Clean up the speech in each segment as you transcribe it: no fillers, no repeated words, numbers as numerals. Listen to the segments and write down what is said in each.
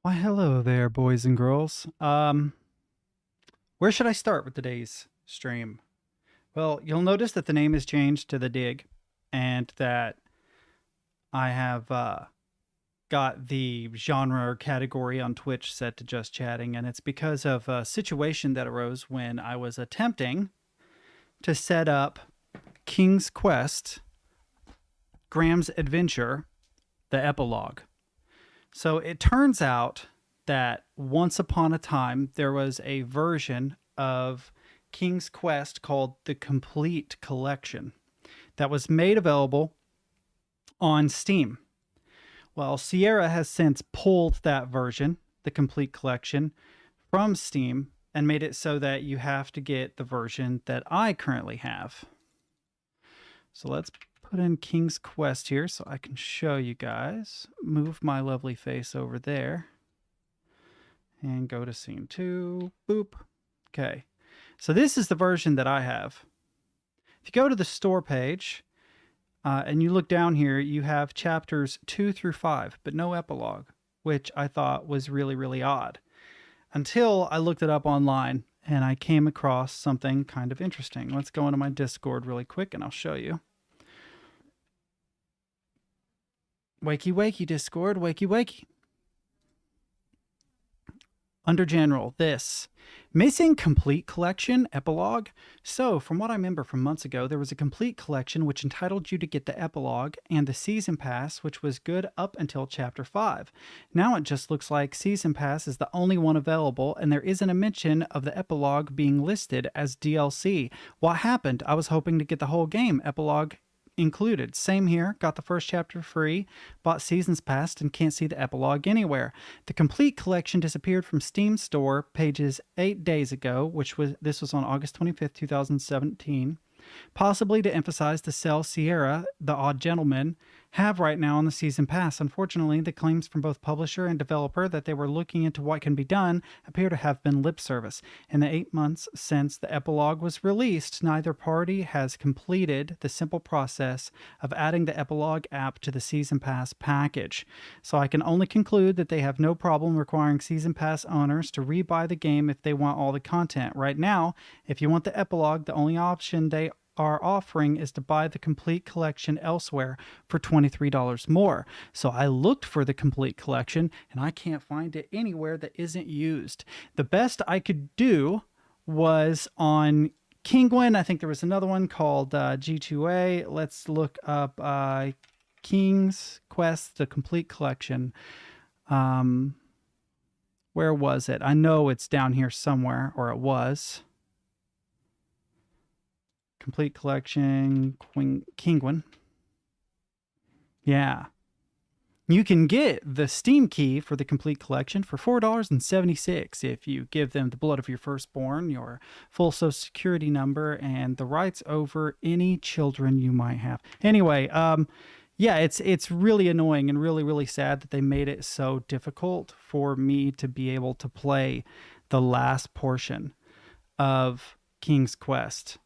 Why, hello there, boys and girls. Where should I start with today's stream? Well, you'll notice that the name has changed to The Dig, and that I have got the genre or category on Twitch set to just chatting, and it's because of a situation that arose when I was attempting to set up King's Quest, Graham's Adventure, the epilogue. So it turns out that once upon a time, there was a version of King's Quest called the Complete Collection that was made available on Steam. Well, Sierra has since pulled that version, the Complete Collection, from Steam and made it so that you have to get the version that I currently have. So let's put in King's Quest here so I can show you guys. Move my lovely face over there. And go to scene 2. Boop. Okay. So this is the version that I have. If you go to the store page and you look down here, you have chapters 2 through 5, but no epilogue, which I thought was really, really odd. Until I looked it up online and I came across something kind of interesting. Let's go into my Discord really quick and I'll show you. Wakey, wakey, Discord. Wakey, wakey. Under General, this. Missing Complete Collection Epilogue. So, from what I remember from months ago, there was a Complete Collection which entitled you to get the Epilogue and the Season Pass, which was good up until Chapter 5. Now it just looks like Season Pass is the only one available, and there isn't a mention of the Epilogue being listed as DLC. What happened? I was hoping to get the whole game Epilogue included. Same here, got the first chapter free, bought Seasons Pass, and can't see the epilogue anywhere. The Complete Collection disappeared from Steam Store pages 8 days ago, this was on August 25th, 2017, possibly to emphasize the sell Sierra, the Odd Gentleman, have right now on the Season Pass. Unfortunately, the claims from both publisher and developer that they were looking into what can be done appear to have been lip service. In the 8 months since the epilogue was released, neither party has completed the simple process of adding the epilogue app to the Season Pass package. So I can only conclude that they have no problem requiring Season Pass owners to rebuy the game if they want all the content. Right now, if you want the epilogue, the only option they are offering is to buy the Complete Collection elsewhere for $23 more. So I looked for the Complete Collection and I can't find it anywhere that isn't used. The best I could do was on Kinguin. I think there was another one called G2A. Let's look up King's Quest, the Complete Collection. Where was it? I know it's down here somewhere, or it was. Complete Collection, Kinguin. Yeah. You can get the Steam key for the Complete Collection for $4.76 if you give them the blood of your firstborn, your full social security number, and the rights over any children you might have. Anyway, yeah, it's really annoying and really, really sad that they made it so difficult for me to be able to play the last portion of King's Quest.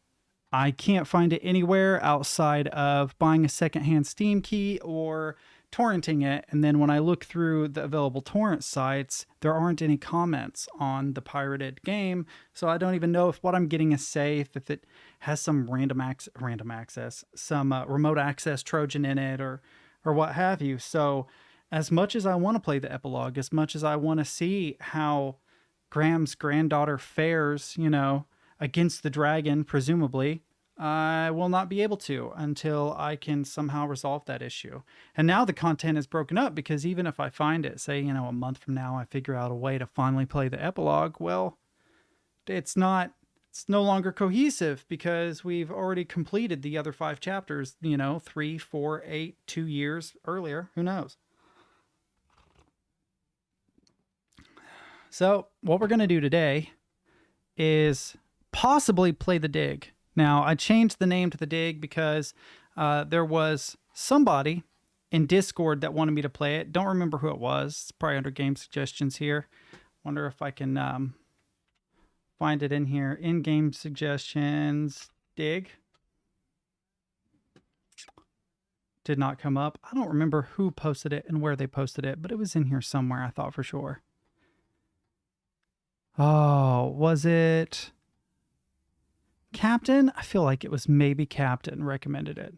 I can't find it anywhere outside of buying a secondhand Steam key or torrenting it. And then when I look through the available torrent sites, there aren't any comments on the pirated game. So I don't even know if what I'm getting is safe, if it has some random access, some remote access Trojan in it or what have you. So as much as I want to play the epilogue, as much as I want to see how Graham's granddaughter fares, against the dragon, presumably, I will not be able to until I can somehow resolve that issue. And now the content is broken up because even if I find it, say, a month from now, I figure out a way to finally play the epilogue, well, it's no longer cohesive because we've already completed the other 5 chapters, 3, 4, 8, 2 years earlier. Who knows? So what we're going to do today is possibly play the Dig. Now, I changed the name to the Dig because there was somebody in Discord that wanted me to play it. Don't remember who it was. It's probably under game suggestions here. Wonder if I can find it in here. In-game suggestions, Dig. Did not come up. I don't remember who posted it and where they posted it, but it was in here somewhere, I thought for sure. Oh, was it Captain? I feel like it was maybe Captain recommended it.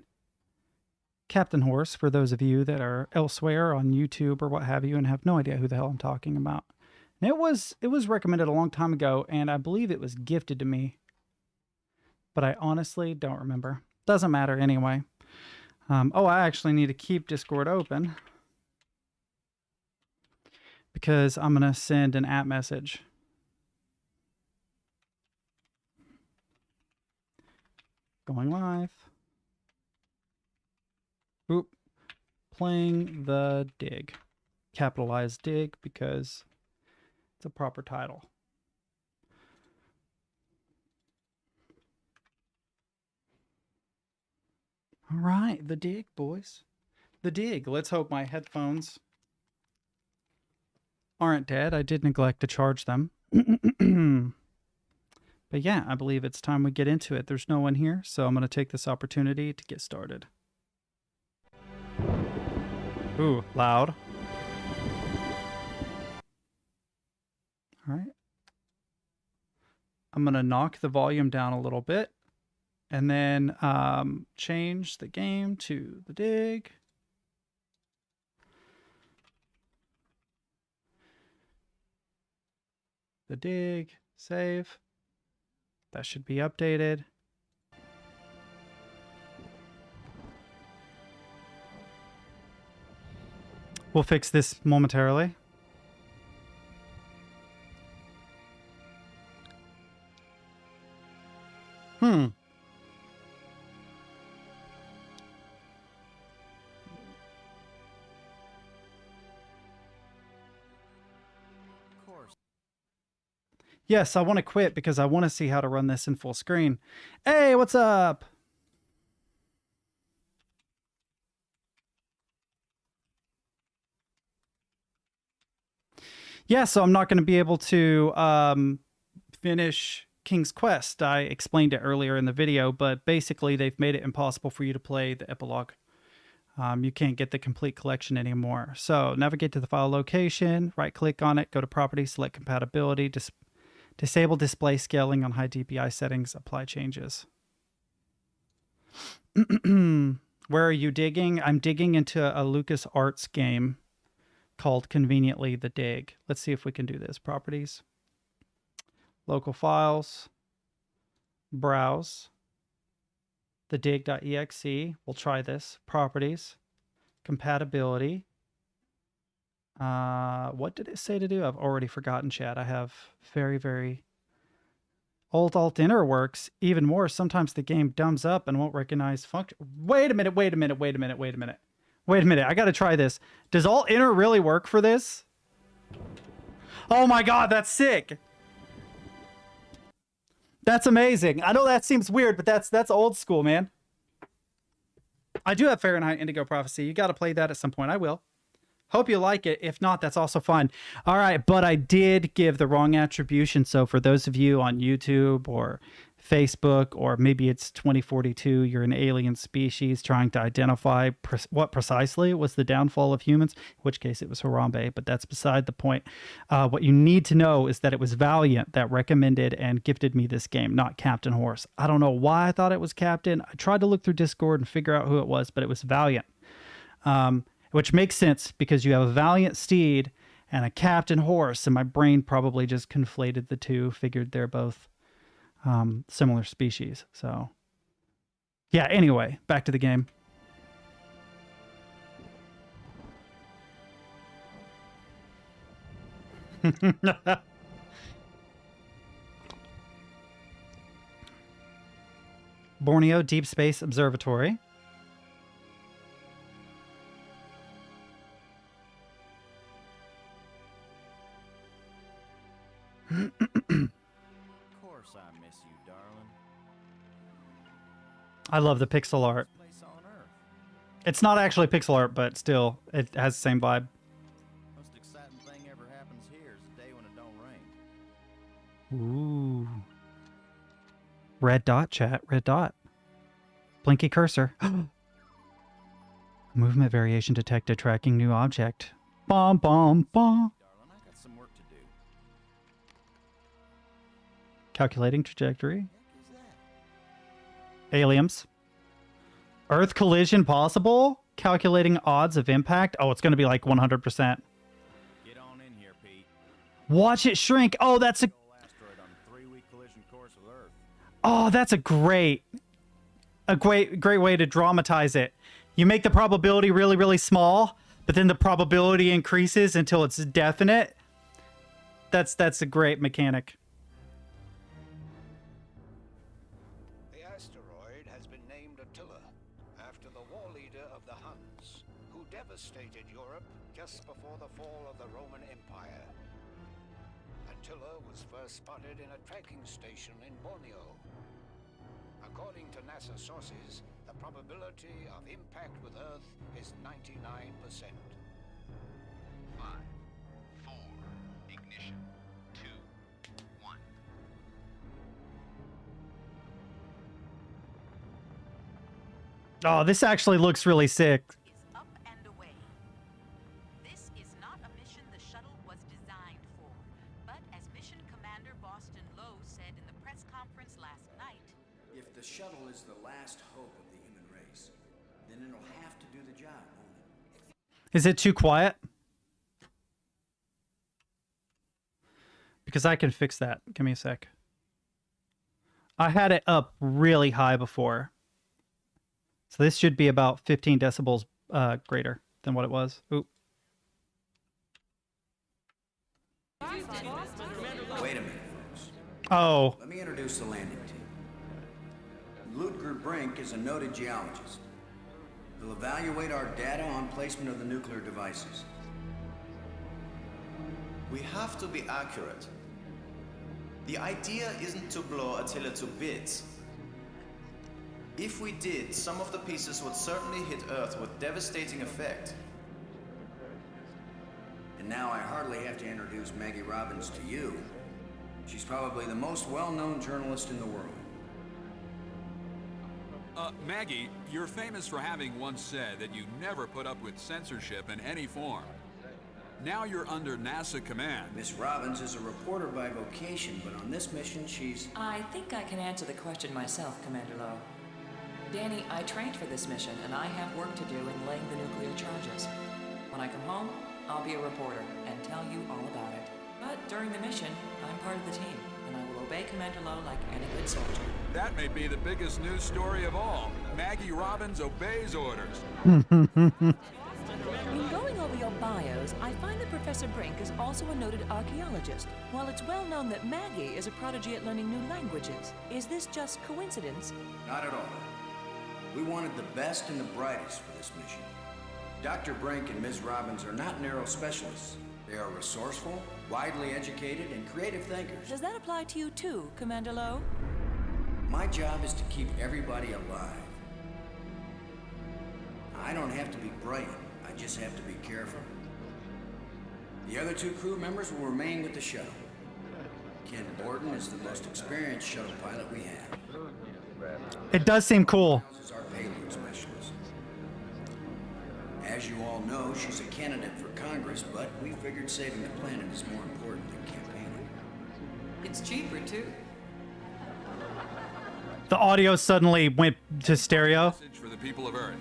Captain Horse, for those of you that are elsewhere on YouTube or what have you and have no idea who the hell I'm talking about. And it was recommended a long time ago, and I believe it was gifted to me. But I honestly don't remember. Doesn't matter anyway. Oh, I actually need to keep Discord open because I'm going to send an app message. Going live. Oop. Playing the dig. Capitalize dig because it's a proper title. All right, the dig, boys. The dig. Let's hope my headphones aren't dead. I did neglect to charge them. But yeah, I believe it's time we get into it. There's no one here, so I'm going to take this opportunity to get started. Ooh, loud. All right. I'm going to knock the volume down a little bit and then change the game to the dig. The dig, save. That should be updated. We'll fix this momentarily. Yes, I want to quit because I want to see how to run this in full screen. Hey, what's up? Yeah, so I'm not going to be able to finish King's Quest. I explained it earlier in the video, but basically they've made it impossible for you to play the epilogue. You can't get the complete collection anymore. So navigate to the file location, right-click on it, go to Properties, select Compatibility, disable display scaling on high DPI settings, apply changes. Where are you digging? I'm digging into a LucasArts game called conveniently The Dig. Let's see if we can do this. Properties, local files, browse, thedig.exe. We'll try this. Properties, compatibility. What did it say to do? I've already forgotten, chat. I have very Alt-Enter works even more. Sometimes the game dumbs up and won't recognize function. Wait a minute. I got to try this. Does Alt-Enter really work for this? Oh my God, that's sick. That's amazing. I know that seems weird, but that's old school, man. I do have Fahrenheit Indigo Prophecy. You got to play that at some point. I will. Hope you like it. If not, that's also fine. All right, but I did give the wrong attribution. So for those of you on YouTube or Facebook, or maybe it's 2042, you're an alien species trying to identify what precisely was the downfall of humans, in which case it was Harambe, but that's beside the point. What you need to know is that it was Valiant that recommended and gifted me this game, not Captain Horse. I don't know why I thought it was Captain. I tried to look through Discord and figure out who it was, but it was Valiant. Which makes sense because you have a Valiant steed and a Captain Horse, and my brain probably just conflated the two, figured they're both similar species. So yeah, anyway, back to the game. Borneo Deep Space Observatory. I love the pixel art. It's not actually pixel art, but still, it has the same vibe. Most exciting thing ever happens here is the day when it don't rain. Ooh. Red dot, chat. Red dot. Blinky cursor. Movement variation detected, tracking new object. Bom, bom, bom. Darling, I got some work to do. Calculating trajectory. Aliens. Earth collision possible? Calculating odds of impact? Oh, it's going to be like 100%. Get on in here, Pete. Watch it shrink. Oh, that's a... Asteroid on a 3-week collision course with Earth. Oh, that's a great way to dramatize it. You make the probability really, really small, but then the probability increases until it's definite. That's a great mechanic. The asteroid has been named Attila, after the war leader of the Huns, who devastated Europe just before the fall of the Roman Empire. Attila was first spotted in a tracking station in Borneo. According to NASA sources, the probability of impact with Earth is 99%. 5, 4, ignition, 2, 1. Oh, this actually looks really sick. Is up and away. This is not a mission the shuttle was designed for, but as Mission Commander Boston Lowe said in the press conference last night, If the shuttle is the last hope of the human race, then it'll have to do the job, won't it? Is it too quiet? Because I can fix that. Give me a sec. I had it up really high before. So this should be about 15 decibels greater than what it was. Oop. Wait a minute, folks. Oh. Let me introduce the landing team. Ludger Brink is a noted geologist. He'll evaluate our data on placement of the nuclear devices. We have to be accurate. The idea isn't to blow Attila to bits. If we did, some of the pieces would certainly hit Earth with devastating effect. And now I hardly have to introduce Maggie Robbins to you. She's probably the most well-known journalist in the world. Maggie, you're famous for having once said that you never put up with censorship in any form. Now you're under NASA command. Miss Robbins is a reporter by vocation, but on this mission she's... I think I can answer the question myself, Commander Lowe. Danny, I trained for this mission, and I have work to do in laying the nuclear charges. When I come home, I'll be a reporter and tell you all about it. But during the mission, I'm part of the team, and I will obey Commander Lowe like any good soldier. That may be the biggest news story of all. Maggie Robbins obeys orders. In going over your bios, I find that Professor Brink is also a noted archaeologist. While it's well known that Maggie is a prodigy at learning new languages, is this just coincidence? Not at all. We wanted the best and the brightest for this mission. Dr. Brink and Ms. Robbins are not narrow specialists. They are resourceful, widely educated, and creative thinkers. Does that apply to you too, Commander Lowe? My job is to keep everybody alive. I don't have to be bright. I just have to be careful. The other two crew members will remain with the shuttle. Ken Borden is the most experienced shuttle pilot we have. It does seem cool. Is our payload specialist. As you all know, she's a candidate for Congress, but we figured saving the planet is more important than campaigning. It's cheaper, too. The audio suddenly went to stereo. Message for the people of Earth.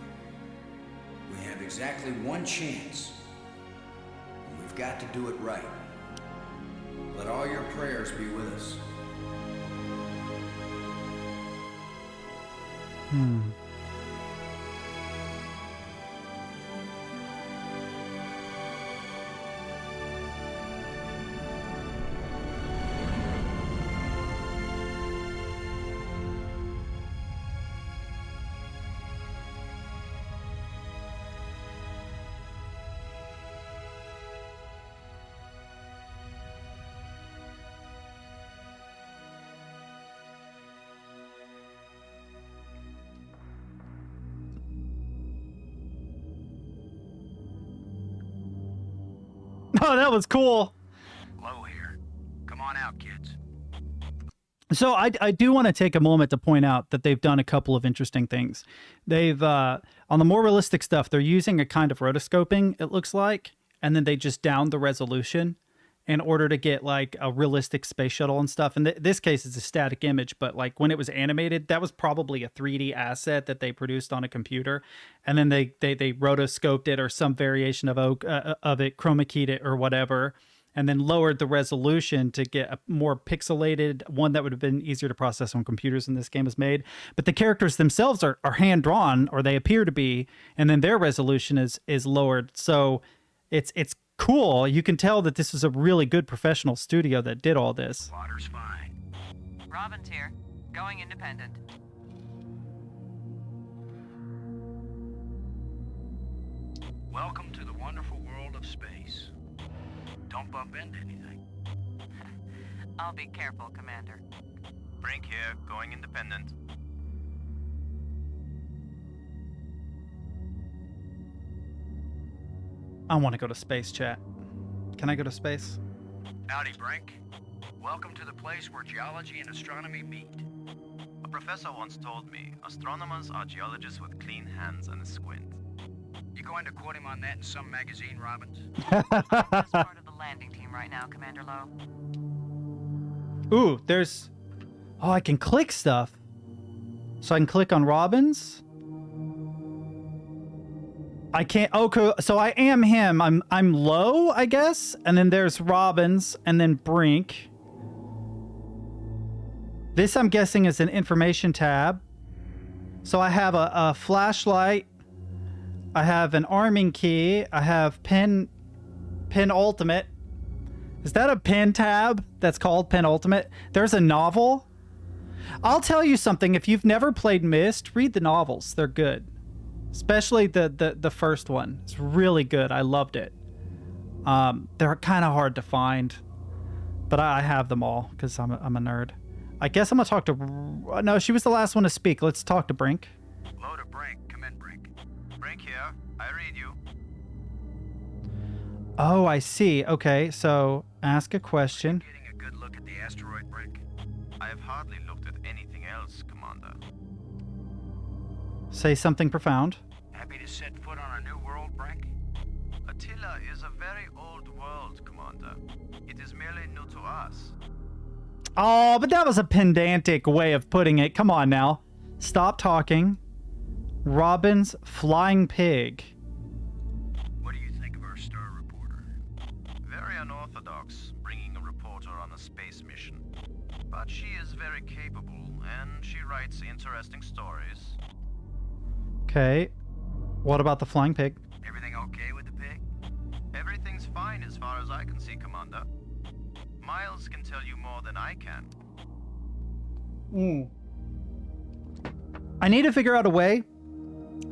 We have exactly one chance. And we've got to do it right. Let all your prayers be with us. Oh, that was cool. Low here. Come on out, kids. So I do want to take a moment to point out that they've done a couple of interesting things. They've, on the more realistic stuff, they're using a kind of rotoscoping, it looks like, and then they just down the resolution. in order to get like a realistic space shuttle and stuff. In this case, it's a static image, but like when it was animated, that was probably a 3D asset that they produced on a computer, and then they rotoscoped it or some variation of it, chroma keyed it or whatever, and then lowered the resolution to get a more pixelated one that would have been easier to process on computers when this game was made. But the characters themselves are hand drawn, or they appear to be, and then their resolution is lowered. So it's cool. You can tell that this was a really good professional studio that did all this. Water's fine. Robin's here. Going independent. Welcome to the wonderful world of space. Don't bump into anything. I'll be careful, Commander. Brink here, going independent. I want to go to space, chat. Can I go to space? Howdy, Brink. Welcome to the place where geology and astronomy meet. A professor once told me, astronomers are geologists with clean hands and a squint. You going to quote him on that in some magazine, Robbins? I'm just part of the landing team right now, Commander Lowe. Ooh, there's... Oh, I can click stuff. So I can click on Robbins. I can't... Okay, so I am him. I'm Lowe, I guess. And then there's Robbins, and then Brink. This, I'm guessing, is an information tab. So I have a flashlight. I have an arming key. I have penultimate. Is that a pen tab that's called penultimate? There's a novel. I'll tell you something. If you've never played Myst, read the novels. They're good. Especially the first one. It's really good. I loved it. They're kind of hard to find. But I have them all because I'm a nerd. I guess I'm going to talk to... No, she was the last one to speak. Let's talk to Brink. Low to Brink. Come in, Brink. Brink here, I read you. Oh, I see. Okay, so ask a question. Getting a good look at the asteroid, Brink. I have hardly looked at anything else, Commander. Say something profound. Happy to set foot on a new world, Brink? Attila is a very old world, Commander. It is merely new to us. Oh, but that was a pedantic way of putting it. Come on now. Stop talking. Robin's flying pig. What do you think of our star reporter? Very unorthodox, bringing a reporter on a space mission. But she is very capable, and she writes interesting stories. Okay. What about the flying pig? Everything okay with the pig? Everything's fine as far as I can see, Commander. Miles can tell you more than I can. I need to figure out a way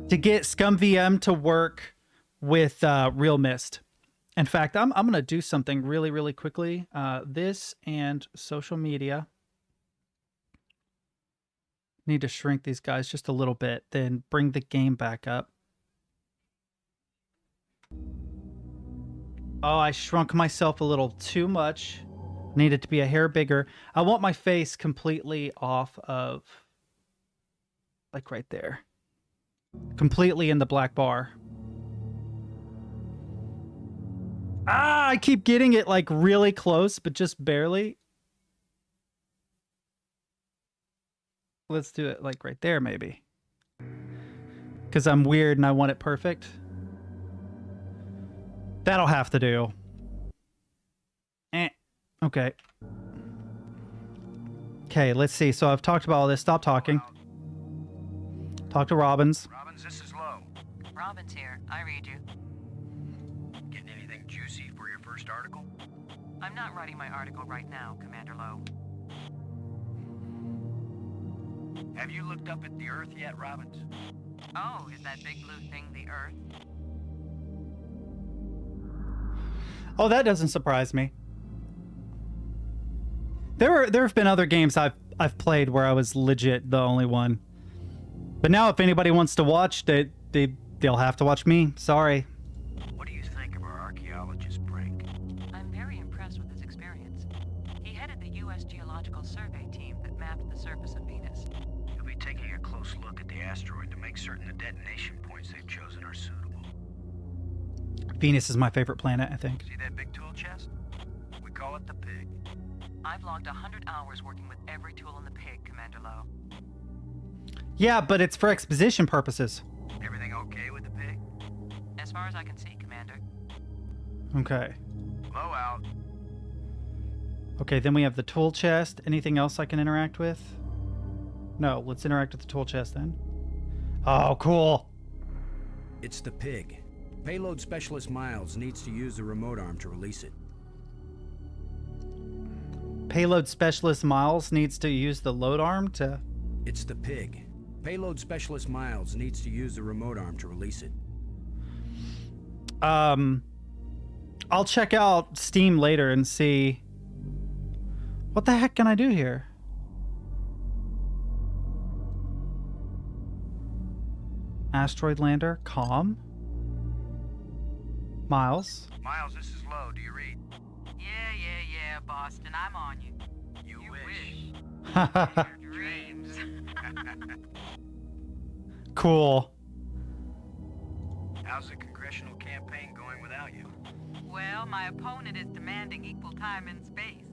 to get ScumVM to work with Real Mist. In fact, I'm going to do something really, really quickly. This and social media. Need to shrink these guys just a little bit, then bring the game back up. Oh, I shrunk myself a little too much. Need it to be a hair bigger. I want my face completely off of, like right there. Completely in the black bar. Ah, I keep getting it like really close, but just barely. Let's do it like right there, maybe. Because I'm weird and I want it perfect. That'll have to do. Okay. Okay, let's see. So I've talked about all this. Stop talking. Talk to Robbins. Robbins, this is Lowe. Robin's here. I read you. Getting anything juicy for your first article? I'm not writing my article right now, Commander Lowe. Have you looked up at the Earth yet, Robbins? Oh, is that big blue thing the Earth? Oh, that doesn't surprise me. There have been other games I've played where I was legit the only one. But now if anybody wants to watch, they'll have to watch me. Sorry. What do you think of our archaeologist, Brink? I'm very impressed with his experience. He headed the U.S. Geological Survey team that mapped the surface of Venus. You'll be taking a close look at the asteroid to make certain the detonation points they've chosen are suitable. Venus is my favorite planet, I think. See that big tool chest? We call it the pig. I've logged 100 hours working with every tool in the pig, Commander Lowe. Yeah, but it's for exposition purposes. Everything okay with the pig? As far as I can see, Commander. Okay. Low out. Okay, then we have the tool chest. Anything else I can interact with? No, let's interact with the tool chest then. Oh, cool. It's the pig. Payload Specialist Miles needs to use the remote arm to release it. Payload Specialist Miles needs to use the load arm to... It's the pig. Payload Specialist Miles needs to use the remote arm to release it. I'll check out Steam later and see... What the heck can I do here? Asteroid lander, calm. Miles. Miles, this is Lowe. Do you read? Yeah, Boston. I'm on you. You wish. Your dreams. Cool. How's the congressional campaign going without you? Well, my opponent is demanding equal time in space.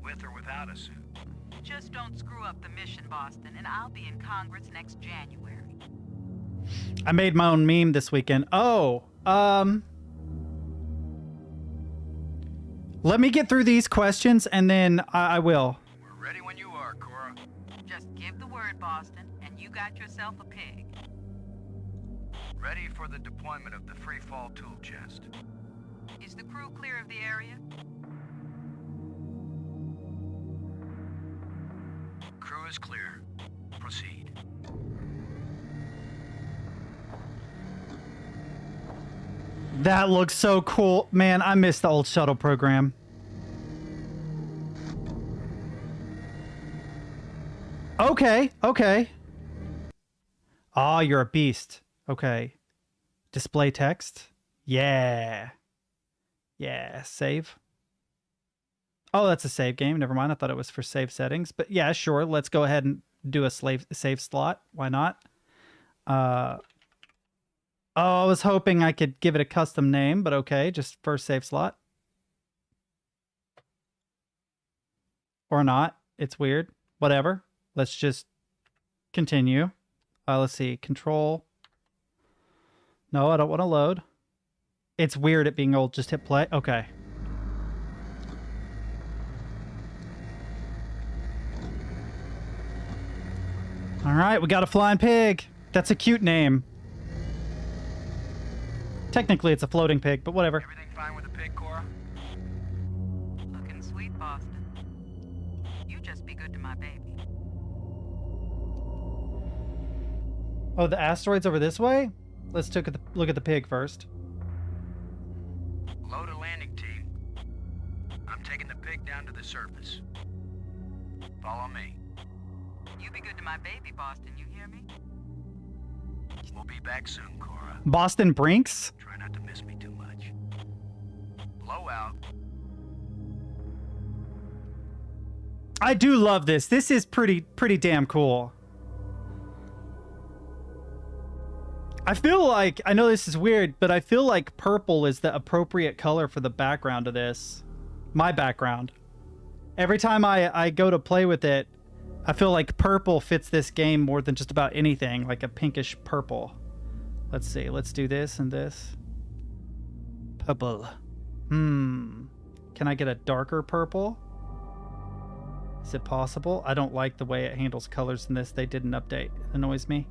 With or without a suit? Just don't screw up the mission, Boston, and I'll be in Congress next January. I made my own meme this weekend. Oh, let me get through these questions and then I will. We're ready when you are, Cora. Just give the word, Boston, and you got yourself a pig. Ready for the deployment of the free fall tool chest. Is the crew clear of the area? Crew is clear. Proceed. That looks so cool. Man, I miss the old shuttle program. Okay. Oh, you're a beast. Okay. Display text. Yeah. Save. Oh, that's a save game. Never mind. I thought it was for save settings. But yeah, sure. Let's go ahead and do a save slot. Why not? Oh, I was hoping I could give it a custom name, but okay, just first save slot. Or not. It's weird. Whatever. Let's just continue. Let's see. Control. No, I don't want to load. It's weird it being old. Just hit play. Okay. All right, we got a flying pig. That's a cute name. Technically, it's a floating pig, but whatever. Everything fine with the pig, Cora? Looking sweet, Boston. You just be good to my baby. Oh, the asteroid's over this way? Let's look at the pig first. Load a landing team. I'm taking the pig down to the surface. Follow me. You be good to my baby, Boston. You hear me? We'll be back soon, Cora. Boston Brinks? Try not to miss me too much. Blow out. I do love this. This is pretty damn cool. I feel like, I know this is weird, but I feel like purple is the appropriate color for the background of this. My background. Every time I go to play with it, I feel like purple fits this game more than just about anything, like a pinkish purple. Let's see, let's do this and this. Purple. Can I get a darker purple? Is it possible? I don't like the way it handles colors in this. They did an update. It annoys me.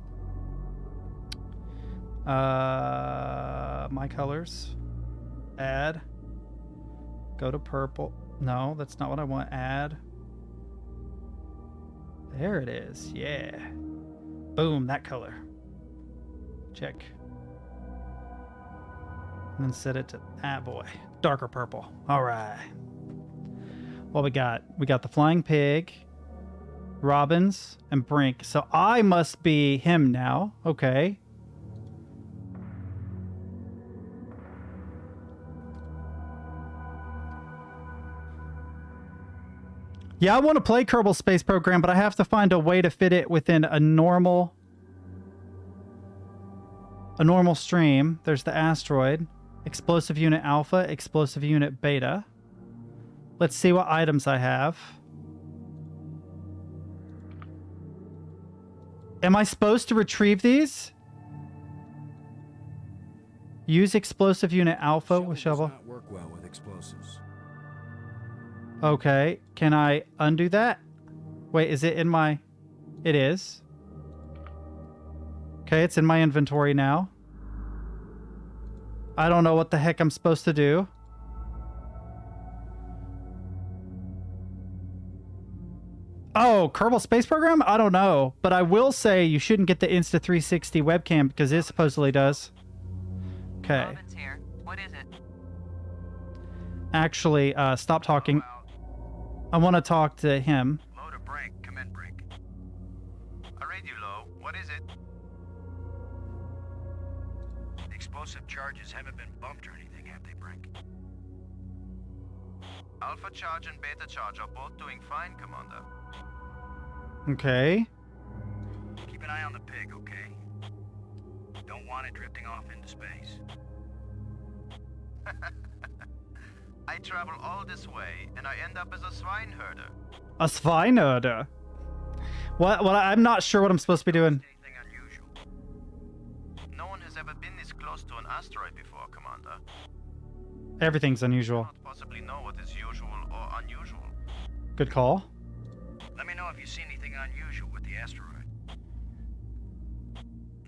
My colors. Add. Go to purple. No, that's not what I want. Add. There it is. Yeah. Boom, that color. Check. And then set it to, boy, darker purple. All right. What we got? We got the flying pig, Robbins, and Brink. So I must be him now. Okay. Yeah, I want to play Kerbal Space Program, but I have to find a way to fit it within a normal stream. There's the asteroid, explosive unit alpha, explosive unit beta. Let's see what items I have. Am I supposed to retrieve these? Use explosive unit alpha with shovel. Does not work well with explosives. Okay, can I undo that? Wait, is it in my... It is. Okay, it's in my inventory now. I don't know what the heck I'm supposed to do. Oh, Kerbal Space Program? I don't know. But I will say you shouldn't get the Insta360 webcam because it supposedly does. Okay. Robin's here. What is it? Actually, stop talking. I want to talk to him. Low to Brink. Come in, Brink. I read you, Low. What is it? The explosive charges haven't been bumped or anything, have they, Brink? Alpha charge and beta charge are both doing fine, Commander. Okay. Keep an eye on the pig, okay? Don't want it drifting off into space. I travel all this way, and I end up as a swine herder. A Svineherder. What? I'm not sure what I'm supposed to be doing. Anything unusual? No one has ever been this close to an asteroid before, Commander. Everything's unusual. Not possibly know what is usual or unusual. Good call. Let me know if you see anything unusual with the asteroid.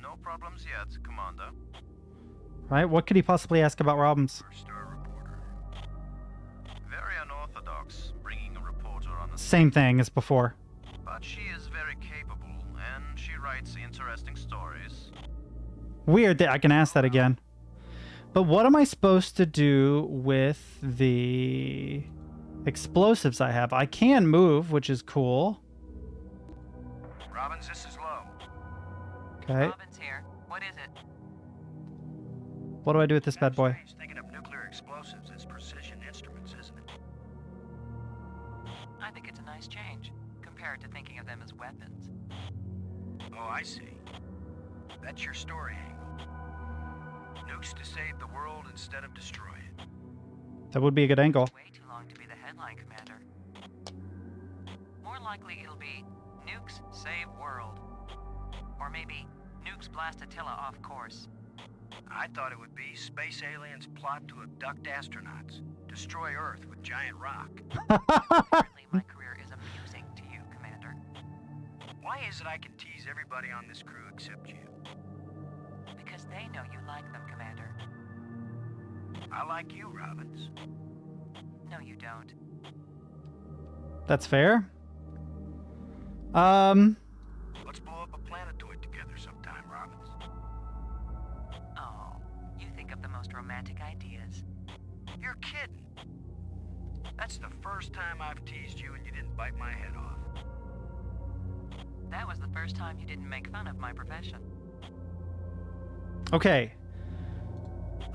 No problems yet, Commander. Right? What could he possibly ask about Robbins? Star reporter. Very unorthodox, bringing a reporter on the Same thing as before. But she is very capable, and she writes interesting stories. Weird that I can ask that again. But what am I supposed to do with the explosives I have? I can move, which is cool. Robbins, this is Low. Okay. Robin's here. What is it? What do I do with this bad boy? Strange thinking of nuclear explosives as precision instruments, isn't it? I think it's a nice change, compared to thinking of them as weapons. Oh, I see. That's your story angle. Nukes to save the world instead of destroy it. That would be a good angle. Way too long to be the headline, Commander. More likely it'll be Nukes Save World. Or maybe Nukes Blast Attila off course. I thought it would be space aliens plot to abduct astronauts, destroy Earth with giant rock. Apparently my career is amusing to you, Commander. Why is it I can tease everybody on this crew except you? Because they know you like them, Commander. I like you, Robbins. No, you don't. That's fair. Let's blow up a planetoid together sometime, Robbins. Oh, you think of the most romantic ideas. You're kidding. That's the first time I've teased you and you didn't bite my head off. That was the first time you didn't make fun of my profession. Okay.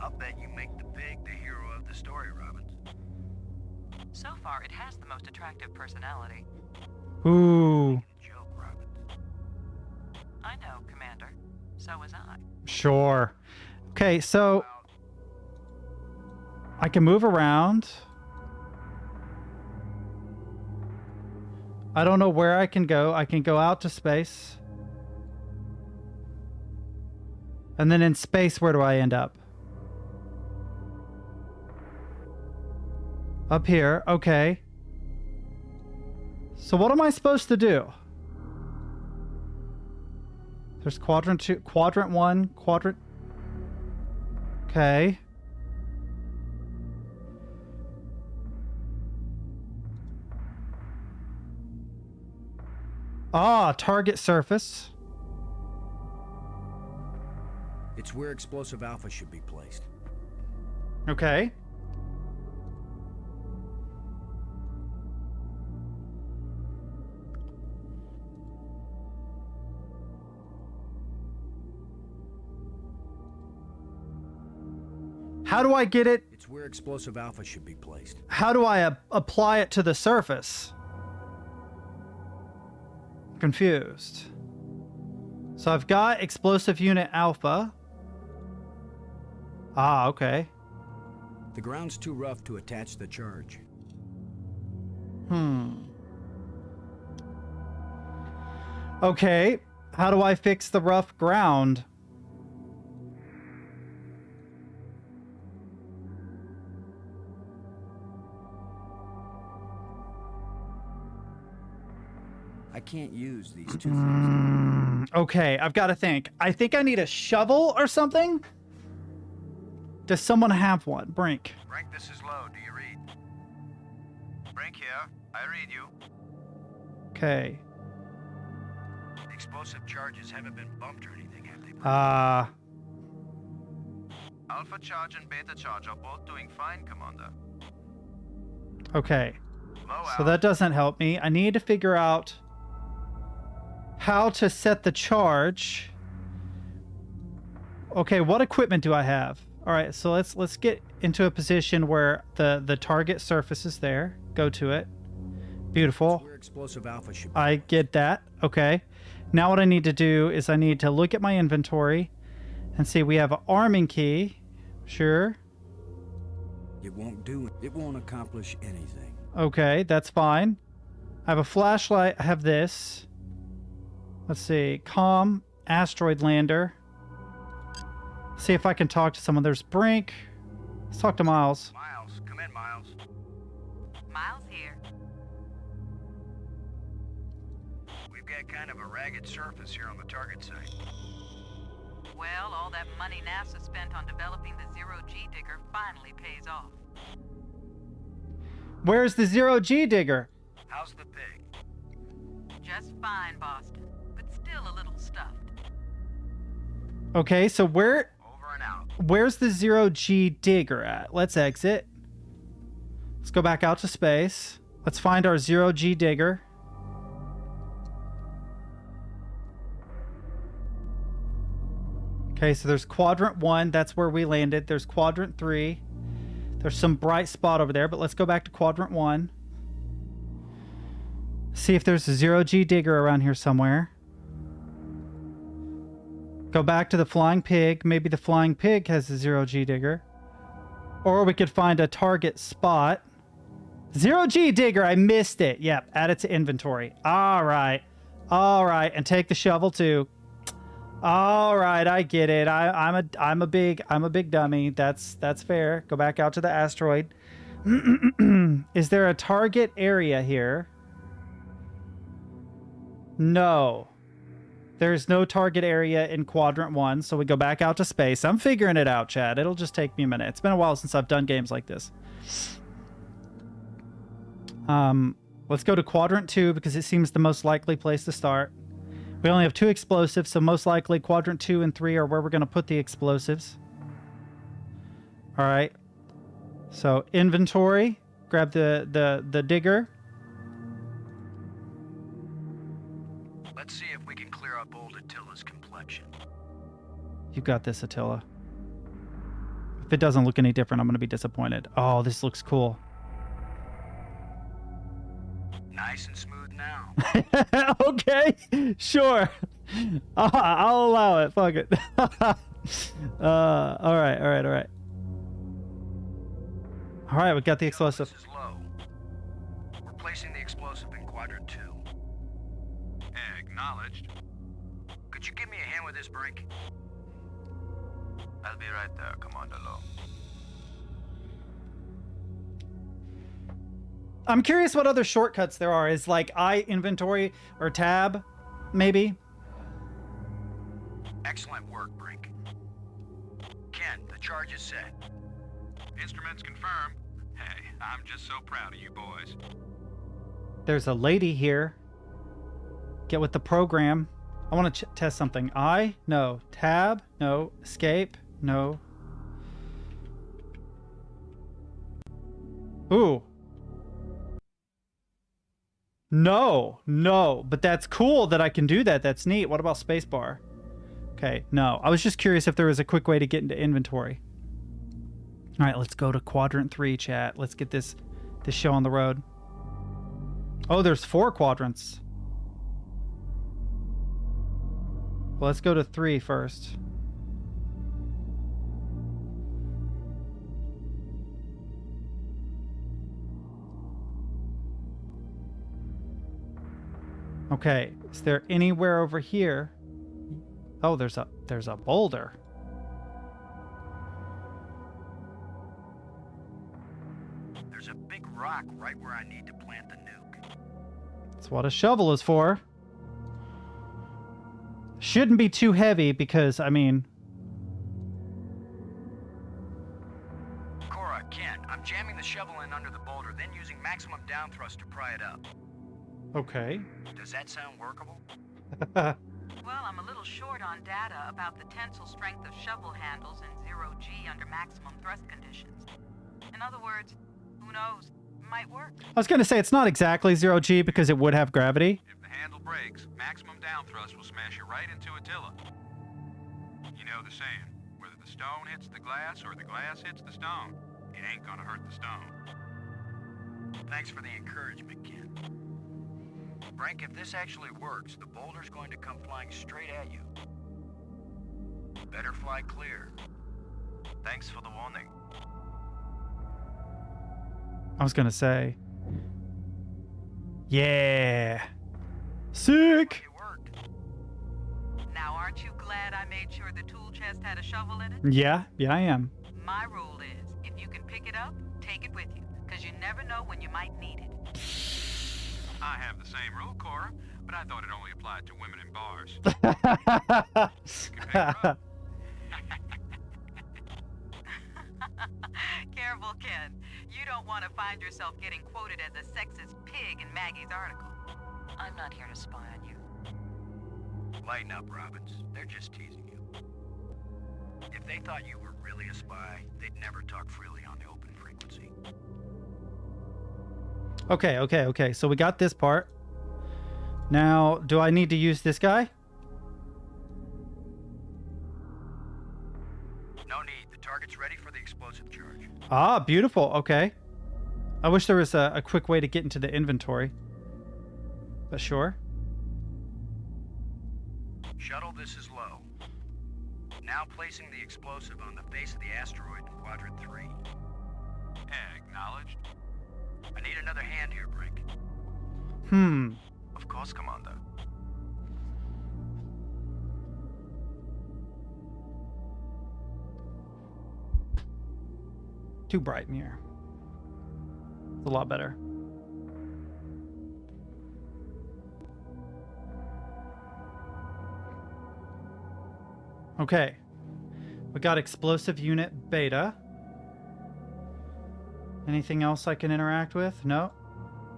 I'll bet you make the pig the hero of the story, Robbins. So far, it has the most attractive personality. Ooh. Joke, Robbins. I know, Commander. So was I. Sure. Okay, so I can move around. I don't know where I can go. I can go out to space. And then in space, where do I end up? Up here. Okay. So what am I supposed to do? There's quadrant 2, quadrant 1, quadrant... Okay. Ah, target surface. It's where explosive alpha should be placed. Okay. How do I get it? It's where explosive alpha should be placed. How do I apply it to the surface? Confused. So I've got explosive unit alpha. Ah, okay. The ground's too rough to attach the charge. Okay, how do I fix the rough ground? I can't use these two things. Okay, I've got to think. I think I need a shovel or something. Does someone have one? Brink. Brink, this is Lowe. Do you read? Brink here. I read you. Okay. The explosive charges haven't been bumped or anything, have they? Alpha charge and beta charge are both doing fine, Commander. Okay. Low So out. that doesn't help me. I need to figure out how to set the charge. Okay, what equipment do I have? All right, so let's get into a position where the target surface is there. Go to it. Beautiful. Where explosive alpha should be. I get that. Okay. Now what I need to do is I need to look at my inventory and see we have an arming key. Sure. It won't do it. It won't accomplish anything. Okay, that's fine. I have a flashlight. I have this. Let's see. Comm. Asteroid lander. See if I can talk to someone. There's Brink. Let's talk to Miles. Miles, come in, Miles. Miles here. We've got kind of a ragged surface here on the target site. Well, all that money NASA spent on developing the zero-G digger finally pays off. Where's the zero-G digger? How's the pig? Just fine, Boston, but still a little stuffed. Okay, so Over and out. where's the zero-G digger at? Let's exit. Let's go back out to space. Let's find our zero-G digger. Okay, so there's quadrant 1. That's where we landed. There's quadrant 3. There's some bright spot over there, but let's go back to quadrant 1. See if there's a zero-G digger around here somewhere. Go back to the flying pig. Maybe the flying pig has a zero-G digger. Or we could find a target spot. Zero-G digger, I missed it. Yep, add it to inventory. All right. All right, and take the shovel too. All right, I get it. I'm a big dummy. That's fair. Go back out to the asteroid. Is there a target area here? No. There's no target area in quadrant 1, so we go back out to space. I'm figuring it out, Chad. It'll just take me a minute. It's been a while since I've done games like this. Let's go to quadrant 2 because it seems the most likely place to start. We only have 2 explosives, so most likely quadrant 2 and 3 are where we're going to put the explosives. All right. So inventory, grab the digger. Let's see if we can clear up old Attila's complexion. You got this, Attila. If it doesn't look any different, I'm going to be disappointed. Oh, this looks cool. Nice and smooth now. Okay, sure. I'll allow it. Fuck it. All right. All right, we got the explosive. This is low. We're placing the explosive in quadrant 2. Acknowledged. Could you give me a hand with this, Brink? I'll be right there, Commander Lowe. I'm curious what other shortcuts there are. Is like I inventory or tab, maybe? Excellent work, Brink. Ken, the charge is set. Instruments confirmed. Hey, I'm just so proud of you boys. There's a lady here. Get with the program. I want to test something. No. Tab? No. Escape? No. Ooh. No. But that's cool that I can do that. That's neat. What about spacebar? Okay, no. I was just curious if there was a quick way to get into inventory. All right, let's go to quadrant 3, chat. Let's get this show on the road. Oh, there's 4 quadrants. Well, let's go to 3 first. Okay, is there anywhere over here? Oh, there's a boulder. There's a big rock right where I need to plant the nuke. That's what a shovel is for. Shouldn't be too heavy because, I mean... Cora, Ken, I'm jamming the shovel in under the boulder, then using maximum down thrust to pry it up. Okay. Does that sound workable? Well, I'm a little short on data about the tensile strength of shovel handles in 0G under maximum thrust conditions. In other words, who knows? Might work. I was going to say, it's not exactly 0G because it would have gravity. If the handle breaks, maximum down thrust will smash it right into Attila. You know the saying, whether the stone hits the glass or the glass hits the stone, it ain't gonna hurt the stone. Thanks for the encouragement, Ken. Brink, if this actually works, the boulder's going to come flying straight at you. Better fly clear. Thanks for the warning. I was going to say. Yeah. Sick. It worked. Now, aren't you glad I made sure the tool chest had a shovel in it? Yeah, I am. My rule is, if you can pick it up, take it with you, because you never know when you might need it. I have the same rule, Cora, but I thought it only applied to women in bars. You can pick her up. Careful, Ken. You don't want to find yourself getting quoted as a sexist pig in Maggie's article. I'm not here to spy on you. Lighten up, Robbins. They're just teasing you. If they thought you were really a spy, they'd never talk freely on the open frequency. Okay. So we got this part. Now, do I need to use this guy? No need. The target's ready for the explosive charge. Ah, beautiful. Okay. I wish there was a quick way to get into the inventory. But sure. Shuttle, this is low. Now placing the explosive on the face of the asteroid in Quadrant 3. Acknowledged. I need another hand here, Brink. Of course, Commander. Too bright in here. It's a lot better. Okay. We got explosive unit beta. Anything else I can interact with? No.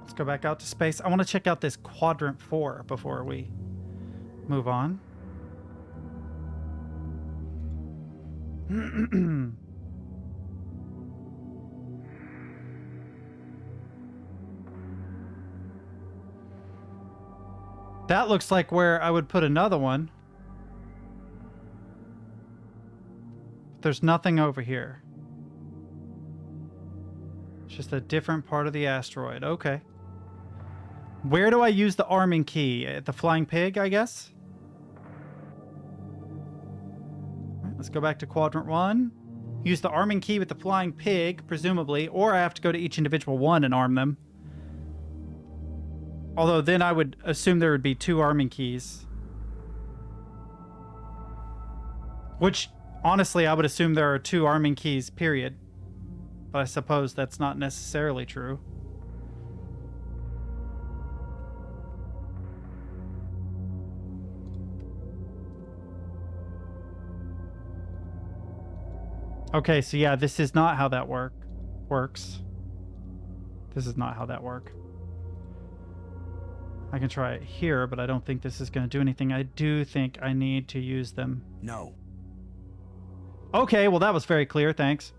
Let's go back out to space. I want to check out this Quadrant 4 before we move on. That looks like where I would put another one. There's nothing over here. It's just a different part of the asteroid. Okay. Where do I use the arming key? At the flying pig, I guess? All right, let's go back to Quadrant 1. Use the arming key with the flying pig, presumably, or I have to go to each individual one and arm them. Although then I would assume there would be 2 arming keys. Which, honestly, I would assume there are 2 arming keys, period. But I suppose that's not necessarily true. Okay, so yeah, this is not how that works. This is not how that works. I can try it here, but I don't think this is going to do anything. I do think I need to use them. No. Okay, well that was very clear, thanks.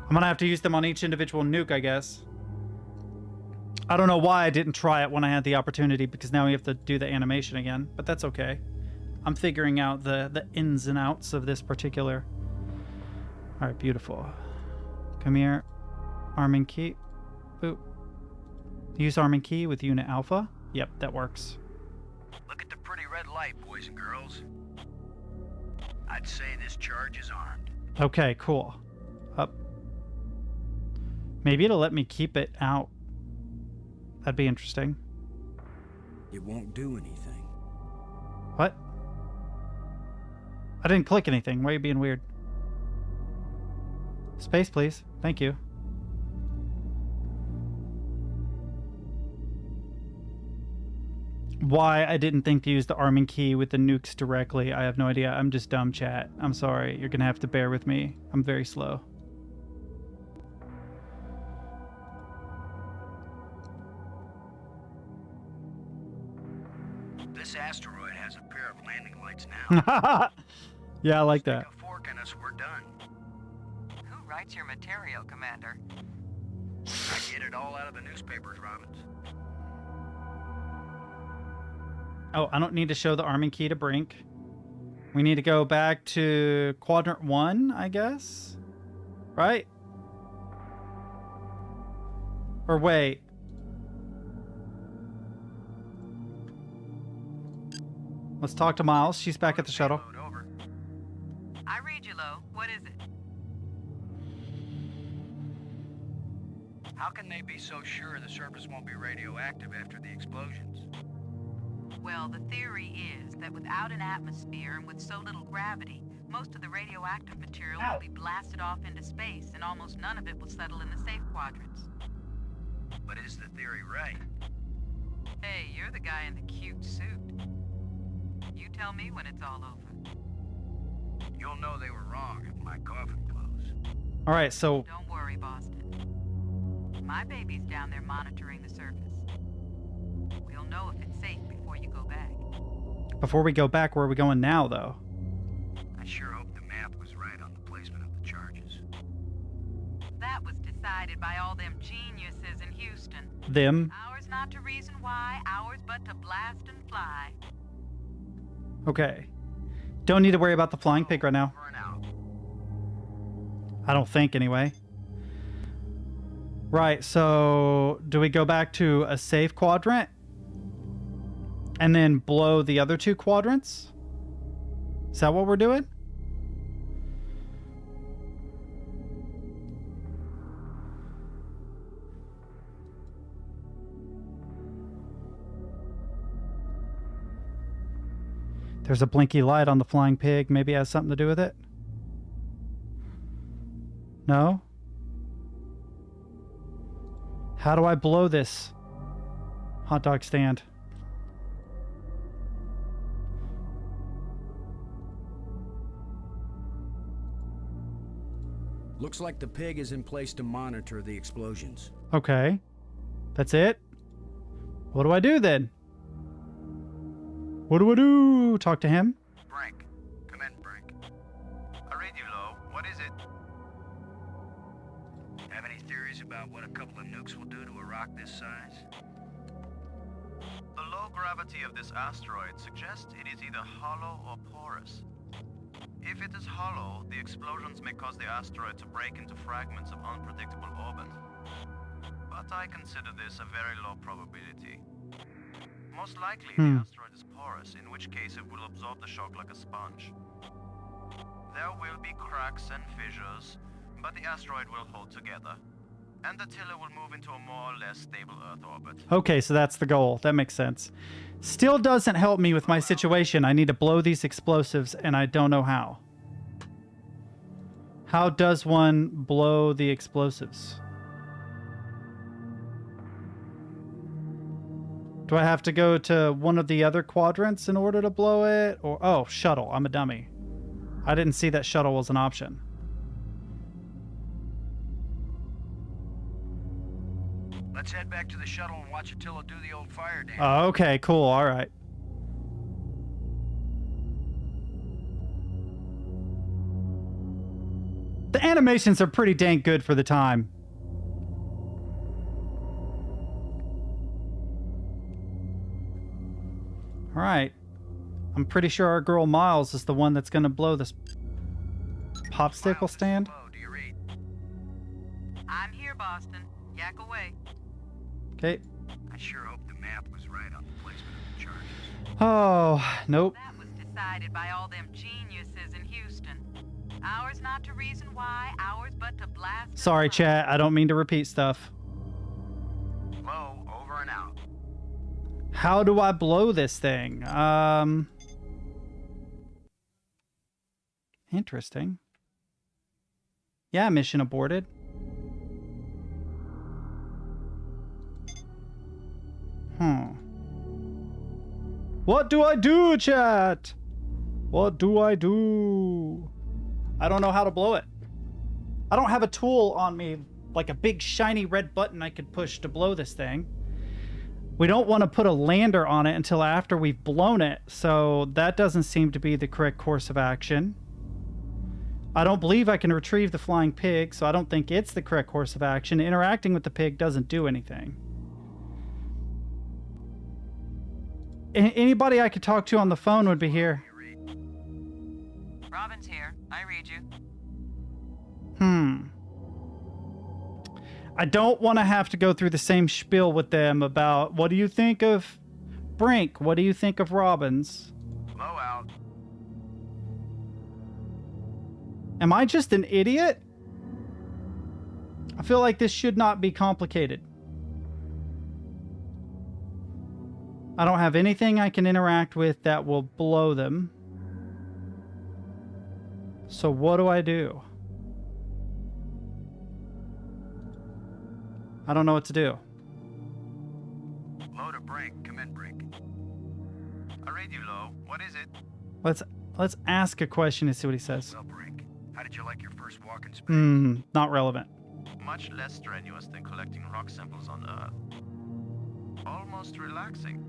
I'm going to have to use them on each individual nuke, I guess. I don't know why I didn't try it when I had the opportunity, because now we have to do the animation again, but that's okay. I'm figuring out the ins and outs of this particular... Alright, beautiful. Come here. Arming key. Boop. Use arming key with unit alpha. Yep, that works. Look at the pretty red light, boys and girls. I'd say this charge is armed. Okay, cool. Up. Maybe it'll let me keep it out. That'd be interesting. It won't do anything. What? I didn't click anything. Why are you being weird? Space, please. Thank you. Why I didn't think to use the arming key with the nukes directly, I have no idea. I'm just dumb, chat. I'm sorry. You're gonna have to bear with me. I'm very slow. This asteroid has a pair of landing lights now. Yeah, I like that. Stick a fork in us, we're done. Who writes your material, Commander? I get it all out of the newspapers, Robbins. Oh, I don't need to show the arming key to Brink. We need to go back to quadrant 1, I guess? Right? Or wait. Let's talk to Miles. She's back at the shuttle. Over. I read you, Lo. What is it? How can they be so sure the surface won't be radioactive after the explosions? Well, the theory is that without an atmosphere and with so little gravity, most of the radioactive material will be blasted off into space and almost none of it will settle in the safe quadrants. But is the theory right? Hey, you're the guy in the cute suit. You tell me when it's all over. You'll know they were wrong if my coffin blows. All right, so Don't worry, Boston. My baby's down there monitoring the surface. We'll know if it's safe before you go back. before we go back, where are we going now, though? I sure hope the math was right on the placement of the charges. That was decided by all them geniuses in Houston. Them? Ours not to reason why, ours but to blast and fly. Okay. Don't need to worry about the flying pig right now. Over and out. I don't think, anyway. Right, so do we go back to a safe quadrant? And then blow the other two quadrants? Is that what we're doing? There's a blinky light on the flying pig. Maybe it has something to do with it? No? How do I blow this hot dog stand? Looks like the pig is in place to monitor the explosions. Okay. That's it? What do I do then? What do I do? Talk to him? Brink. Come in, Brink. I read you, Lo. What is it? Have any theories about what a couple of nukes will do to a rock this size? The low gravity of this asteroid suggests it is either hollow or porous. If it is hollow, the explosions may cause the asteroid to break into fragments of unpredictable orbit. But I consider this a very low probability. Most likely, the asteroid is porous, in which case it will absorb the shock like a sponge. There will be cracks and fissures, but the asteroid will hold together, and the tiller will move into a more or less stable Earth orbit. Okay, so that's the goal. That makes sense. Still doesn't help me with my situation. I need to blow these explosives, and I don't know how. How does one blow the explosives? Do I have to go to one of the other quadrants in order to blow it? Or oh, shuttle. I'm a dummy. I didn't see that shuttle was an option. Let's head back to the shuttle and watch Attila do the old fire dance. Okay, cool. All right. The animations are pretty dang good for the time. All right. I'm pretty sure our girl Miles is the one that's going to blow this popsicle stand. Hello, do you read? I'm here, Boston. Yak away. Okay. I sure hope the math was right on the placement of the charges. Oh, nope. That was decided by all them geniuses in Houston. Ours not to reason why, ours but to blast. and Sorry, fly. chat. I don't mean to repeat stuff. Lo, over and out. How do I blow this thing? Interesting. Yeah, mission aborted. What do I do, chat? What do I do? I don't know how to blow it. I don't have a tool on me, like a big shiny red button I could push to blow this thing. We don't want to put a lander on it until after we've blown it, so that doesn't seem to be the correct course of action. I don't believe I can retrieve the flying pig, so I don't think it's the correct course of action. Interacting with the pig doesn't do anything. Anybody I could talk to on the phone would be here. Robin's here. I read you. I don't want to have to go through the same spiel with them about what do you think of Brink? What do you think of Robbins? Blowout. Am I just an idiot? I feel like this should not be complicated. I don't have anything I can interact with that will blow them. So what do I do? I don't know what to do. Low to Brink. Come in, Brink. I read you, Low. What is it? Let's ask a question and see what he says. Well, Brink, how did you like your first walk in space? Not relevant. Much less strenuous than collecting rock samples on Earth. Almost relaxing.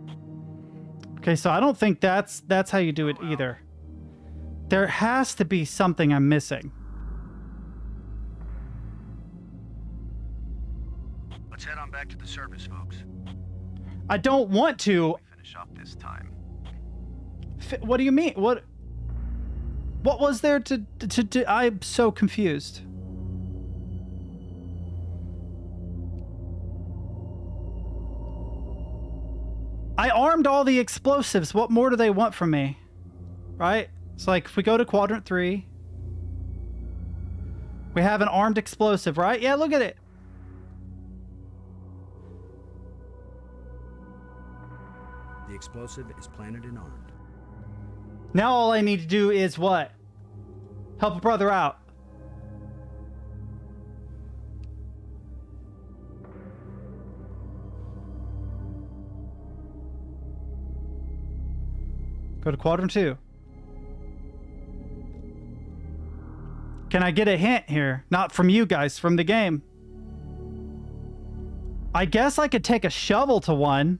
Okay, so I don't think that's how you do it either. There has to be something I'm missing. Let's head on back to the surface, folks. I don't want to. Finish up this time. What do you mean? What was there to do? I'm so confused. I armed all the explosives. What more do they want from me? Right? It's like if we go to quadrant 3, we have an armed explosive, right? Yeah, look at it. The explosive is planted and armed. Now all I need to do is what? Help a brother out. Go to quadrant 2. Can I get a hint here? Not from you guys, from the game. I guess I could take a shovel to one.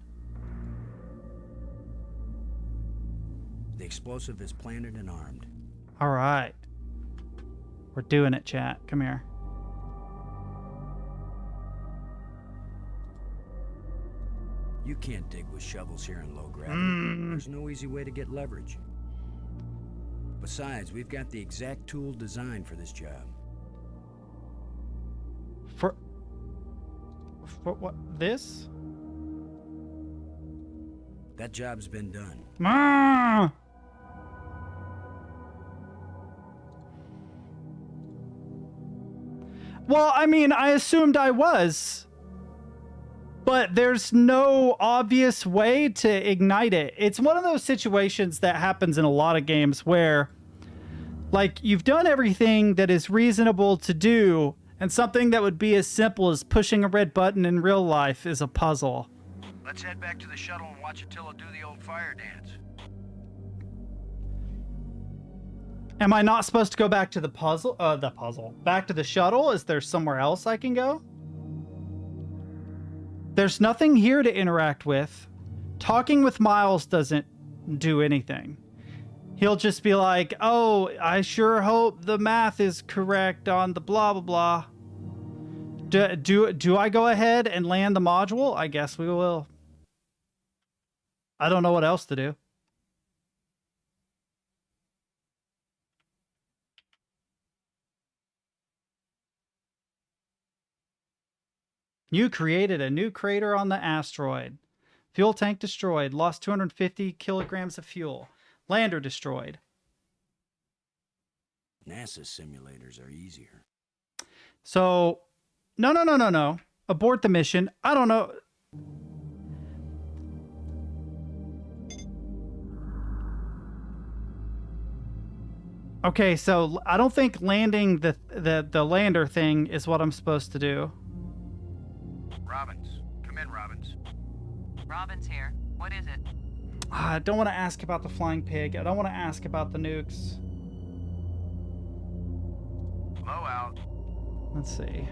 The explosive is planted and armed. All right. We're doing it, chat. Come here. You can't dig with shovels here in low gravity. There's no easy way to get leverage. Besides, we've got the exact tool designed for this job. For what? This? That job's been done. Well, I mean, I assumed I was. But there's no obvious way to ignite it. It's one of those situations that happens in a lot of games where, like, you've done everything that is reasonable to do, and something that would be as simple as pushing a red button in real life is a puzzle. Let's head back to the shuttle and watch Attila do the old fire dance. Am I not supposed to go back to the puzzle? Back to the shuttle? Is there somewhere else I can go? There's nothing here to interact with. Talking with Miles doesn't do anything. He'll just be like, oh, I sure hope the math is correct on the blah, blah, blah. Do I go ahead and land the module? I guess we will. I don't know what else to do. You created a new crater on the asteroid. Fuel tank destroyed. Lost 250 kilograms of fuel. Lander destroyed. NASA simulators are easier. So, no. Abort the mission. I don't know. Okay, so I don't think landing the lander thing is what I'm supposed to do. Robbins. Come in, Robbins. Robin's here. What is it? I don't want to ask about the flying pig. I don't want to ask about the nukes. Low out. Let's see.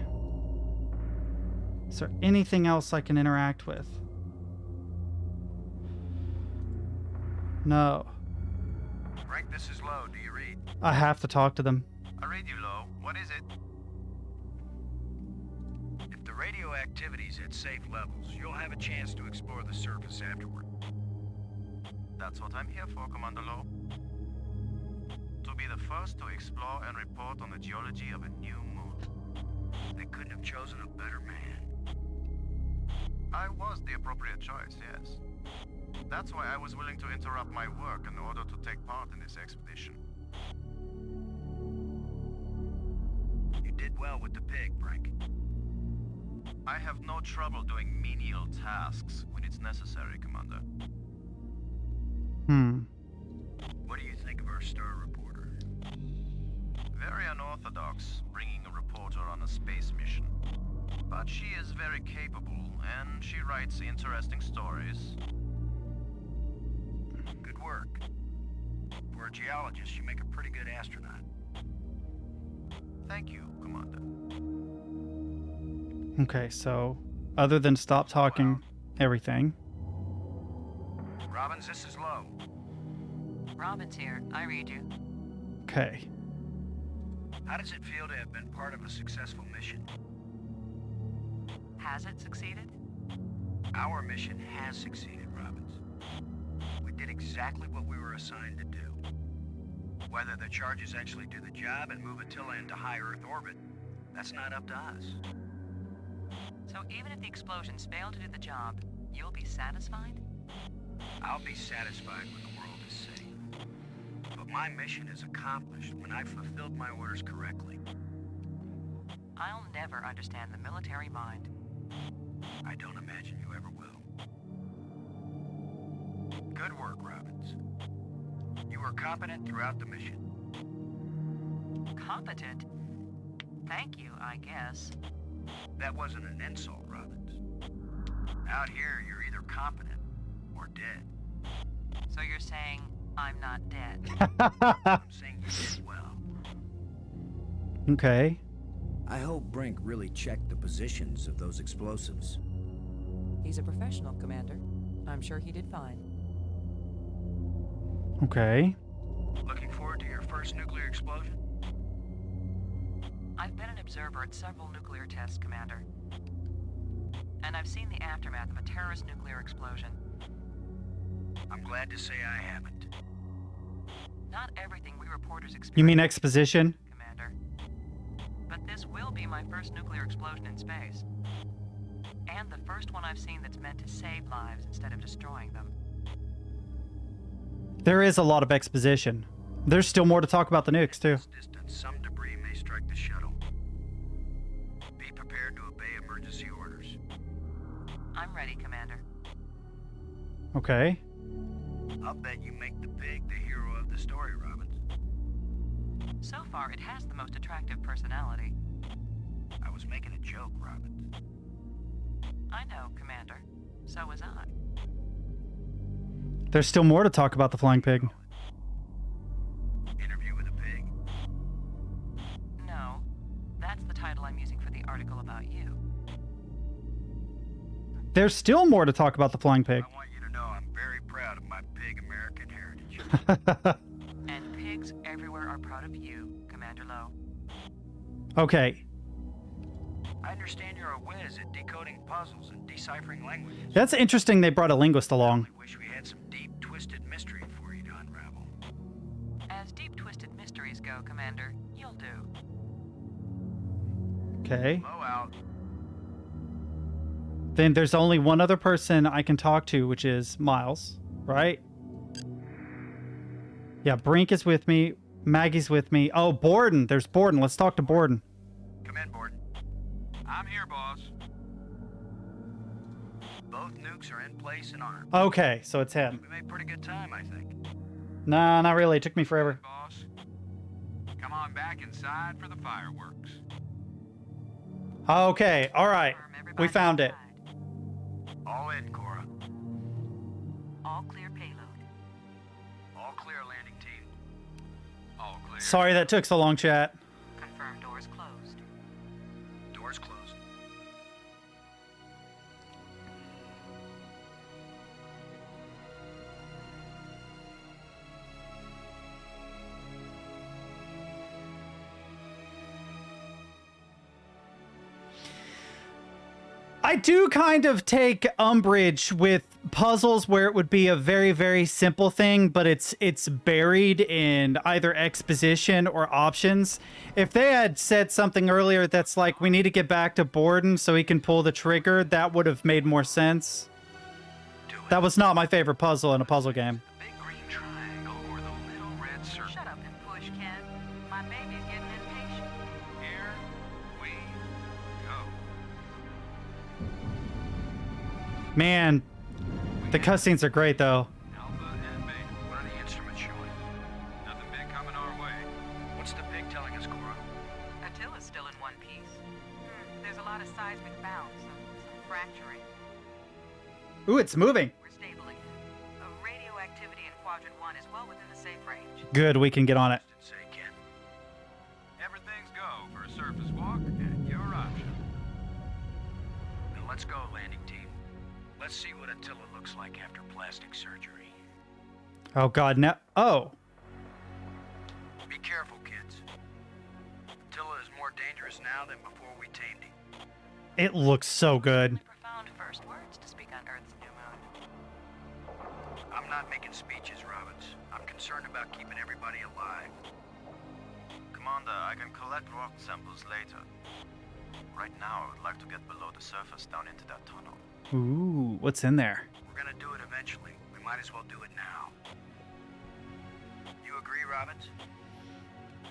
Is there anything else I can interact with? No. Frank, this is Low. Do you read? I have to talk to them. I read you, Low. What is it? If the radioactivity's at safe levels, you'll have a chance to explore the surface afterward. That's what I'm here for, Commander Lowe. To be the first to explore and report on the geology of a new moon. They couldn't have chosen a better man. I was the appropriate choice, yes. That's why I was willing to interrupt my work in order to take part in this expedition. You did well with the pig, Brink. I have no trouble doing menial tasks when it's necessary, Commander. What do you think of our star reporter? Very unorthodox, bringing a reporter on a space mission. But she is very capable, and she writes interesting stories. Good work. For a geologist, you make a pretty good astronaut. Thank you, Commander. Okay, so other than stop talking everything. Robbins, this is Low. Robin's here. I read you. Okay. How does it feel to have been part of a successful mission? Has it succeeded? Our mission has succeeded, Robbins. We did exactly what we were assigned to do. Whether the charges actually do the job and move Attila into high Earth orbit, that's not up to us. So even if the explosions fail to do the job, you'll be satisfied? I'll be satisfied when the world is safe. But my mission is accomplished when I fulfilled my orders correctly. I'll never understand the military mind. I don't imagine you ever will. Good work, Robbins. You were competent throughout the mission. Competent? Thank you, I guess. That wasn't an insult, Robbins. Out here, you're either competent or dead. So you're saying I'm not dead? I'm saying you did well. Okay. I hope Brink really checked the positions of those explosives. He's a professional, Commander. I'm sure he did fine. Okay. Looking forward to your first nuclear explosion? I've been an observer at several nuclear tests, Commander. And I've seen the aftermath of a terrorist nuclear explosion. I'm glad to say I haven't. Not everything we reporters experience. You mean exposition? Commander. But this will be my first nuclear explosion in space. And the first one I've seen that's meant to save lives instead of destroying them. There is a lot of exposition. There's still more to talk about the nukes, too. At this distance, some debris may strike the shuttle. Be prepared to obey emergency orders. I'm ready, Commander. Okay. I'll bet you make the pig the hero of the story, Robbins. So far, it has the most attractive personality. I was making a joke, Robbins. I know, Commander. So was I. There's still more to talk about the flying pig. Interview with a pig? No. That's the title I'm using for the article about you. There's still more to talk about the flying pig. I want you to know I'm very proud of my pig American heritage. And pigs everywhere are proud of you, Commander Lowe. Okay. I understand you're a whiz at decoding puzzles and deciphering languages. That's interesting they brought a linguist along. I wish we had some deep, twisted mystery for you to unravel. As deep, twisted mysteries go, Commander, you'll do. Okay. Low out. Then there's only one other person I can talk to, which is Miles, right? Yeah, Brink is with me. Maggie's with me. Oh, Borden. There's Borden. Let's talk to Borden. Come in, Borden. I'm here, boss. Both nukes are in place and armed. Okay, so it's him. We made pretty good time, I think. Nah, not really. It took me forever. Boss. Come on back inside for the fireworks. Okay, all right. We found it. All in, Cora. All clear payload. All clear, landing team. All clear. Sorry that took so long, chat. Confirmed doors closed. Doors closed. I do kind of take umbrage with puzzles where it would be a very, very simple thing, but it's buried in either exposition or options. If they had said something earlier that's like, we need to get back to Borden so he can pull the trigger, that would have made more sense. That was not my favorite puzzle in a puzzle game. Big green triangle or the little red circle. Shut up and push, Ken. My baby's getting impatient. Here we go. Man, the cutscenes are great though. Alpha and Beta. What are the instruments showing? Nothing big coming our way. What's the pig telling us, Cora? Attila's still in one piece. There's a lot of seismic bounce, some fracturing. Ooh, it's moving. We're stable again. Radioactivity in Quadrant 1 is well within the safe range. Good, we can get on it. Say, Ken. Everything's go for a surface walk at your option. Then let's go, landing team. Let's see what Attila looks like after plastic surgery. Oh god, no. Oh. Be careful, kids. Attila is more dangerous now than before we tamed him. It looks so good. Profound first words to speak on Earth's new moon. I'm not making speeches, Robbins. I'm concerned about keeping everybody alive. Commander, I can collect rock samples later. Right now, I would like to get below the surface down into that tunnel. Ooh, what's in there? We're gonna do it eventually. We might as well do it now. You agree, Robbins?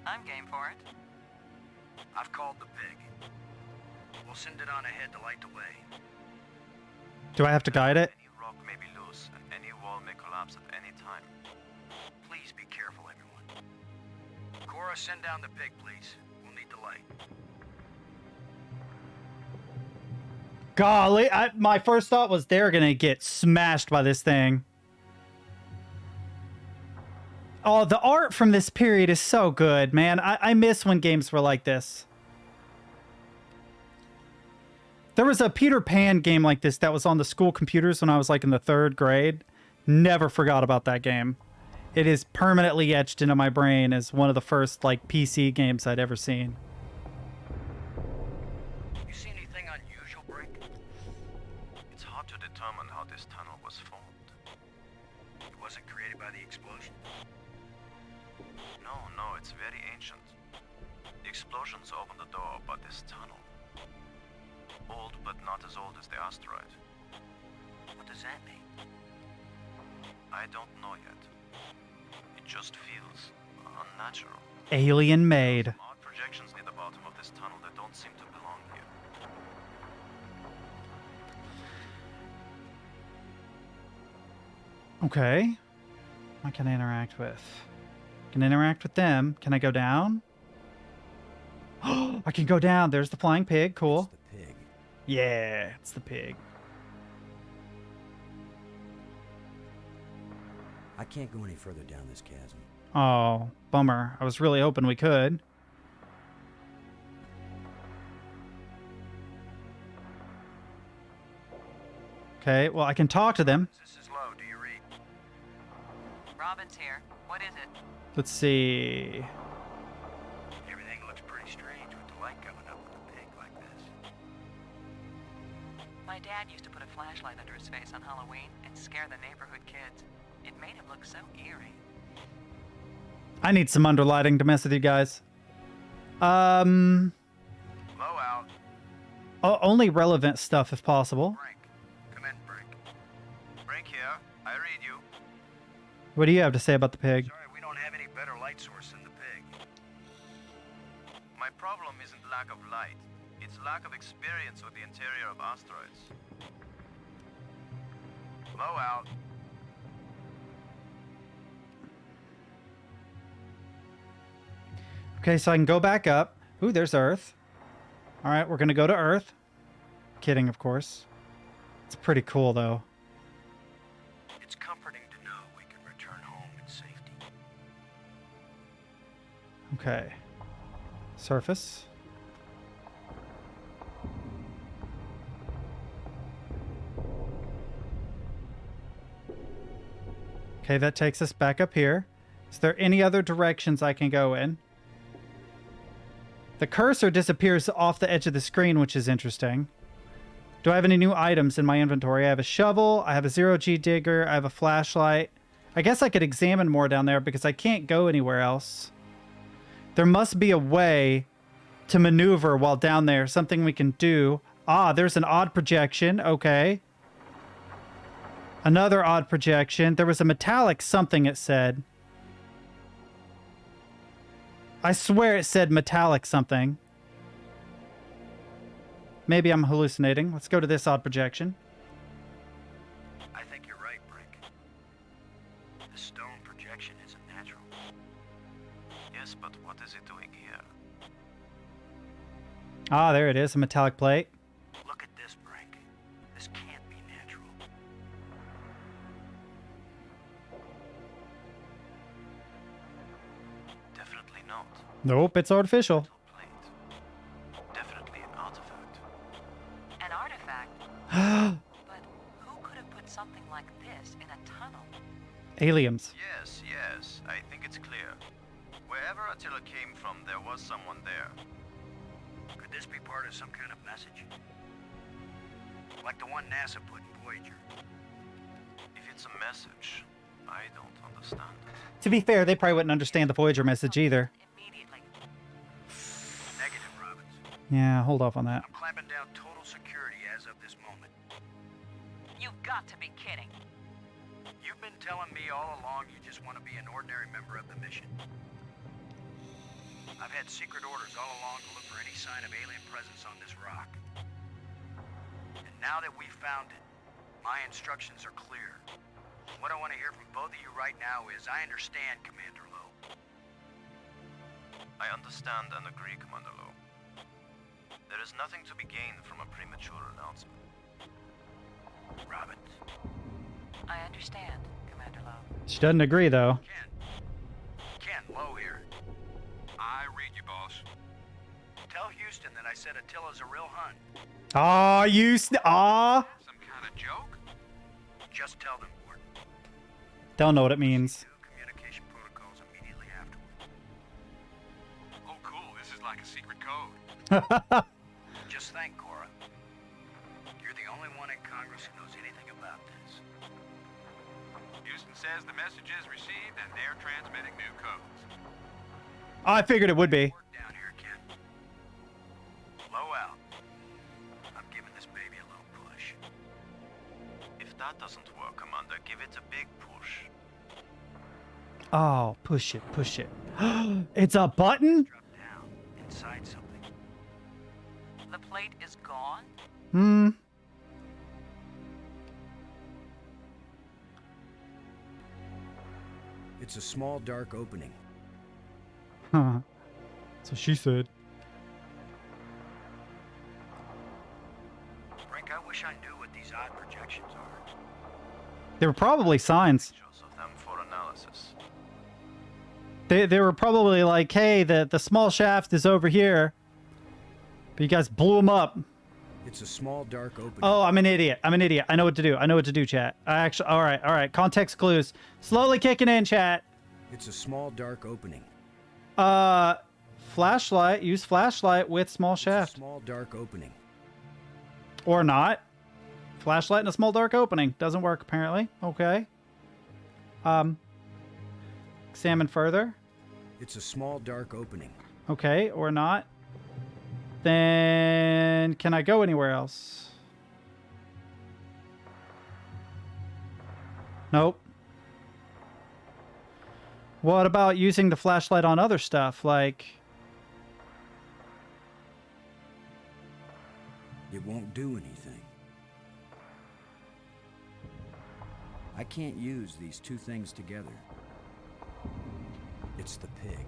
I'm game for it. I've called the pig. We'll send it on ahead to light the way. Do I have to guide it? Any rock may be loose, and any wall may collapse at any time. Please be careful, everyone. Cora, send down the pig, please. We'll need the light. Golly, my first thought was they're gonna get smashed by this thing. Oh, the art from this period is so good, man. I miss when games were like this. There was a Peter Pan game like this that was on the school computers when I was like in the 3rd grade. Never forgot about that game. It is permanently etched into my brain as one of the first like PC games I'd ever seen. You see anything unusual, Brink? It's hard to determine how this tunnel was formed. It wasn't created by the explosion. No, it's very ancient. The explosions opened the door, but this tunnel... Old, but not as old as the asteroid. What does that mean? I don't know yet. It just feels unnatural. Alien made. Odd projections near the bottom of this tunnel that don't seem to belong here. Okay. What can I interact with? I can interact with them. Can I go down? I can go down. There's the flying pig. Cool. It's the pig. Yeah, it's the pig. I can't go any further down this chasm. Oh, bummer. I was really hoping we could. Okay, well, I can talk to them. This is low. Do you read? Robin's here. What is it? Let's see. Everything looks pretty strange with the light coming up with a pig like this. My dad used to put a flashlight under his face on Halloween and scare the neighborhood kids. It made him look so eerie. I need some underlighting to mess with you guys. Low out. Only relevant stuff if possible. Brink. Come in, Brink. Brink here. I read you. What do you have to say about the pig? Sorry, we don't have any better light source than the pig. My problem isn't lack of light. It's lack of experience with the interior of asteroids. Low out. Okay, so I can go back up. Ooh, there's Earth. All right, we're going to go to Earth. Kidding, of course. It's pretty cool, though. It's comforting to know we can return home in safety. Okay. Surface. Okay, that takes us back up here. Is there any other directions I can go in? The cursor disappears off the edge of the screen, which is interesting. Do I have any new items in my inventory? I have a shovel, I have a zero-G digger, I have a flashlight. I guess I could examine more down there because I can't go anywhere else. There must be a way to maneuver while down there, something we can do. Ah, there's an odd projection. Okay. Another odd projection. There was a metallic something it said. I swear it said metallic something. Maybe I'm hallucinating. Let's go to this odd projection. I think you're right, Brink. The stone projection isn't natural. Yes, but what is it doing here? Ah, there it is. A metallic plate. Look at this, Brink. This can't be natural. Definitely not. Nope, it's artificial. Plate. Definitely an artifact. An artifact? But who could have put something like this in a tunnel? Aliens. Yes, yes, I think it's clear. Wherever Attila came from, there was someone there. Could this be part of some kind of message? Like the one NASA put in Voyager? If it's a message, I don't understand. To be fair, they probably wouldn't understand the Voyager message either. Immediately. Negative, Robbins. Yeah, hold off on that. I'm clamping down total security as of this moment. You've got to be kidding. You've been telling me all along you just want to be an ordinary member of the mission. I've had secret orders all along to look for any sign of alien presence on this rock. And now that we've found it, my instructions are clear. What I want to hear from both of you right now is, I understand, Commander Lowe. I understand and agree, Commander Lowe. There is nothing to be gained from a premature announcement. Robbins. I understand, Commander Lowe. She doesn't agree, though. Ken, Lowe here. I read you, boss. Tell Houston that I said Attila's a real Hun. Aw, Some kind of joke? Just tell them, Gordon. Don't know what it means. New communication protocols immediately afterward. Oh, cool. This is like a secret code. Just thank Cora. You're the only one in Congress who knows anything about this. Houston says the message is received and they're transmitting new codes. I figured it would be. Work down here, Ken. Low out. I'm giving this baby a little push. If that doesn't work, Commander, give it a big push. Oh, push it, push it. It's a button? Drop down inside something. The plate is gone? Hmm. It's a small, dark opening. Huh. So she said. Brink, I wish I knew what these odd projections are. They were probably signs. Pictures of them for analysis. They were probably like, hey, the small shaft is over here. But you guys blew them up. It's a small, dark opening. Oh, I'm an idiot. I'm an idiot. I know what to do. I know what to do, chat. All right. Context clues. Slowly kicking in, chat. It's a small, dark opening. Flashlight. Use flashlight with small It's a shaft. small, dark opening. Or not. Flashlight in a small dark opening. Doesn't work, apparently. Okay. Examine further. It's a small, dark opening. Okay, or not. Then can I go anywhere else? Nope. What about using the flashlight on other stuff, like... It won't do anything. I can't use these two things together. It's the pig.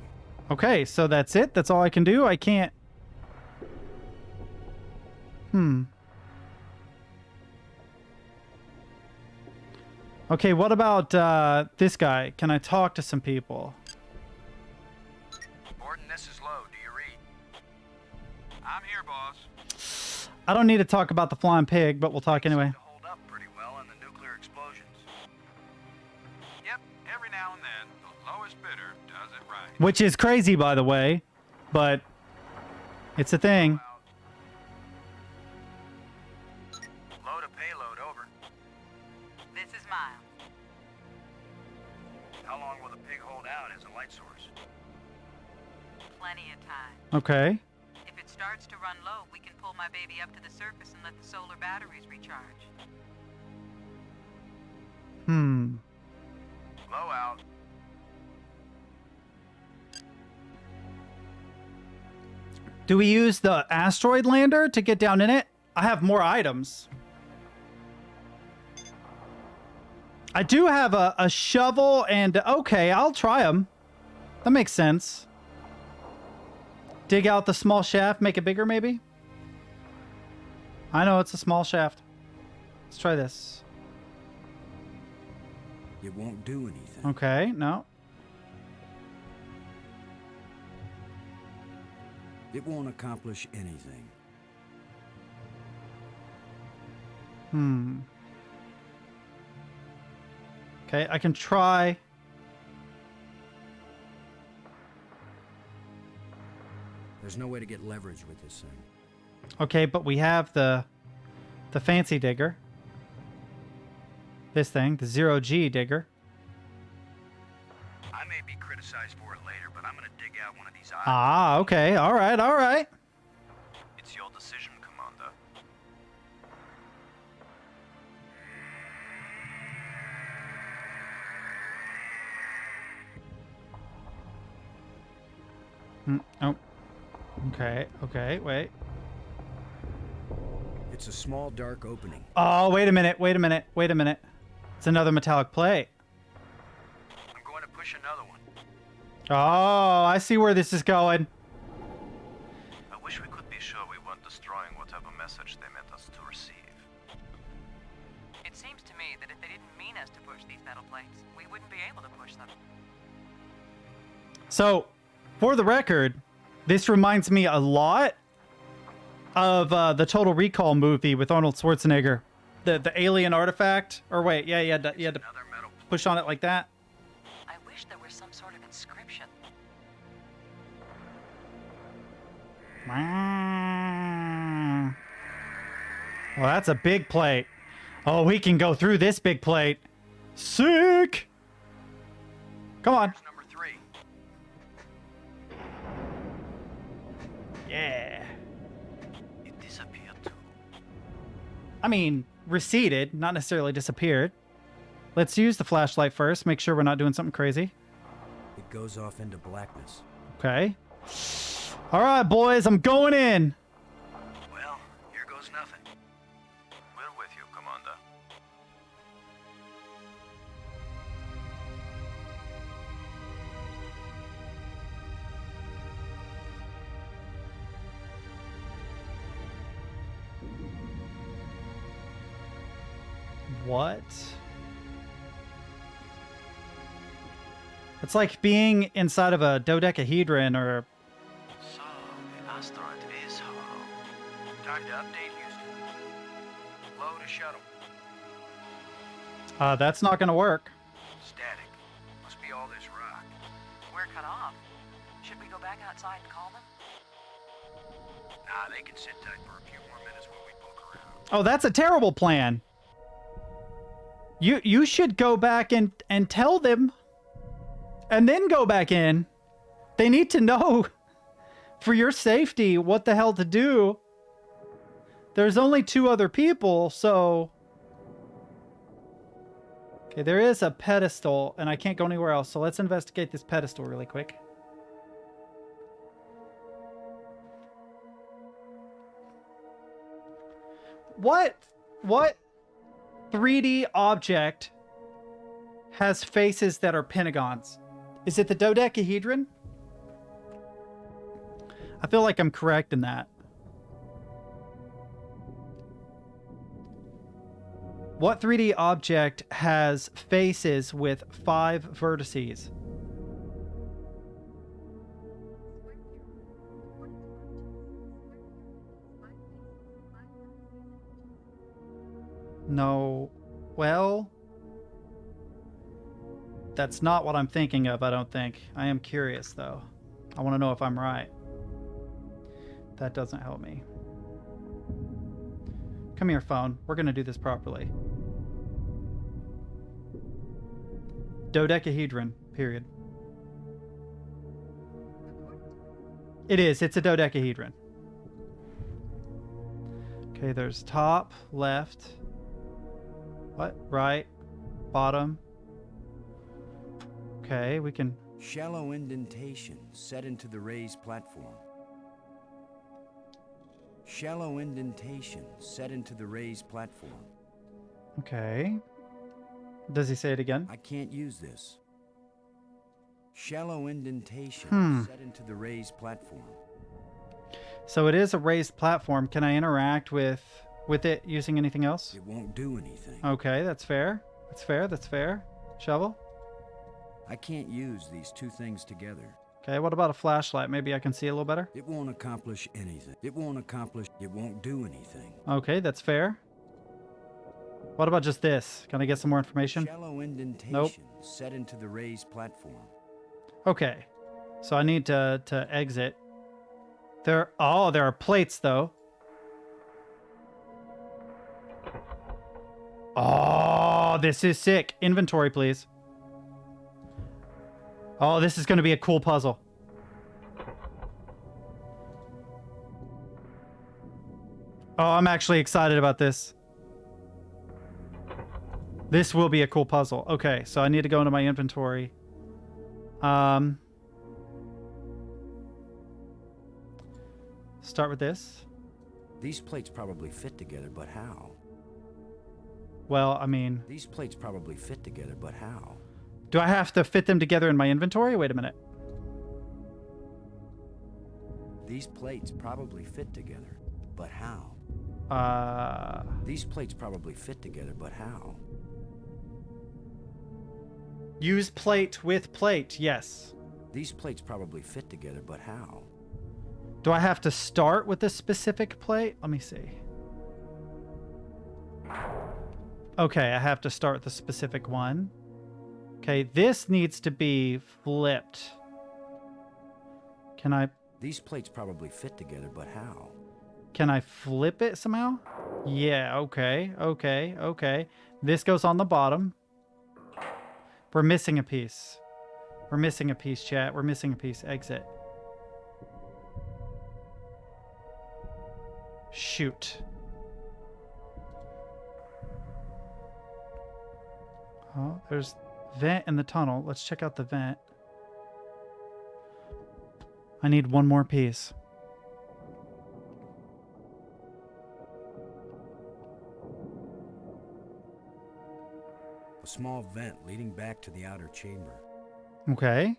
Okay, so that's it? That's all I can do? I can't... Okay, what about this guy? Can I talk to some people? Gordon, this is Lowe. Do you read? I'm here, boss. I don't need to talk about the flying pig, but we'll talk anyway. To hold up pretty well in the nuclear explosions. Yep, every now and then, the lowest bidder does it right. Which is crazy, by the way, but it's a thing. Load a payload, over. This is Miles. How long will the pig hold out as a light source? Plenty of time. Okay. If it starts to run low, we can pull my baby up to the surface and let the solar batteries recharge. Low out. Do we use the asteroid lander to get down in it? I have more items. I do have a shovel and... Okay, I'll try them. That makes sense. Dig out the small shaft, make it bigger maybe? I know, it's a small shaft. Let's try this. It won't do anything. Okay, no. It won't accomplish anything. Okay, I can try. There's no way to get leverage with this thing. Okay, but we have the fancy digger. This thing, the 0G digger. I may be criticized for it later, but I'm gonna dig out one of these items. Ah, okay. All right, all right. It's your decision, Commander. Oh. Okay, okay, wait. It's a small dark opening. Oh, wait a minute, wait a minute, wait a minute. It's another metallic plate. I'm going to push another one. Oh, I see where this is going. I wish we could be sure we weren't destroying whatever message they meant us to receive. It seems to me that if they didn't mean us to push these metal plates, we wouldn't be able to push them. So, for the record, this reminds me a lot of the Total Recall movie with Arnold Schwarzenegger. The alien artifact. Or wait, yeah, you had to Another metal push on it like that. I wish there was some sort of inscription. Well, that's a big plate. Oh, we can go through this big plate. Sick! Come on. Here's number 3. Yeah. It disappeared too. I mean, receded, not necessarily disappeared. Let's use the flashlight first, make sure we're not doing something crazy. It goes off into blackness. Okay. All right, boys, I'm going in. Well, here goes nothing. We're with you, Commander. What? It's like being inside of a dodecahedron or... So, the asteroid is hollow. Time to update Houston. Load a shuttle. That's not gonna work. Static. Must be all this rock. We're cut off. Should we go back outside and call them? Nah, they can sit tight for a few more minutes while we poke around. Oh, that's a terrible plan. You should go back and tell them. And then go back in. They need to know for your safety what the hell to do. There's only 2 other people, so... Okay, there is a pedestal, and I can't go anywhere else, so let's investigate this pedestal really quick. What 3D object has faces that are pentagons? Is it the dodecahedron? I feel like I'm correct in that. What 3D object has faces with 5 vertices? No. Well, that's not what I'm thinking of, I don't think. I am curious, though. I want to know if I'm right. That doesn't help me. Come here, phone. We're going to do this properly. Dodecahedron, period. It is. It's a dodecahedron. Okay, there's top, left. What? Right. Bottom. Okay, we can... Shallow indentation set into the raised platform. Shallow indentation set into the raised platform. Okay. Does he say it again? I can't use this. Shallow indentation set into the raised platform. So it is a raised platform. Can I interact with it using anything else? It won't do anything. Okay, that's fair. That's fair. That's fair. Shovel? I can't use these two things together. Okay, what about a flashlight? Maybe I can see a little better? It won't accomplish anything. It won't do anything. Okay, that's fair. What about just this? Can I get some more information? Shallow indentation Nope. set into the raised platform. Okay. So I need to exit. There are plates though. Oh, this is sick. Inventory, please. Oh, this is going to be a cool puzzle. Oh, I'm actually excited about this. This will be a cool puzzle. Okay, so I need to go into my inventory. Start with this. These plates probably fit together, but how? Well, I mean... These plates probably fit together, but how? Do I have to fit them together in my inventory? Wait a minute. These plates probably fit together, but how? These plates probably fit together, but how? Use plate with plate, yes. These plates probably fit together, but how? Do I have to start with a specific plate? Let me see. Okay, I have to start with a specific one. Okay, this needs to be flipped. Can I... These plates probably fit together, but how? Can I flip it somehow? Yeah, okay, okay, okay. This goes on the bottom. We're missing a piece. We're missing a piece, chat. We're missing a piece. Exit. Shoot. Oh, there's vent in the tunnel. Let's check out the vent. I need one more piece. A small vent leading back to the outer chamber. Okay.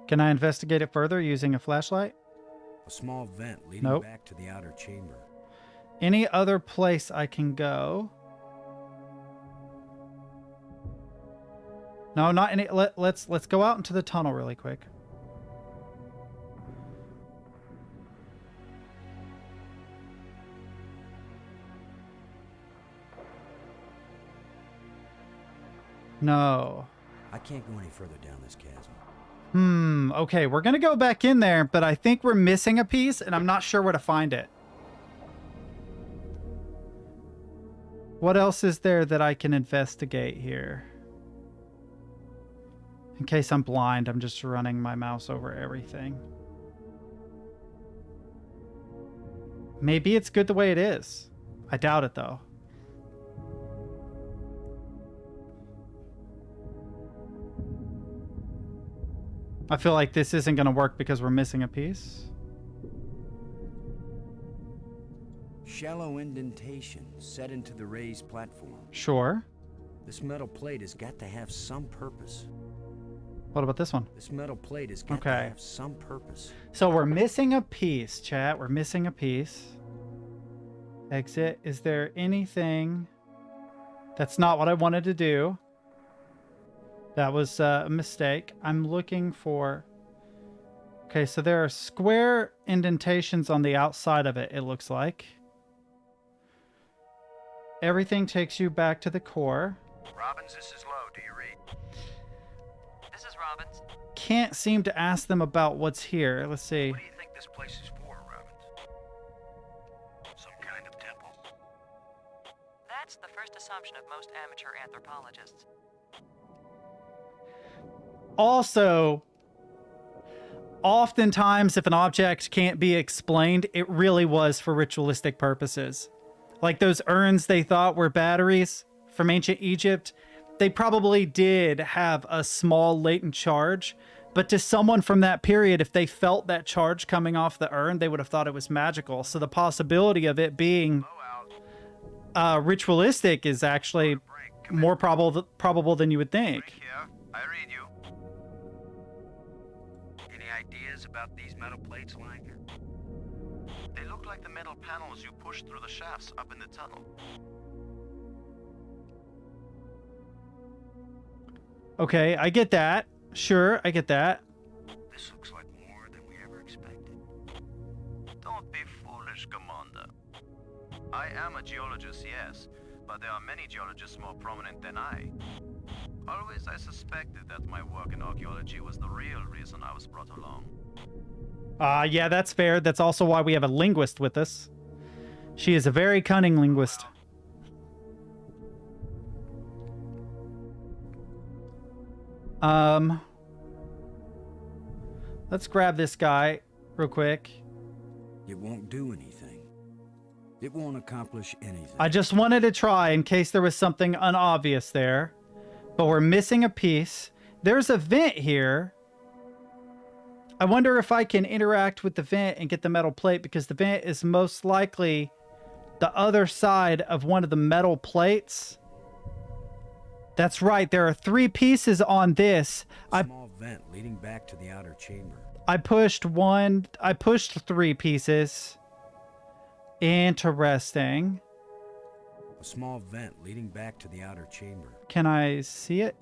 Can I investigate it further using a flashlight? A small vent leading back to the outer chamber. Any other place I can go? No, not any. Let's go out into the tunnel really quick. No. I can't go any further down this chasm. Okay, we're gonna go back in there, but I think we're missing a piece, and I'm not sure where to find it. What else is there that I can investigate here? In case I'm blind, I'm just running my mouse over everything. Maybe it's good the way it is. I doubt it, though. I feel like this isn't going to work because we're missing a piece. Shallow indentation set into the raised platform. Sure. This metal plate has got to have some purpose. What about this one? This metal plate is got to Okay. have some purpose. So we're missing a piece, chat. We're missing a piece. Exit. Is there anything... That's not what I wanted to do. That was a mistake. I'm looking for... Okay, so there are square indentations on the outside of it, it looks like. Everything takes you back to the core. Robbins, this is Lowe. Do you read? This is Robbins. Can't seem to ask them about what's here. Let's see. What do you think this place is for, Robbins? Some kind of temple? That's the first assumption of most amateur anthropologists. Also, oftentimes if an object can't be explained, it really was for ritualistic purposes. Like those urns they thought were batteries from ancient Egypt, they probably did have a small latent charge, but to someone from that period, if they felt that charge coming off the urn, they would have thought it was magical. So the possibility of it being ritualistic is actually more probable than you would think. Here, I read you. Any ideas about these metal plates lying here? They look like the metal panels you push through the shafts up in the tunnel. Okay, I get that. Sure, I get that. This looks like more than we ever expected. Don't be foolish, Commander. I am a geologist, yes, but there are many geologists more prominent than I. Always I suspected that my work in archaeology was the real reason I was brought along. Yeah, that's fair. That's also why we have a linguist with us. She is a very cunning linguist. Let's grab this guy real quick. It won't do anything. It won't accomplish anything. I just wanted to try in case there was something unobvious there. But we're missing a piece. There's a vent here. I wonder if I can interact with the vent and get the metal plate, because the vent is most likely the other side of one of the metal plates. That's right. There are 3 pieces on this. Small vent leading back to the outer chamber. I pushed 3 pieces. Interesting. A small vent leading back to the outer chamber. Can I see it?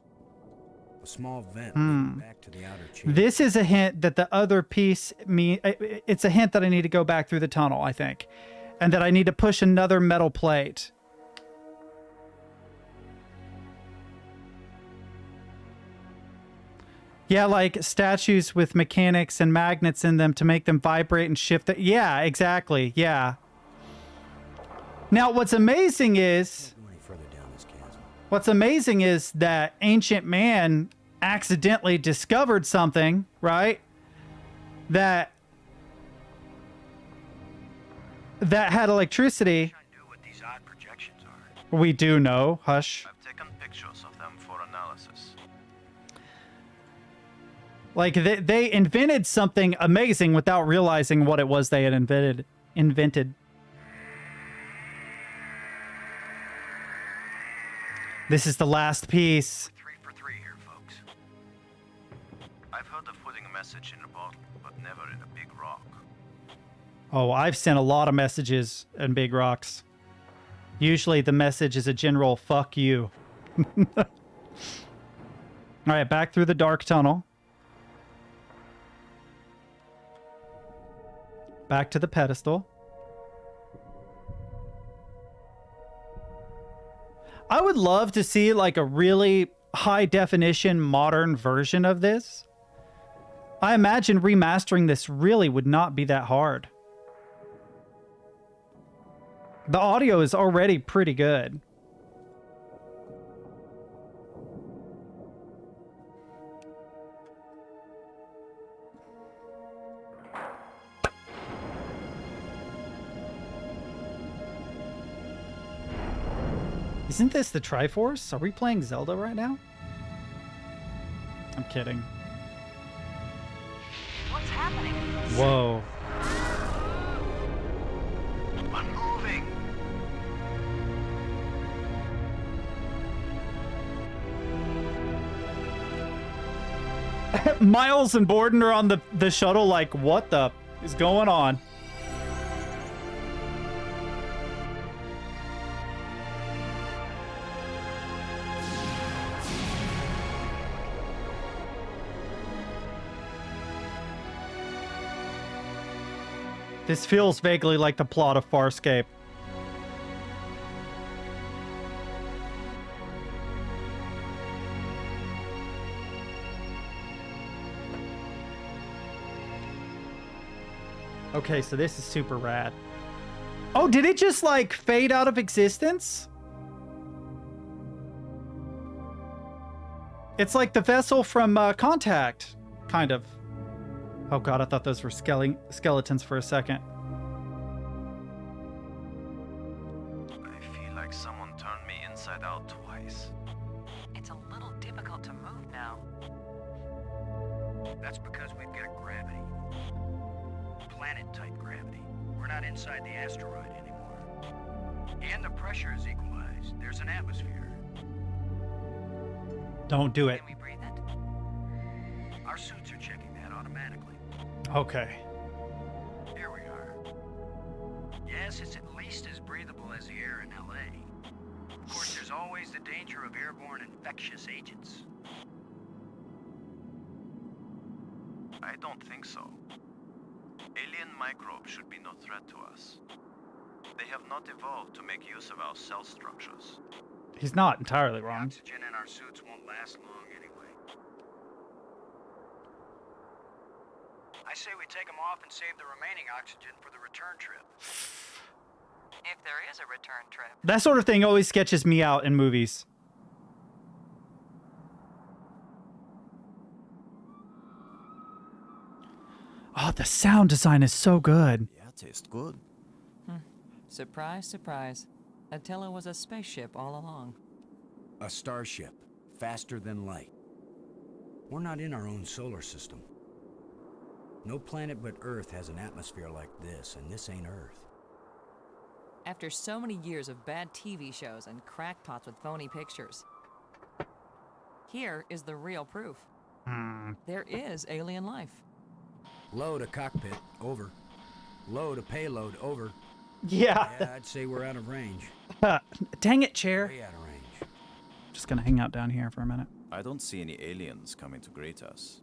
A small vent leading back to the outer chamber. This is a hint that the other piece it's a hint that I need to go back through the tunnel, I think. And that I need to push another metal plate. Yeah, like statues with mechanics and magnets in them to make them vibrate and shift. Yeah, exactly. Yeah. Now, what's amazing is that ancient man accidentally discovered something, right? That had electricity. We do know. Hush. I've taken pictures of them for analysis. Like they invented something amazing without realizing what it was they had invented. This is the last piece. 3 for 3 here, folks. I've heard of putting a message in a bottle, but never in a big rock. Oh, I've sent a lot of messages in big rocks. Usually the message is a general fuck you. All right, back through the dark tunnel. Back to the pedestal. I would love to see like a really high definition modern version of this. I imagine remastering this really would not be that hard. The audio is already pretty good. Isn't this the Triforce? Are we playing Zelda right now? I'm kidding. What's happening? Whoa. I'm moving! Miles and Borden are on the shuttle like, what the is going on? This feels vaguely like the plot of Farscape. Okay, so this is super rad. Oh, did it just like fade out of existence? It's like the vessel from Contact, kind of. Oh god, I thought those were skeletons for a second. I feel like someone turned me inside out twice. It's a little difficult to move now. That's because we've got gravity. Planet-type gravity. We're not inside the asteroid anymore. And the pressure is equalized. There's an atmosphere. Don't do it. Can we breathe it? Our suits are checking that automatically. Okay. Here we are. Yes, it's at least as breathable as the air in LA. Of course, there's always the danger of airborne infectious agents. I don't think so. Alien microbes should be no threat to us. They have not evolved to make use of our cell structures. He's not entirely The wrong. oxygen in our suits won't last long anyway. I say we take them off and save the remaining oxygen for the return trip. If there is a return trip. That sort of thing always sketches me out in movies. Oh, the sound design is so good. Yeah, tastes good. Surprise, surprise. Attila was a spaceship all along. A starship, faster than light. We're not in our own solar system. No planet but Earth has an atmosphere like this, and this ain't Earth. After so many years of bad TV shows and crackpots with phony pictures, here is the real proof. There is alien life. Load a cockpit, over. Load a payload, over. Yeah. Yeah, I'd say we're out of range. Dang it, chair. Way out of range. Just gonna hang out down here for a minute. I don't see any aliens coming to greet us.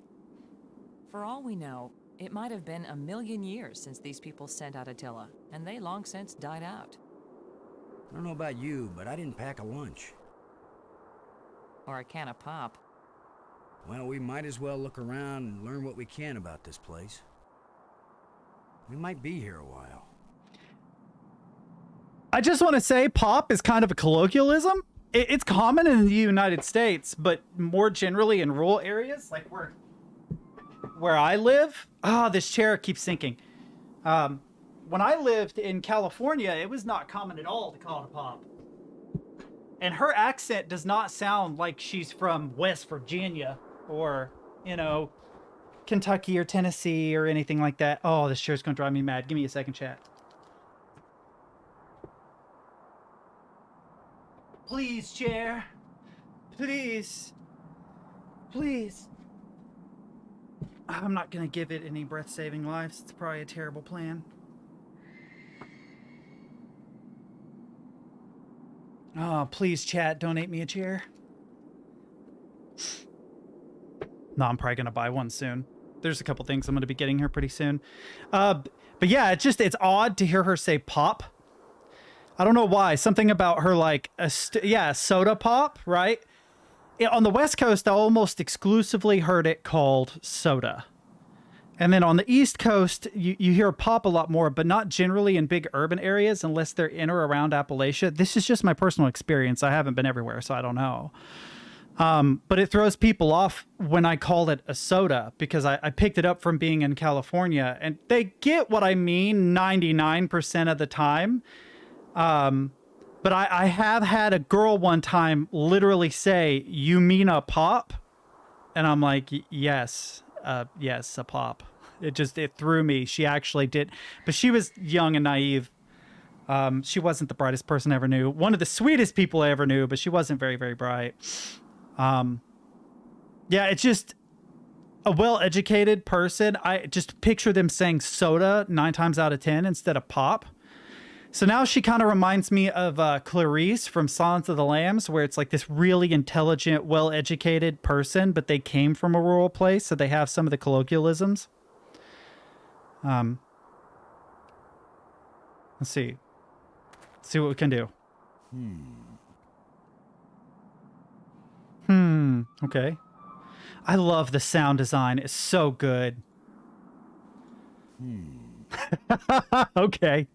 For all we know, it might have been 1,000,000 years since these people sent out Attila, and they long since died out. I don't know about you, but I didn't pack a lunch. Or a can of pop. Well, we might as well look around and learn what we can about this place. We might be here a while. I just want to say pop is kind of a colloquialism. It's common in the United States, but more generally in rural areas, like where I live. Oh, this chair keeps sinking. When I lived in California, it was not common at all to call it a pop. And her accent does not sound like she's from West Virginia or, you know, Kentucky or Tennessee or anything like that. Oh, this chair's gonna drive me mad. Give me a second, chat. Please, chair. Please. Please. I'm not gonna give it any breath-saving lives. It's probably a terrible plan. Oh, please, chat, donate me a chair. No, I'm probably gonna buy one soon. There's a couple things I'm gonna be getting here pretty soon. But yeah, it's odd to hear her say pop. I don't know why. Something about her, like, soda pop, right? On the West Coast, I almost exclusively heard it called soda. And then on the East Coast, you hear pop a lot more, but not generally in big urban areas unless they're in or around Appalachia. This is just my personal experience. I haven't been everywhere, so I don't know. But it throws people off when I call it a soda because I picked it up from being in California, and they get what I mean 99% of the time. But I have had a girl one time literally say, "You mean a pop?" And I'm like, yes, a pop. It threw me. She actually did. But she was young and naive. She wasn't the brightest person I ever knew. One of the sweetest people I ever knew, but she wasn't very, very bright. Yeah, it's just a well-educated person, I just picture them saying soda 9 times out of 10 instead of pop. So now she kind of reminds me of Clarice from Silence of the Lambs, where it's like this really intelligent, well-educated person, but they came from a rural place, so they have some of the colloquialisms. Let's see. Let's see what we can do. Okay. I love the sound design. It's so good. Okay.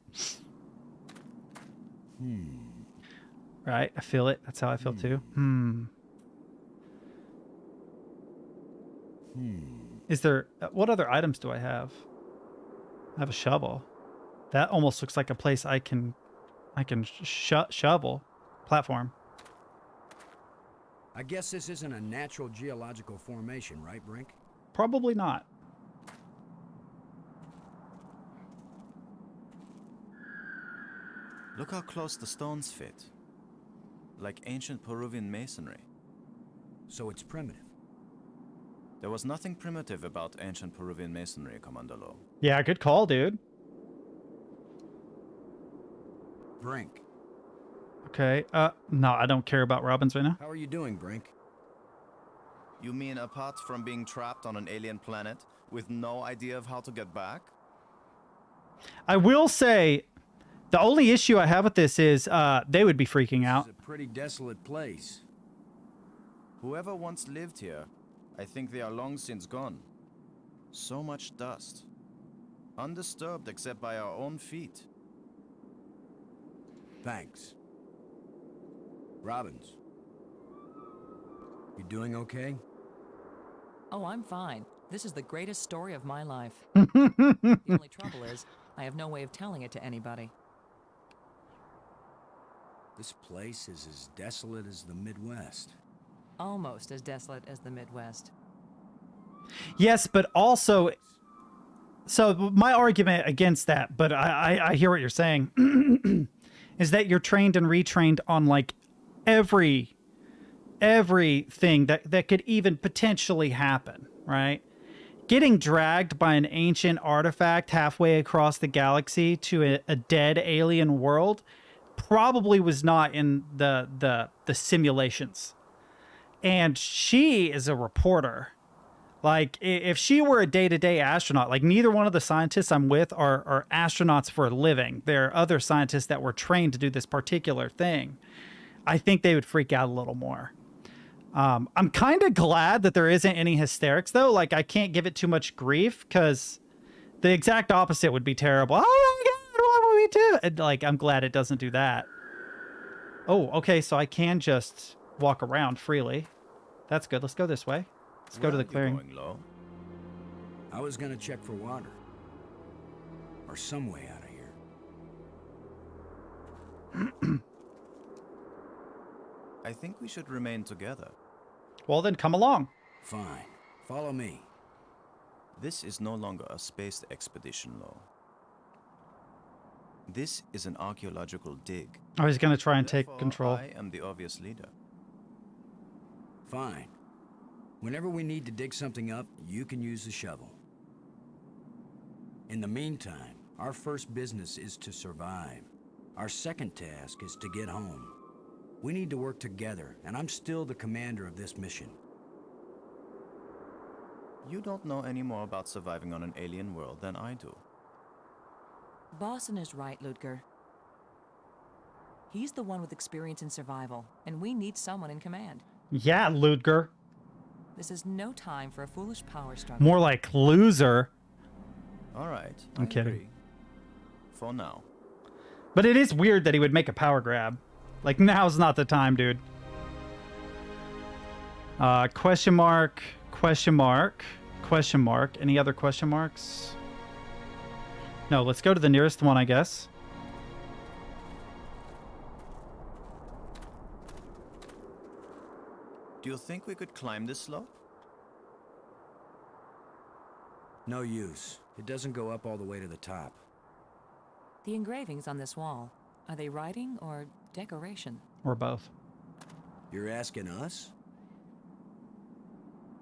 Right, I feel it. That's how I feel too. Is there... what other items do I have? I have a shovel. That almost looks like a place I can shovel. Platform. I guess this isn't a natural geological formation, right, Brink? Probably not. Look how close the stones fit. Like ancient Peruvian masonry. So it's primitive. There was nothing primitive about ancient Peruvian masonry, Commander Lowe. Yeah, good call, dude. Brink. Okay. No, I don't care about Robbins right now. How are you doing, Brink? You mean apart from being trapped on an alien planet with no idea of how to get back? I will say, the only issue I have with this is they would be freaking out. It's a pretty desolate place. Whoever once lived here, I think they are long since gone. So much dust. Undisturbed except by our own feet. Thanks. Robbins. You doing okay? Oh, I'm fine. This is the greatest story of my life. The only trouble is, I have no way of telling it to anybody. This place is as desolate as the Midwest. Almost as desolate as the Midwest. Yes, but also... So my argument against that, but I hear what you're saying, is that you're trained and retrained on like everything that could even potentially happen, right? Getting dragged by an ancient artifact halfway across the galaxy to a dead alien world probably was not in the simulations. And she is a reporter. Like, if she were a day-to-day astronaut, like neither one of the scientists I'm with are astronauts for a living. There are other scientists that were trained to do this particular thing. I think they would freak out a little more. I'm kind of glad that there isn't any hysterics, though. Like, I can't give it too much grief, because the exact opposite would be terrible. Oh, my God, what will we do? And, like, I'm glad it doesn't do that. Oh, okay, so I can just walk around freely. That's good. Let's go this way. Let's go to the clearing. Going, Lo? I was gonna check for water. Or some way out of here. I think we should remain together. Well, then come along. Fine. Follow me. This is no longer a space expedition, Lo. This is an archaeological dig. I was going to try and take Therefore, control. I am the obvious leader. Fine. Whenever we need to dig something up, you can use the shovel. In the meantime, our first business is to survive. Our second task is to get home. We need to work together, and I'm still the commander of this mission. You don't know any more about surviving on an alien world than I do. Boston is right, Ludger. He's the one with experience in survival, and we need someone in command. Yeah, Ludger. This is no time for a foolish power struggle. More like loser. All right. I'm I kidding. agree. For now. But it is weird that he would make a power grab. Like, now's not the time, dude. Question mark, question mark, question mark. Any other question marks? No, let's go to the nearest one, I guess. Do you think we could climb this slope? No use. It doesn't go up all the way to the top. The engravings on this wall, are they writing or decoration? Or both. You're asking us?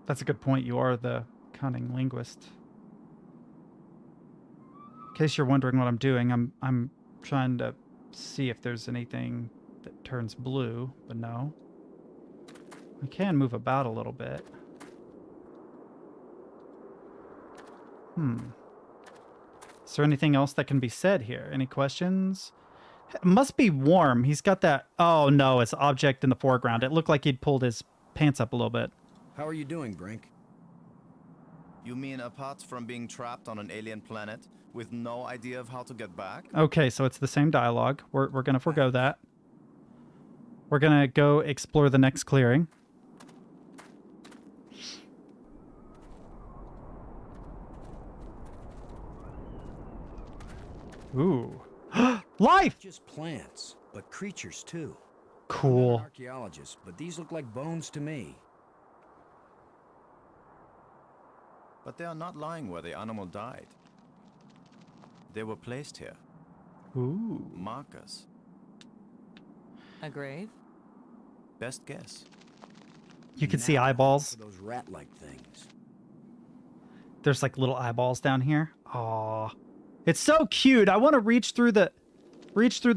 That's a good point. You are the Cunning linguist. In case you're wondering what I'm doing, I'm trying to see if there's anything that turns blue, but no. I can move about a little bit. Is there anything else that can be said here? Any questions? It must be warm. He's got that... Oh, no, it's object in the foreground. It looked like he'd pulled his pants up a little bit. How are you doing, Brink? You mean apart from being trapped on an alien planet with no idea of how to get back? Okay, so it's the same dialogue. We're going to forgo that. We're going to go explore the next clearing. Ooh. Life! Just plants, but creatures too. Cool. I'm not an archaeologist, but these look like bones to me. But they are not lying where the animal died. They were placed here. Ooh. Markers. A grave? Best guess. You can see eyeballs. Those rat-like things. There's like little eyeballs down here. Aw. It's so cute. I want to reach through the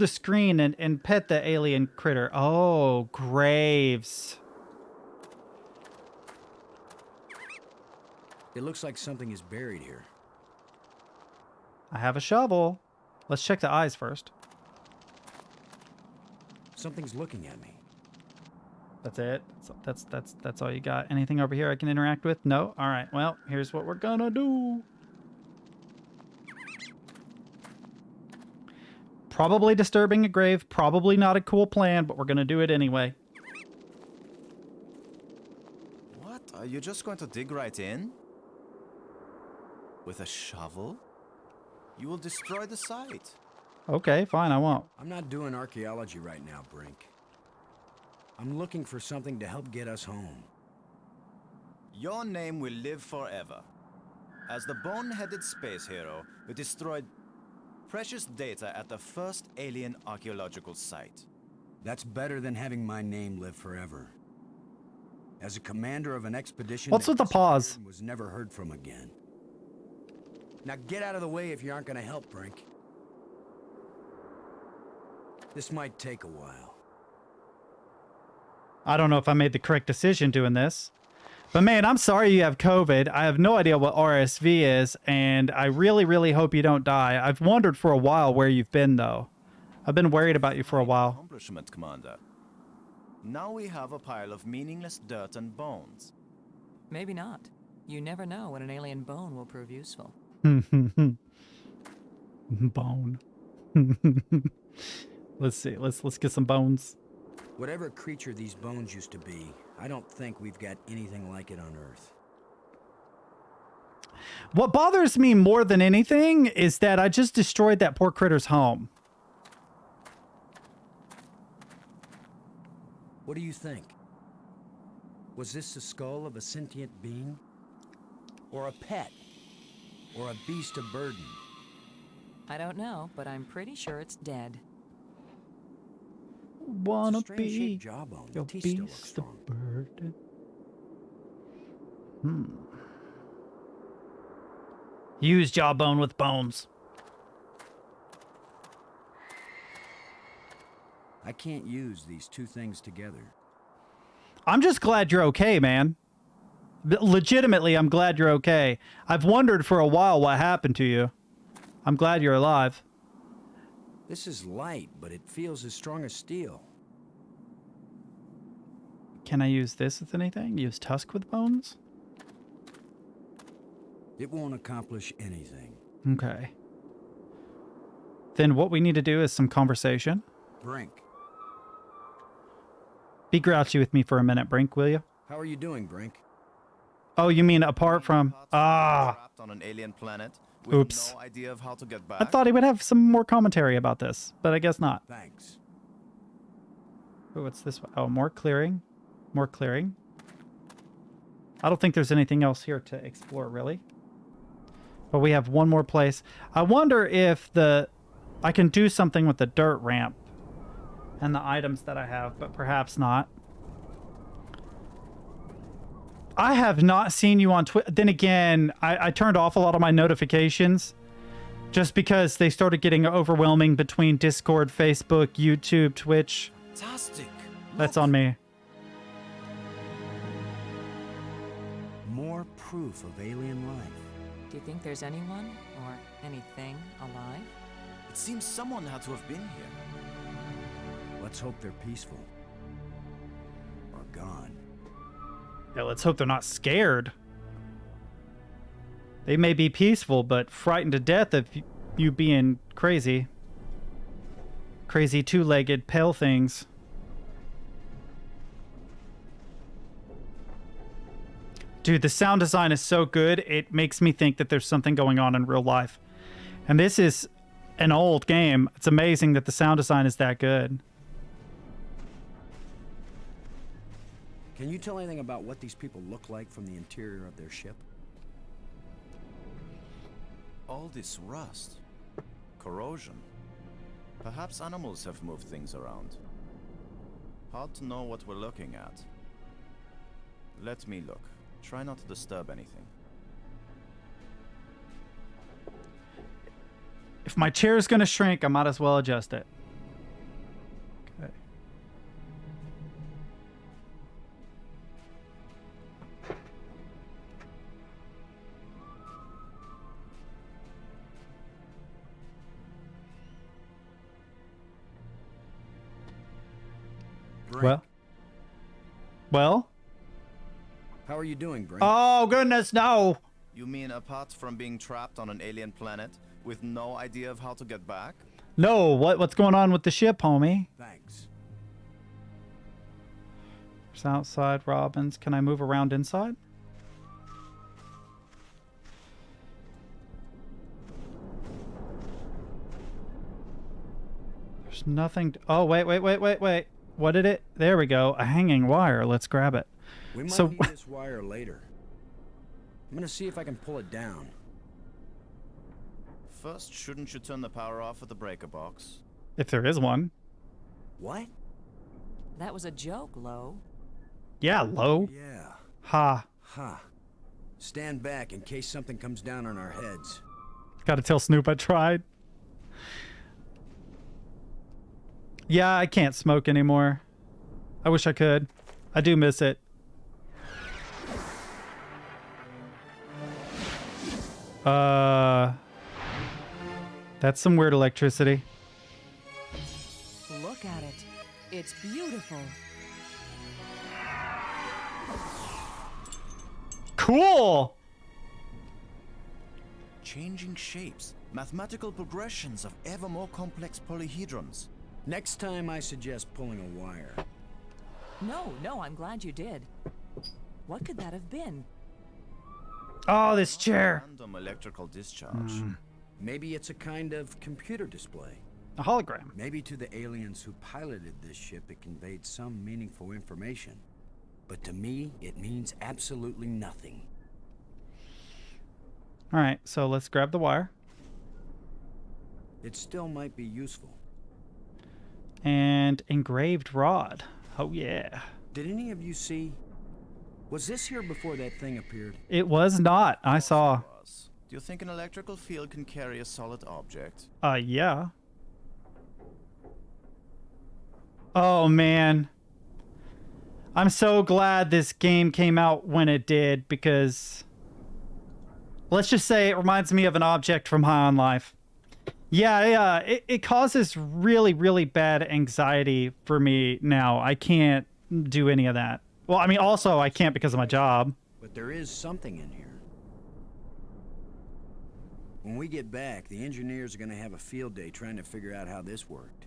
screen and pet the alien critter. Oh, graves. It looks like something is buried here. I have a shovel. Let's check the eyes first. Something's looking at me. That's it. That's all you got. Anything over here I can interact with? No? All right. Well, here's what we're gonna do. Probably disturbing a grave. Probably not a cool plan, but we're gonna do it anyway. What? Are you just going to dig right in? With a shovel? You will destroy the site. Okay, fine. I won't. I'm not doing archaeology right now, Brink. I'm looking for something to help get us home. Your name will live forever. As the bone-headed space hero who destroyed precious data at the first alien archaeological site. That's better than having my name live forever. As a commander of an expedition What's with the pause? Was never heard from again. Now get out of the way if you aren't going to help, Brink. This might take a while. I don't know if I made the correct decision doing this. But man, I'm sorry you have COVID. I have no idea what RSV is, and I really, really hope you don't die. I've wondered for a while where you've been, though. I've been worried about you for a while. Accomplishment, Commander. Now we have a pile of meaningless dirt and bones. Maybe not. You never know when an alien bone will prove useful. Bone. Let's see. Let's get some bones. Whatever creature these bones used to be, I don't think we've got anything like it on Earth. What bothers me more than anything is that I just destroyed that poor critter's home. What do you think? Was this the skull of a sentient being? Or a pet? Or a beast of burden? I don't know, but I'm pretty sure it's dead. Wanna It's a be strange-shaped jawbone. your The teeth still look beast of strong. burden. Use jawbone with bones. I can't use these two things together. I'm just glad you're okay, man. Legitimately, I'm glad you're okay. I've wondered for a while what happened to you. I'm glad you're alive. This is light, but it feels as strong as steel. Can I use this with anything? Use tusk with bones? It won't accomplish anything. Okay. Then what we need to do is some conversation. Brink, Be grouchy with me for a minute, Brink, will you? how are you doing, Brink? Oh, you mean apart from... Ah! Trapped on an alien planet with Oops. no idea of how to get back. I thought he would have some more commentary about this, but I guess not. Thanks. Oh, what's this one? Oh, more clearing. More clearing. I don't think there's anything else here to explore, really. But we have one more place. I wonder if I can do something with the dirt ramp and the items that I have, but perhaps not. I have not seen you on Twitter. Then again, I turned off a lot of my notifications just because they started getting overwhelming between Discord, Facebook, YouTube, Twitch. Fantastic. That's on me. More proof of alien life. Do you think there's anyone or anything alive? It seems someone had to have been here. Let's hope they're peaceful. Or gone. Yeah, let's hope they're not scared. They may be peaceful, but frightened to death of you being crazy. Crazy two-legged pale things. Dude, the sound design is so good, it makes me think that there's something going on in real life. And this is an old game. It's amazing that the sound design is that good. Can you tell anything about what these people look like from the interior of their ship? All this rust. Corrosion. Perhaps animals have moved things around. Hard to know what we're looking at. Let me look. Try not to disturb anything. If my chair is going to shrink, I might as well adjust it. Okay. Brink, Well? how are you doing, Brink? Oh, goodness, no. You mean apart from being trapped on an alien planet with no idea of how to get back? No, what's going on with the ship, homie? Thanks. There's outside Robins. Can I move around inside? There's nothing. Oh, wait. What did it? There we go. A hanging wire. Let's grab it. We might So- need this wire later. I'm gonna see if I can pull it down. First, shouldn't you turn the power off at the breaker box? If there is one. What? That was a joke, Lo. Yeah, low. Yeah. Ha. Huh. Stand back in case something comes down on our heads. Gotta tell Snoop I tried. Yeah, I can't smoke anymore. I wish I could. I do miss it. That's some weird electricity. Look at it. It's beautiful. Cool! Changing shapes, mathematical progressions of ever more complex polyhedrons. Next time I suggest pulling a wire. No, I'm glad you did. What could that have been? Oh, this chair. Random electrical discharge. Maybe it's a kind of computer display. A hologram. Maybe to the aliens who piloted this ship it conveyed some meaningful information. But to me, it means absolutely nothing. Alright, so let's grab the wire. It still might be useful. And engraved rod. Oh, yeah. Did any of you see? Was this here before that thing appeared? It was not. I saw. Do you think an electrical field can carry a solid object? Yeah. Oh, man. I'm so glad this game came out when it did, because let's just say it reminds me of an object from High on Life. Yeah, it causes really, really bad anxiety for me now. I can't do any of that. Well, I mean, also, I can't because of my job. But there is something in here. When we get back, the engineers are going to have a field day trying to figure out how this worked.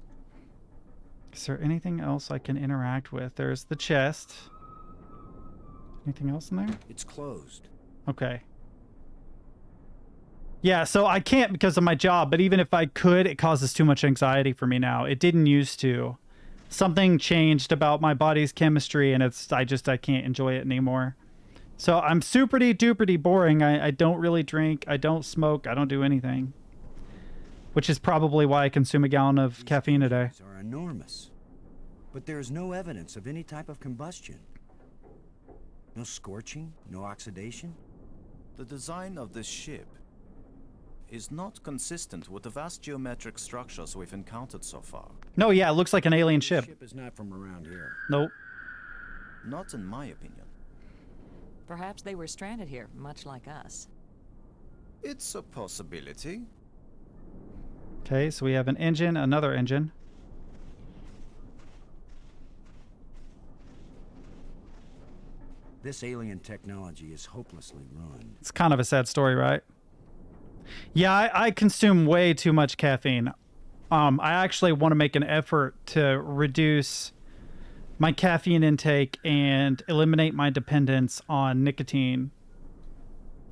Is there anything else I can interact with? There's the chest. Anything else in there? It's closed. Okay. Yeah, so I can't because of my job, but even if I could, it causes too much anxiety for me now. It didn't used to. Something changed about my body's chemistry, and I can't enjoy it anymore. So I'm superty duperty boring. I don't really drink. I don't smoke. I don't do anything. Which is probably why I consume a gallon of caffeine a day. These are enormous. But there is no evidence of any type of combustion. No scorching? No oxidation? The design of this ship is not consistent with the vast geometric structures we've encountered so far. No, yeah, it looks like an alien This ship. ship is not from around here. Nope. Not in my opinion. Perhaps they were stranded here, much like us. It's a possibility. Okay, so we have an engine, another engine. This alien technology is hopelessly run. It's kind of a sad story, right? Yeah, I consume way too much caffeine. I actually want to make an effort to reduce my caffeine intake and eliminate my dependence on nicotine.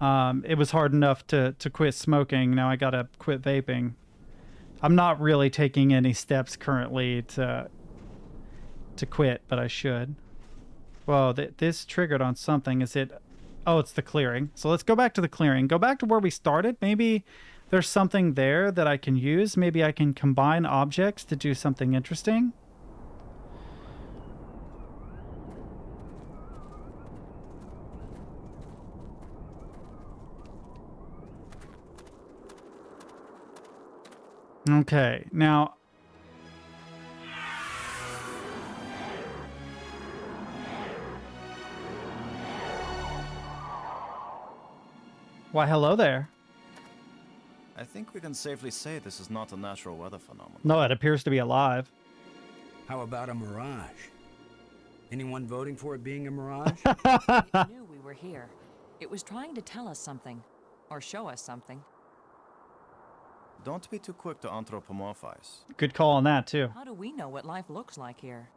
It was hard enough to quit smoking. Now I gotta quit vaping. I'm not really taking any steps currently to quit, but I should. Well, this triggered on something. Is it? Oh, it's the clearing. So let's go back to the clearing. Go back to where we started. Maybe there's something there that I can use. Maybe I can combine objects to do something interesting. Okay, now... Why, hello there. I think we can safely say this is not a natural weather phenomenon. No, it appears to be alive. How about a mirage? Anyone voting for it being a mirage? It knew we were here. It was trying to tell us something, or show us something. Don't be too quick to anthropomorphize. Good call on that, too. How do we know what life looks like here?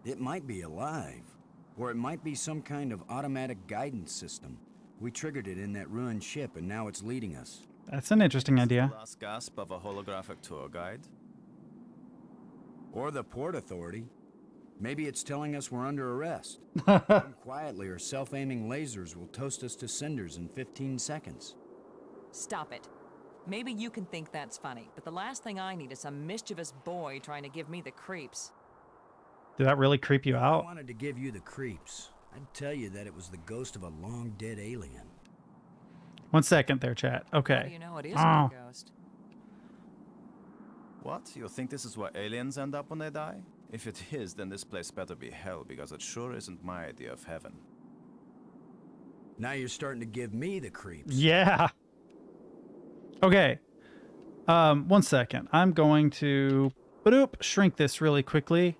It might be alive, or it might be some kind of automatic guidance system. We triggered it in that ruined ship, and now it's leading us. That's an interesting idea. The last gasp of a holographic tour guide. Or the Port Authority. Maybe it's telling us we're under arrest. Come quietly, or self-aiming lasers will toast us to cinders in 15 seconds. Stop it. Maybe you can think that's funny, but the last thing I need is some mischievous boy trying to give me the creeps. Did that really creep you If out? I wanted to give you the creeps, I'd tell you that it was the ghost of a long-dead alien. 1 second there, chat. Okay. How do you know it isn't a ghost? What? You think this is where aliens end up when they die? If it is, then this place better be hell, because it sure isn't my idea of heaven. Now you're starting to give me the creeps. Yeah. Okay. 1 second. I'm going to shrink this really quickly,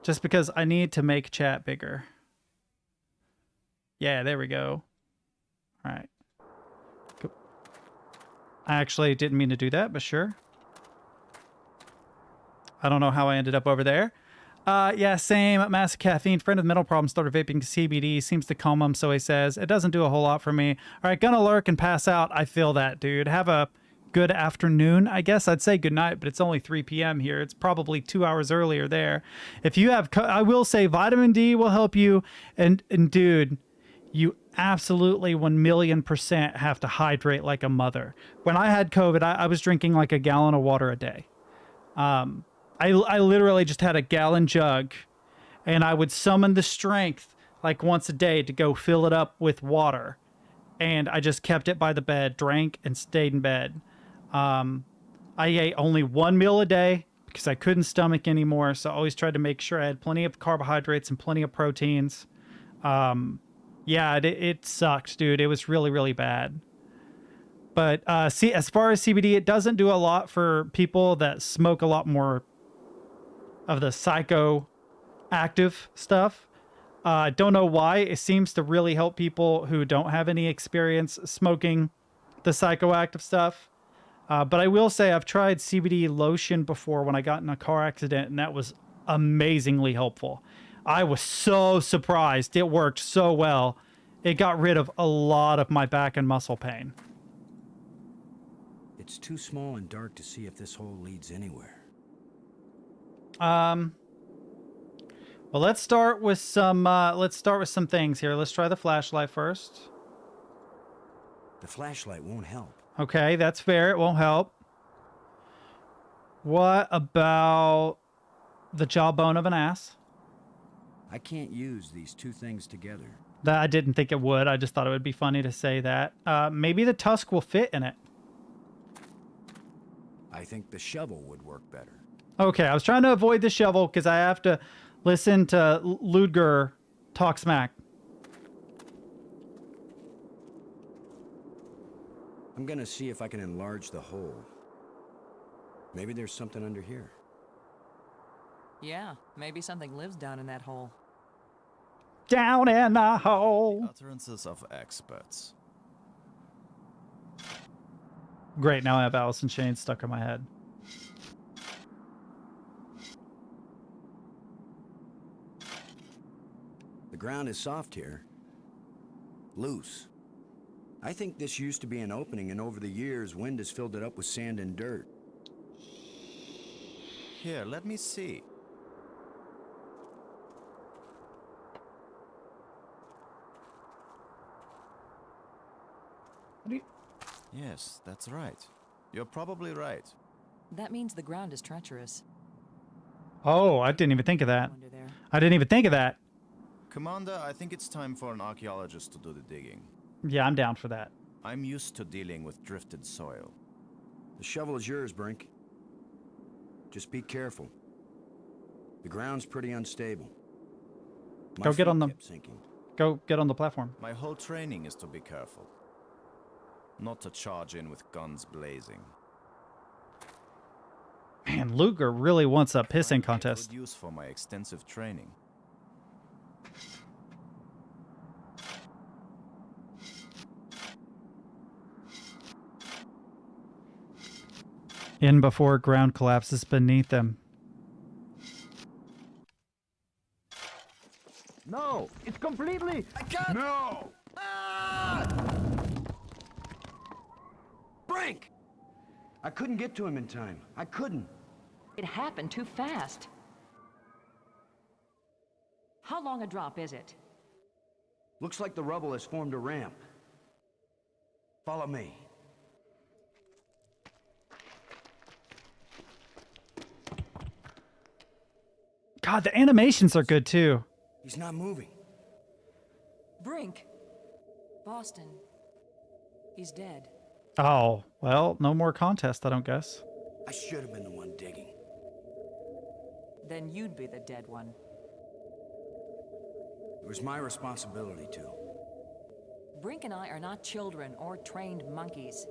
just because I need to make chat bigger. Yeah, there we go. All right. Cool. I actually didn't mean to do that, but sure. I don't know how I ended up over there. Yeah, same. Massive caffeine. Friend with mental problems started vaping CBD. Seems to calm him, so he says. It doesn't do a whole lot for me. All right, gonna lurk and pass out. I feel that, dude. Have a good afternoon. I guess I'd say good night, but it's only 3 p.m. here. It's probably 2 hours earlier there. If you have... I will say vitamin D will help you. And dude, you absolutely 1,000,000% have to hydrate like a mother. When I had COVID, I was drinking like a gallon of water a day. I literally just had a gallon jug, and I would summon the strength like once a day to go fill it up with water. And I just kept it by the bed, drank, and stayed in bed. I ate only 1 meal a day because I couldn't stomach anymore. So I always tried to make sure I had plenty of carbohydrates and plenty of proteins. Yeah, it sucked, dude. It was really, really bad. But see, as far as CBD, it doesn't do a lot for people that smoke a lot more of the psychoactive stuff. I don't know why. It seems to really help people who don't have any experience smoking the psychoactive stuff. But I will say I've tried CBD lotion before when I got in a car accident, and that was amazingly helpful. I was so surprised. It worked so well. It got rid of a lot of my back and muscle pain. It's too small and dark to see if this hole leads anywhere. Well, let's start with some things here. Let's try the flashlight first. The flashlight won't help. Okay, that's fair. It won't help. What about the jawbone of an ass? I can't use these two things together. I didn't think it would. I just thought it would be funny to say that. Maybe the tusk will fit in it. I think the shovel would work better. Okay, I was trying to avoid the shovel because I have to listen to Ludger talk smack. I'm gonna see if I can enlarge the hole. Maybe there's something under here. Yeah, maybe something lives down in that hole. Down in the hole. Utterances of experts. Great, now I have Alice in Chains stuck in my head. The ground is soft here. Loose. I think this used to be an opening, and over the years, wind has filled it up with sand and dirt. Here, let me see. Yes, that's right. You're probably right. That means the ground is treacherous. Oh, I didn't even think of that. Under there. I didn't even think of that. Commander, I think it's time for an archaeologist to do the digging. Yeah, I'm down for that. I'm used to dealing with drifted soil. The shovel is yours, Brink. Just be careful. The ground's pretty unstable. My Go get on feet the... kept sinking. Go get on the platform. My whole training is to be careful. Not to charge in with guns blazing. Man, Luger really wants a pissing contest. Good use for my extensive training. In before ground collapses beneath them. No! It's completely... I can't... No! Ah! Brink! I couldn't get to him in time. I couldn't. It happened too fast. How long a drop is it? Looks like the rubble has formed a ramp. Follow me. God, the animations are good too. He's not moving. Brink. Boston. He's dead. Oh, well, no more contest, I don't guess. I should have been the one digging. Then you'd be the dead one. It was my responsibility to. Brink and I are not children or trained monkeys.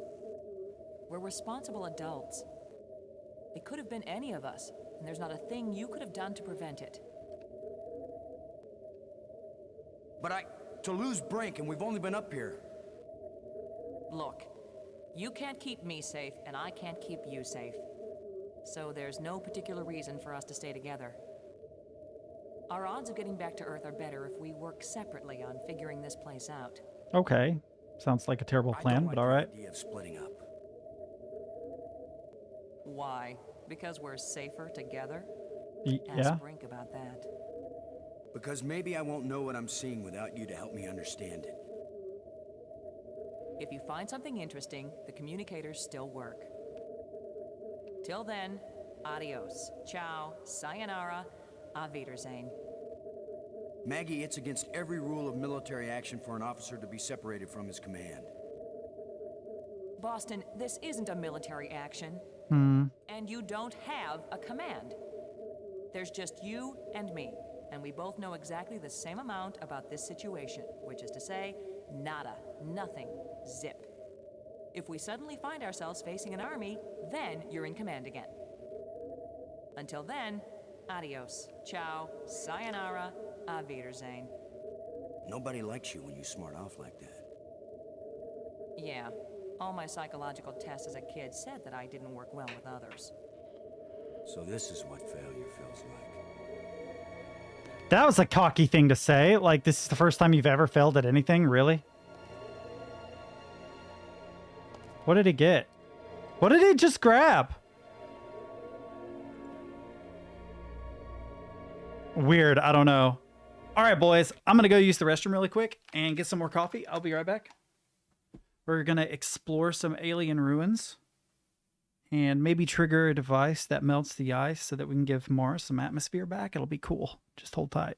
We're responsible adults. It could have been any of us, and there's not a thing you could have done to prevent it. But to lose Brink, and we've only been up here. Look, you can't keep me safe, and I can't keep you safe. So there's no particular reason for us to stay together. Our odds of getting back to Earth are better if we work separately on figuring this place out. Okay. Sounds like a terrible plan, but all right. The idea of splitting up. Why? Because we're safer together? Yeah. Ask Brink about that. Because maybe I won't know what I'm seeing without you to help me understand it. If you find something interesting, the communicators still work. Till then, adios, ciao, sayonara, auf Wiedersehen. Maggie, it's against every rule of military action for an officer to be separated from his command. Boston, this isn't a military action. And you don't have a command. There's just you and me, and we both know exactly the same amount about this situation, which is to say, nada, nothing, zip. If we suddenly find ourselves facing an army, then you're in command again. Until then, adios, ciao, sayonara, auf Wiedersehen. Nobody likes you when you smart off like that. Yeah, all my psychological tests as a kid said that I didn't work well with others. So this is what failure feels like. That was a cocky thing to say. Like, this is the first time you've ever failed at anything? Really? What did he get? What did he just grab? Weird. I don't know. All right, boys. I'm going to go use the restroom really quick and get some more coffee. I'll be right back. We're going to explore some alien ruins and maybe trigger a device that melts the ice so that we can give Mars some atmosphere back. It'll be cool. Just hold tight.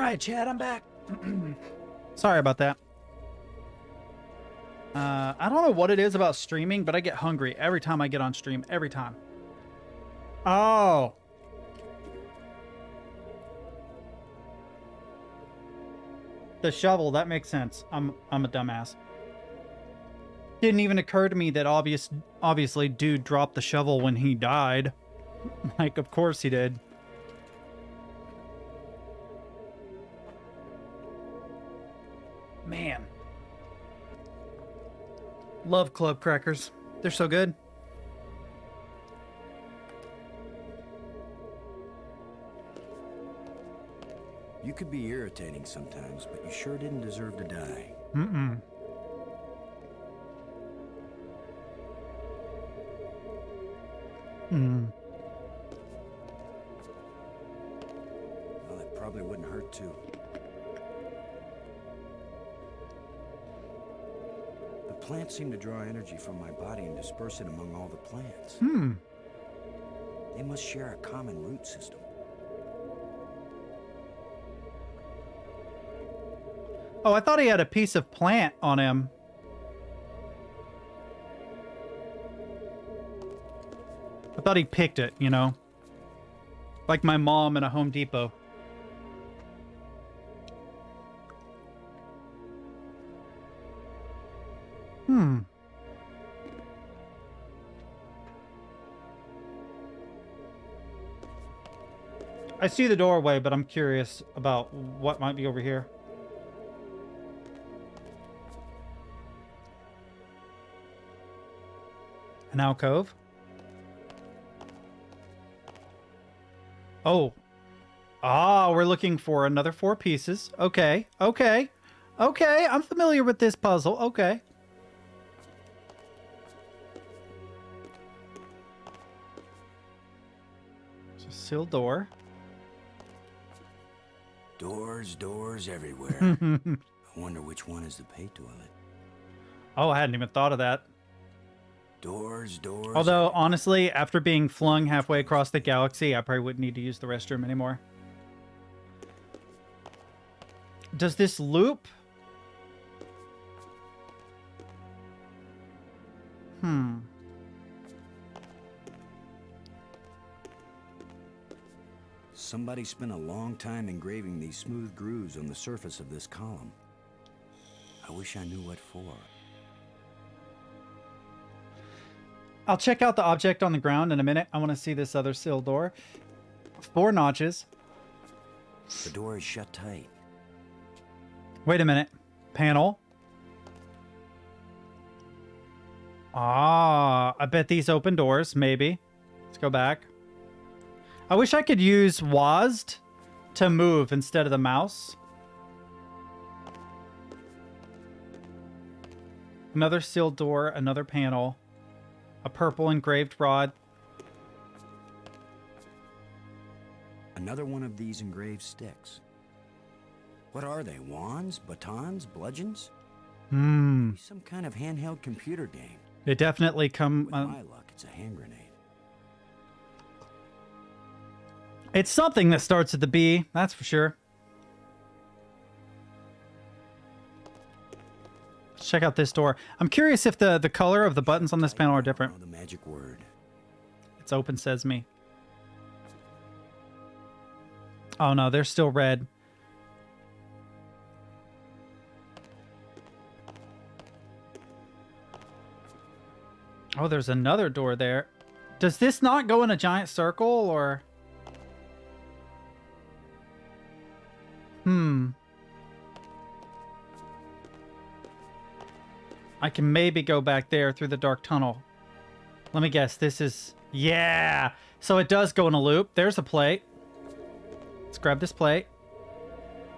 right, Chad, I'm back. Sorry about that. I don't know what it is about streaming, but I get hungry every time I get on stream. Every time. Oh. The shovel, that makes sense. I'm a dumbass. Didn't even occur to me that obviously dude dropped the shovel when he died. Like, of course he did. Man. Love club crackers. They're so good. You could be irritating sometimes, but you sure didn't deserve to die. Mm-mm. Mm. Well, that probably wouldn't hurt too. The plants seem to draw energy from my body and disperse it among all the plants. Hmm. They must share a common root system. Oh, I thought he had a piece of plant on him. I thought he picked it, you know? Like my mom in a Home Depot. Hmm. I see the doorway, but I'm curious about what might be over here. An alcove? Oh. Ah, we're looking for another 4 pieces. Okay, okay. Okay, I'm familiar with this puzzle. Okay. It's a sealed door. Doors everywhere. I wonder which one is the pay toilet. Oh, I hadn't even thought of that. Doors. Although, honestly, after being flung halfway across the galaxy, I probably wouldn't need to use the restroom anymore. Does this loop? Hmm. Somebody spent a long time engraving these smooth grooves on the surface of this column. I wish I knew what for. I'll check out the object on the ground in a minute. I want to see this other sealed door. 4 notches. The door is shut tight. Wait a minute. Panel. Ah, I bet these open doors, maybe. Let's go back. I wish I could use WASD to move instead of the mouse. Another sealed door, another panel. A purple engraved rod. Another one of these engraved sticks. What are they? Wands? Batons? Bludgeons? Hmm. Some kind of handheld computer game. They definitely come... With my luck, it's a hand grenade. It's something that starts with the B, that's for sure. Let's check out this door. I'm curious if the color of the buttons on this panel are different. Oh, the magic word. It's open sesame. Oh no, they're still red. Oh, there's another door there. Does this not go in a giant circle, or... I can maybe go back there through the dark tunnel. Let me guess, this is... Yeah! So it does go in a loop. There's a plate. Let's grab this plate.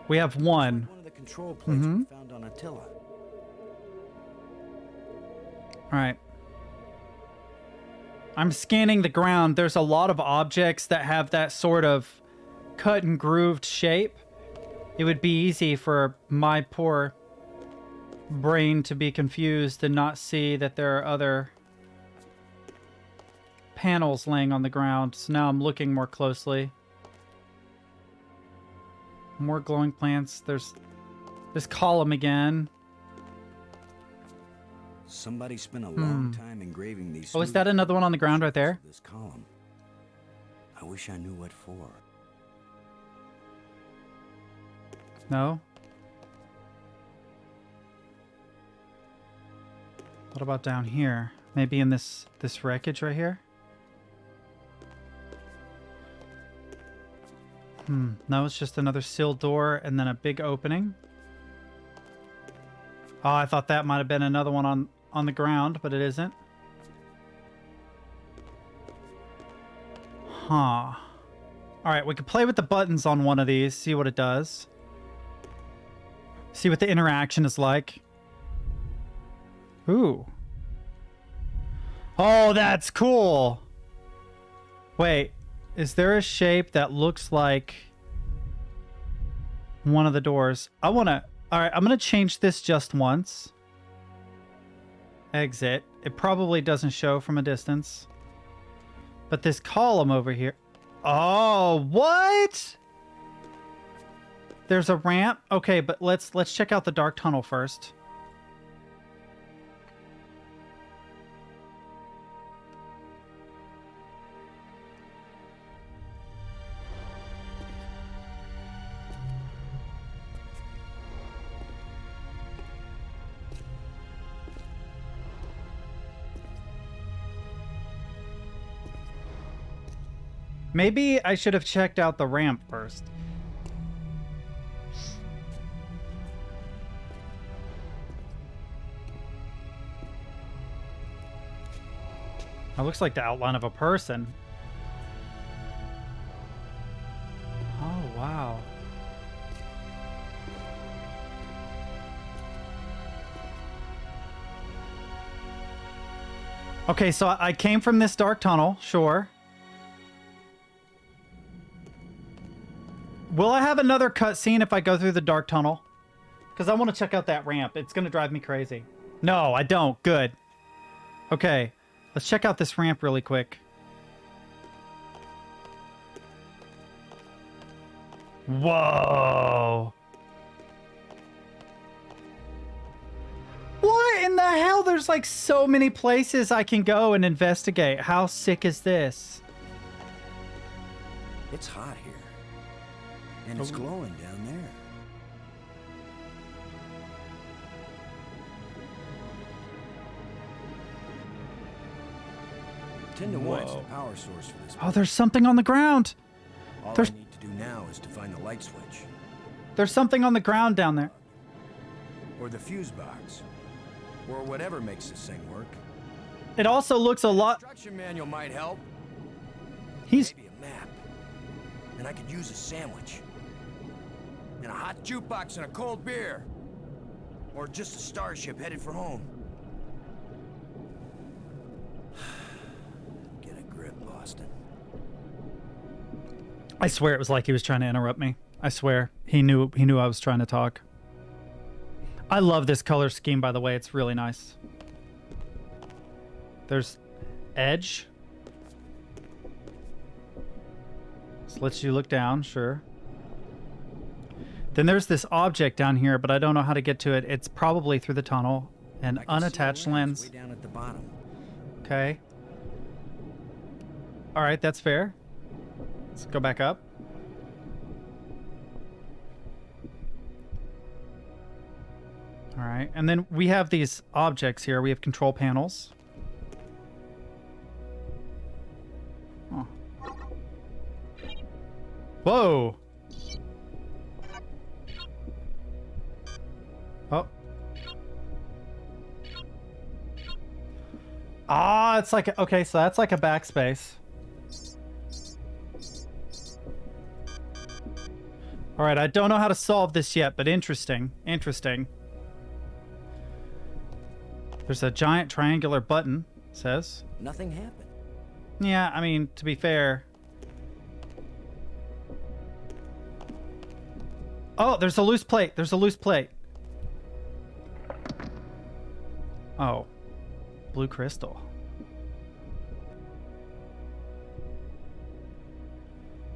We have one. One of the control plates we found on Attila. Alright. I'm scanning the ground. There's a lot of objects that have that sort of cut and grooved shape. It would be easy for my poor brain to be confused and not see that there are other panels laying on the ground. So now I'm looking more closely. More glowing plants. There's this column again. Somebody spent a long time engraving these. Oh, is that another one on the ground right there? This column. I wish I knew what for. No? What about down here? Maybe in this wreckage right here? No, it's just another sealed door and then a big opening. Oh, I thought that might have been another one on the ground, but it isn't. Huh. Alright, we could play with the buttons on one of these, see what it does. See what the interaction is like. Ooh. Oh, that's cool! Wait, is there a shape that looks like one of the doors? I want to... Alright, I'm going to change this just once. Exit. It probably doesn't show from a distance. But this column over here... Oh, what? There's a ramp? Okay, but let's check out the dark tunnel first. Maybe I should have checked out the ramp first. That looks like the outline of a person. Oh, wow. Okay, so I came from this dark tunnel, sure. Will I have another cutscene if I go through the dark tunnel? Because I want to check out that ramp. It's going to drive me crazy. No, I don't. Good. Okay. Let's check out this ramp really quick. Whoa. What in the hell? There's like so many places I can go and investigate. How sick is this? It's hot here. And it's glowing down there. Ten to 1 is the power source for this. Oh, there's something on the ground. All There's... I need to do now is to find the light switch. There's something on the ground down there. Or the fuse box. Or whatever makes this thing work. It also looks a lot... The instruction manual might help. He's... Maybe a map. And I could use a sandwich. And a hot jukebox and a cold beer. Or just a starship headed for home. Get a grip, Boston. I swear it was like he was trying to interrupt me. I swear. He knew I was trying to talk. I love this color scheme, by the way. It's really nice. There's edge. This lets you look down, sure. Then there's this object down here, but I don't know how to get to it. It's probably through the tunnel. An unattached lens. Way down at the bottom. Okay. All right, that's fair. Let's go back up. All right, and then we have these objects here. We have control panels. Oh. Whoa! Oh. Ah, it's like, okay, so that's like a backspace. All right, I don't know how to solve this yet, but interesting. Interesting. There's a giant triangular button, it says. Nothing happened. Yeah, I mean, to be fair. Oh, there's a loose plate. There's a loose plate. Oh. Blue crystal.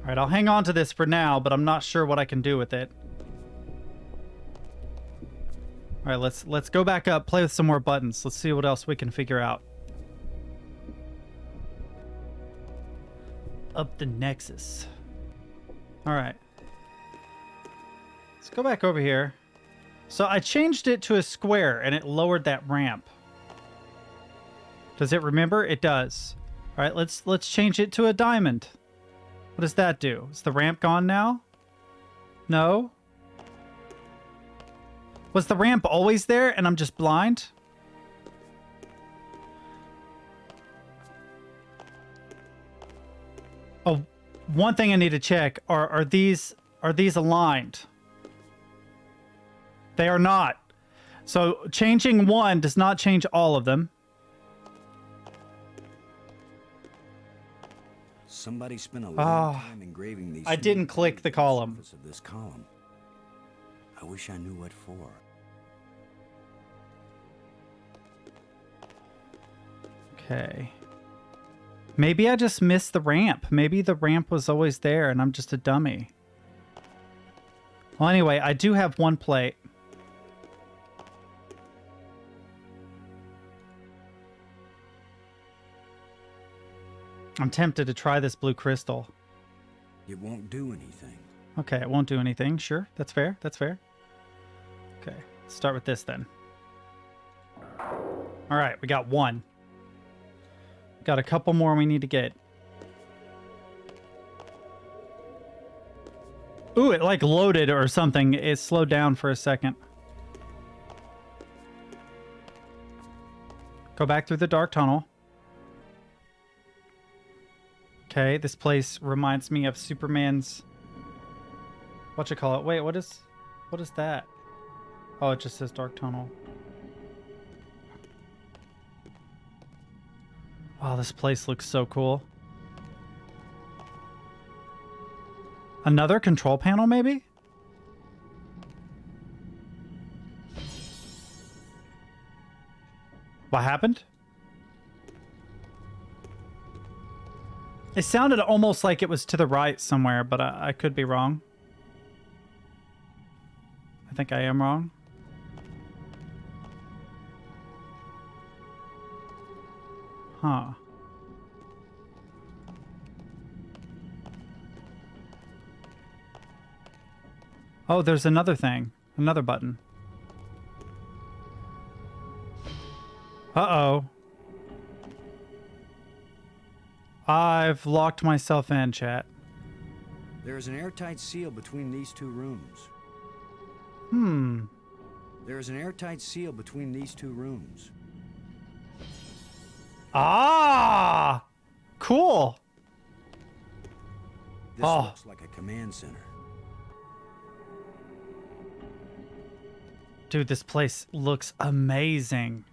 All right, I'll hang on to this for now, but I'm not sure what I can do with it. All right, let's go back up, play with some more buttons. Let's see what else we can figure out. Up the Nexus. All right. Let's go back over here. So I changed it to a square and it lowered that ramp. Does it remember? It does. All right, let's change it to a diamond. What does that do? Is the ramp gone now? No? Was the ramp always there and I'm just blind? Oh, one thing I need to check. Are these aligned? They are not. So changing one does not change all of them. Somebody spent a long time engraving these. I didn't click the column. Of this column. I wish I knew what for. Okay. Maybe I just missed the ramp. Maybe the ramp was always there and I'm just a dummy. Well, anyway, I do have one plate. I'm tempted to try this blue crystal. It won't do anything. Okay, it won't do anything. Sure, that's fair. That's fair. Okay, let's start with this then. All right, we got one. Got a couple more we need to get. Ooh, it like loaded or something. It slowed down for a second. Go back through the dark tunnel. Okay, this place reminds me of Superman's... Whatchamacallit? Wait, what is that? Oh, it just says dark tunnel. Wow, this place looks so cool. Another control panel, maybe? What happened? It sounded almost like it was to the right somewhere, but I could be wrong. I think I am wrong. Huh. Oh, there's another thing. Another button. Uh-oh. I've locked myself in, chat. There is an airtight seal between these two rooms. There is an airtight seal between these two rooms. Ah! Cool. This looks like a command center. Dude, this place looks amazing.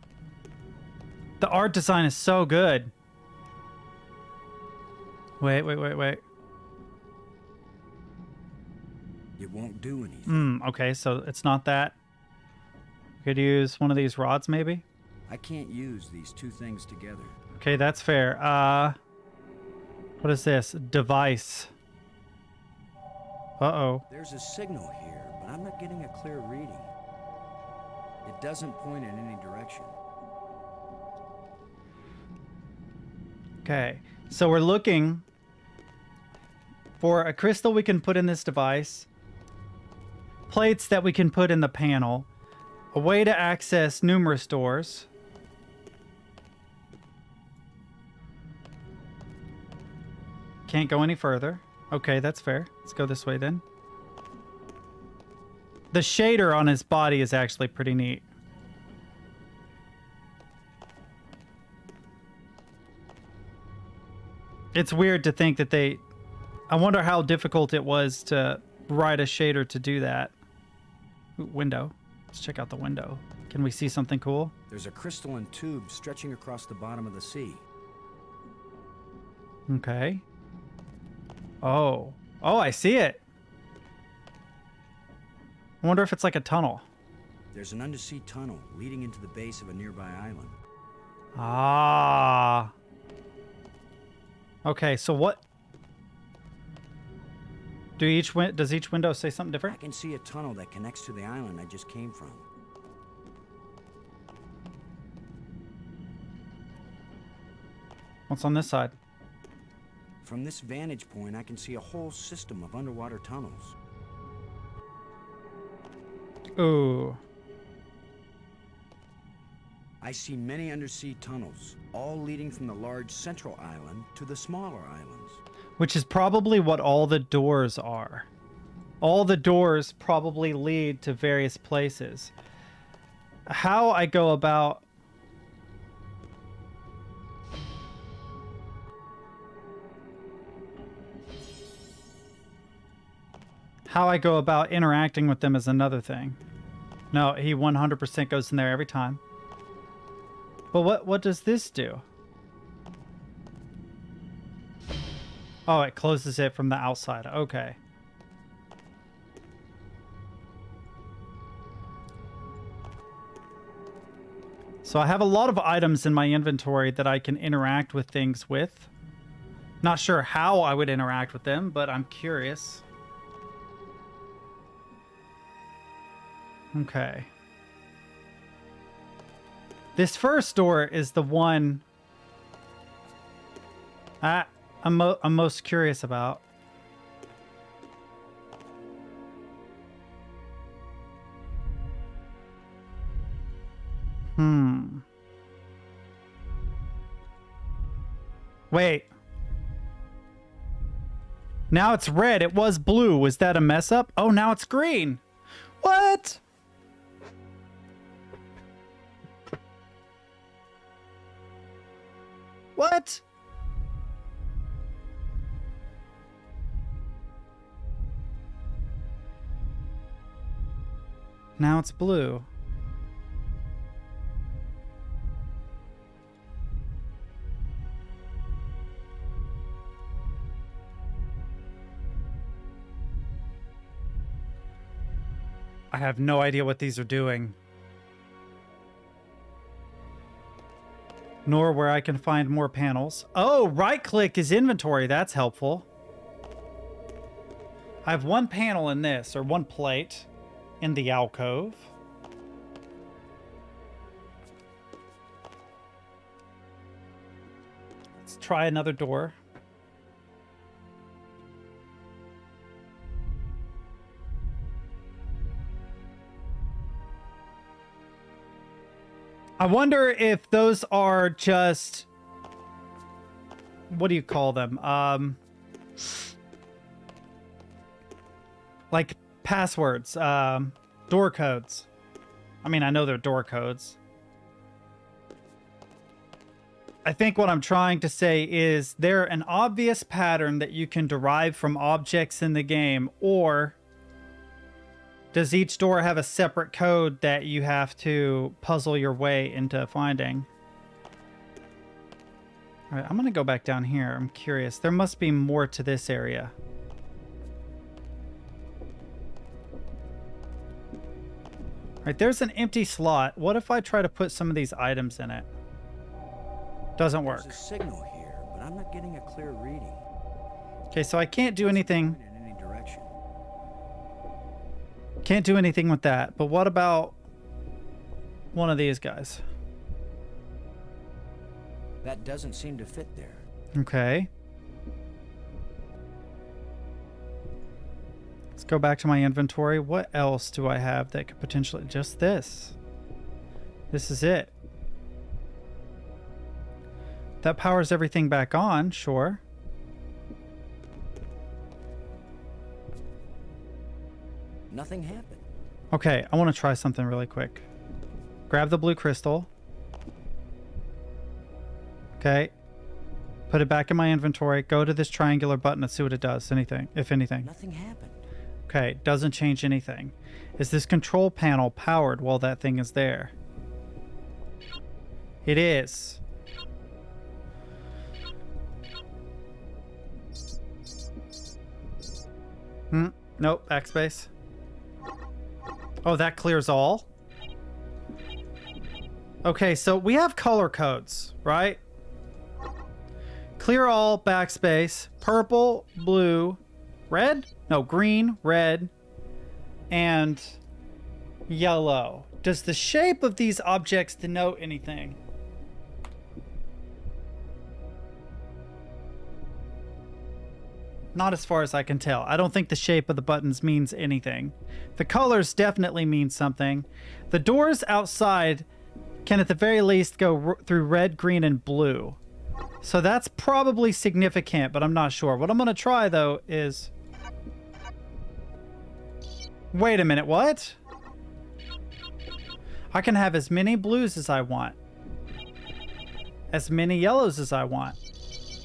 The art design is so good. Wait. It won't do anything. Okay, so it's not that. Could use one of these rods, maybe? I can't use these two things together. Okay, that's fair. What is this? Device. Uh-oh. There's a signal here, but I'm not getting a clear reading. It doesn't point in any direction. Okay, so we're looking for a crystal we can put in this device, plates that we can put in the panel, a way to access numerous doors. Can't go any further. Okay, that's fair. Let's go this way then. The shader on his body is actually pretty neat. It's weird to think that they... I wonder how difficult it was to write a shader to do that. Ooh, window. Let's check out the window. Can we see something cool? There's a crystalline tube stretching across the bottom of the sea. Okay. Oh. Oh, I see it. I wonder if it's like a tunnel. There's an undersea tunnel leading into the base of a nearby island. Ah. Okay, so what... Does each window say something I different? can see a tunnel that connects to the island I just came from. What's on this side? From this vantage point, I can see a whole system of underwater tunnels. Ooh. I see many undersea tunnels, all leading from the large central island to the smaller islands. Which is probably what all the doors are. All the doors probably lead to various places. How I go about... How I go about interacting with them is another thing. No, he 100% goes in there every time. But what does this do? Oh, it closes it from the outside. Okay. So I have a lot of items in my inventory that I can interact with things with. Not sure how I would interact with them, but I'm curious. Okay. This first door is the one I'm most curious about. Wait. Now it's red. It was blue. Was that a mess up? Oh, now it's green. What? What? Now it's blue. I have no idea what these are doing. Nor where I can find more panels. Oh, right-click is inventory. That's helpful. I have one panel in this, or one plate in the alcove. Let's try another door. I wonder if those are just, what do you call them? Like passwords, door codes. I mean, I know they're door codes. I think what I'm trying to say is there an obvious pattern that you can derive from objects in the game, or does each door have a separate code that you have to puzzle your way into finding? All right, I'm going to go back down here. I'm curious. There must be more to this area. All right, there's an empty slot. What if I try to put some of these items in it? Doesn't work. There's a signal here, but I'm not getting a clear reading. Okay, so I can't do anything. In any direction. Can't do anything with that. But what about one of these guys? That doesn't seem to fit there. Okay. Let's go back to my inventory. What else do I have that could potentially... Just this. This is it. That powers everything back on, sure. Nothing happened. Okay, I want to try something really quick. Grab the blue crystal. Okay. Put it back in my inventory. Go to this triangular button and see what it does. Anything, if anything. Nothing happened. Okay, doesn't change anything. Is this control panel powered while that thing is there? It is. Nope, backspace. Oh, that clears all? Okay, so we have color codes, right? Clear all, backspace, purple, blue, Red? No, green, red, and yellow. Does the shape of these objects denote anything? Not as far as I can tell. I don't think the shape of the buttons means anything. The colors definitely mean something. The doors outside can at the very least go through red, green, and blue. So that's probably significant, but I'm not sure. What I'm going to try, though, is... Wait a minute, what? I can have as many blues as I want. As many yellows as I want.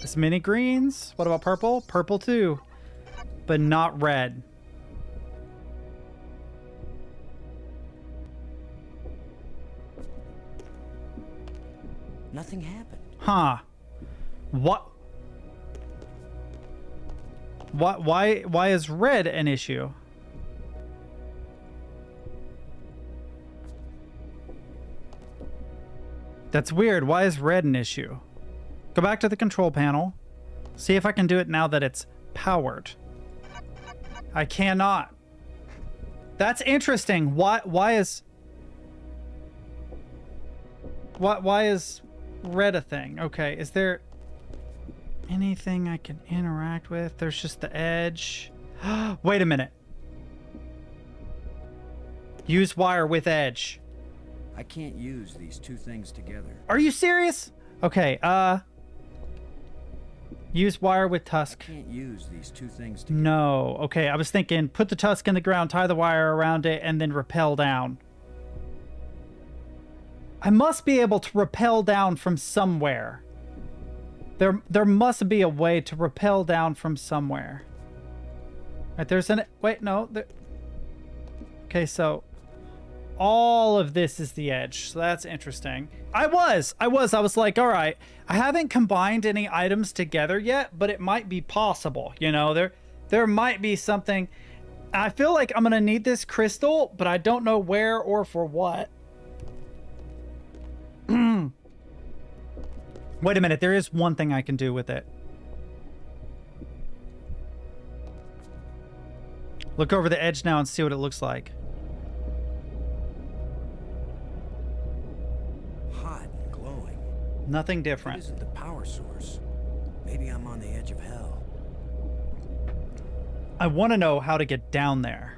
As many greens. What about purple? Purple too. But not red. Nothing happened. Huh. What? Why is red an issue? That's weird. Why is red an issue? Go back to the control panel. See if I can do it now that it's powered. I cannot. That's interesting. Why is red a thing? Okay, is there anything I can interact with? There's just the edge. Wait a minute. Use wire with edge. I can't use these two things together. Are you serious? Okay, use wire with tusk. I can't use these two things together. No. Okay, I was thinking put the tusk in the ground, tie the wire around it, and then rappel down. I must be able to rappel down from somewhere. There must be a way to rappel down from somewhere. Right, there's an... Wait, no. Okay, so... all of this is the edge, so that's interesting. I was like, all right, I haven't combined any items together yet, but it might be possible, you know, there might be something. I feel like I'm gonna need this crystal, but I don't know where or for what. Wait a minute, there is one thing I can do with it. Look over the edge now and see what it looks like. Nothing different. This isn't the power source. Maybe I'm on the edge of hell. I want to know how to get down there.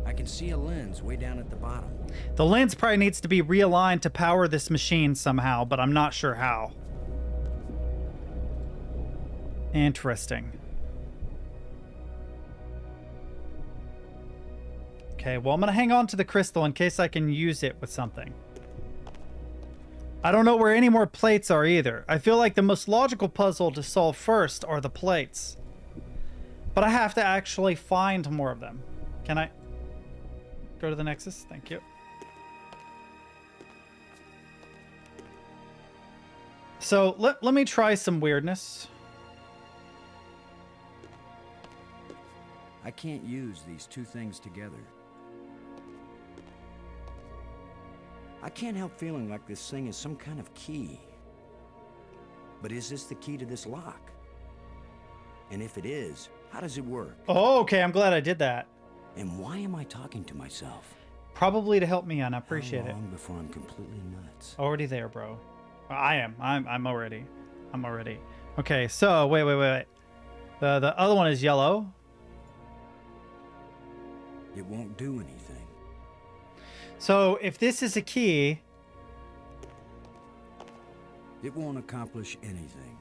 I can see a lens way down at the bottom. The lens probably needs to be realigned to power this machine somehow, but I'm not sure how. Interesting. Okay, well, I'm going to hang on to the crystal in case I can use it with something. I don't know where any more plates are either. I feel like the most logical puzzle to solve first are the plates. But I have to actually find more of them. Can I go to the Nexus? Thank you. So let me try some weirdness. I can't use these two things together. I can't help feeling like this thing is some kind of key. But is this the key to this lock? And if it is, how does it work? Oh, okay. I'm glad I did that. And why am I talking to myself? Probably to help me, and I appreciate How long it. before I'm completely nuts? Already there, bro. I am. I'm already. I'm already. Okay, so wait. The other one is yellow. It won't do anything. So if this is a key, it won't accomplish anything.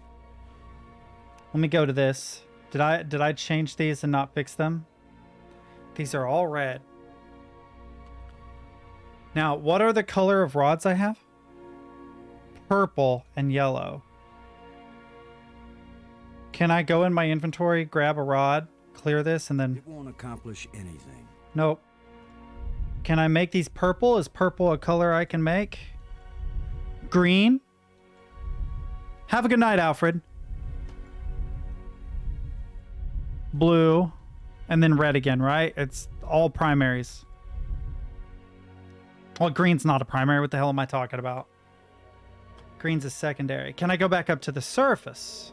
Let me go to this. Did I change these and not fix them? These are all red. Now, what are the color of rods I have? Purple and yellow. Can I go in my inventory, grab a rod, clear this, and then... It won't accomplish anything. Nope. Can I make these purple? Is purple a color I can make? Green? Have a good night, Alfred. Blue. And then red again, right? It's all primaries. Well, green's not a primary. What the hell am I talking about? Green's a secondary. Can I go back up to the surface?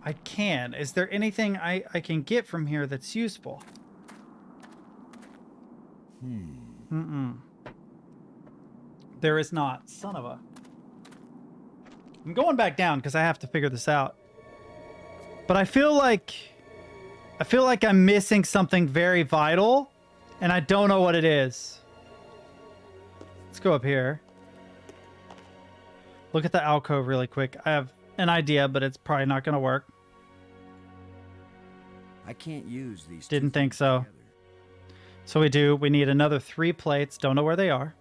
I can. Is there anything I can get from here that's useful? Mm-mm. There is not. Son of a... I'm going back down because I have to figure this out. But I feel like I'm missing something very vital, and I don't know what it is. Let's go up here. Look at the alcove really quick. I have an idea, but it's probably not going to work. I can't use these. Didn't think so. So we need another 3 plates. Don't know where they are.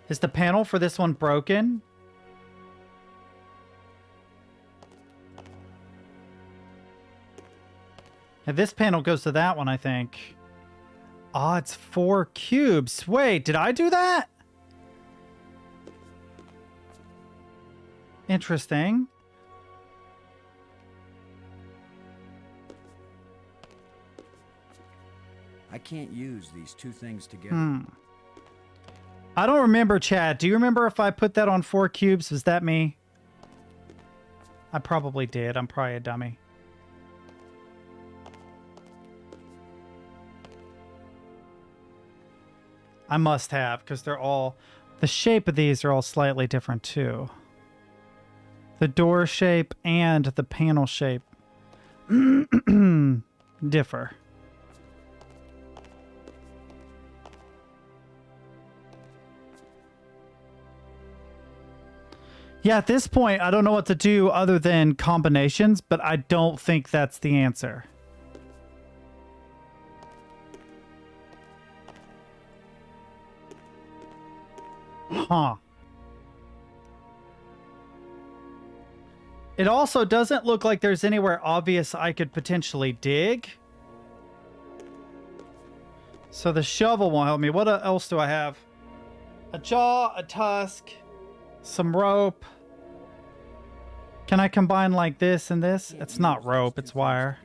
Is the panel for this one broken? And this panel goes to that one, I think. Ah, it's 4 cubes. Wait, did I do that? Interesting. I can't use these 2 things together. I don't remember, Chad. Do you remember if I put that on 4 cubes? Was that me? I probably did. I'm probably a dummy. I must have, because they're all... The shape of these are all slightly different, too. The door shape and the panel shape differ. Yeah, at this point, I don't know what to do other than combinations, but I don't think that's the answer. Huh. It also doesn't look like there's anywhere obvious I could potentially dig. So the shovel won't help me. What else do I have? A jaw, a tusk, some rope. Can I combine like this and this? It's not rope, it's wire.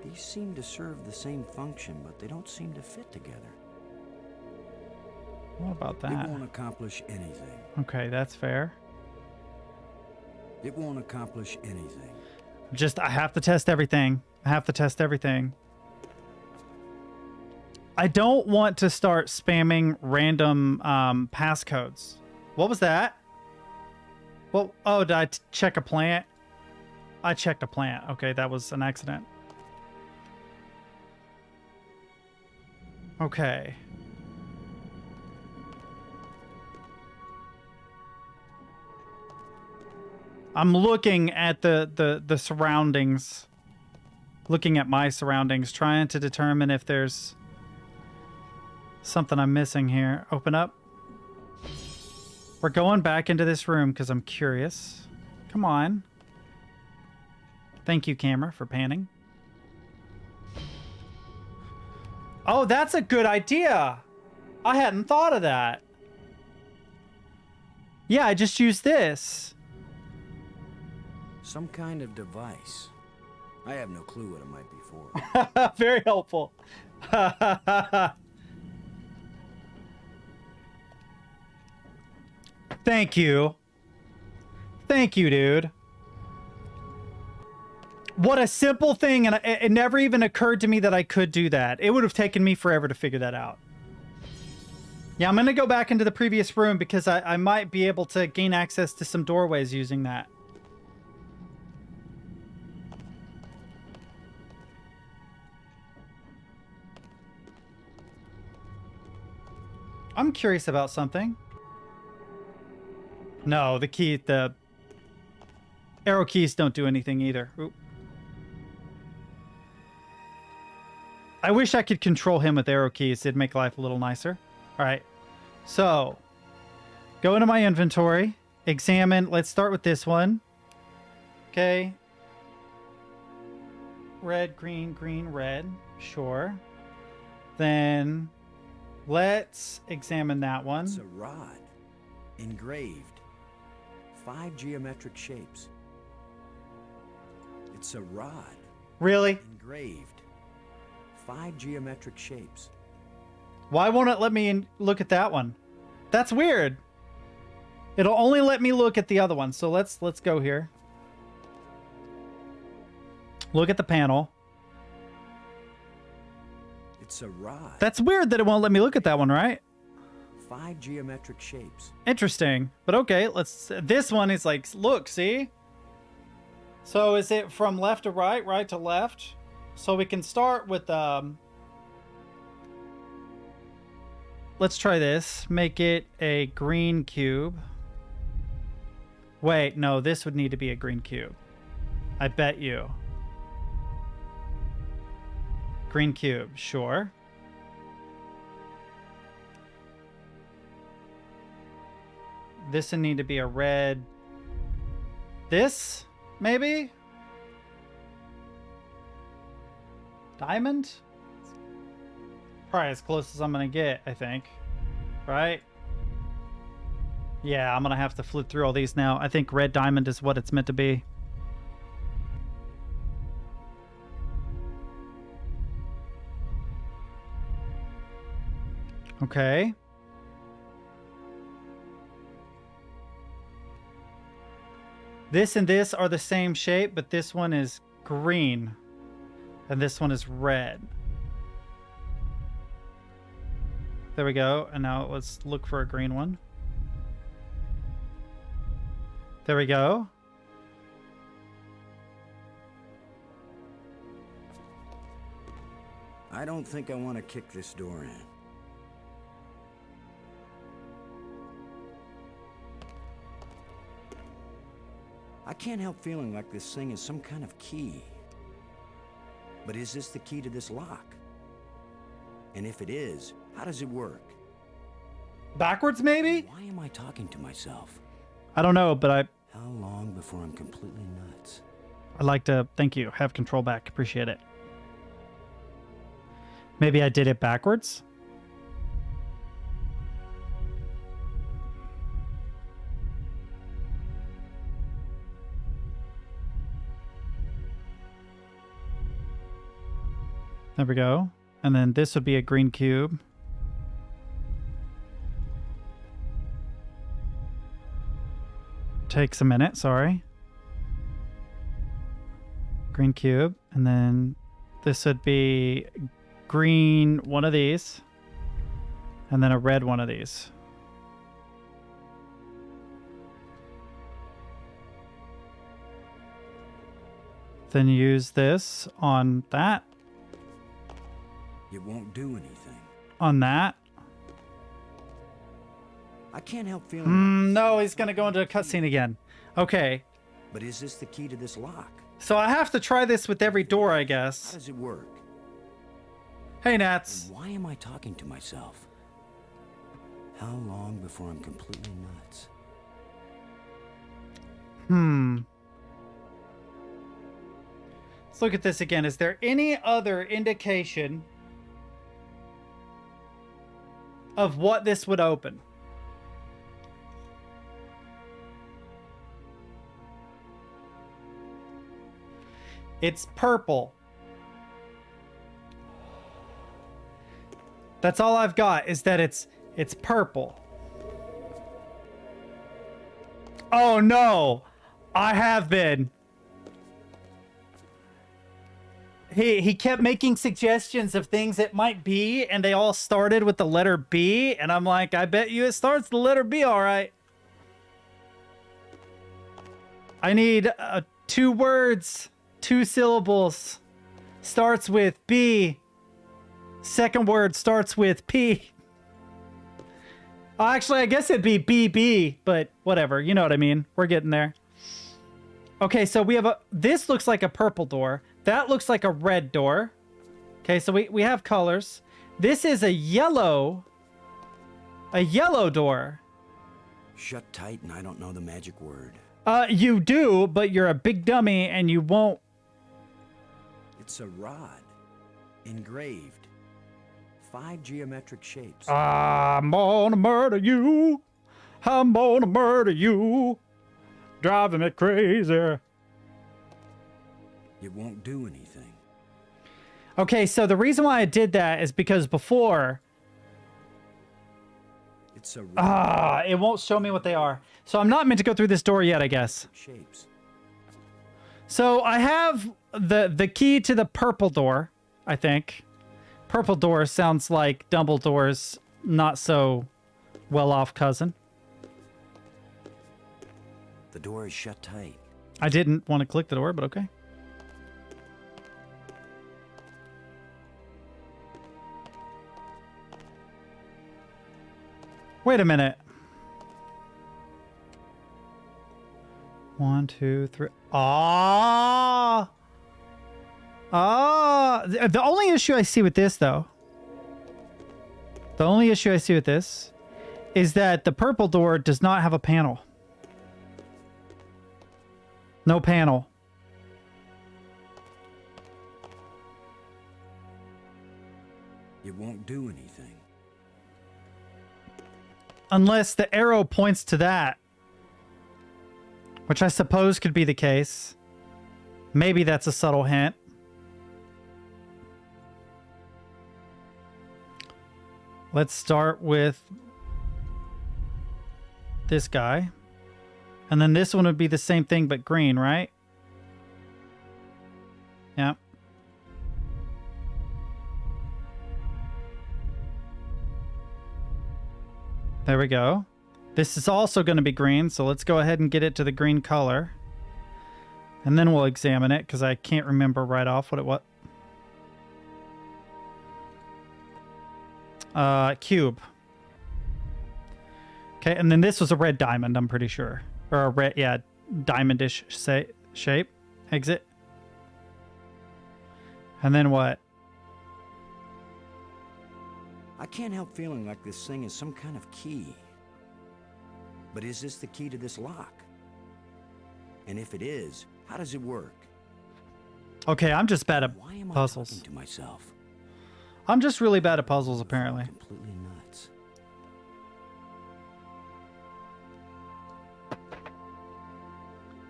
These seem to serve the same function, but they don't seem to fit together. What about that? It won't accomplish anything. Okay, that's fair. It won't accomplish anything. I have to test everything. I have to test everything. I don't want to start spamming random passcodes. What was that? Well, oh, did I check a plant? I checked a plant. Okay, that was an accident. Okay. I'm looking at the surroundings. Looking at my surroundings, trying to determine if there's something I'm missing here. Open up. We're going back into this room because I'm curious. Come on. Thank you, camera, for panning. Oh, that's a good idea. I hadn't thought of that. Yeah, I just used this. Some kind of device. I have no clue what it might be for. Very helpful. Thank you. Thank you, dude. What a simple thing, and it never even occurred to me that I could do that. It would have taken me forever to figure that out. Yeah, I'm going to go back into the previous room because I might be able to gain access to some doorways using that. I'm curious about something. No, the arrow keys don't do anything either. Oop. I wish I could control him with arrow keys. It'd make life a little nicer. All right. So, go into my inventory. Examine. Let's start with this one. Okay. Red, green, green, red. Sure. Then let's examine that one. It's a rod. Engraved. 5 geometric shapes. It's a rod. Really? Engraved. 5 geometric shapes. Why won't it let me look at that one? That's weird. It'll only let me look at the other one. So let's go here. Look at the panel. It's a rod. That's weird that it won't let me look at that one, right? 5 geometric shapes. Interesting. But okay, this one is like, look, see? So is it from left to right, right to left? So we can start with, let's try this. Make it a green cube. Wait, no, this would need to be a green cube. I bet you. Green cube, sure. This would need to be a red. This, maybe? Diamond? Probably as close as I'm gonna get, I think. Right? Yeah, I'm gonna have to flip through all these now. I think red diamond is what it's meant to be. Okay. This and this are the same shape, but this one is green and this one is red. There we go. And now let's look for a green one. There we go. I don't think I want to kick this door in. I can't help feeling like this thing is some kind of key. But is this the key to this lock? And if it is, how does it work? Backwards, maybe? Why am I talking to myself? I don't know, but How long before I'm completely nuts? I'd like to, thank you, have control back. Appreciate it. Maybe I did it backwards? There we go. And then this would be a green cube. Takes a minute, sorry. Green cube. And then this would be green one of these. And then a red one of these. Then use this on that. It won't do anything. On that. I can't help feeling. No, he's gonna go into a cutscene again. Okay. But is this the key to this lock? So I have to try this with every door, I guess. How does it work? Hey, Nats. And why am I talking to myself? How long before I'm completely nuts? Let's look at this again. Is there any other indication of what this would open? It's purple. That's all I've got, is that it's purple. Oh no, I have been. He kept making suggestions of things it might be, and they all started with the letter B, and I'm like, I bet you it starts the letter B, all right. I need 2 words, 2 syllables. Starts with B. Second word starts with P. Actually, I guess it'd be BB, but whatever. You know what I mean. We're getting there. Okay, so we have this looks like a purple door. That looks like a red door. Okay, so we have colors. This is a yellow door. Shut tight and I don't know the magic word. You do, but you're a big dummy and you won't. It's a rod. Engraved. 5 geometric shapes. I'm gonna murder you. I'm gonna murder you. Driving me crazy. It won't do anything. Okay, so the reason why I did that is because before It's a it won't show me what they are. So I'm not meant to go through this door yet, I guess. shapes. So I have the key to the purple door, I think. Purple door sounds like Dumbledore's not so well-off cousin. The door is shut tight. I didn't want to click the door, but okay. Wait a minute. 1, 2, 3. Ah! Ah! The only issue I see with this, though, is that the purple door does not have a panel. No panel. It won't do anything. Unless the arrow points to that. Which I suppose could be the case. Maybe that's a subtle hint. Let's start with this guy. And then this one would be the same thing but green, right? Yeah. There we go. This is also going to be green, so let's go ahead and get it to the green color. And then we'll examine it, because I can't remember right off what it was. Cube. Okay, and then this was a red diamond, I'm pretty sure. Or a red, yeah, diamondish shape. Exit. And then what? I can't help feeling like this thing is some kind of key. But is this the key to this lock? And if it is, how does it work? Okay, I'm just bad at Why am I puzzles. talking to myself? I'm just really bad at puzzles, apparently. Completely nuts.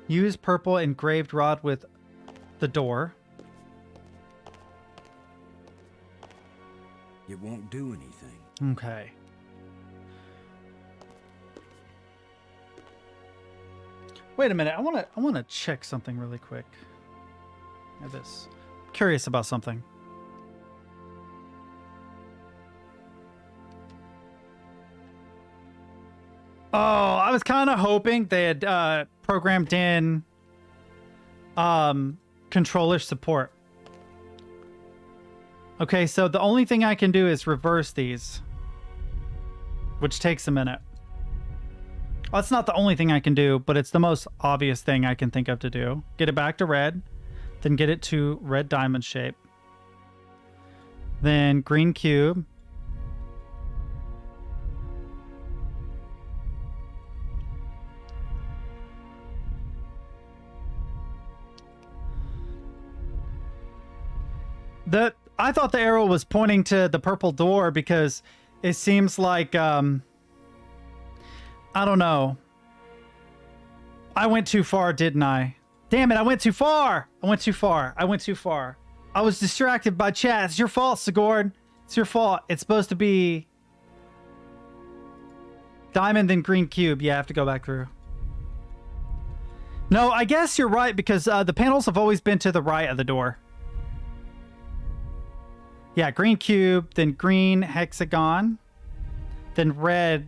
Use purple engraved rod with the door. It won't do anything. Okay. Wait a minute. I want to check something really quick. At this. Curious about something. Oh, I was kind of hoping they had programmed in controller support. Okay, so the only thing I can do is reverse these, which takes a minute. Well, it's not the only thing I can do, but it's the most obvious thing I can think of to do. Get it back to red, then get it to red diamond shape. Then green cube. I thought the arrow was pointing to the purple door because it seems like, I don't know. I went too far, didn't I? Damn it, I went too far! I went too far. I was distracted by chat. It's your fault, Sigurd. It's your fault. It's supposed to be diamond and green cube. Yeah, I have to go back through. No, I guess you're right because the panels have always been to the right of the door. Yeah, green cube, then green hexagon, then red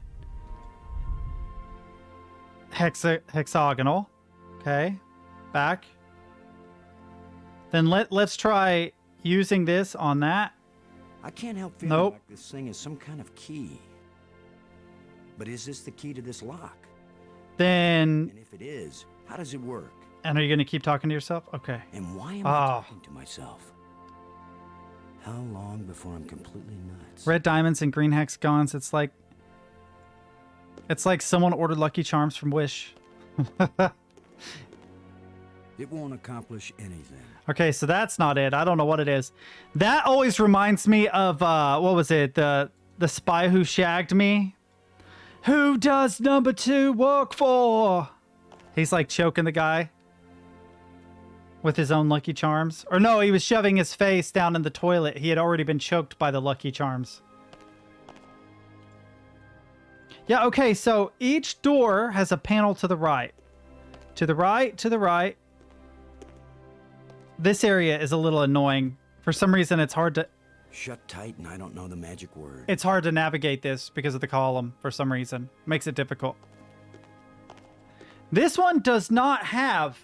hexagonal. Okay, back. Then let's try using this on that. I can't help feeling like this thing is some kind of key. But is this the key to this lock? Then... And if it is, how does it work? And are you going to keep talking to yourself? Okay. And why am I talking to myself? How long before I'm completely nuts? Red diamonds and green hexagons. It's like someone ordered Lucky Charms from Wish. It won't accomplish anything. Okay, so that's not it. I don't know what it is. That always reminds me of what was it? The spy who shagged me. Who does number 2 work for? He's like choking the guy with his own Lucky Charms. Or no, he was shoving his face down in the toilet. He had already been choked by the Lucky Charms. Yeah, okay, so each door has a panel to the right. To the right, to the right. This area is a little annoying. For some reason, it's hard to... Shut tight and I don't know the magic word. It's hard to navigate this because of the column for some reason. Makes it difficult. This one does not have...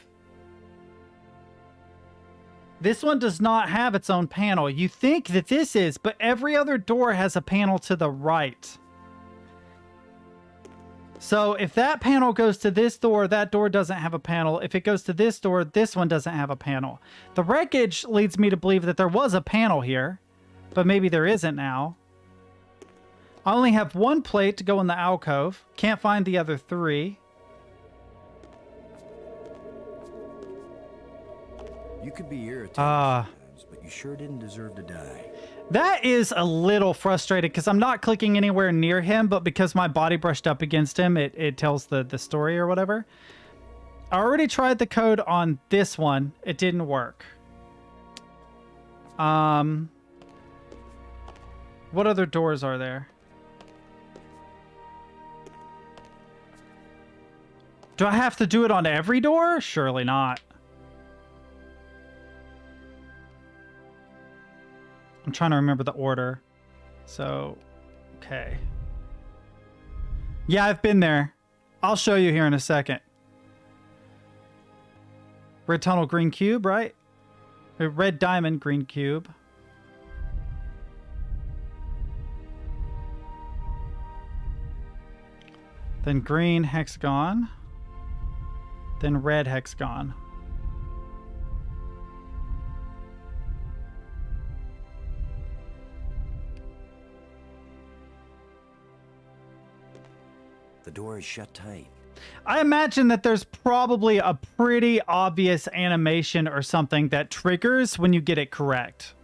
This one does not have its own panel. You think that this is, but every other door has a panel to the right. So if that panel goes to this door, that door doesn't have a panel. If it goes to this door, this one doesn't have a panel. The wreckage leads me to believe that there was a panel here, but maybe there isn't now. I only have one plate to go in the alcove. Can't find the other 3. You could be irritated sometimes, but you sure didn't deserve to die. That is a little frustrated because I'm not clicking anywhere near him, but because my body brushed up against him, it tells the story or whatever. I already tried the code on this one. It didn't work. What other doors are there? Do I have to do it on every door? Surely not. I'm trying to remember the order. So, okay. Yeah, I've been there. I'll show you here in a second. Red tunnel, green cube, right? Red diamond, green cube. Then green hexagon. Then red hexagon. The door is shut tight. I imagine that there's probably a pretty obvious animation or something that triggers when you get it correct.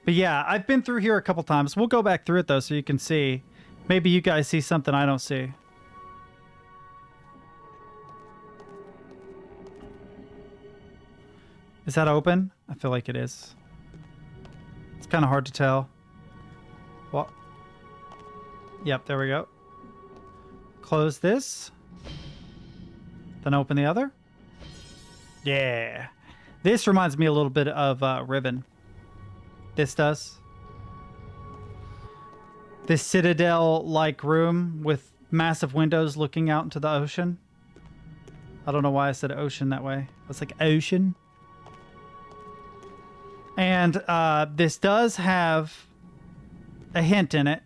But yeah, I've been through here a couple times. We'll go back through it though so you can see. Maybe you guys see something I don't see. Is that open? I feel like it is. It's kind of hard to tell. What? Yep, there we go. Close this. Then open the other. Yeah. This reminds me a little bit of Ribbon. This does. This citadel-like room with massive windows looking out into the ocean. I don't know why I said ocean that way. It's like ocean. And this does have a hint in it.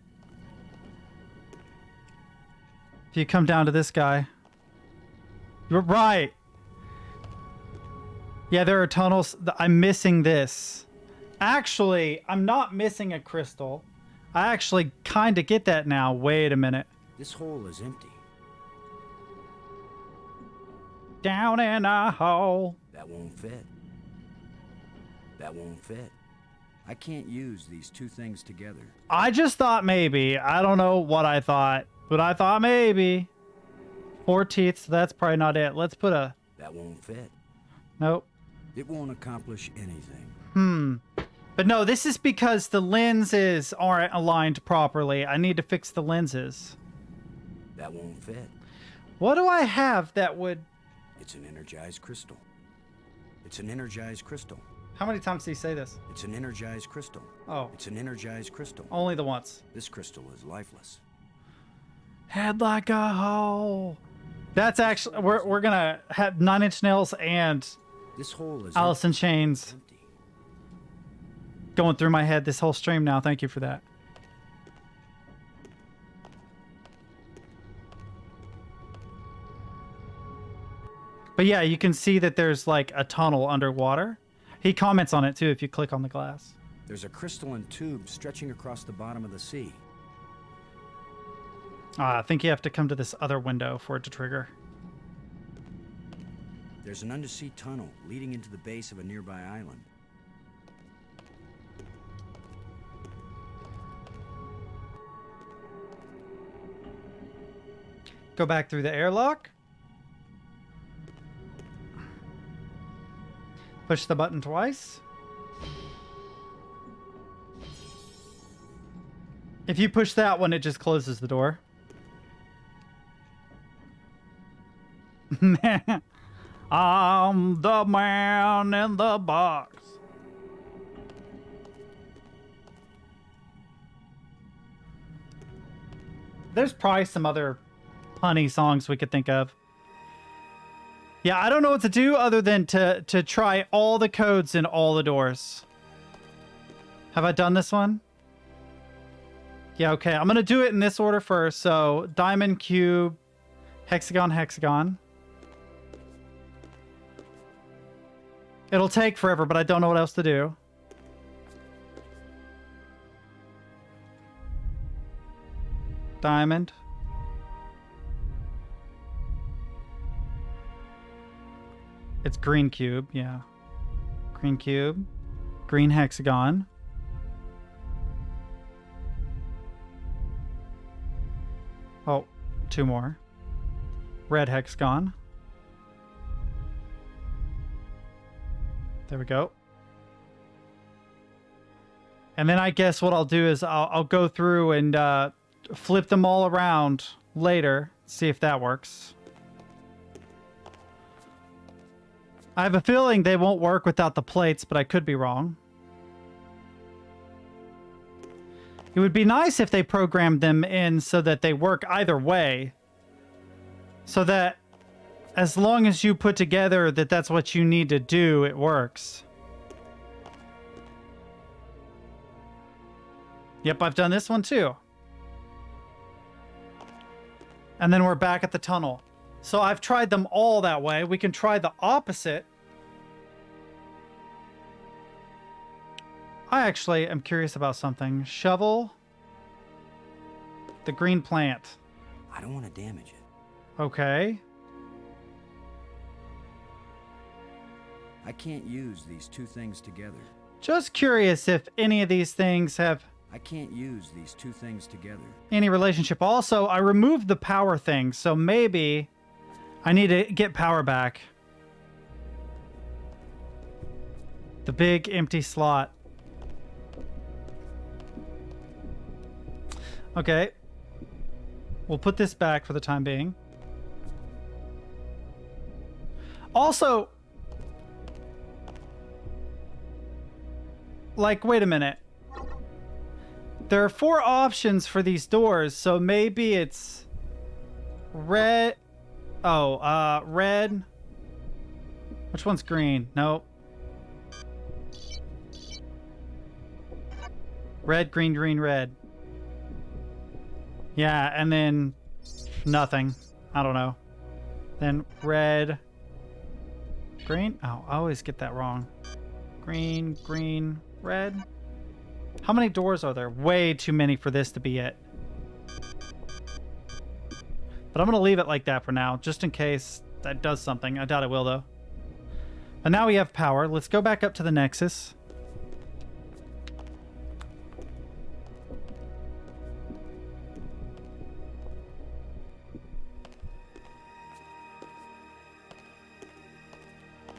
If you come down to this guy. You're right. Yeah, there are tunnels. I'm missing this. Actually, I'm not missing a crystal. I actually kind of get that now. Wait a minute. This hole is empty. Down in a hole. That won't fit. That won't fit. I can't use these two things together. I just thought maybe. I don't know what I thought, but I thought maybe. 4 teeth, so that's probably not it. Let's put a... That won't fit. Nope. It won't accomplish anything. But no, this is because the lenses aren't aligned properly. I need to fix the lenses. That won't fit. What do I have that would... It's an energized crystal. It's an energized crystal. How many times did he say this? It's an energized crystal. Oh. It's an energized crystal. Only the once. This crystal is lifeless. Head like a hole. That's actually... We're gonna have 9 Inch Nails and This hole is Alice in Chains empty. going through my head this whole stream now. Thank you for that. But yeah, you can see that there's like a tunnel underwater. He comments on it too if you click on the glass. There's a crystalline tube stretching across the bottom of the sea. I think you have to come to this other window for it to trigger. There's an undersea tunnel leading into the base of a nearby island. Go back through the airlock. Push the button twice. If you push that one, it just closes the door. I'm the man in the box. There's probably some other punny songs we could think of. Yeah, I don't know what to do other than to try all the codes in all the doors. Have I done this one? Yeah, okay. I'm going to do it in this order first. So, diamond, cube, hexagon, hexagon. It'll take forever, but I don't know what else to do. Diamond. It's green cube, yeah. Green cube. Green hexagon. Oh, two more. Red hexagon. There we go. And then I guess what I'll do is I'll go through and flip them all around later. See if that works. I have a feeling they won't work without the plates, but I could be wrong. It would be nice if they programmed them in so that they work either way. So that as long as you put together that that's what you need to do, it works. Yep, I've done this one too. And then we're back at the tunnel. So I've tried them all that way. We can try the opposite. I actually am curious about something. Shovel. The green plant. I don't want to damage it. Okay. I can't use these two things together. Just curious if any of these things have I can't use these two things together. any relationship. Also, I removed the power thing, so maybe I need to get power back. The big empty slot. Okay. We'll put this back for the time being. Also, like, wait a minute. There are 4 options for these doors, so maybe it's red. Oh, red. Which one's green? Nope. Red, green, green, red. Yeah, and then nothing. I don't know. Then red, green. Oh, I always get that wrong. Green, green, red. How many doors are there? Way too many for this to be it. But I'm going to leave it like that for now, just in case that does something. I doubt it will, though. But now we have power. Let's go back up to the Nexus.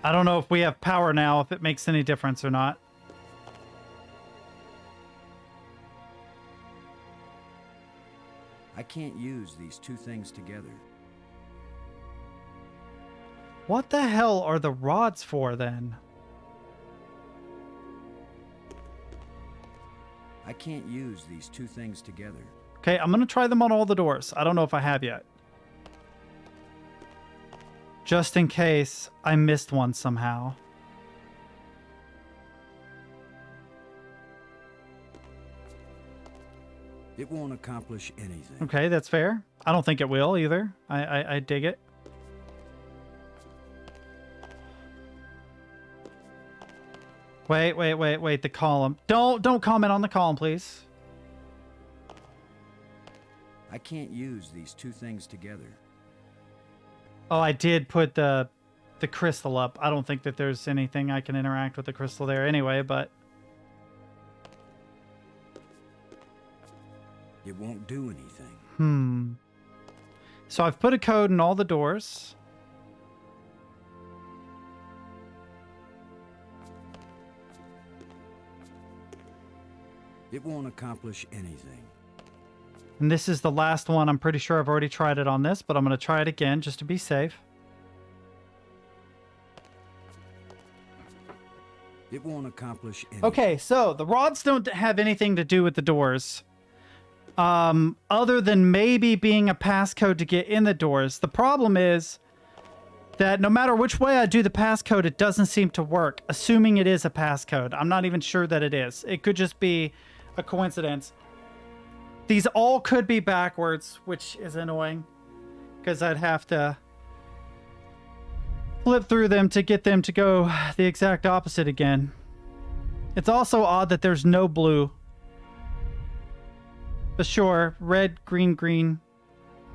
I don't know if we have power now, if it makes any difference or not. I can't use these two things together. What the hell are the rods for, then? I can't use these two things together. Okay, I'm going to try them on all the doors. I don't know if I have yet. Just in case I missed one somehow. It won't accomplish anything. Okay, that's fair. I don't think it will either. I dig it. Wait. The column. Don't comment on the column, please. I can't use these two things together. Oh, I did put the crystal up. I don't think that there's anything I can interact with the crystal there anyway, but... It won't do anything. So I've put a code in all the doors. It won't accomplish anything. And this is the last one. I'm pretty sure I've already tried it on this, but I'm going to try it again just to be safe. It won't accomplish anything. Okay, so the rods don't have anything to do with the doors. Other than maybe being a passcode to get in the doors. The problem is that no matter which way I do the passcode, it doesn't seem to work, assuming it is a passcode. I'm not even sure that it is. It could just be a coincidence. These all could be backwards, which is annoying, because I'd have to flip through them to get them to go the exact opposite again. It's also odd that there's no blue. But sure, red, green, green,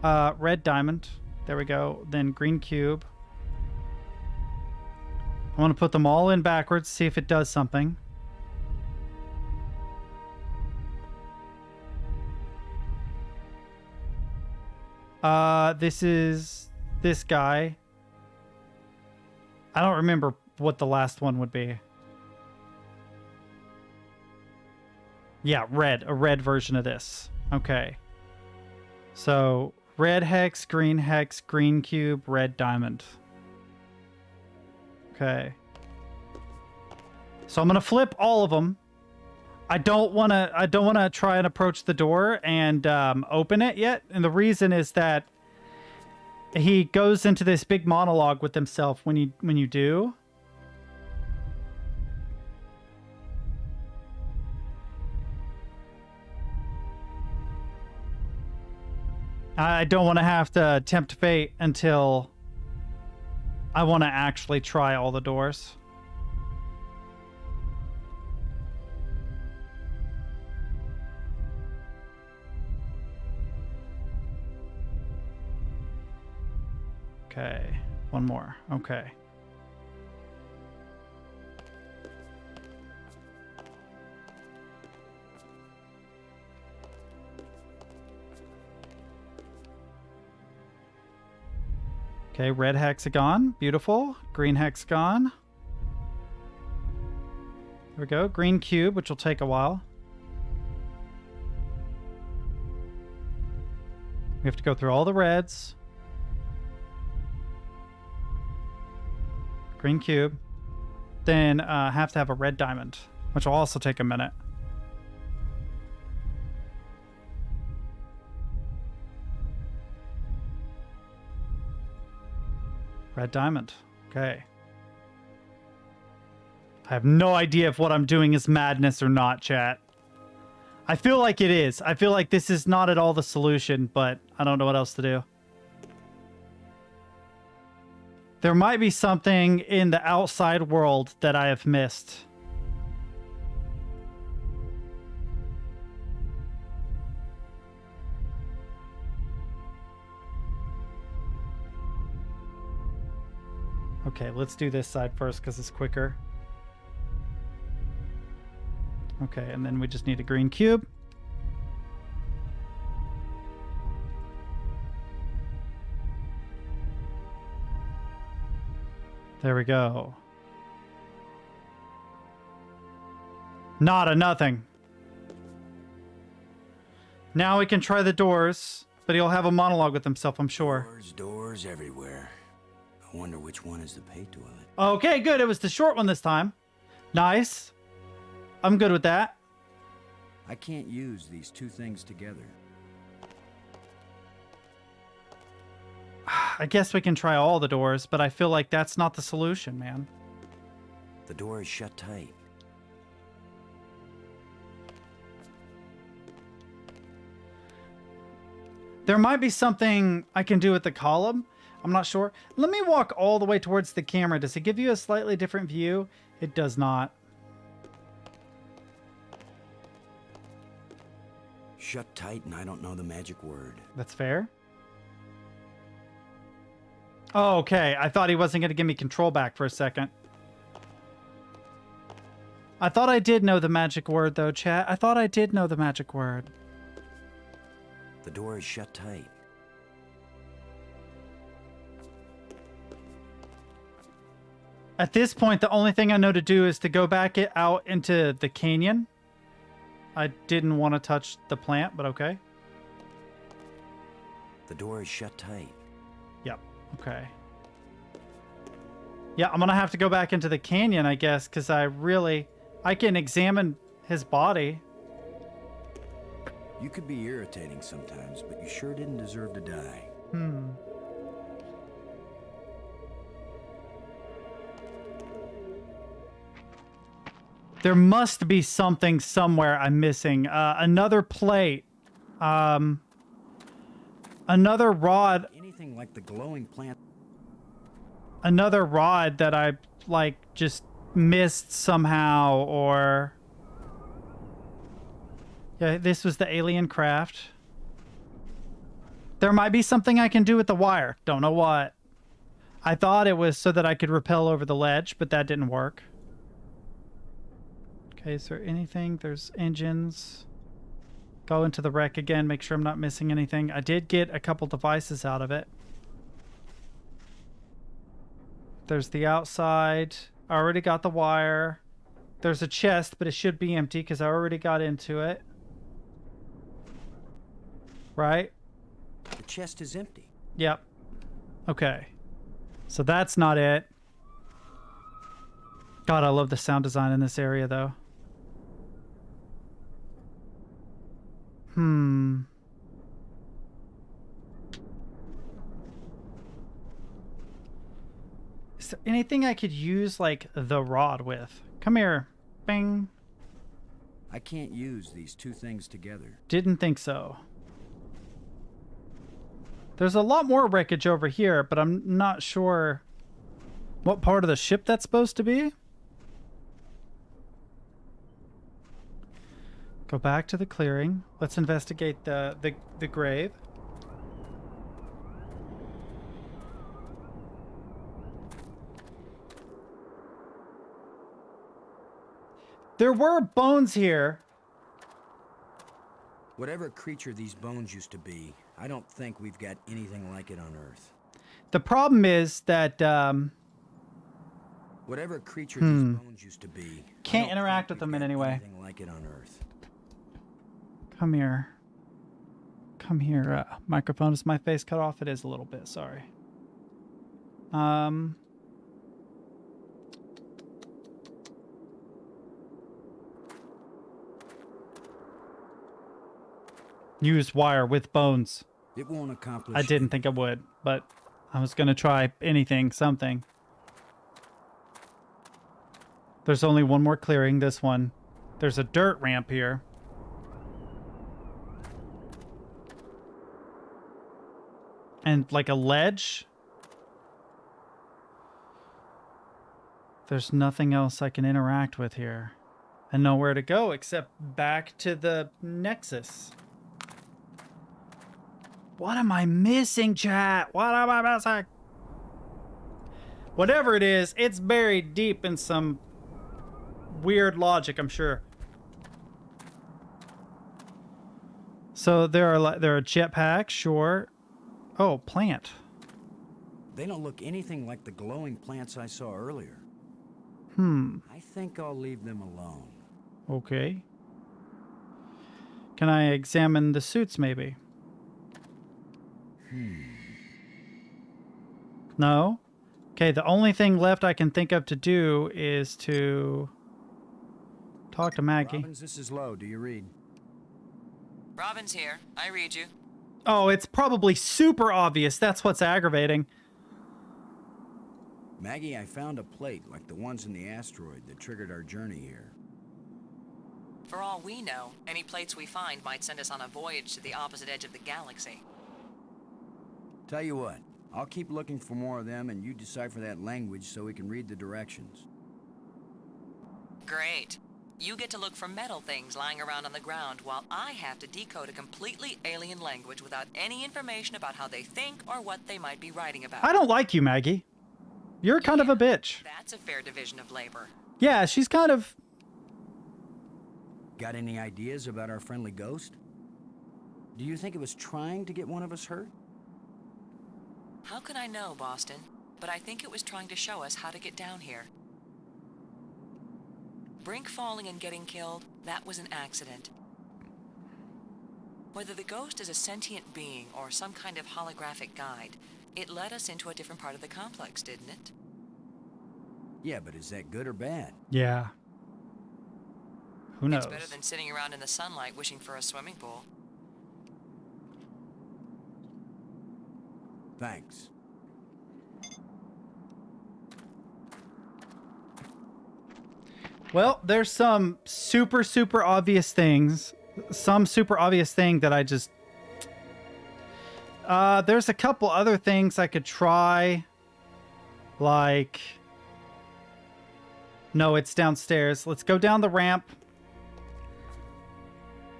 red diamond. There we go. Then green cube. I want to put them all in backwards, see if it does something. This is this guy. I don't remember what the last one would be. Yeah, red. A red version of this. Okay. So, red hex, green cube, red diamond. Okay. So I'm gonna flip all of them. I don't wanna try and approach the door and open it yet. And the reason is that he goes into this big monologue with himself when you do. I don't want to have to tempt fate until I want to actually try all the doors. Okay, one more. Okay. Okay, red hexagon. Beautiful. Green hexagon. There we go. Green cube, which will take a while. We have to go through all the reds. Green cube. Then have to have a red diamond, which will also take a minute. Red diamond. Okay. I have no idea if what I'm doing is madness or not, chat. I feel like it is. I feel like this is not at all the solution, but I don't know what else to do. There might be something in the outside world that I have missed. Okay, let's do this side first because it's quicker. Okay, and then we just need a green cube. There we go. Not a nothing. Now we can try the doors, but he'll have a monologue with himself, I'm sure. Doors everywhere. I wonder which one is the pay toilet. Okay, good. It was the short one this time. Nice. I'm good with that. I can't use these two things together. I guess we can try all the doors, but I feel like that's not the solution, man. The door is shut tight. There might be something I can do with the column. I'm not sure. Let me walk all the way towards the camera. Does it give you a slightly different view? It does not. Shut tight, and I don't know the magic word. That's fair. Oh, okay. I thought he wasn't going to give me control back for a second. I thought I did know the magic word, though, chat. I thought I did know the magic word. The door is shut tight. At this point, the only thing I know to do is to go back out into the canyon. I didn't want to touch the plant, but okay. The door is shut tight. Yep. Okay. Yeah, I'm gonna have to go back into the canyon, I guess, because I can examine his body. You could be irritating sometimes, but you sure didn't deserve to die. There must be something somewhere I'm missing. Another plate. Another rod. Anything like the glowing plant. Another rod that I, like, just missed somehow, or... Yeah, this was the alien craft. There might be something I can do with the wire. Don't know what. I thought it was so that I could rappel over the ledge, but that didn't work. Okay, is there anything? There's engines. Go into the wreck again, make sure I'm not missing anything. I did get a couple devices out of it. There's the outside. I already got the wire. There's a chest, but it should be empty because I already got into it. Right? The chest is empty. Yep. Okay. So that's not it. God, I love the sound design in this area, though. Is there anything I could use, like, the rod with? Come here. Bing. I can't use these two things together. Didn't think so. There's a lot more wreckage over here, but I'm not sure what part of the ship that's supposed to be. Go back to the clearing. Let's investigate the grave. There were bones here. Whatever creature these bones used to be, I don't think we've got anything like it on Earth. The problem is that whatever creature these bones used to be, can't interact with them in any way. Anything like it on Earth. Come here. Come here. Microphone, is my face cut off? It is a little bit, sorry. Use wire with bones. It won't accomplish. I didn't think I would, but I was going to try anything, something. There's only one more clearing, this one. There's a dirt ramp here. And like a ledge. There's nothing else I can interact with here. And nowhere to go except back to the Nexus. What am I missing, chat? What am I missing? Whatever it is, it's buried deep in some weird logic, I'm sure. So there are jetpacks, sure. Oh, plant. They don't look anything like the glowing plants I saw earlier. I think I'll leave them alone. Okay. Can I examine the suits, maybe? No? Okay, the only thing left I can think of to do is to talk to Maggie. Robbins, this is Lowe. Do you read? Robin's here. I read you. Oh, it's probably super obvious. That's what's aggravating. Maggie, I found a plate like the ones in the asteroid that triggered our journey here. For all we know, any plates we find might send us on a voyage to the opposite edge of the galaxy. Tell you what, I'll keep looking for more of them and you decipher that language so we can read the directions. Great. You get to look for metal things lying around on the ground while I have to decode a completely alien language without any information about how they think or what they might be writing about. I don't like you, Maggie. You're kind of a bitch. That's a fair division of labor. Yeah, she's kind of... Got any ideas about our friendly ghost? Do you think it was trying to get one of us hurt? How can I know, Boston? But I think it was trying to show us how to get down here. Brink falling and getting killed, that was an accident. Whether the ghost is a sentient being or some kind of holographic guide, it led us into a different part of the complex, didn't it? Yeah, but is that good or bad? Yeah. Who knows? It's better than sitting around in the sunlight wishing for a swimming pool. Thanks. Well, there's some super, super obvious things. Some super obvious thing that I just... there's a couple other things I could try. Like... No, it's downstairs. Let's go down the ramp.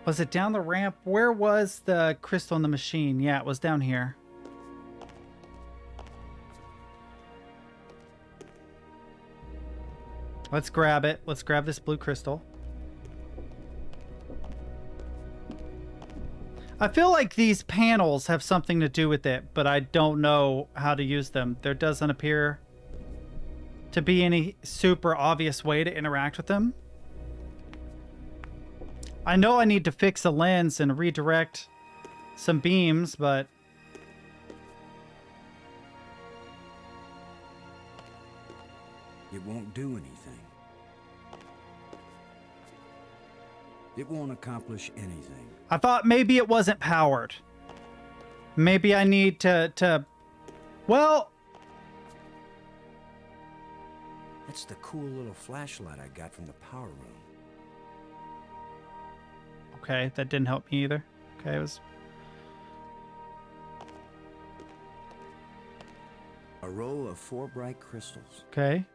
Was it down the ramp? Where was the crystal in the machine? Yeah, it was down here. Let's grab it. Let's grab this blue crystal. I feel like these panels have something to do with it, but I don't know how to use them. There doesn't appear to be any super obvious way to interact with them. I know I need to fix a lens and redirect some beams, but... It won't do anything. It won't accomplish anything. I thought maybe it wasn't powered. Maybe I need to... Well... That's the cool little flashlight I got from the power room. Okay, that didn't help me either. Okay, it was... A row of 4 bright crystals. Okay.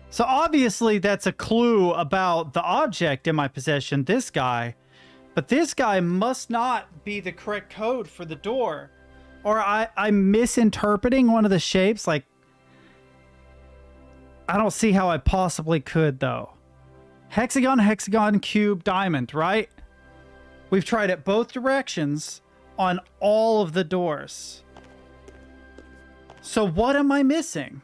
So obviously that's a clue about the object in my possession, this guy. But this guy must not be the correct code for the door. Or I'm misinterpreting one of the shapes. Like, I don't see how I possibly could, though. Hexagon, hexagon, cube, diamond, right? We've tried it both directions on all of the doors. So what am I missing?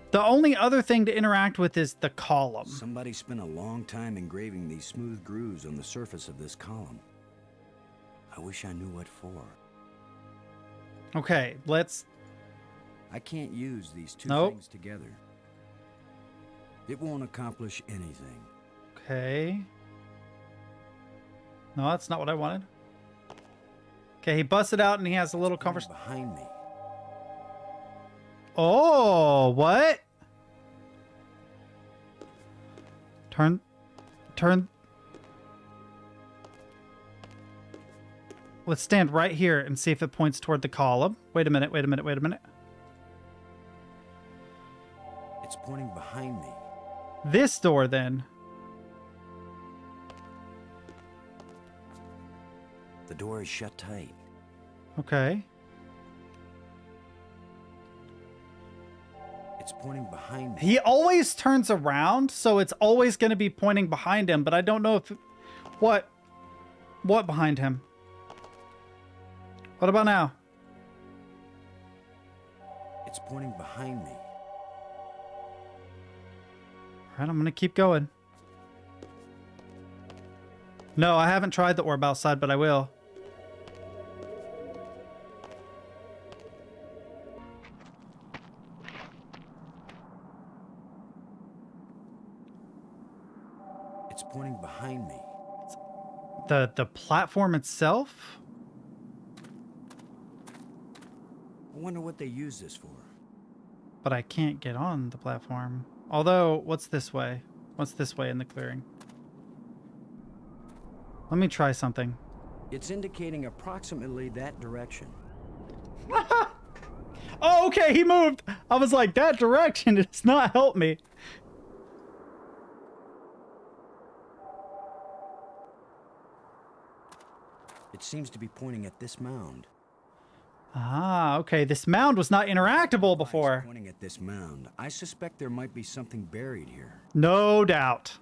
The only other thing to interact with is the column. Somebody spent a long time engraving these smooth grooves on the surface of this column. I wish I knew what for. Okay, let's... I can't use these two Nope. things together. It won't accomplish anything. Okay. No, that's not what I wanted. Okay, he busts it out and he has a little conversation. Behind me. Oh, what? Turn. Let's stand right here and see if it points toward the column. Wait a minute. It's pointing behind me. This door, then. The door is shut tight. Okay. It's pointing behind me. He always turns around, so it's always going to be pointing behind him, but I don't know if... What behind him? What about now? It's pointing behind me. All right, I'm going to keep going. No, I haven't tried the orb outside, but I will. It's pointing behind me. The platform itself? I wonder what they use this for. But I can't get on the platform. Although, what's this way? What's this way in the clearing? Let me try something. It's indicating approximately that direction. Oh, okay, he moved. I was like, that direction does not help me. It seems to be pointing at this mound. Ah, okay. This mound was not interactable before. Pointing at this mound. I suspect there might be something buried here. No doubt.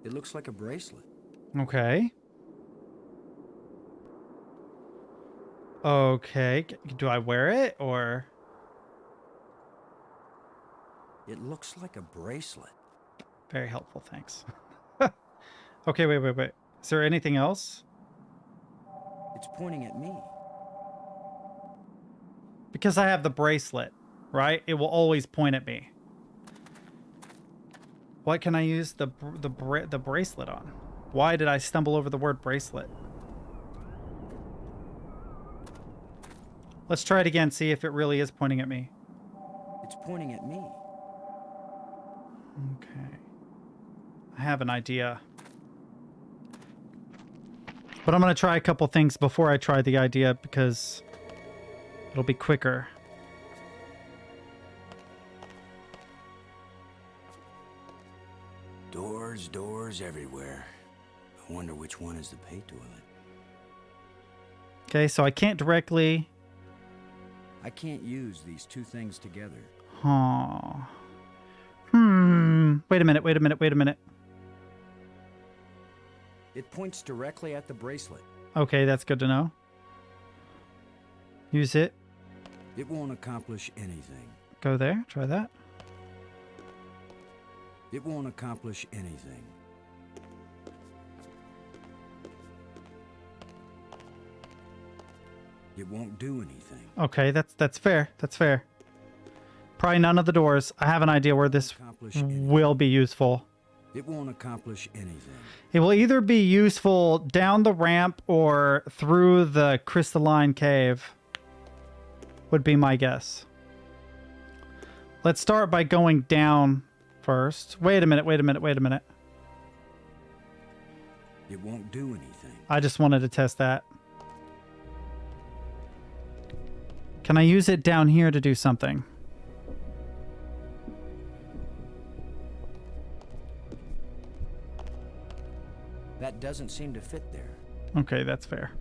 It looks like a bracelet. Okay. Okay. Do I wear it or... It looks like a bracelet. Very helpful, thanks. Okay, wait. Is there anything else? It's pointing at me. Because I have the bracelet, right? It will always point at me. What can I use the bracelet on? Why did I stumble over the word bracelet? Let's try it again, see if it really is pointing at me. It's pointing at me. Okay. I have an idea. But I'm going to try a couple things before I try the idea because it'll be quicker. Doors everywhere. I wonder which one is the pay toilet. Okay, so I can't directly... I can't use these two things together. Huh. Wait a minute. It points directly at the bracelet. Okay, that's good to know. Use it. It won't accomplish anything. Go there. Try that. It won't accomplish anything. It won't do anything. Okay, that's fair. That's fair. Probably none of the doors. I have an idea where this will be useful. It won't accomplish anything. It will either be useful down the ramp or through the crystalline cave. Would be my guess. Let's start by going down first. Wait a minute. It won't do anything. I just wanted to test that. Can I use it down here to do something? That doesn't seem to fit there. Okay, that's fair.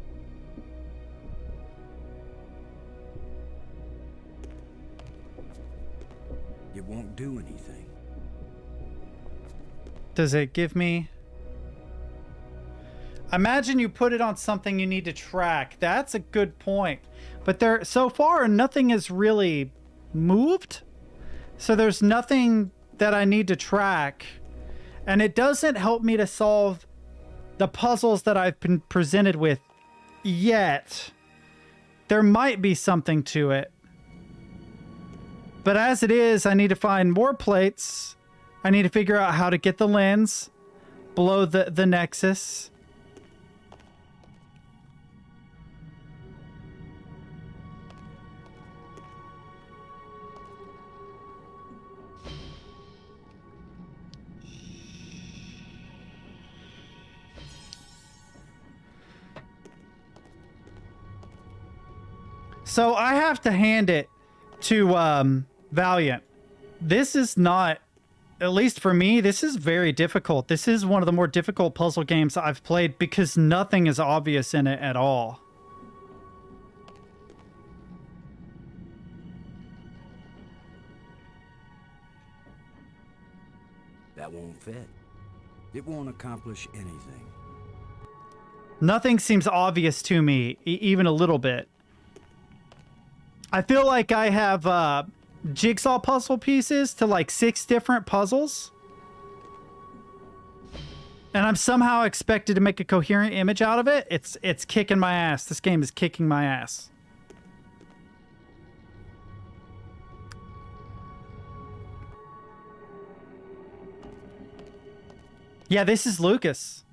It won't do anything. Does it give me... Imagine you put it on something you need to track. That's a good point. But there, so far, nothing has really moved. So there's nothing that I need to track. And it doesn't help me to solve the puzzles that I've been presented with yet. There might be something to it. But as it is, I need to find more plates. I need to figure out how to get the lens below the nexus. So I have to hand it to Valiant. This is not, at least for me, this is very difficult. This is one of the more difficult puzzle games I've played because nothing is obvious in it at all. That won't fit. It won't accomplish anything. Nothing seems obvious to me, even a little bit. I feel like I have jigsaw puzzle pieces to like 6 different puzzles. And I'm somehow expected to make a coherent image out of it. It's kicking my ass. This game is kicking my ass. Yeah, this is Lucas.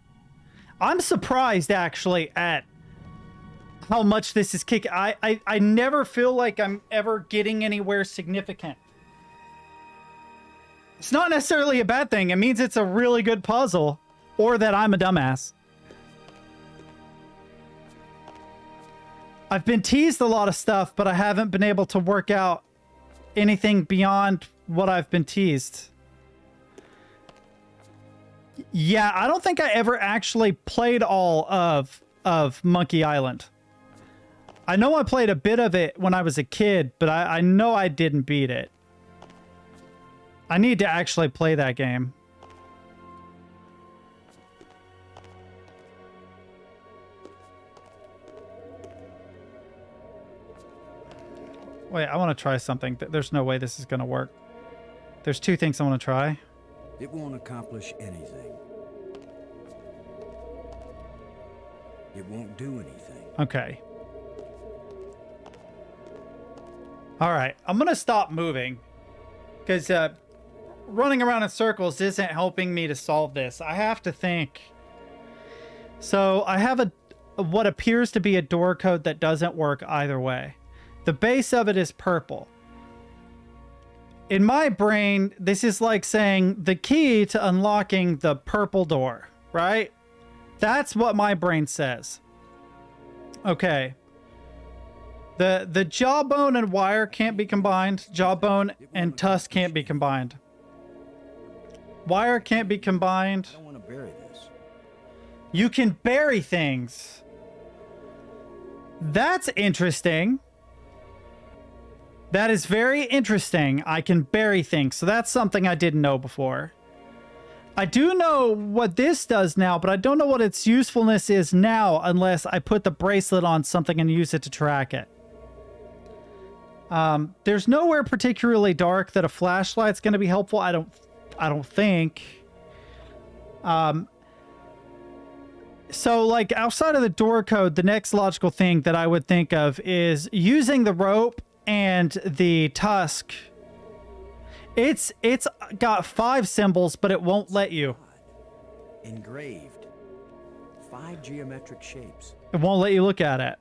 I'm surprised actually at how much this is kicking. I never feel like I'm ever getting anywhere significant. It's not necessarily a bad thing. It means it's a really good puzzle, or that I'm a dumbass. I've been teased a lot of stuff, but I haven't been able to work out anything beyond what I've been teased. Yeah, I don't think I ever actually played all of Monkey Island. I know I played a bit of it when I was a kid, but I know I didn't beat it. I need to actually play that game. Wait, I want to try something. There's no way this is going to work. There's two things I want to try. It won't accomplish anything. It won't do anything. Okay. All right. I'm going to stop moving because running around in circles isn't helping me to solve this. I have to think. So I have what appears to be a door code that doesn't work either way. The base of it is purple. In my brain, this is like saying the key to unlocking the purple door, right? That's what my brain says. Okay. The jawbone and wire can't be combined. Jawbone and tusk can't be combined. Wire can't be combined. I don't want to bury this. You can bury things. That's interesting. That is very interesting. I can bury things. So that's something I didn't know before. I do know what this does now, but I don't know what its usefulness is now unless I put the bracelet on something and use it to track it. There's nowhere particularly dark that a flashlight's going to be helpful. I don't think. So like outside of the door code, the next logical thing that I would think of is using the rope and the tusk. It's got 5 symbols, but it won't let you. Engraved. 5 geometric shapes. It won't let you look at it.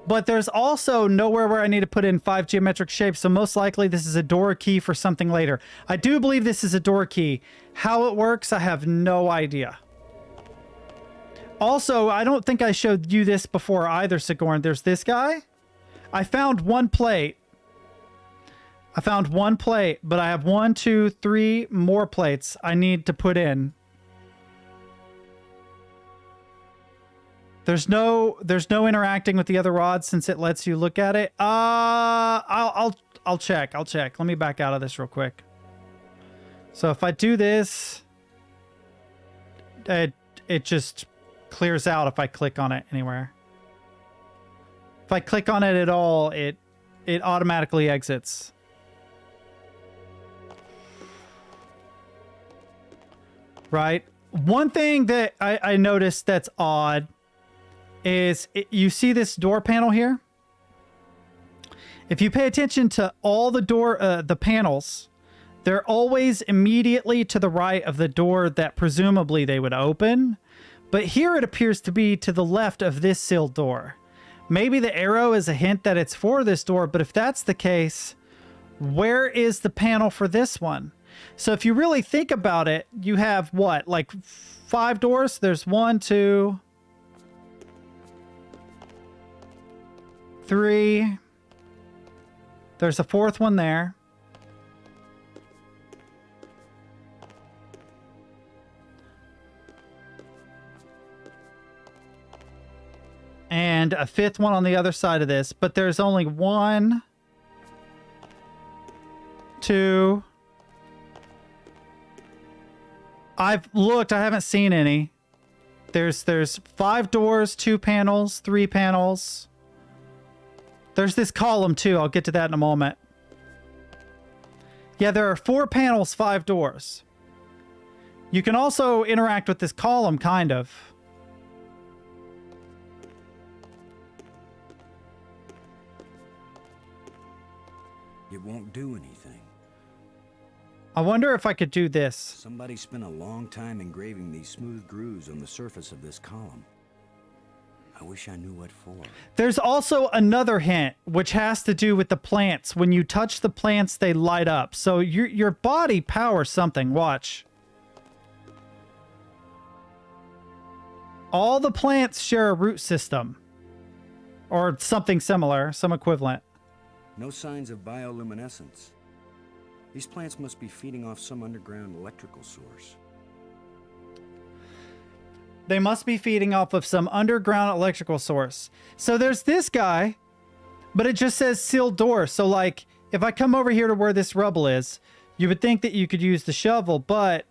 But there's also nowhere where I need to put in 5 geometric shapes, so most likely this is a door key for something later. I do believe this is a door key. How it works, I have no idea. Also, I don't think I showed you this before either, Sigourney. There's this guy. I found one plate. But I have 1, 2, 3 more plates I need to put in. There's no interacting with the other rods since it lets you look at it. I'll check. Let me back out of this real quick. So if I do this, it just clears out if I click on it anywhere. If I click on it at all, it automatically exits. Right? One thing that I noticed that's odd is you see this door panel here? If you pay attention to all the panels, they're always immediately to the right of the door that presumably they would open. But here it appears to be to the left of this sealed door. Maybe the arrow is a hint that it's for this door, but if that's the case, where is the panel for this one? So if you really think about it, you have what, like 5 doors? There's 1, 2, 3. There's a 4th one there. And a 5th one on the other side of this, but there's only 1, 2. I've looked, I haven't seen any. There's 5 doors, 2 panels, 3 panels. There's this column too. I'll get to that in a moment. Yeah, there are 4 panels, 5 doors. You can also interact with this column, kind of. It won't do anything. I wonder if I could do this. Somebody spent a long time engraving these smooth grooves on the surface of this column. I wish I knew what for. There's also another hint, which has to do with the plants. When you touch the plants, they light up. So your body powers something. Watch. All the plants share a root system. Or something similar, some equivalent. No signs of bioluminescence. These plants must be feeding off some underground electrical source. They must be feeding off of some underground electrical source. So there's this guy, but it just says sealed door. So like, if I come over here to where this rubble is, you would think that you could use the shovel, but...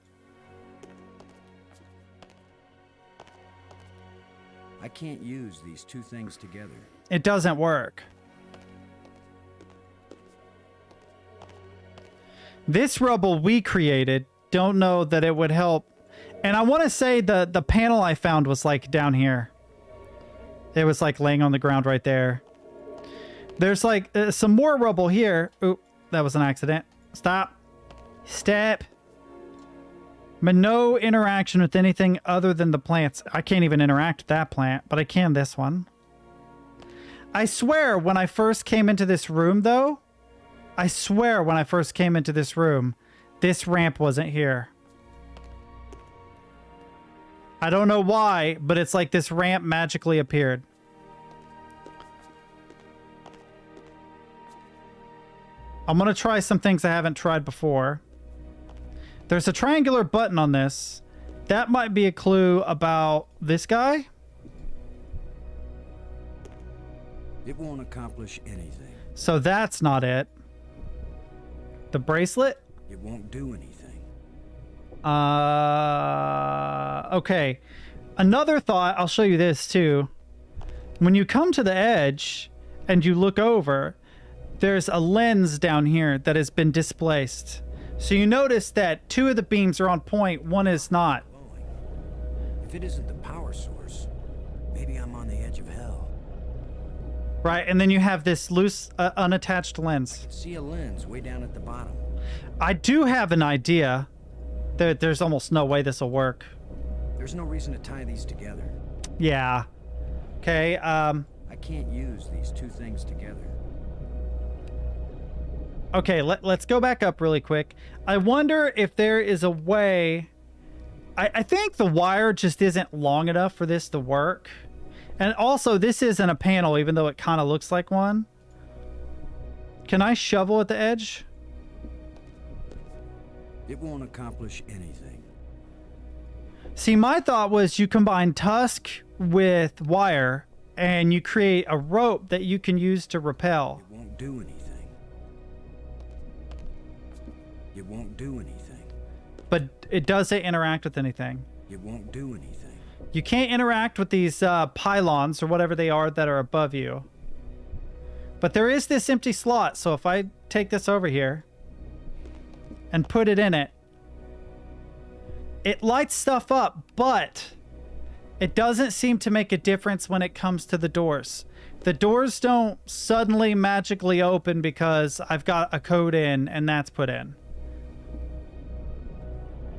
I can't use these 2 things together. It doesn't work. This rubble we created. Don't know that it would help. And I want to say the panel I found was like down here. It was like laying on the ground right there. There's like some more rubble here. Oop, that was an accident. Stop. Step. But no interaction with anything other than the plants. I can't even interact with that plant, but I can this one. I swear when I first came into this room, though, I swear when I first came into this room, this ramp wasn't here. I don't know why, but it's like this ramp magically appeared. I'm going to try some things I haven't tried before. There's a triangular button on this. That might be a clue about this guy. It won't accomplish anything. So that's not it. The bracelet? It won't do anything. Okay. Another thought, I'll show you this too. When you come to the edge and you look over, there's a lens down here that has been displaced. So you notice that 2 of the beams are on point, 1 is not. If it isn't the power source, maybe I'm on the edge of hell. Right, and then you have this loose, unattached lens. See a lens way down at the bottom. I do have an idea. There's almost no way this will work. There's no reason to tie these together. Yeah. Okay, I can't use these 2 things together. Okay, let's go back up really quick. I wonder if there is a way... I think the wire just isn't long enough for this to work. And also, this isn't a panel, even though it kind of looks like one. Can I shovel at the edge? It won't accomplish anything. See, my thought was you combine tusk with wire, and you create a rope that you can use to rappel. It won't do anything. It won't do anything. But it doesn't interact with anything. It won't do anything. You can't interact with these pylons or whatever they are that are above you. But there is this empty slot, so if I take this over here and put it in it, it lights stuff up, but it doesn't seem to make a difference when it comes to the doors. The doors don't suddenly magically open because I've got a code in and that's put in.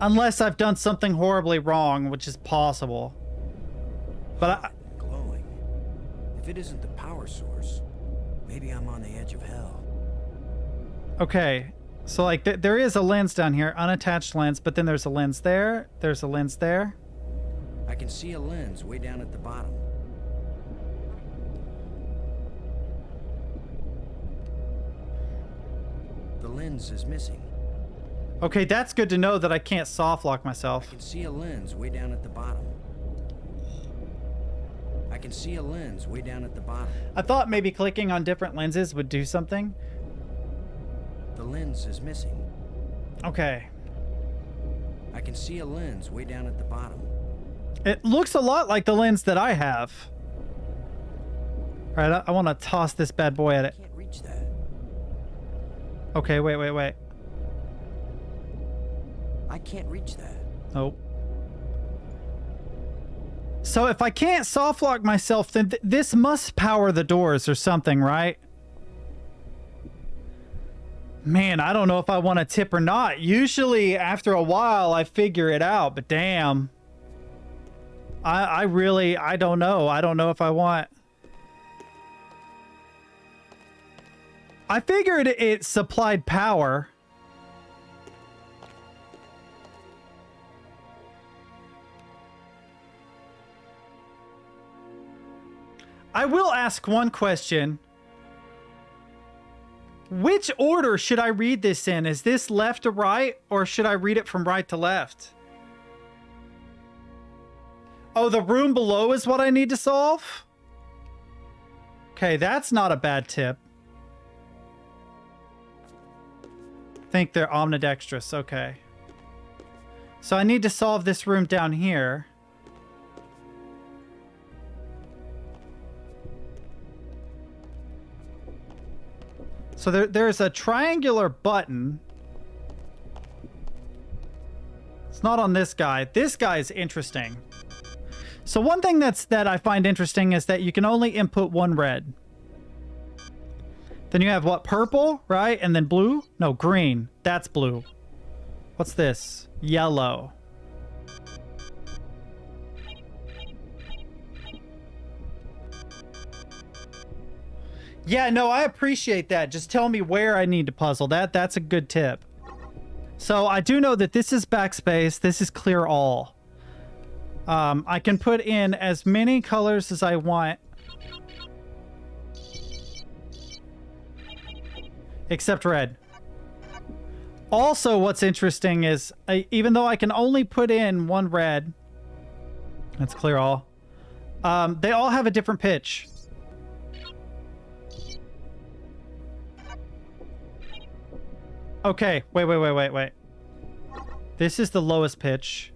Unless I've done something horribly wrong, which is possible. But glowing. If it isn't the power source, maybe I'm on the edge of hell. Okay. So like there is a lens down here, unattached lens, but then there's a lens there. There's a lens there. I can see a lens way down at the bottom. The lens is missing. Okay, that's good to know that I can't soft lock myself. I can see a lens way down at the bottom. I can see a lens way down at the bottom. I thought maybe clicking on different lenses would do something. The lens is missing. Okay. I can see a lens way down at the bottom. It looks a lot like the lens that I have. All right, I want to toss this bad boy at it. I can't reach that. Okay, wait. I can't reach that. Nope. So if I can't soft lock myself, then this must power the doors or something, right? Man, I don't know if I want to tip or not. Usually after a while I figure it out, but damn. I don't know. I don't know if I want. I figured it supplied power. I will ask one question. Which order should I read this in? Is this left to right, or should I read it from right to left? Oh, the room below is what I need to solve? Okay, that's not a bad tip. Think they're omnidextrous, okay. So I need to solve this room down here. So there's a triangular button It's not on this guy. This guy is interesting. So one thing that I find interesting is that you can only input one red. Then you have what? Purple, right? And then blue? No, green. That's blue. What's this? Yellow. Yeah, no, I appreciate that. Just tell me where I need to puzzle. That's a good tip. So I do know that this is backspace. This is clear all. I can put in as many colors as I want. Except red. Also, what's interesting is, even though I can only put in one red, that's clear all, they all have a different pitch. Okay, wait. This is the lowest pitch.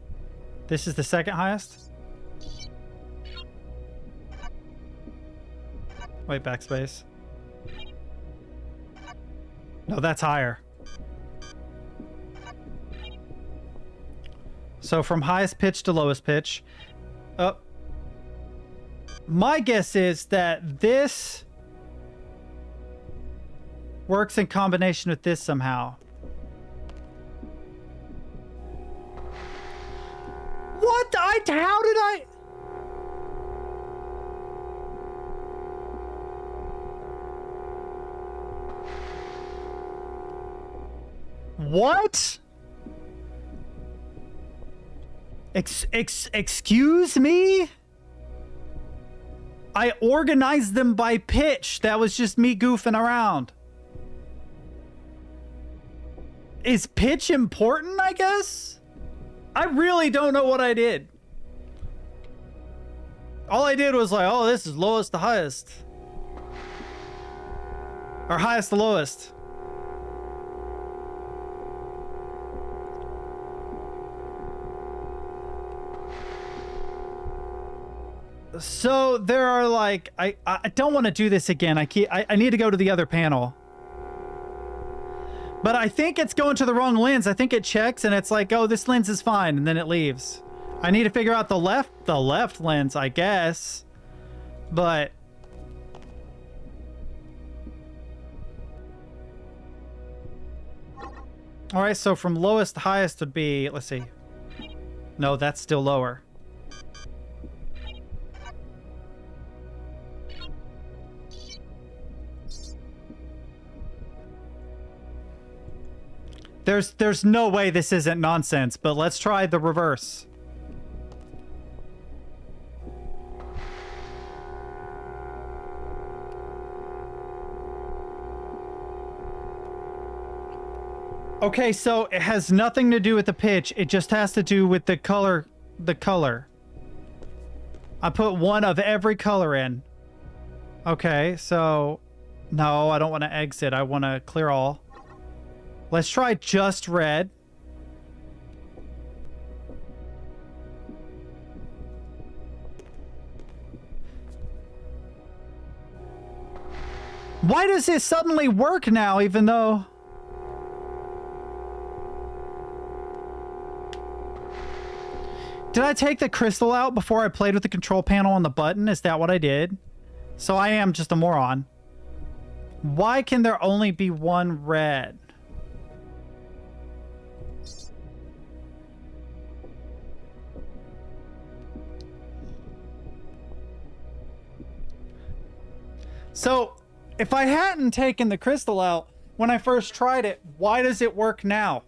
This is the second highest. Wait, backspace. No, that's higher. So from highest pitch to lowest pitch. My guess is that this works in combination with this somehow. What? How did I? What? Excuse me? I organized them by pitch. That was just me goofing around. Is pitch important, I guess? I really don't know what I did. All I did was like, oh, this is lowest to highest. Or highest to lowest. So there are like, I don't want to do this again. I need to go to the other panel. But I think it's going to the wrong lens. I think it checks and it's like, oh, this lens is fine, and then it leaves. I need to figure out the left lens, I guess. But all right, so from lowest to highest would be, let's see. No, that's still lower. There's no way this isn't nonsense, but let's try the reverse. Okay, so it has nothing to do with the pitch. It just has to do with the color. I put one of every color in. Okay, so no, I don't want to exit. I want to clear all. Let's try just red. Why does it suddenly work now, even though... Did I take the crystal out before I played with the control panel on the button? Is that what I did? So I am just a moron. Why can there only be one red? So, if I hadn't taken the crystal out when I first tried it, why does it work now?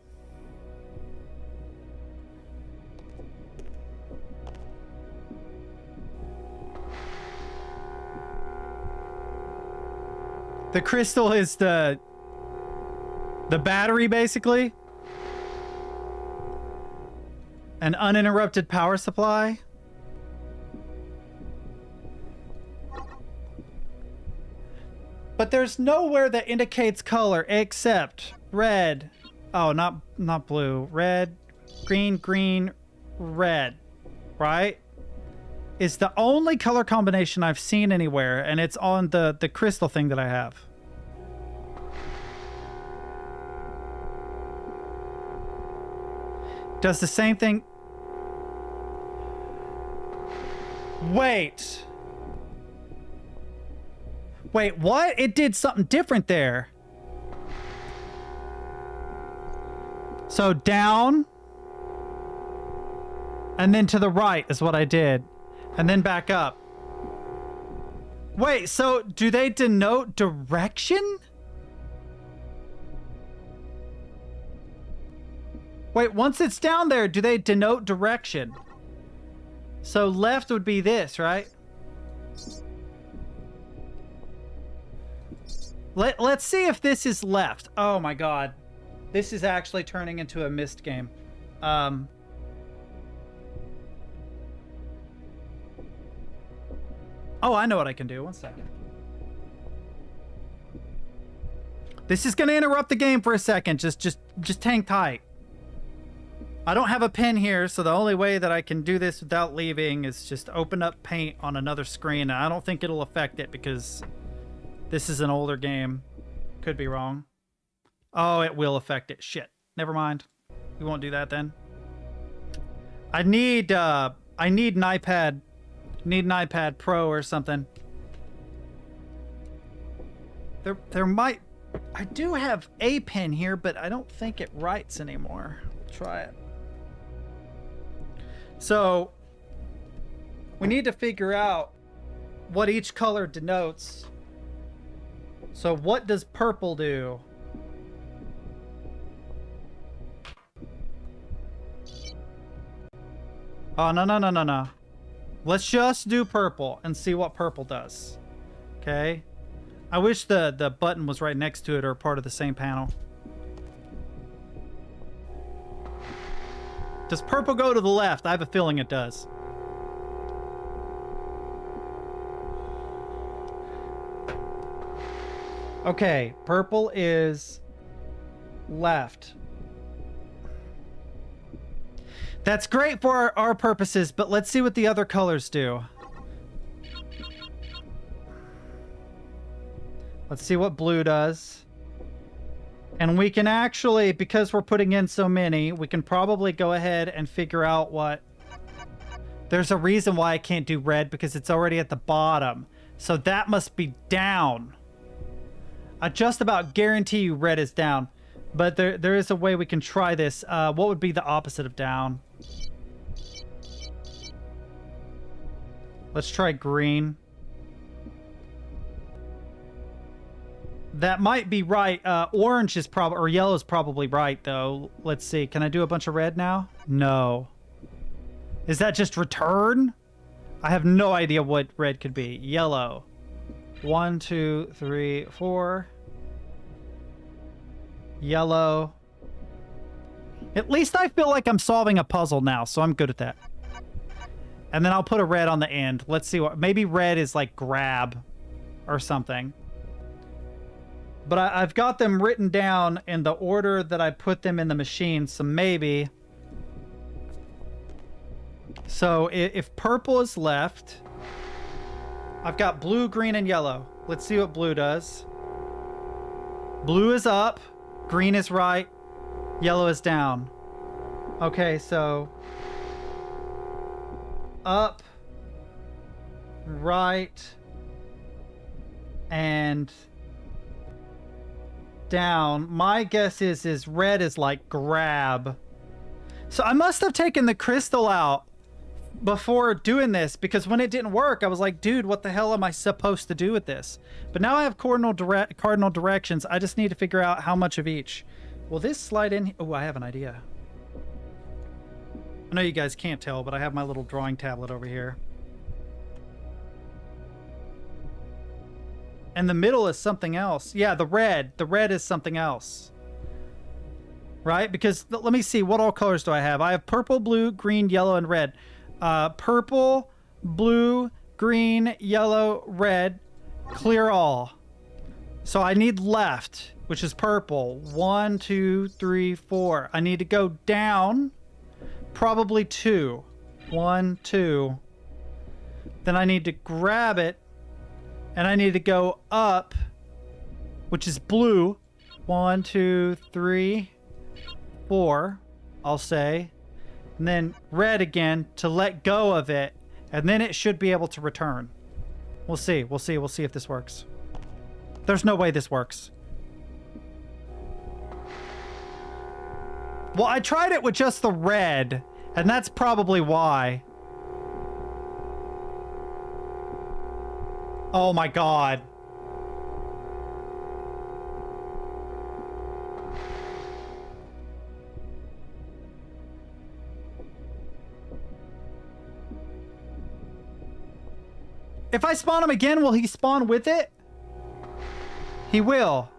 The crystal is the battery, basically. An uninterrupted power supply. But there's nowhere that indicates color except red. Oh, not blue. Red, green, red. Right? It's the only color combination I've seen anywhere, and it's on the crystal thing that I have. Does the same thing. Wait. Wait, what? It did something different there. So down. And then to the right is what I did. And then back up. Wait, so do they denote direction? Wait, once it's down there, do they denote direction? So left would be this, right? Let's see if this is left. Oh my god. This is actually turning into a mist game. Oh, I know what I can do. One second. This is going to interrupt the game for a second. Just hang tight. I don't have a pen here, so the only way that I can do this without leaving is just open up Paint on another screen. And I don't think it'll affect it because this is an older game. Could be wrong. Oh, it will affect it. Shit. Never mind. We won't do that then. I need an iPad. Need an iPad Pro or something. There might... I do have a pen here, but I don't think it writes anymore. Try it. So, we need to figure out what each color denotes. So what does purple do? Oh, no. Let's just do purple and see what purple does. Okay. I wish the button was right next to it or part of the same panel. Does purple go to the left? I have a feeling it does. Okay, purple is left. That's great for our purposes, but let's see what the other colors do. Let's see what blue does. And we can actually, because we're putting in so many, we can probably go ahead and figure out what... There's a reason why I can't do red, because it's already at the bottom. So that must be down. I just about guarantee you red is down. But there is a way we can try this. What would be the opposite of down? Let's try green. That might be right. Orange is probably, or yellow is probably right, though. Let's see. Can I do a bunch of red now? No. Is that just return? I have no idea what red could be. Yellow. 1, 2, 3, 4. Yellow. At least I feel like I'm solving a puzzle now, so I'm good at that. And then I'll put a red on the end. Let's see what... Maybe red is like grab or something. But I've got them written down in the order that I put them in the machine, so maybe... So if purple is left, I've got blue, green, and yellow. Let's see what blue does. Blue is up, green is right, yellow is down. Okay, so... Up, right, and... down. My guess is red is like grab. So I must have taken the crystal out before doing this, because when it didn't work, I was like, dude, what the hell am I supposed to do with this? But now I have cardinal directions. I just need to figure out how much of each. Will this slide in? Oh, I have an idea. I know you guys can't tell, but I have my little drawing tablet over here. And the middle is something else. Yeah, the red. The red is something else. Right? Because, let me see. What all colors do I have? I have purple, blue, green, yellow, and red. Purple, blue, green, yellow, red. Clear all. So I need left, which is purple. 1, 2, 3, 4. I need to go down. Probably 2. 1, 2. Then I need to grab it. And I need to go up, which is blue. 1, 2, 3, 4, I'll say. and then red again to let go of it, and then it should be able to return. We'll see. We'll see. We'll see if this works. There's no way this works. Well, I tried it with just the red, and that's probably why. Oh my god. If I spawn him again, will he spawn with it? He will.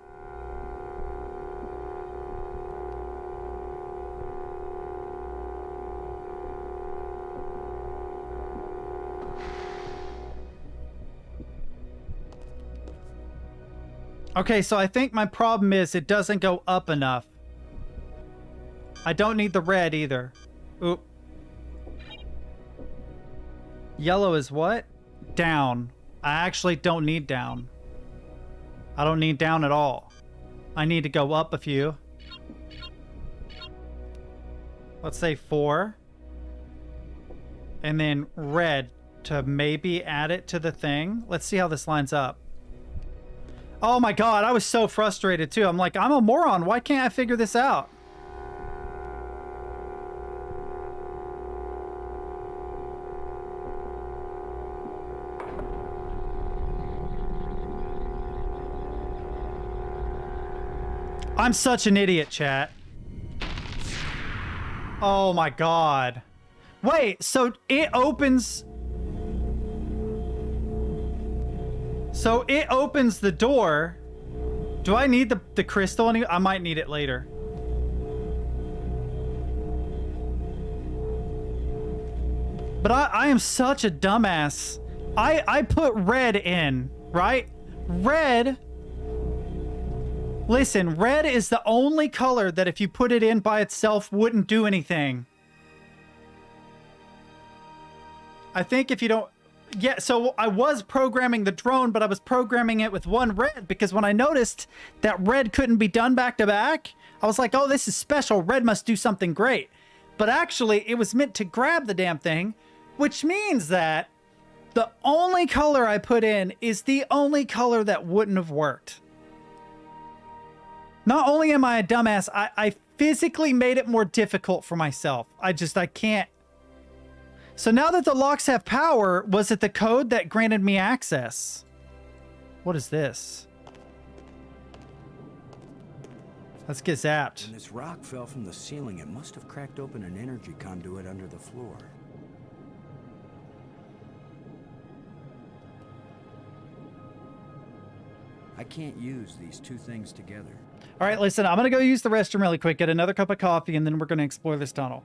Okay, so I think my problem is it doesn't go up enough. I don't need the red either. Oop. Yellow is what? Down. I actually don't need down. I don't need down at all. I need to go up a few. Let's say 4. And then red to maybe add it to the thing. Let's see how this lines up. Oh my god, I was so frustrated too. I'm like, I'm a moron. Why can't I figure this out? I'm such an idiot, chat. Oh my god. Wait, so it opens... So it opens the door. Do I need the crystal? I might need it later. But I am such a dumbass. I put red in, right? Red... Listen, red is the only color that if you put it in by itself wouldn't do anything. I think if you don't... Yeah, so I was programming the drone, but I was programming it with one red because when I noticed that red couldn't be done back to back, I was like, oh, this is special. Red must do something great. But actually, it was meant to grab the damn thing, which means that the only color I put in is the only color that wouldn't have worked. Not only am I a dumbass, I physically made it more difficult for myself. I can't. So now that the locks have power, was it the code that granted me access? What is this? Let's get zapped. When this rock fell from the ceiling, it must have cracked open an energy conduit under the floor. I can't use these two things together. All right, listen, I'm going to go use the restroom really quick, get another cup of coffee, and then we're going to explore this tunnel.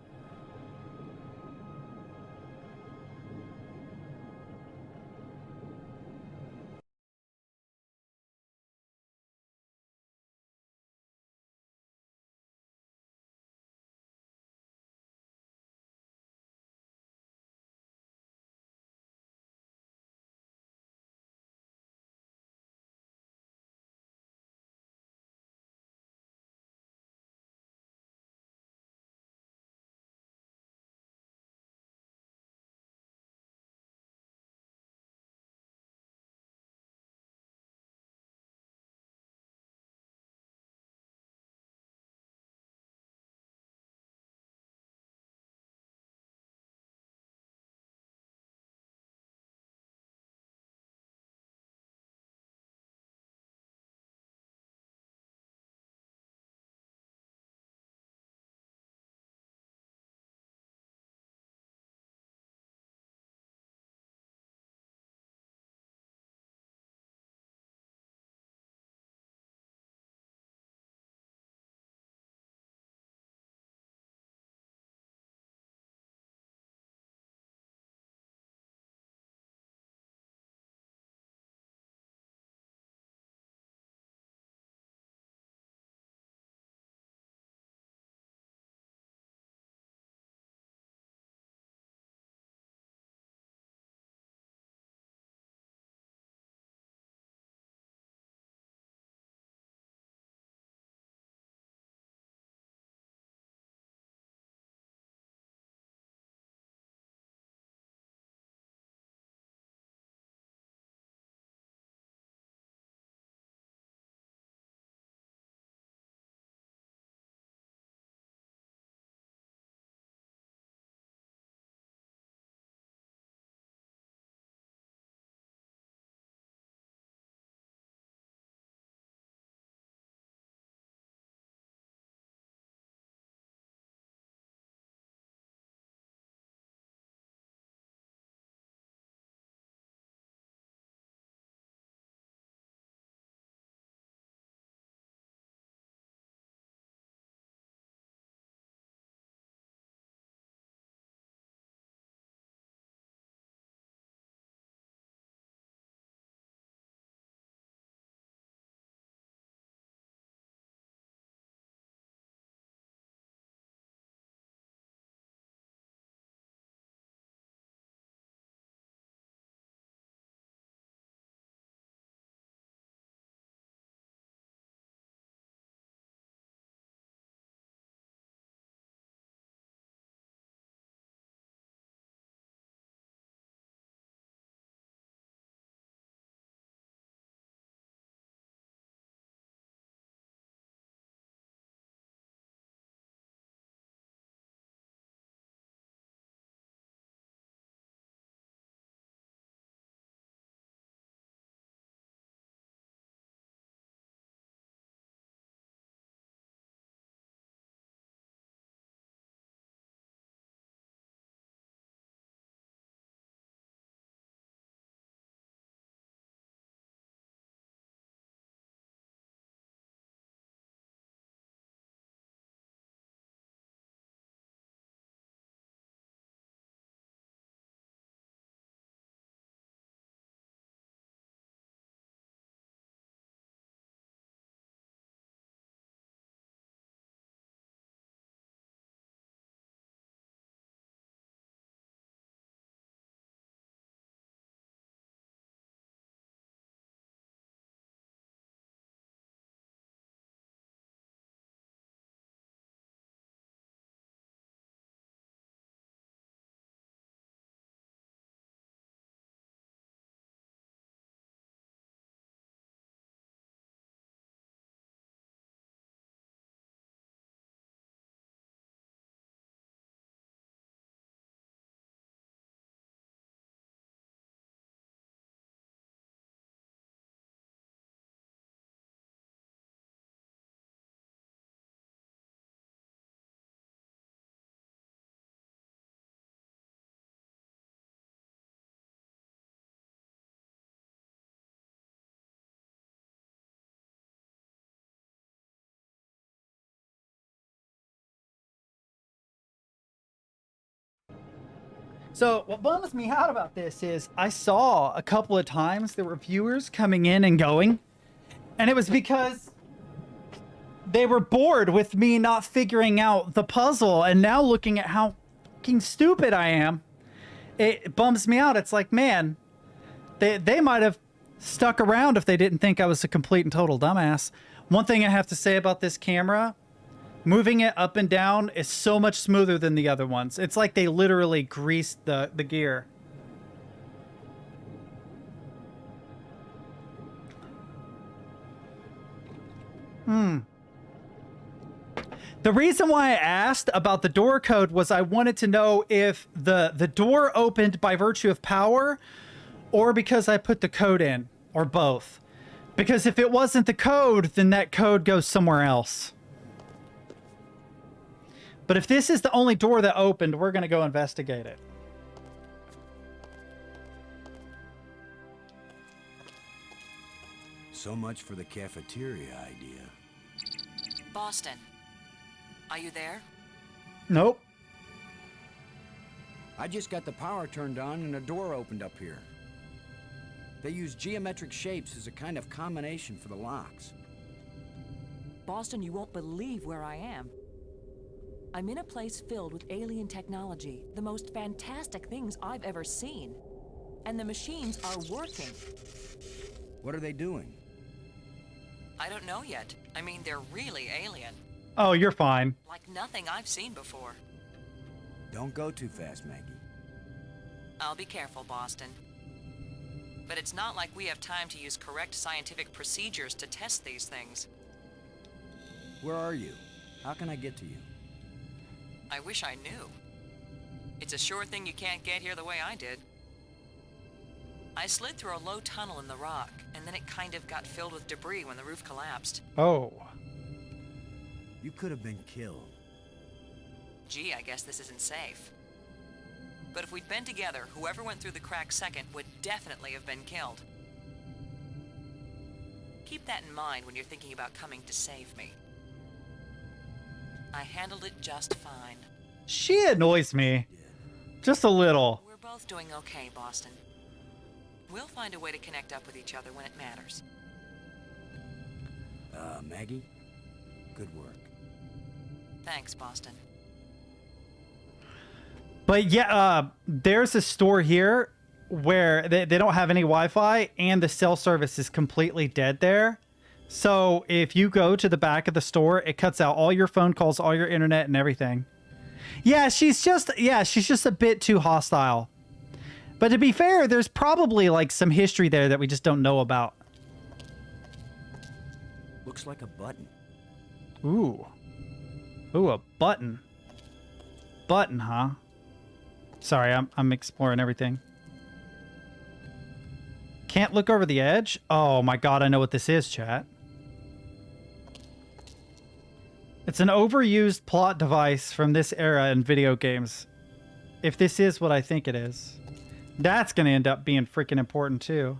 So what bums me out about this is I saw a couple of times there were viewers coming in and going, and it was because they were bored with me not figuring out the puzzle, and now looking at how fucking stupid I am, it bums me out. It's like, man, they might have stuck around if they didn't think I was a complete and total dumbass. One thing I have to say about this camera, moving it up and down is so much smoother than the other ones. It's like they literally greased the gear. The reason why I asked about the door code was I wanted to know if the door opened by virtue of power or because I put the code in, or both. Because if it wasn't the code, then that code goes somewhere else. But if this is the only door that opened, we're going to go investigate it. So much for the cafeteria idea. Boston, are you there? Nope. I just got the power turned on and a door opened up here. They use geometric shapes as a kind of combination for the locks. Boston, you won't believe where I am. I'm in a place filled with alien technology, the most fantastic things I've ever seen. And the machines are working. What are they doing? I don't know yet. I mean, they're really alien. Oh, you're fine. Like nothing I've seen before. Don't go too fast, Maggie. I'll be careful, Boston. But it's not like we have time to use correct scientific procedures to test these things. Where are you? How can I get to you? I wish I knew. It's a sure thing you can't get here the way I did. I slid through a low tunnel in the rock, and then it kind of got filled with debris when the roof collapsed. Oh. You could have been killed. Gee, I guess this isn't safe. But if we'd been together, whoever went through the crack second would definitely have been killed. Keep that in mind when you're thinking about coming to save me. I handled it just fine. She annoys me. Just a little. We're both doing okay, Boston. We'll find a way to connect up with each other when it matters. Maggie? Good work. Thanks, Boston. But yeah, there's a store here where they don't have any Wi-Fi and the cell service is completely dead there. So if you go to the back of the store, it cuts out all your phone calls, all your internet and everything. Yeah, she's just a bit too hostile. But to be fair, there's probably like some history there that we just don't know about. Looks like a button. Ooh. Ooh, a button. Button, huh? Sorry, I'm exploring everything. Can't look over the edge? Oh my god, I know what this is, chat. It's an overused plot device from this era in video games. If this is what I think it is. That's going to end up being freaking important too.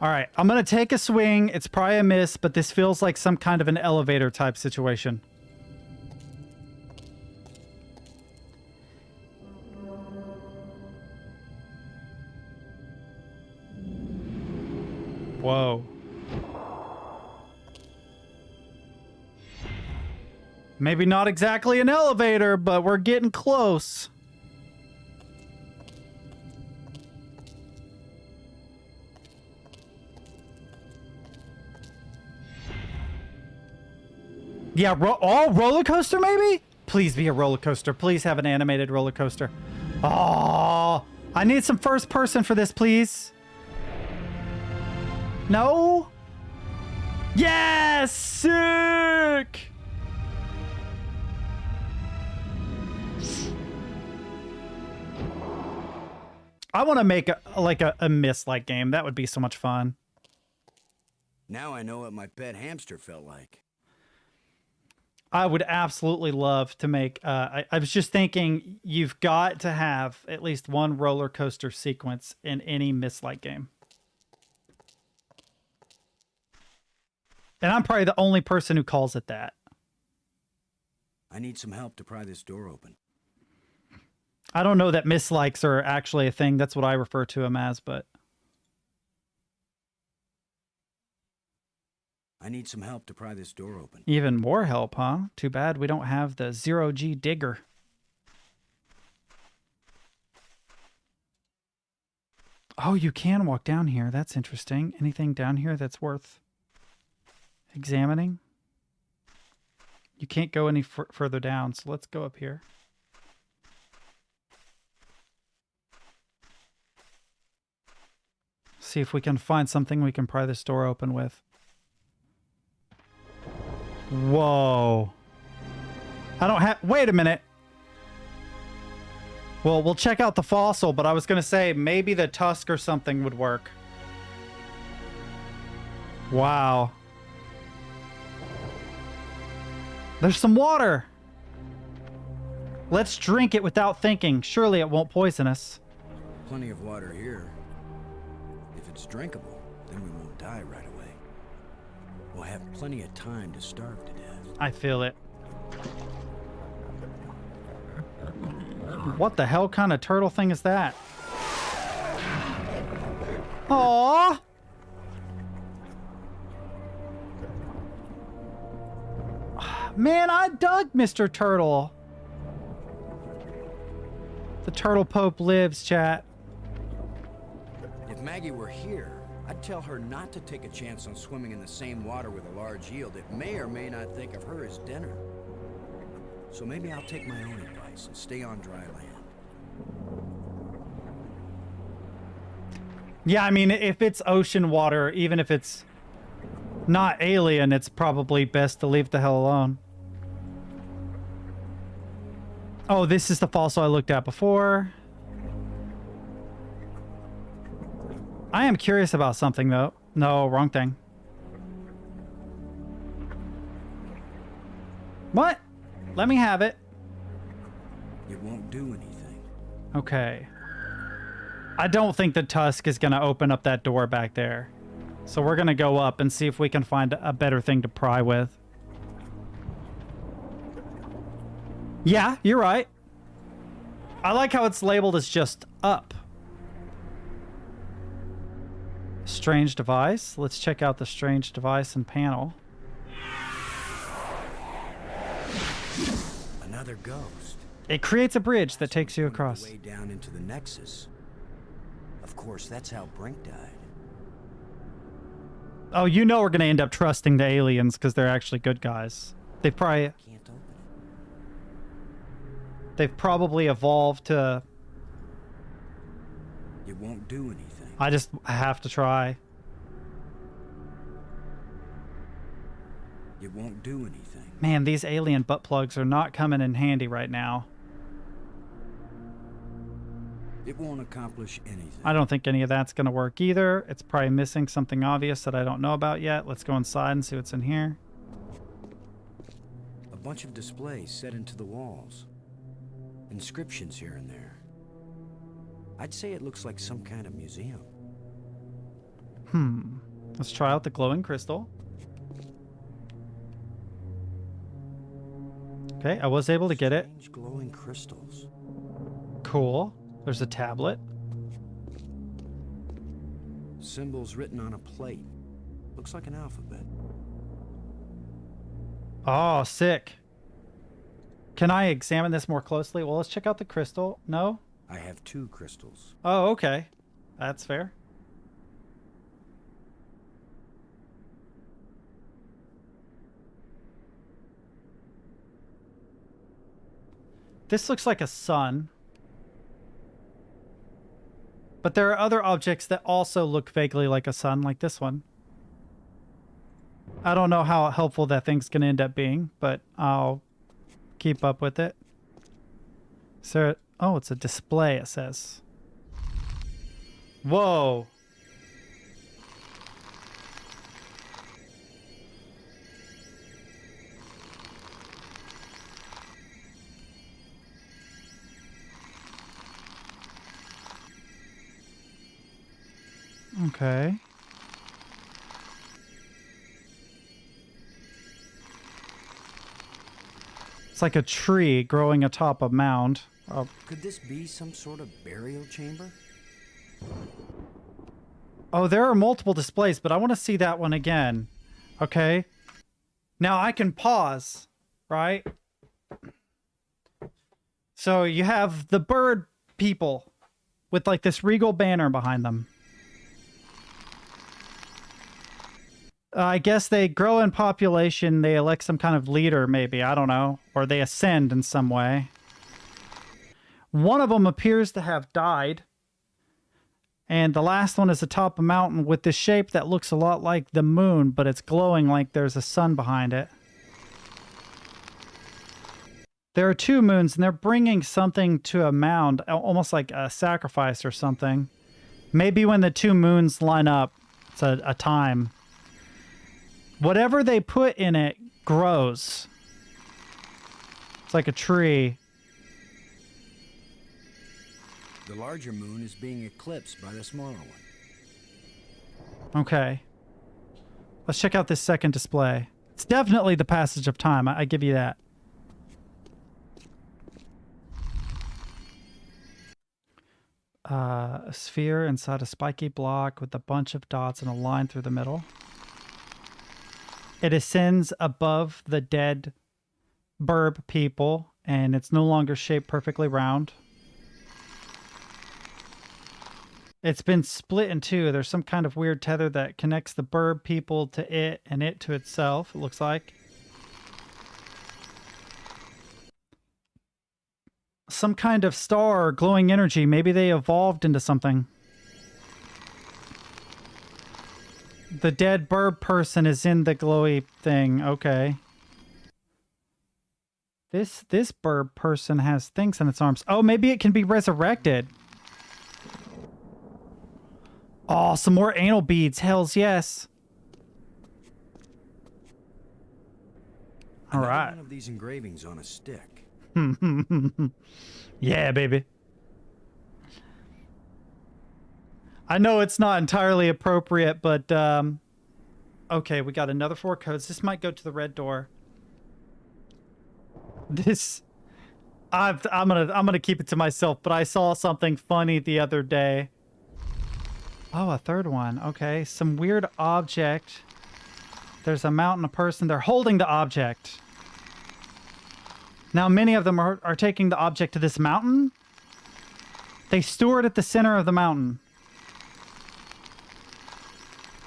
Alright, I'm going to take a swing. It's probably a miss, but this feels like some kind of an elevator type situation. Whoa. Maybe not exactly an elevator, but we're getting close. Yeah, all roller coaster maybe? Please be a roller coaster. Please have an animated roller coaster. Oh, I need some first person for this, please. No? Yes! Sick! I want to make a Myst-like game. That would be so much fun. Now I know what my pet hamster felt like. I would absolutely love to make... I was just thinking you've got to have at least one roller coaster sequence in any Myst-like game. And I'm probably the only person who calls it that. I need some help to pry this door open. I don't know that mislikes are actually a thing. That's what I refer to them as, but... I need some help to pry this door open. Even more help, huh? Too bad we don't have the 0G digger. Oh, you can walk down here. That's interesting. Anything down here that's worth examining? You can't go any further down, so let's go up here. See if we can find something we can pry this door open with. Whoa. I don't have... Wait a minute. Well, we'll check out the fossil, but I was going to say maybe the tusk or something would work. Wow. There's some water. Let's drink it without thinking. Surely it won't poison us. Plenty of water here. If it's drinkable, then we won't die right away. We'll have plenty of time to starve to death. I feel it. What the hell kind of turtle thing is that? Aww! Man, I dug Mr. Turtle. The Turtle Pope lives, chat. If Maggie were here, I'd tell her not to take a chance on swimming in the same water with a large eel that may or may not think of her as dinner. So maybe I'll take my own advice and stay on dry land. Yeah, I mean, if it's ocean water, even if it's not alien, it's probably best to leave the hell alone. Oh, this is the fossil I looked at before. I am curious about something, though. No, wrong thing. What? Let me have it. It won't do anything. Okay. I don't think the tusk is going to open up that door back there. So we're going to go up and see if we can find a better thing to pry with. Yeah, you're right. I like how it's labeled as just up. Strange device. Let's check out the strange device and panel. Another ghost. It creates a bridge that takes you across. Way down into the Nexus. Of course, that's how Brink died. Oh, you know we're going to end up trusting the aliens because they're actually good guys. They probably... Can't open it. They've probably evolved to... It won't do anything. I just have to try. It won't do anything. Man, these alien butt plugs are not coming in handy right now. It won't accomplish anything. I don't think any of that's going to work either. It's probably missing something obvious that I don't know about yet. Let's go inside and see what's in here. A bunch of displays set into the walls. Inscriptions here and there. I'd say it looks like some kind of museum. Let's try out the glowing crystal. Okay, I was able to get it. Strange glowing crystals. Cool. There's a tablet. Symbols written on a plate. Looks like an alphabet. Oh, sick. Can I examine this more closely? Well, let's check out the crystal. No? I have 2 crystals. Oh, okay. That's fair. This looks like a sun. But there are other objects that also look vaguely like a sun, like this one. I don't know how helpful that thing's going to end up being, but I'll keep up with it. So, oh, it's a display, it says. Whoa. Okay. It's like a tree growing atop a mound. Oh. Could this be some sort of burial chamber? Oh, there are multiple displays, but I want to see that one again. Okay. Now I can pause, right? So you have the bird people with like this regal banner behind them. I guess they grow in population. They elect some kind of leader, maybe. I don't know. Or they ascend in some way. One of them appears to have died. And the last one is atop a mountain with this shape that looks a lot like the moon, but it's glowing like there's a sun behind it. There are two moons, and they're bringing something to a mound, almost like a sacrifice or something. Maybe when the two moons line up, it's a time. Whatever they put in it grows. It's like a tree. The larger moon is being eclipsed by the smaller one. Okay. Let's check out this second display. It's definitely the passage of time. I give you that. A sphere inside a spiky block with a bunch of dots and a line through the middle. It ascends above the dead burb people, and it's no longer shaped perfectly round. It's been split in two. There's some kind of weird tether that connects the burb people to it and it to itself, it looks like. Some kind of star or glowing energy. Maybe they evolved into something. The dead burb person is in the glowy thing. Okay. This burb person has things in its arms. Oh, maybe it can be resurrected. Oh, some more anal beads. Hells yes. All right. One of these engravings on a stick. Yeah, baby. I know it's not entirely appropriate, but okay, we got another 4 codes. This might go to the red door. This I'm gonna keep it to myself, but I saw something funny the other day. Oh, a third one. Okay, some weird object. There's a mountain, a person. They're holding the object. Now, many of them are taking the object to this mountain. They store it at the center of the mountain.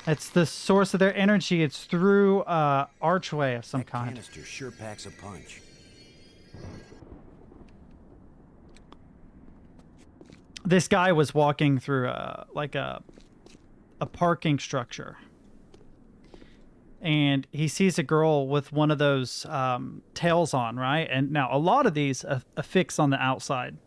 It's the source of their energy. It's through archway of some kind. Canister sure packs a punch. This guy was walking through like a parking structure, and he sees a girl with one of those tails on, right? And now a lot of these affix on the outside,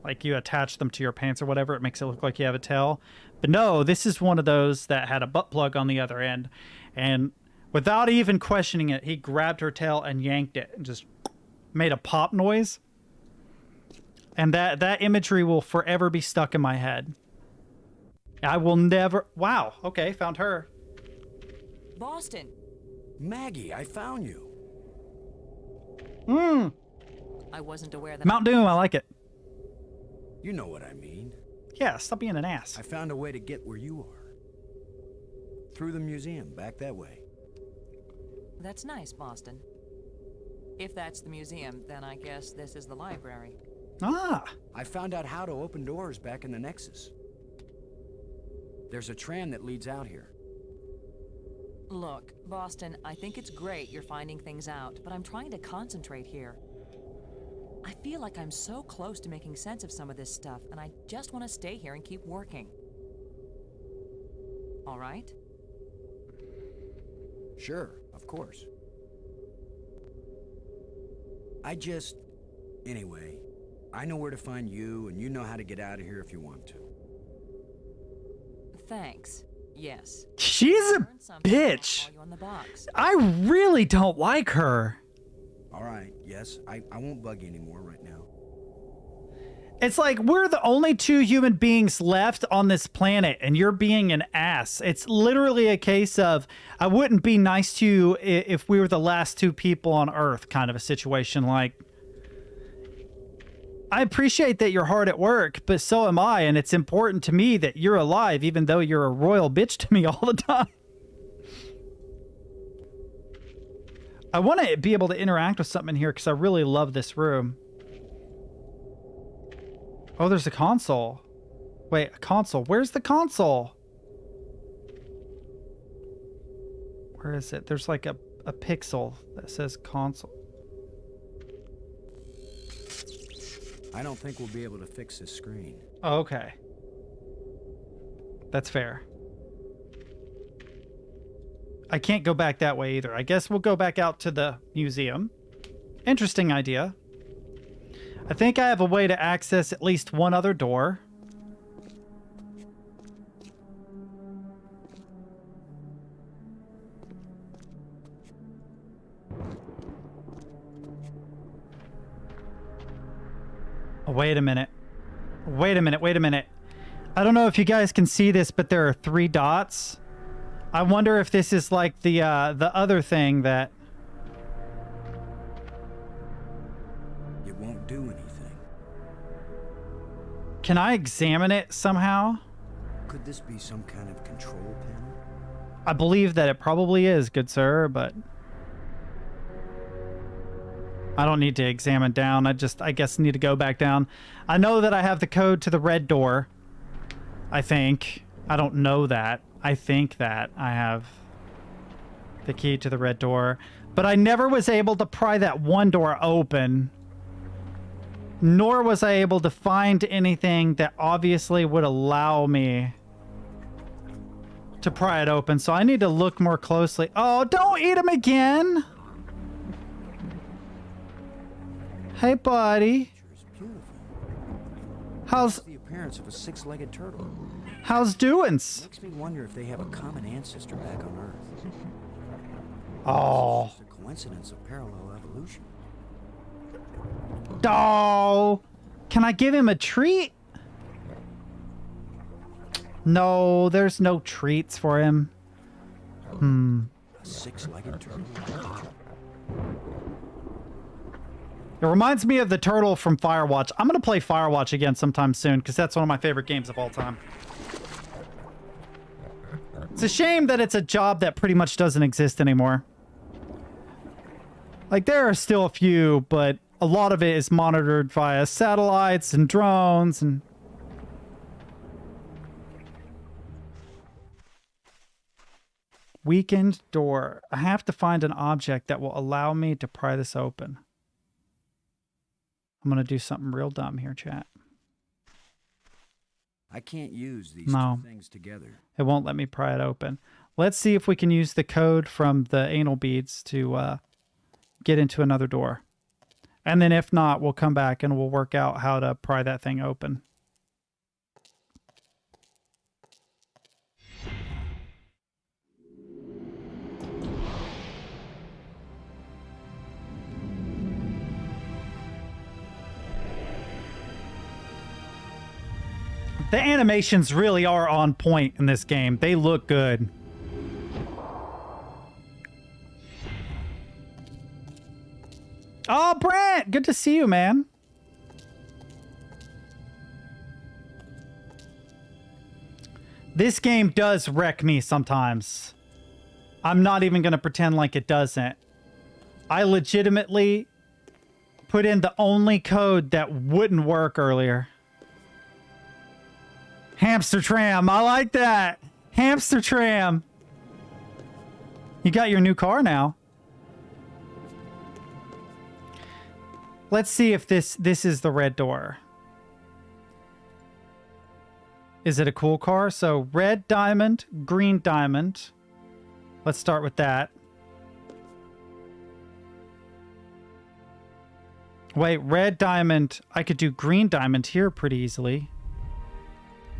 like you attach them to your pants or whatever. It makes it look like you have a tail. But no, this is one of those that had a butt plug on the other end, and without even questioning it, he grabbed her tail and yanked it and just made a pop noise. And that imagery will forever be stuck in my head. I will never... Wow. Okay, found her. Boston. Maggie, I found you. I wasn't aware that... Mount Doom, I like it. You know what I mean. Yeah, stop being an ass. I found a way to get where you are. Through the museum, back that way. That's nice, Boston. If that's the museum, then I guess this is the library. Ah. I found out how to open doors back in the Nexus. There's a tram that leads out here. Look, Boston, I think it's great you're finding things out, but I'm trying to concentrate here. I feel like I'm so close to making sense of some of this stuff, and I just want to stay here and keep working. All right? Sure, of course. Anyway, I know where to find you, and you know how to get out of here if you want to. Thanks. Yes. She's a bitch. I really don't like her. All right, yes, I won't bug you anymore right now. It's like we're the only 2 human beings left on this planet, and you're being an ass. It's literally a case of, I wouldn't be nice to you if we were the last 2 people on Earth kind of a situation. Like, I appreciate that you're hard at work, but so am I, and it's important to me that you're alive, even though you're a royal bitch to me all the time. I want to be able to interact with something in here because I really love this room. Oh, there's a console. Wait, a console. Where's the console? Where is it? There's like a pixel that says console. I don't think we'll be able to fix this screen. Oh, okay. That's fair. I can't go back that way either. I guess we'll go back out to the museum. Interesting idea. I think I have a way to access at least one other door. Oh, wait a minute. Wait a minute. Wait a minute. I don't know if you guys can see this, but there are 3 dots. I wonder if this is like the other thing that... It won't do anything. Can I examine it somehow? Could this be some kind of control panel? I believe that it probably is, good sir, but... I don't need to examine down. I guess need to go back down. I know that I have the code to the red door. I think. I don't know that. I think that I have the key to the red door. But I never was able to pry that one door open. Nor was I able to find anything that obviously would allow me to pry it open. So I need to look more closely. Oh, don't eat him again! Hey, buddy. How's the appearance of a 6-legged turtle? How's doin's? Makes me wonder if they have a common ancestor back on Earth. Oh. It's just a coincidence of parallel evolution. Oh. Can I give him a treat? No, there's no treats for him. A 6-legged turtle. It reminds me of the turtle from Firewatch. I'm going to play Firewatch again sometime soon because that's one of my favorite games of all time. It's a shame that it's a job that pretty much doesn't exist anymore. Like, there are still a few, but a lot of it is monitored via satellites and drones and... Weakened door. I have to find an object that will allow me to pry this open. I'm going to do something real dumb here, chat. I can't use these No. 2 things together. It won't let me pry it open. Let's see if we can use the code from the anal beads to get into another door. And then if not, we'll come back and we'll work out how to pry that thing open. The animations really are on point in this game. They look good. Oh, Brent! Good to see you, man. This game does wreck me sometimes. I'm not even going to pretend like it doesn't. I legitimately put in the only code that wouldn't work earlier. Hamster tram. I like that. Hamster tram. You got your new car now. Let's see if this is the red door. Is it a cool car? So red diamond, green diamond. Let's start with that. Wait, red diamond. I could do green diamond here pretty easily.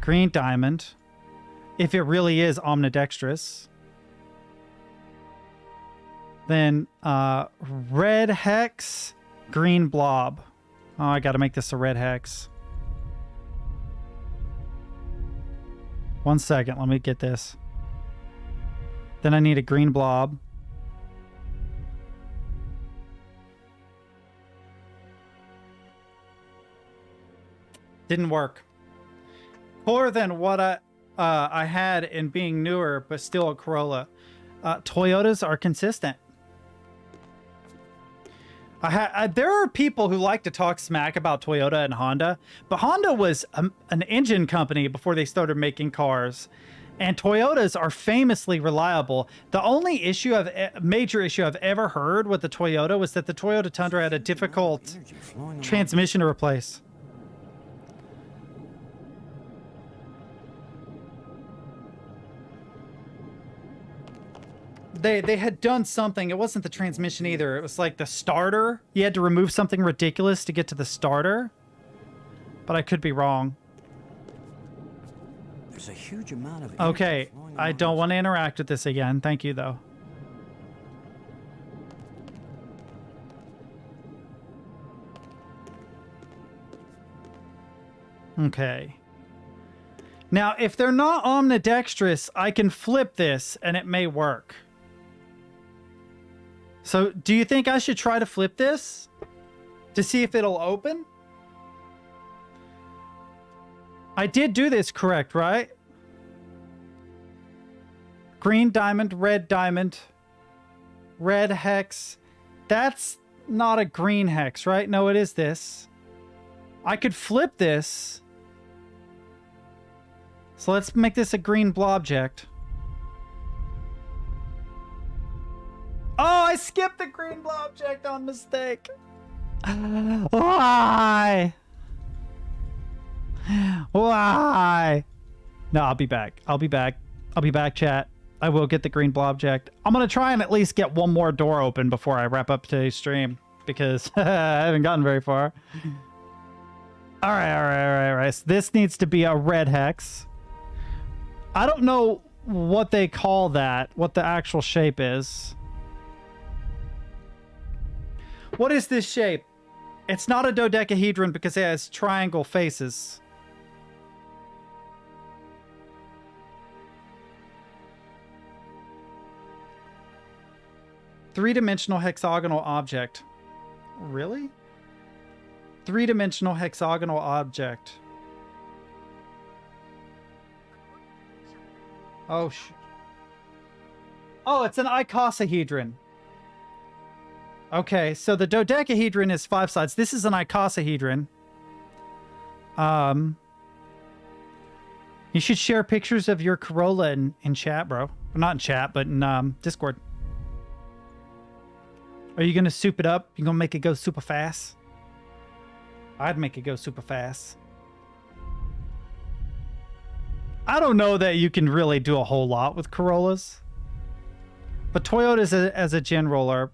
Green diamond. If it really is omnidextrous. Then red hex, green blob. Oh, I gotta make this a red hex. 1 second, let me get this. Then I need a green blob. Didn't work. Cooler than what I had in being newer, but still a Corolla. Toyotas are consistent. There are people who like to talk smack about Toyota and Honda, but Honda was an engine company before they started making cars, and Toyotas are famously reliable. The only major issue I've ever heard with the Toyota was that the Toyota Tundra had a difficult transmission to replace. They had done something. It wasn't the transmission either. It was like the starter. You had to remove something ridiculous to get to the starter. But I could be wrong. There's a huge amount of okay, I don't want to interact with this again. Thank you, though. Okay. Now, if they're not omnidextrous, I can flip this and it may work. So, do you think I should try to flip this to see if it'll open? I did do this correct, right? Green diamond, red hex. That's not a green hex, right? No, it is this. I could flip this. So let's make this a green blobject. Oh, I skipped the green blobject on mistake. Why? Why? No, I'll be back. I'll be back, chat. I will get the green blobject. I'm going to try and at least get one more door open before I wrap up today's stream, because I haven't gotten very far. All right. So this needs to be a red hex. I don't know what they call that, what the actual shape is. What is this shape? It's not a dodecahedron because it has triangle faces. Three-dimensional hexagonal object. Really? Three-dimensional hexagonal object. Oh, oh, it's an icosahedron. Okay, so the dodecahedron is 5 sides. This is an icosahedron. You should share pictures of your Corolla in chat, bro. Well, not in chat, but in Discord. Are you gonna soup it up? You gonna make it go super fast? I'd make it go super fast. I don't know that you can really do a whole lot with Corollas. But Toyotas as a general are...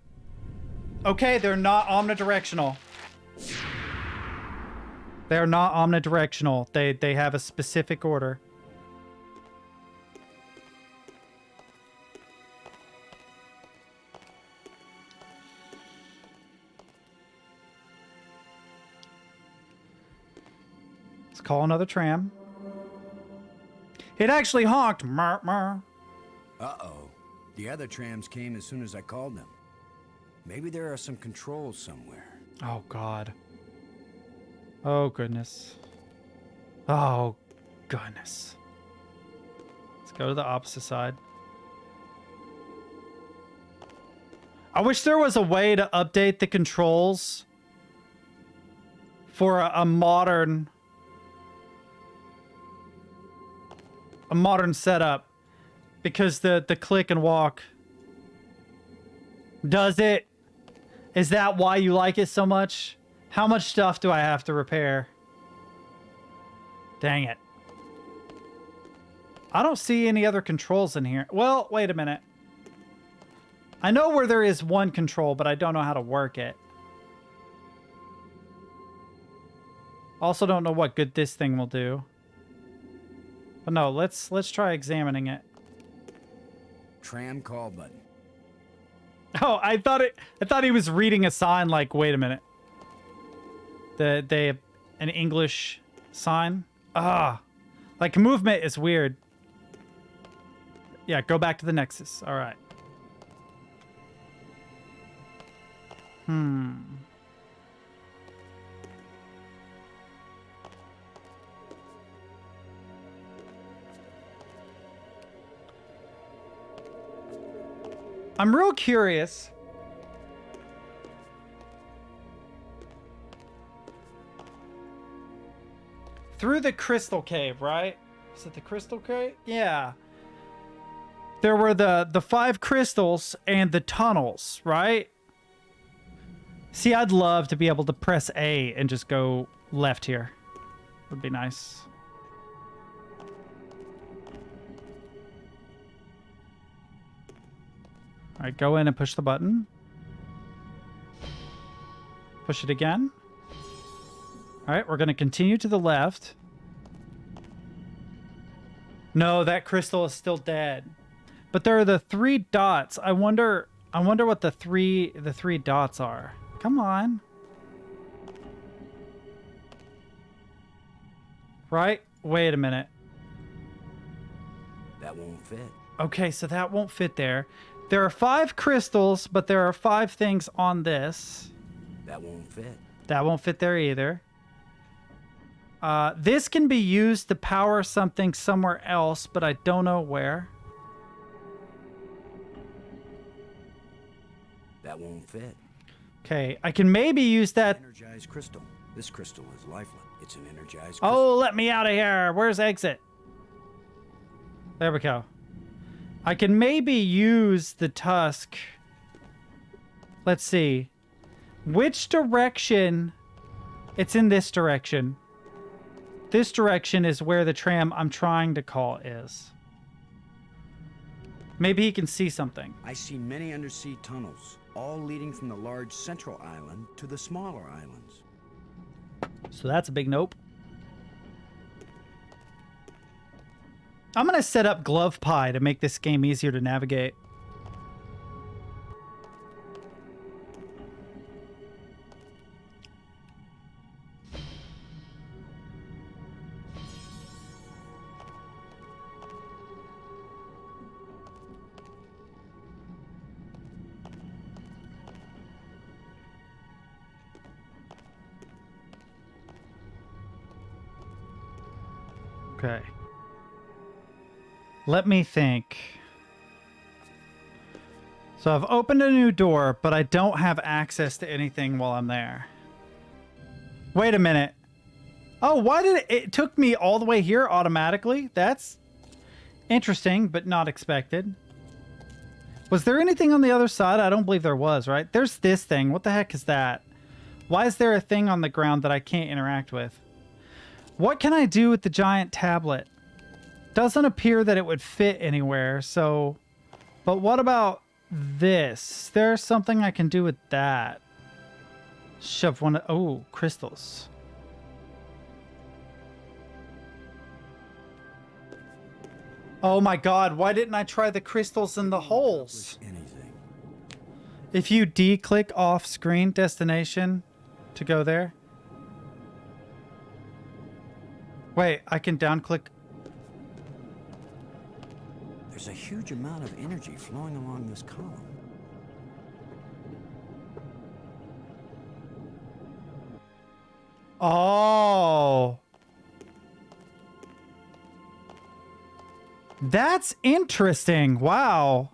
Okay, they're not omnidirectional. They're not omnidirectional. They have a specific order. Let's call another tram. It actually honked. Uh-oh. The other trams came as soon as I called them. Maybe there are some controls somewhere. Oh, God. Oh, goodness. Oh, goodness. Let's go to the opposite side. I wish there was a way to update the controls for a modern setup, because the click and walk. Does it? Is that why you like it so much? How much stuff do I have to repair? Dang it. I don't see any other controls in here. Well, wait a minute. I know where there is one control, but I don't know how to work it. Also don't know what good this thing will do. But no, let's try examining it. Tram call button. Oh, I thought he was reading a sign like, wait a minute. An English sign? Like movement is weird. Yeah, go back to the Nexus. All right. I'm real curious. Through the crystal cave, right? Is it the crystal cave? Yeah. There were the 5 crystals and the tunnels, right? See, I'd love to be able to press A and just go left here. Would be nice. All right, go in and push the button. Push it again. All right, we're going to continue to the left. No, that crystal is still dead. But there are the 3 dots. I wonder what the three dots are. Come on. Right? Wait a minute. That won't fit. Okay, so that won't fit there. There are 5 crystals, but there are 5 things on this. That won't fit. That won't fit there either. This can be used to power something somewhere else, but I don't know where. That won't fit. Okay, I can maybe use that. Energized crystal. This crystal is lifeless. It's an energized crystal. Oh, let me out of here. Where's exit? There we go. I can maybe use the tusk. Let's see. Which direction? It's in this direction. This direction is where the tram I'm trying to call is. Maybe he can see something. I see many undersea tunnels, all leading from the large central island to the smaller islands. So that's a big nope. I'm going to set up Glove Pie to make this game easier to navigate. Okay. Let me think. So I've opened a new door, but I don't have access to anything while I'm there. Wait a minute. Oh, why did it took me all the way here automatically? That's interesting, but not expected. Was there anything on the other side? I don't believe there was, right? There's this thing. What the heck is that? Why is there a thing on the ground that I can't interact with? What can I do with the giant tablet? Doesn't appear that it would fit anywhere, so... But what about this? There's something I can do with that. Shove one... Oh, crystals. Oh my god, why didn't I try the crystals in the holes? If you D-click off-screen destination to go there... Wait, I can down-click... There's a huge amount of energy flowing along this column. Oh. That's interesting. Wow.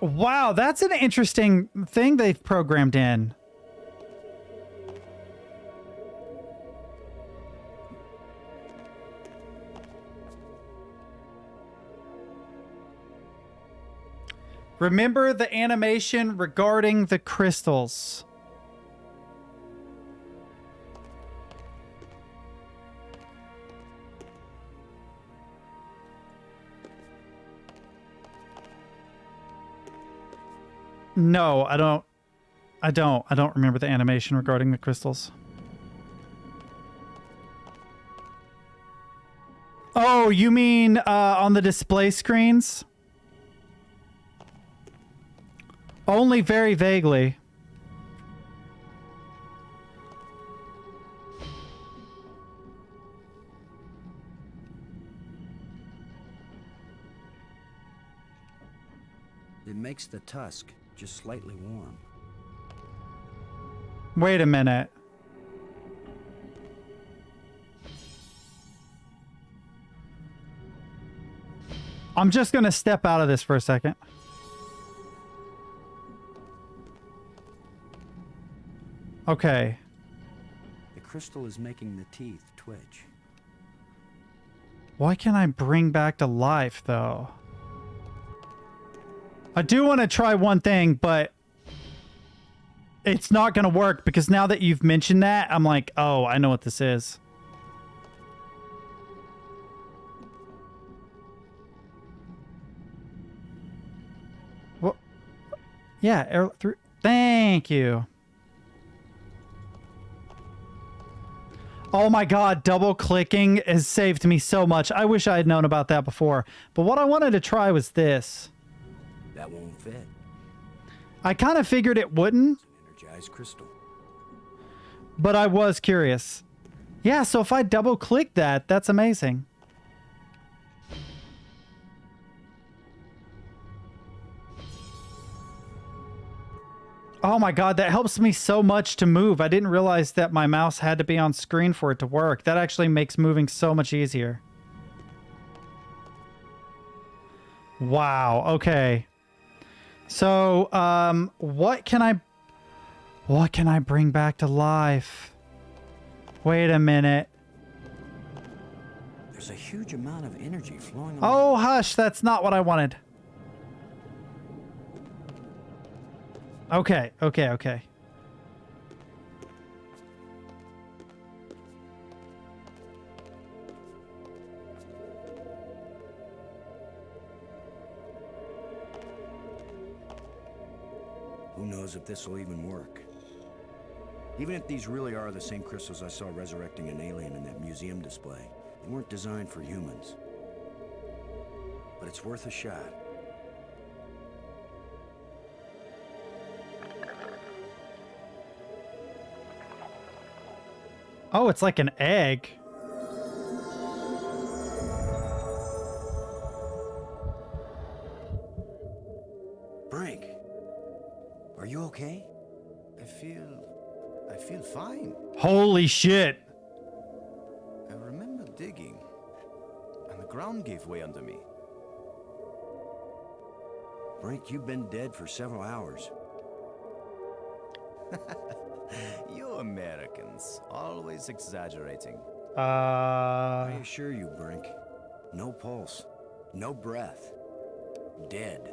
Wow, that's an interesting thing they've programmed in. Remember the animation regarding the crystals. No, I don't remember the animation regarding the crystals. Oh, you mean on the display screens? Only very vaguely. It makes the tusk just slightly warm. Wait a minute. I'm just gonna step out of this for a second. Okay. The crystal is making the teeth twitch. Why can't I bring back to life, though? I do want to try one thing, but it's not going to work because now that you've mentioned that, I'm like, oh, I know what this is. What? Yeah, arrow through. Thank you. Oh my god, double clicking has saved me so much. I wish I had known about that before. But what I wanted to try was this. That won't fit. I kind of figured it wouldn't. It's an energized crystal. But I was curious. Yeah, so if I double click that, that's amazing. Oh my god, that helps me so much to move. I didn't realize that my mouse had to be on screen for it to work. That actually makes moving so much easier. Wow, okay. So, what can I bring back to life? Wait a minute. There's a huge amount of energy flowing. Oh, hush, that's not what I wanted. Okay. Who knows if this will even work? Even if these really are the same crystals I saw resurrecting an alien in that museum display, they weren't designed for humans. But it's worth a shot. Oh, it's like an egg. Brink, are you okay? I feel fine. Holy shit. I remember digging, and the ground gave way under me. Brink, you've been dead for several hours. You Americans, always exaggerating. I assure you, Brink, no pulse, no breath, dead.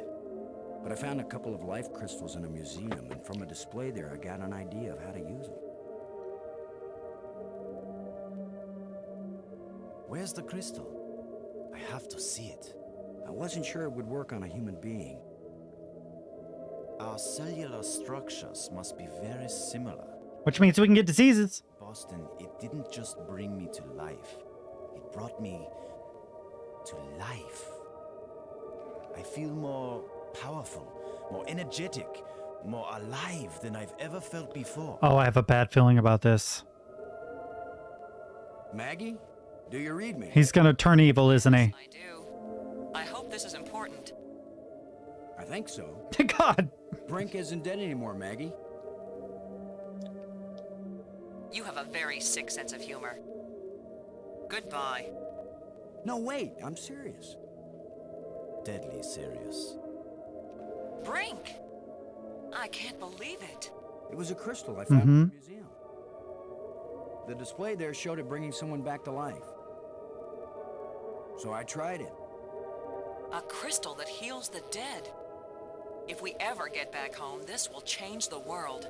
But I found a couple of life crystals in a museum, and from a display there, I got an idea of how to use them. Where's the crystal? I have to see it. I wasn't sure it would work on a human being. Our cellular structures must be very similar. Which means we can get diseases. Boston, it didn't just bring me to life. It brought me to life. I feel more powerful, more energetic, more alive than I've ever felt before. Oh, I have a bad feeling about this. Maggie, do you read me? He's gonna turn evil, isn't he? I do. I hope this is important. I think so. God. Brink isn't dead anymore, Maggie. You have a very sick sense of humor. Goodbye. No, wait, I'm serious. Deadly serious. Brink! I can't believe it. It was a crystal I found in the museum. The display there showed it bringing someone back to life. So I tried it. A crystal that heals the dead. If we ever get back home, this will change the world.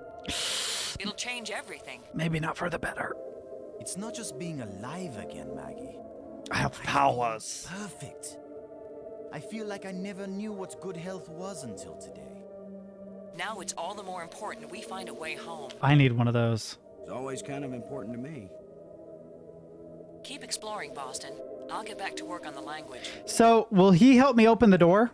It'll change everything. Maybe not for the better. It's not just being alive again, Maggie. I have powers. Perfect. I feel like I never knew what good health was until today. Now it's all the more important we find a way home. I need one of those. It's always kind of important to me. Keep exploring, Boston. I'll get back to work on the language. So, will he help me open the door?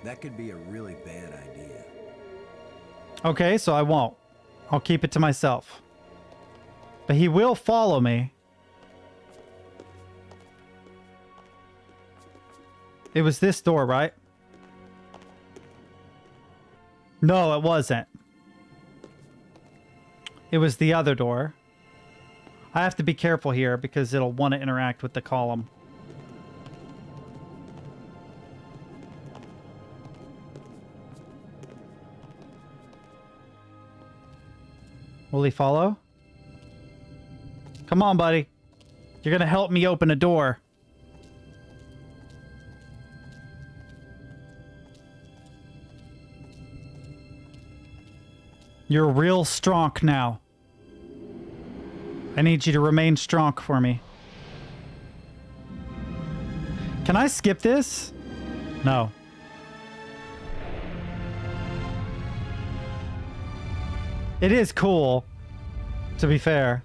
That could be a really bad idea. Okay, so I won't. I'll keep it to myself. But he will follow me. It was this door, right? No, it wasn't. It was the other door. I have to be careful here because it'll want to interact with the column. Will he follow? Come on, buddy. You're gonna help me open a door. You're real strong now. I need you to remain strong for me. Can I skip this? No. It is cool, to be fair.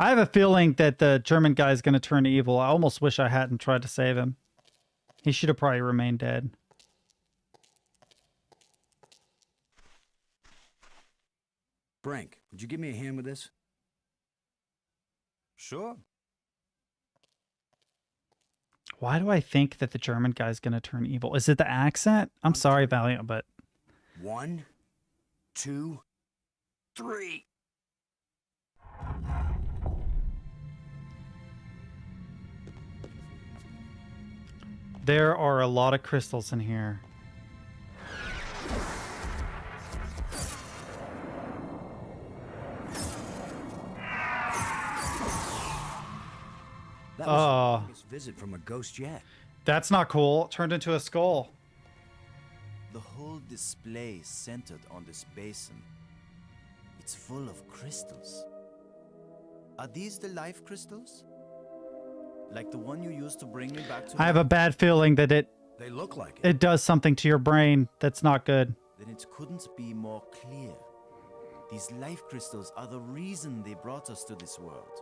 I have a feeling that the German guy is going to turn evil. I almost wish I hadn't tried to save him. He should have probably remained dead. Brink, would you give me a hand with this? Sure. Why do I think that the German guy's going to turn evil? Is it the accent? I'm sorry, Valiant, but... 1, 2, 3. There are a lot of crystals in here. That was the longest visit from a ghost yet. That's not cool. It turned into a skull. The whole display centered on this basin. It's full of crystals. Are these the life crystals? Like the one you used to bring me back to... I have a bad feeling that They look like it does something to your brain that's not good. Then it couldn't be more clear. These life crystals are the reason they brought us to this world.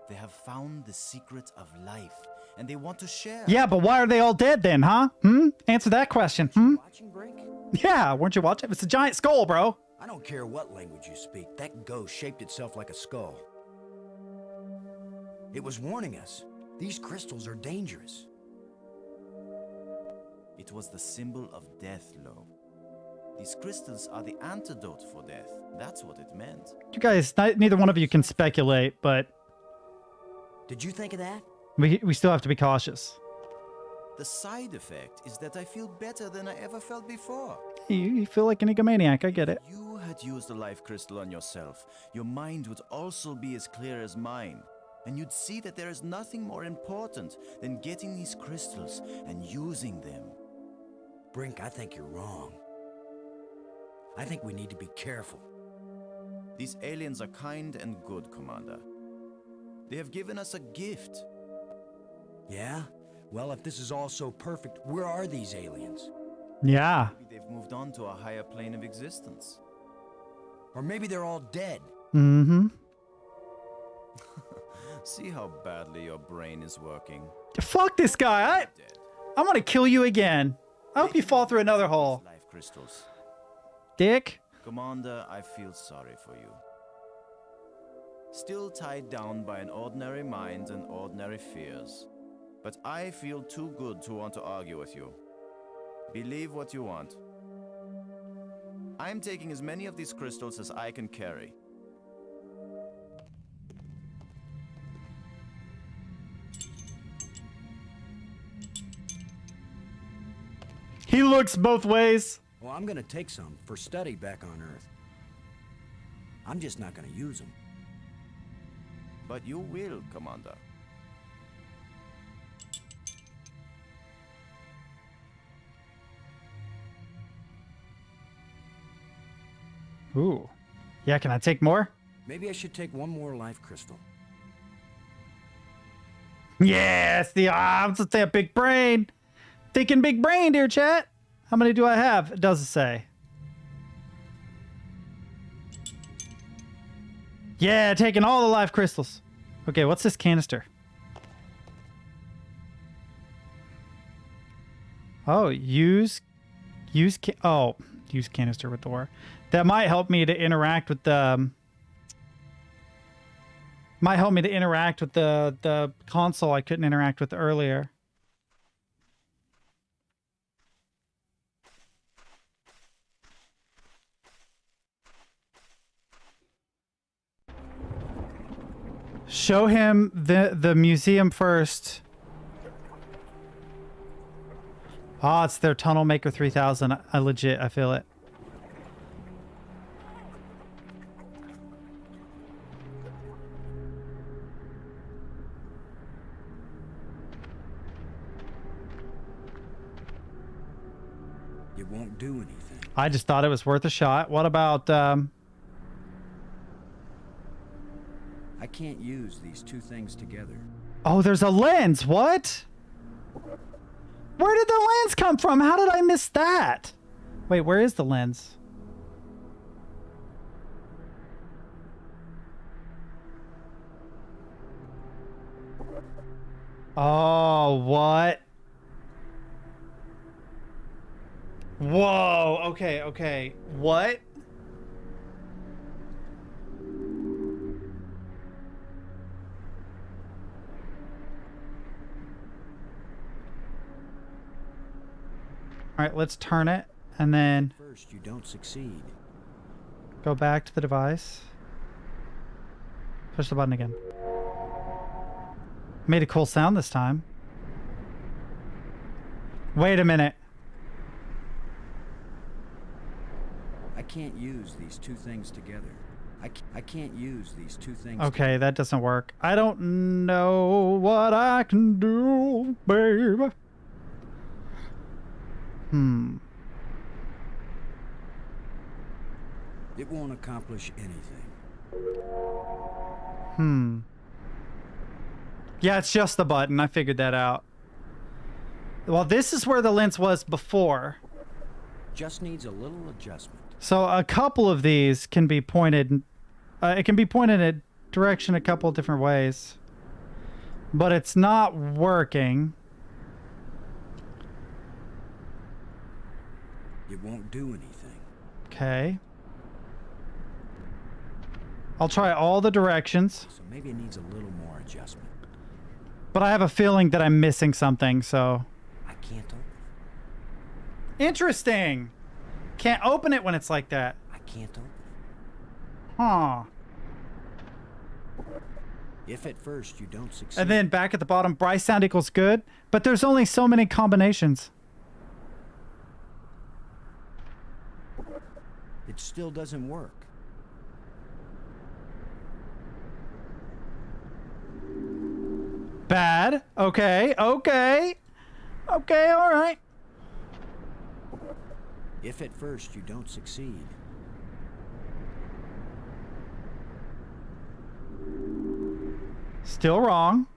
They have found the secret of life, and they want to share. Yeah, but why are they all dead then, huh? Answer that question. Watching, Brink? Yeah, weren't you watching? It's a giant skull, bro. I don't care what language you speak. That ghost shaped itself like a skull. It was warning us. These crystals are dangerous. It was the symbol of death, Lo. These crystals are the antidote for death. That's what it meant. You guys, neither one of you can speculate, but... Did you think of that? We still have to be cautious. The side effect is that I feel better than I ever felt before. You feel like an egomaniac, I get it. If you had used a life crystal on yourself, your mind would also be as clear as mine. And you'd see that there is nothing more important than getting these crystals and using them. Brink, I think you're wrong. I think we need to be careful. These aliens are kind and good, Commander. They have given us a gift. Yeah? Well, if this is all so perfect, where are these aliens? Yeah. Maybe they've moved on to a higher plane of existence. Or maybe they're all dead. Mm-hmm. See how badly your brain is working. Fuck this guy. I'm gonna kill you again. I hope you fall through another hole. Life crystals. Dick. Commander, I feel sorry for you. Still tied down by an ordinary mind and ordinary fears. But I feel too good to want to argue with you. Believe what you want. I'm taking as many of these crystals as I can carry. He looks both ways. Well, I'm gonna take some for study back on Earth. I'm just not gonna use them. But you will, Commander. Ooh. Yeah, can I take more? Maybe I should take one more life crystal. Yes, I'm just a big brain. Thinking big brain, dear chat. How many do I have? It doesn't say. Yeah, taking all the life crystals. Okay, what's this canister? Oh, use Use canister with door. That might help me to interact with the... Might help me to interact with the console I couldn't interact with earlier. Show him the museum first. Ah, it's their Tunnel Maker 3000. I feel it. It won't do anything. I just thought it was worth a shot. What about, I can't use these two things together. Oh, there's a lens. What? Where did the lens come from? How did I miss that? Wait, where is the lens? Oh, what? Whoa. Okay, okay. What? All right, let's turn it and then First, you don't succeed. go back to the device. Push the button again. Made a cool sound this time. Wait a minute. I can't use these two things together. I can't use these two things Okay, that doesn't work. I don't know what I can do, babe. It won't accomplish anything. Yeah, it's just the button. I figured that out. Well, this is where the lens was before. Just needs a little adjustment. So a couple of these can be pointed. It can be pointed in a direction a couple different ways. But it's not working. It won't do anything. Okay. I'll try all the directions. So maybe it needs a little more adjustment. But I have a feeling that I'm missing something, so... I can't open it. Interesting! Can't open it when it's like that. I can't open it. Huh. If at first you don't succeed... And then back at the bottom, Bryce sound equals good. But there's only so many combinations. It still doesn't work. Bad. Okay, okay. Okay, alright. If at first you don't succeed... Still wrong.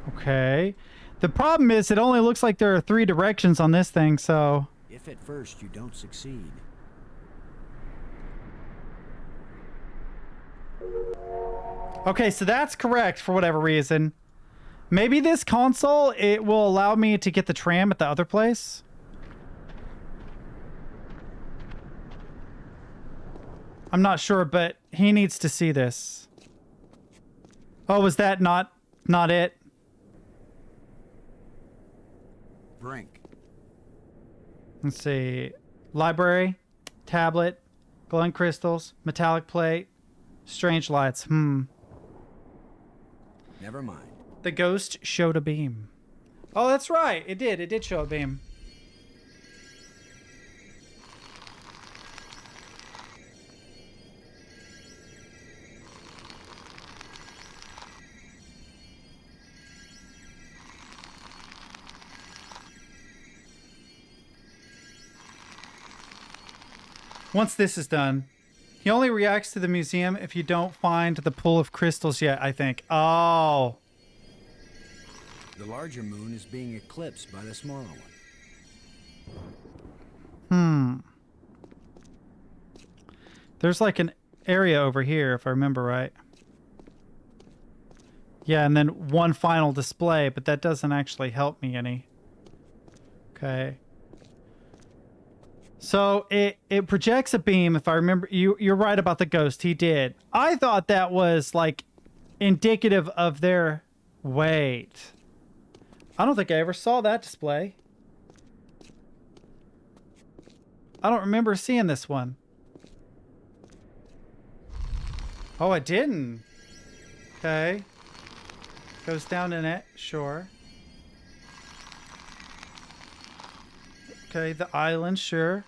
Okay. The problem is it only looks like there are 3 directions on this thing, so... If at first you don't succeed... Okay, so that's correct for whatever reason. Maybe this console, it will allow me to get the tram at the other place. I'm not sure, but he needs to see this. Oh, was that not it? Brink. Let's see. Library, tablet, glowing crystals, metallic plate, strange lights. Never mind. The ghost showed a beam. Oh, that's right. It did. It did show a beam. Once this is done, he only reacts to the museum if you don't find the pool of crystals yet, I think. Oh. The larger moon is being eclipsed by the smaller one. There's like an area over here, if I remember right. Yeah, and then one final display, but that doesn't actually help me any. Okay. So it projects a beam. If I remember, you're right about the ghost. He did. I thought that was like indicative of their... Wait. I don't think I ever saw that display. I don't remember seeing this one. Oh, I didn't. Okay. Goes down in it. Sure. Okay, the island, sure.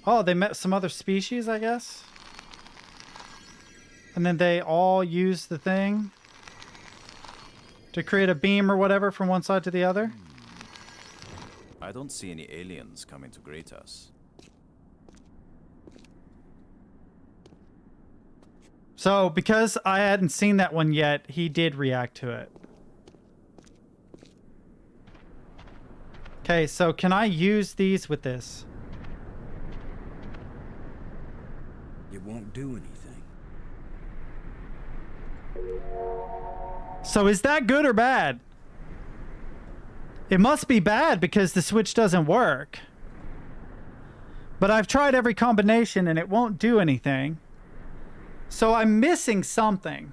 Oh, they met some other species, I guess. And then they all use the thing to create a beam or whatever from one side to the other. I don't see any aliens coming to greet us. So, because I hadn't seen that one yet, he did react to it. Okay, so can I use these with this? It won't do anything. So is that good or bad? It must be bad because the switch doesn't work. But I've tried every combination and it won't do anything. So I'm missing something.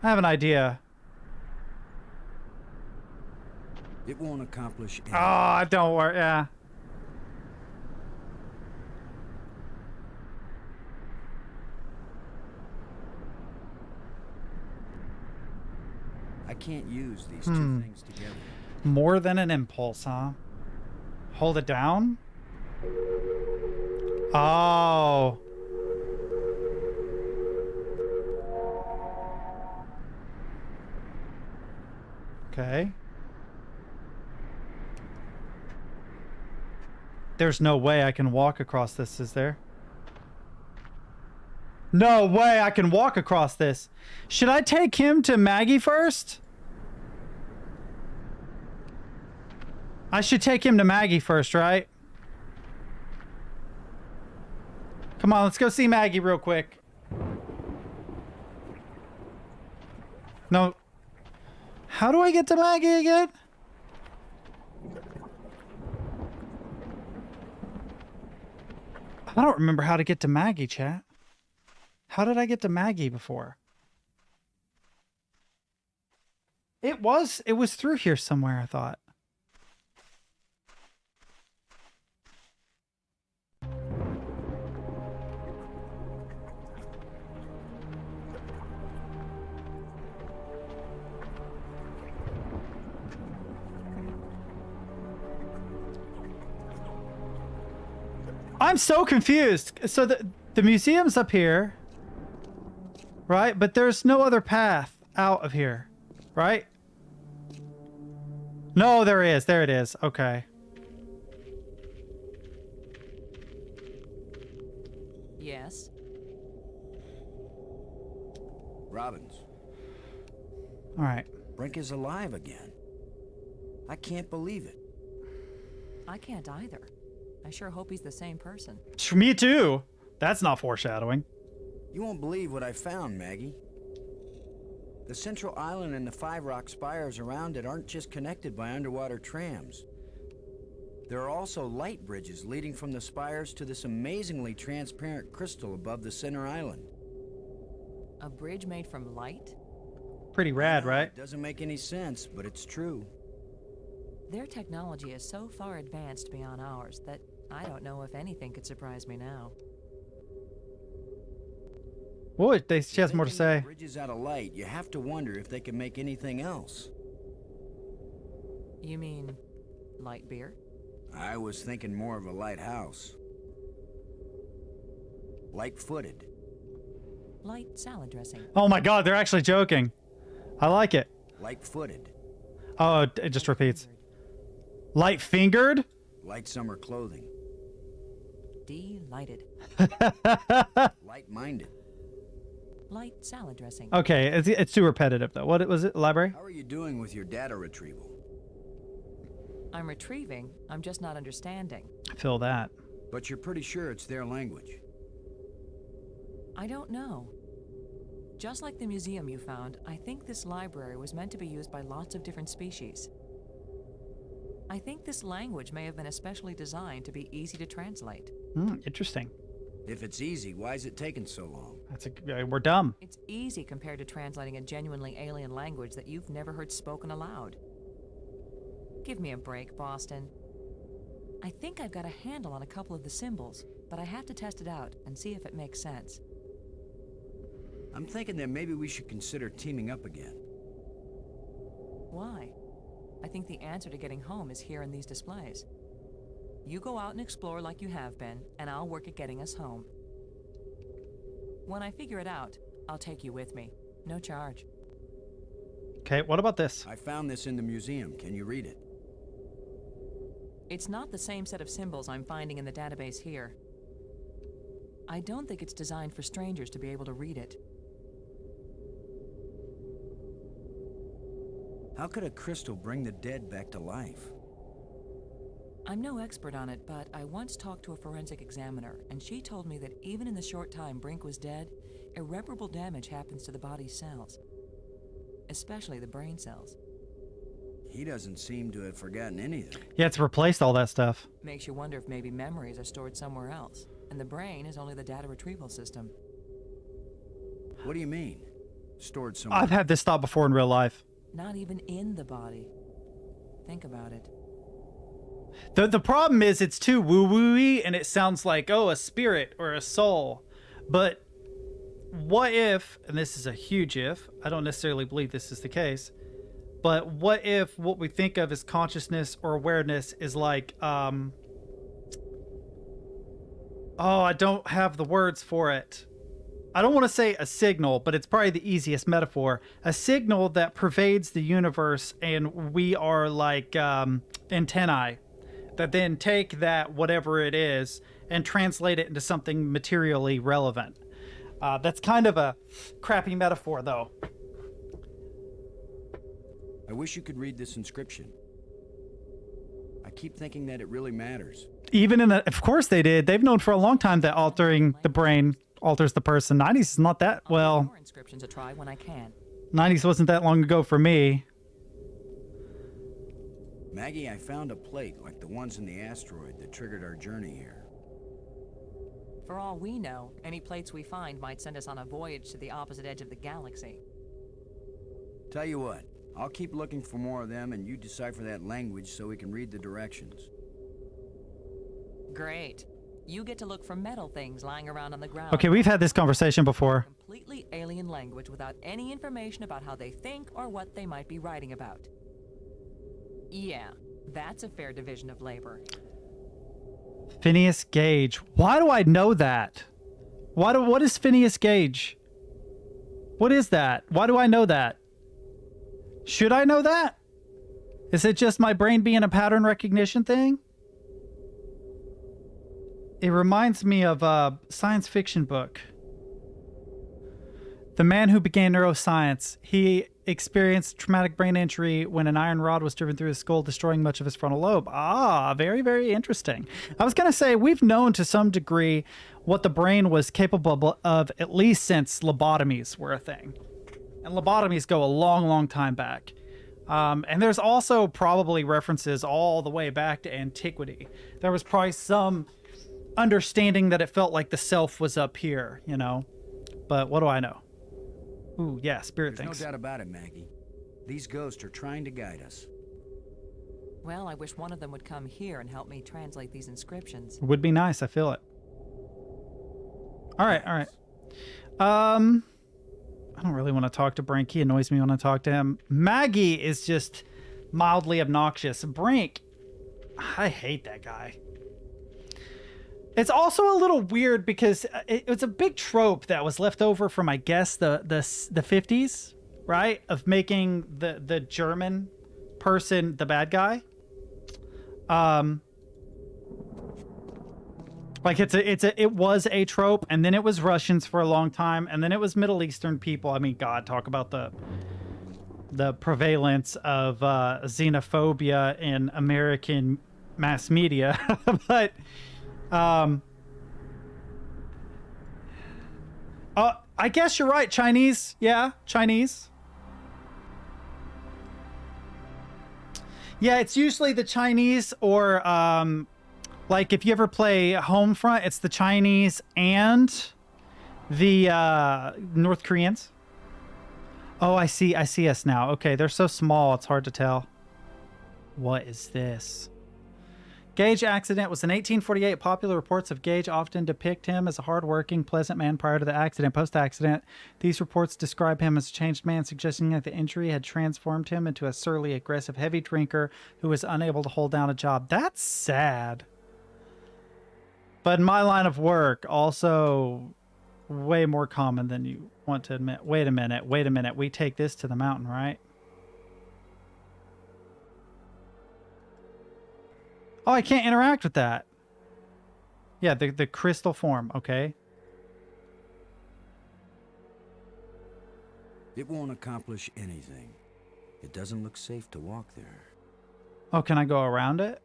I have an idea. It won't accomplish anything. Oh, don't worry. Yeah. I can't use these two things together. More than an impulse, huh? Hold it down? Oh. Okay. There's no way I can walk across this, is there? No way I can walk across this. Should I take him to Maggie first? I should take him to Maggie first, right? Come on, let's go see Maggie real quick. No. How do I get to Maggie again? I don't remember how to get to Maggie, chat. How did I get to Maggie before? It was through here somewhere, I thought. I'm so confused. So the museum's up here, right? But there's no other path out of here, right? No, there is. There it is. Okay. Yes. Robbins, All right. Brink is alive again. I can't believe it. I can't either. I sure hope he's the same person. Me too. That's not foreshadowing. You won't believe what I found, Maggie. The central island and the 5 rock spires around it aren't just connected by underwater trams. There are also light bridges leading from the spires to this amazingly transparent crystal above the center island. A bridge made from light? Pretty rad, right? It doesn't make any sense, but it's true. Their technology is so far advanced beyond ours that I don't know if anything could surprise me now. Boy, she has more to If they can say. make bridges out of light, you have to wonder if they can make anything else. You mean light beer? I was thinking more of a lighthouse. Light-footed. Light salad dressing. Oh my god, they're actually joking. I like it. Light-footed. Oh, it just repeats. Light fingered? Light summer clothing. Delighted. Light-minded. Light salad dressing. Okay, it's too repetitive though. What was it? Elaborate? How are you doing with your data retrieval? I'm retrieving. I'm just not understanding. I feel that. But you're pretty sure it's their language. I don't know. Just like the museum you found, I think this library was meant to be used by lots of different species. I think this language may have been especially designed to be easy to translate. Interesting. If it's easy, why is it taking so long? We're dumb. It's easy compared to translating a genuinely alien language that you've never heard spoken aloud. Give me a break, Boston. I think I've got a handle on a couple of the symbols, but I have to test it out and see if it makes sense. I'm thinking that maybe we should consider teaming up again. Why? I think the answer to getting home is here in these displays. You go out and explore like you have been, and I'll work at getting us home. When I figure it out, I'll take you with me. No charge. Okay, what about this? I found this in the museum. Can you read it? It's not the same set of symbols I'm finding in the database here. I don't think it's designed for strangers to be able to read it. How could a crystal bring the dead back to life? I'm no expert on it, but I once talked to a forensic examiner, and she told me that even in the short time Brink was dead, irreparable damage happens to the body's cells, especially the brain cells. He doesn't seem to have forgotten anything. Yeah, it's replaced all that stuff. Makes you wonder if maybe memories are stored somewhere else, and the brain is only the data retrieval system. What do you mean? Stored somewhere? I've had this thought before in real life. Not even in the body. Think about it. The problem is it's too woo-woo-y and it sounds like, oh, a spirit or a soul. But what if, and this is a huge if, I don't necessarily believe this is the case, but what if what we think of as consciousness or awareness is like, oh, I don't have the words for it. I don't want to say a signal, but it's probably the easiest metaphor. A signal that pervades the universe and we are like antennae that then take that, whatever it is, and translate it into something materially relevant. That's kind of a crappy metaphor, though. I wish you could read this inscription. I keep thinking that it really matters. Even in the, of course they did. They've known for a long time that altering the brain alters the person. 90s is not that, well, More inscriptions a try when I can. 90s wasn't that long ago for me. Maggie, I found a plate like the ones in the asteroid that triggered our journey here. For all we know, any plates we find might send us on a voyage to the opposite edge of the galaxy. Tell you what, I'll keep looking for more of them and you decipher that language so we can read the directions. Great. You get to look for metal things lying around on the ground. Okay, we've had this conversation before. Completely alien language without any information about how they think or what they might be writing about. Yeah, that's a fair division of labor. Phineas Gage. Why do I know that? What is Phineas Gage? What is that? Why do I know that? Should I know that? Is it just my brain being a pattern recognition thing? It reminds me of a science fiction book. The man who began neuroscience, he experienced traumatic brain injury when an iron rod was driven through his skull, destroying much of his frontal lobe. Ah, very, very interesting. I was going to say, we've known to some degree what the brain was capable of, at least since lobotomies were a thing. And lobotomies go a long, long time back. And there's also probably references all the way back to antiquity. There was probably some understanding that it felt like the self was up here, you know? But what do I know? Ooh, yeah, spirit There's things. no doubt about it, Maggie. These ghosts are trying to guide us. Well, I wish one of them would come here and help me translate these inscriptions. Would be nice, I feel it. All right, all right. I don't really want to talk to Brink. He annoys me when I talk to him. Maggie is just mildly obnoxious. Brink, I hate that guy. It's also a little weird because it was a big trope that was left over from, I guess, the 50s, right? Of making the German person the bad guy. Like it was a trope, and then it was Russians for a long time, and then it was Middle Eastern people. I mean, God, talk about the prevalence of xenophobia in American mass media. But I guess you're right. Chinese. Yeah, Chinese. Yeah, it's usually the Chinese or like if you ever play Homefront, it's the Chinese and the North Koreans. Oh, I see us now. Okay, they're so small, it's hard to tell. What is this? Gage accident was in 1848. Popular reports of Gage often depict him as a hard-working, pleasant man prior to the accident. Post-accident, these reports describe him as a changed man, suggesting that the injury had transformed him into a surly, aggressive, heavy drinker who was unable to hold down a job. That's sad. But in my line of work, also way more common than you want to admit. Wait a minute. We take this to the mountain, right? Oh, I can't interact with that. Yeah, the crystal form. Okay. It won't accomplish anything. It doesn't look safe to walk there. Oh, can I go around it?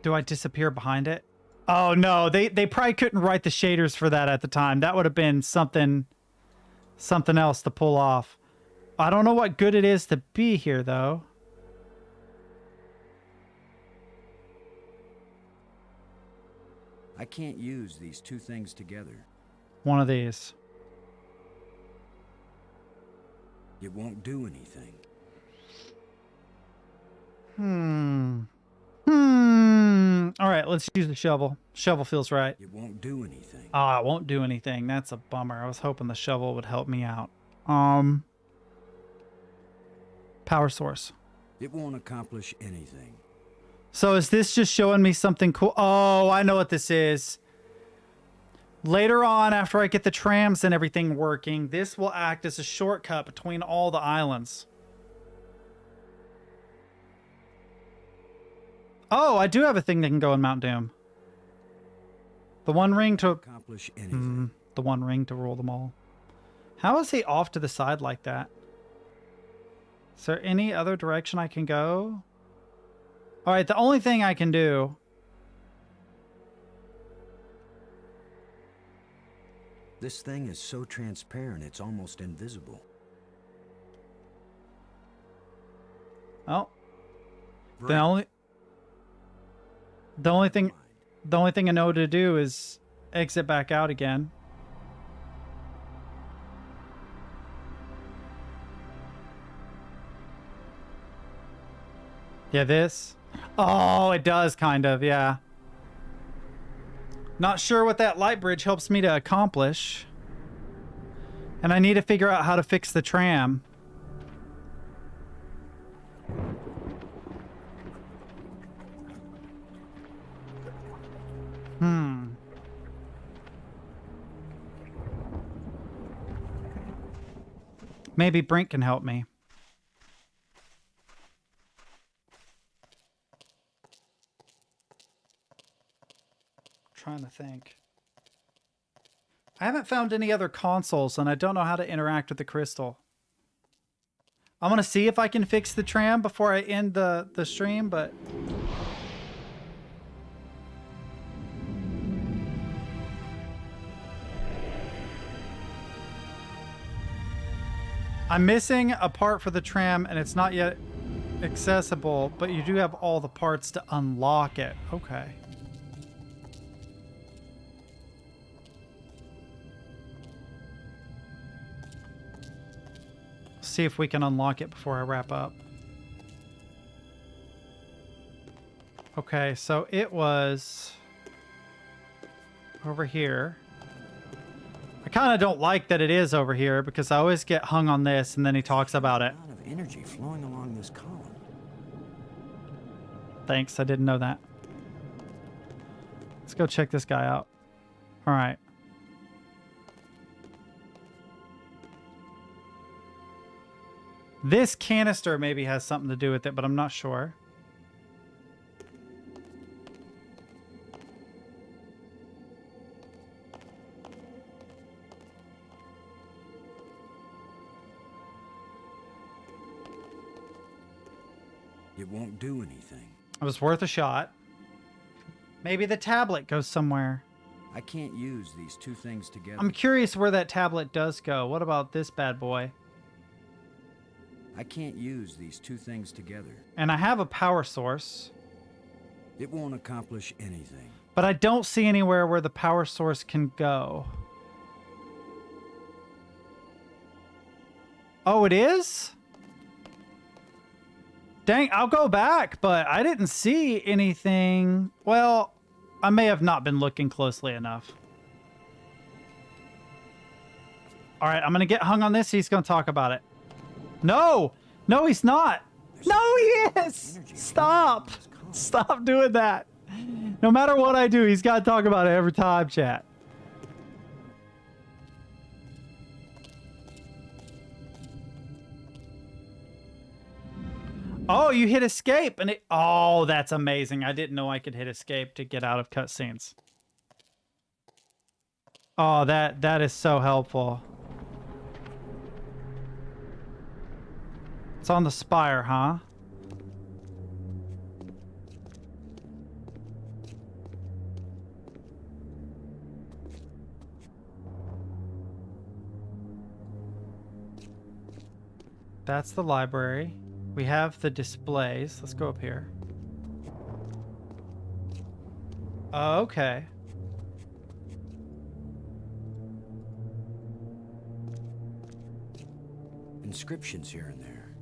Do I disappear behind it? Oh, no. They probably couldn't write the shaders for that at the time. That would have been something else to pull off. I don't know what good it is to be here, though. I can't use these two things together. One of these. It won't do anything. All right, let's use the shovel. Shovel feels right. It won't do anything. Ah, it won't do anything. That's a bummer. I was hoping the shovel would help me out. Power source. It won't accomplish anything. So is this just showing me something cool? Oh, I know what this is. Later on, after I get the trams and everything working, this will act as a shortcut between all the islands. Oh, I do have a thing that can go in Mount Doom. The one ring to accomplish anything. The one ring to rule them all. How is he off to the side like that? Is there any other direction I can go? All right, the only thing I can do. This thing is so transparent, it's almost invisible. Oh. The only thing I know to do is exit back out again. Yeah, this. Oh, it does kind of, yeah. Not sure what that light bridge helps me to accomplish. And I need to figure out how to fix the tram. Maybe Brink can help me. Trying to think. I haven't found any other consoles, and I don't know how to interact with the crystal. I'm gonna see if I can fix the tram before I end the stream, but I'm missing a part for the tram, and it's not yet accessible, but you do have all the parts to unlock it. Okay. See if we can unlock it before I wrap up. Okay, so it was over here. I kind of don't like that it is over here because I always get hung on this and then he talks about it. A lot of energy flowing along this column. Thanks, I didn't know that. Let's go check this guy out. All right. This canister maybe has something to do with it, but I'm not sure. It won't do anything. It was worth a shot. Maybe the tablet goes somewhere. I can't use these two things together. I'm curious where that tablet does go. What about this bad boy? I can't use these two things together. And I have a power source. It won't accomplish anything. But I don't see anywhere where the power source can go. Oh, it is? Dang, I'll go back, but I didn't see anything. Well, I may have not been looking closely enough. All right, I'm going to get hung on this. He's going to talk about it. No! No, he's not. No, he is! Stop! Stop doing that. No matter what I do, he's got to talk about it every time, chat. Oh, you hit escape and it... Oh, that's amazing. I didn't know I could hit escape to get out of cutscenes. Oh, that is so helpful. It's on the spire, huh? That's the library. We have the displays. Let's go up here. Okay. Inscriptions here and there.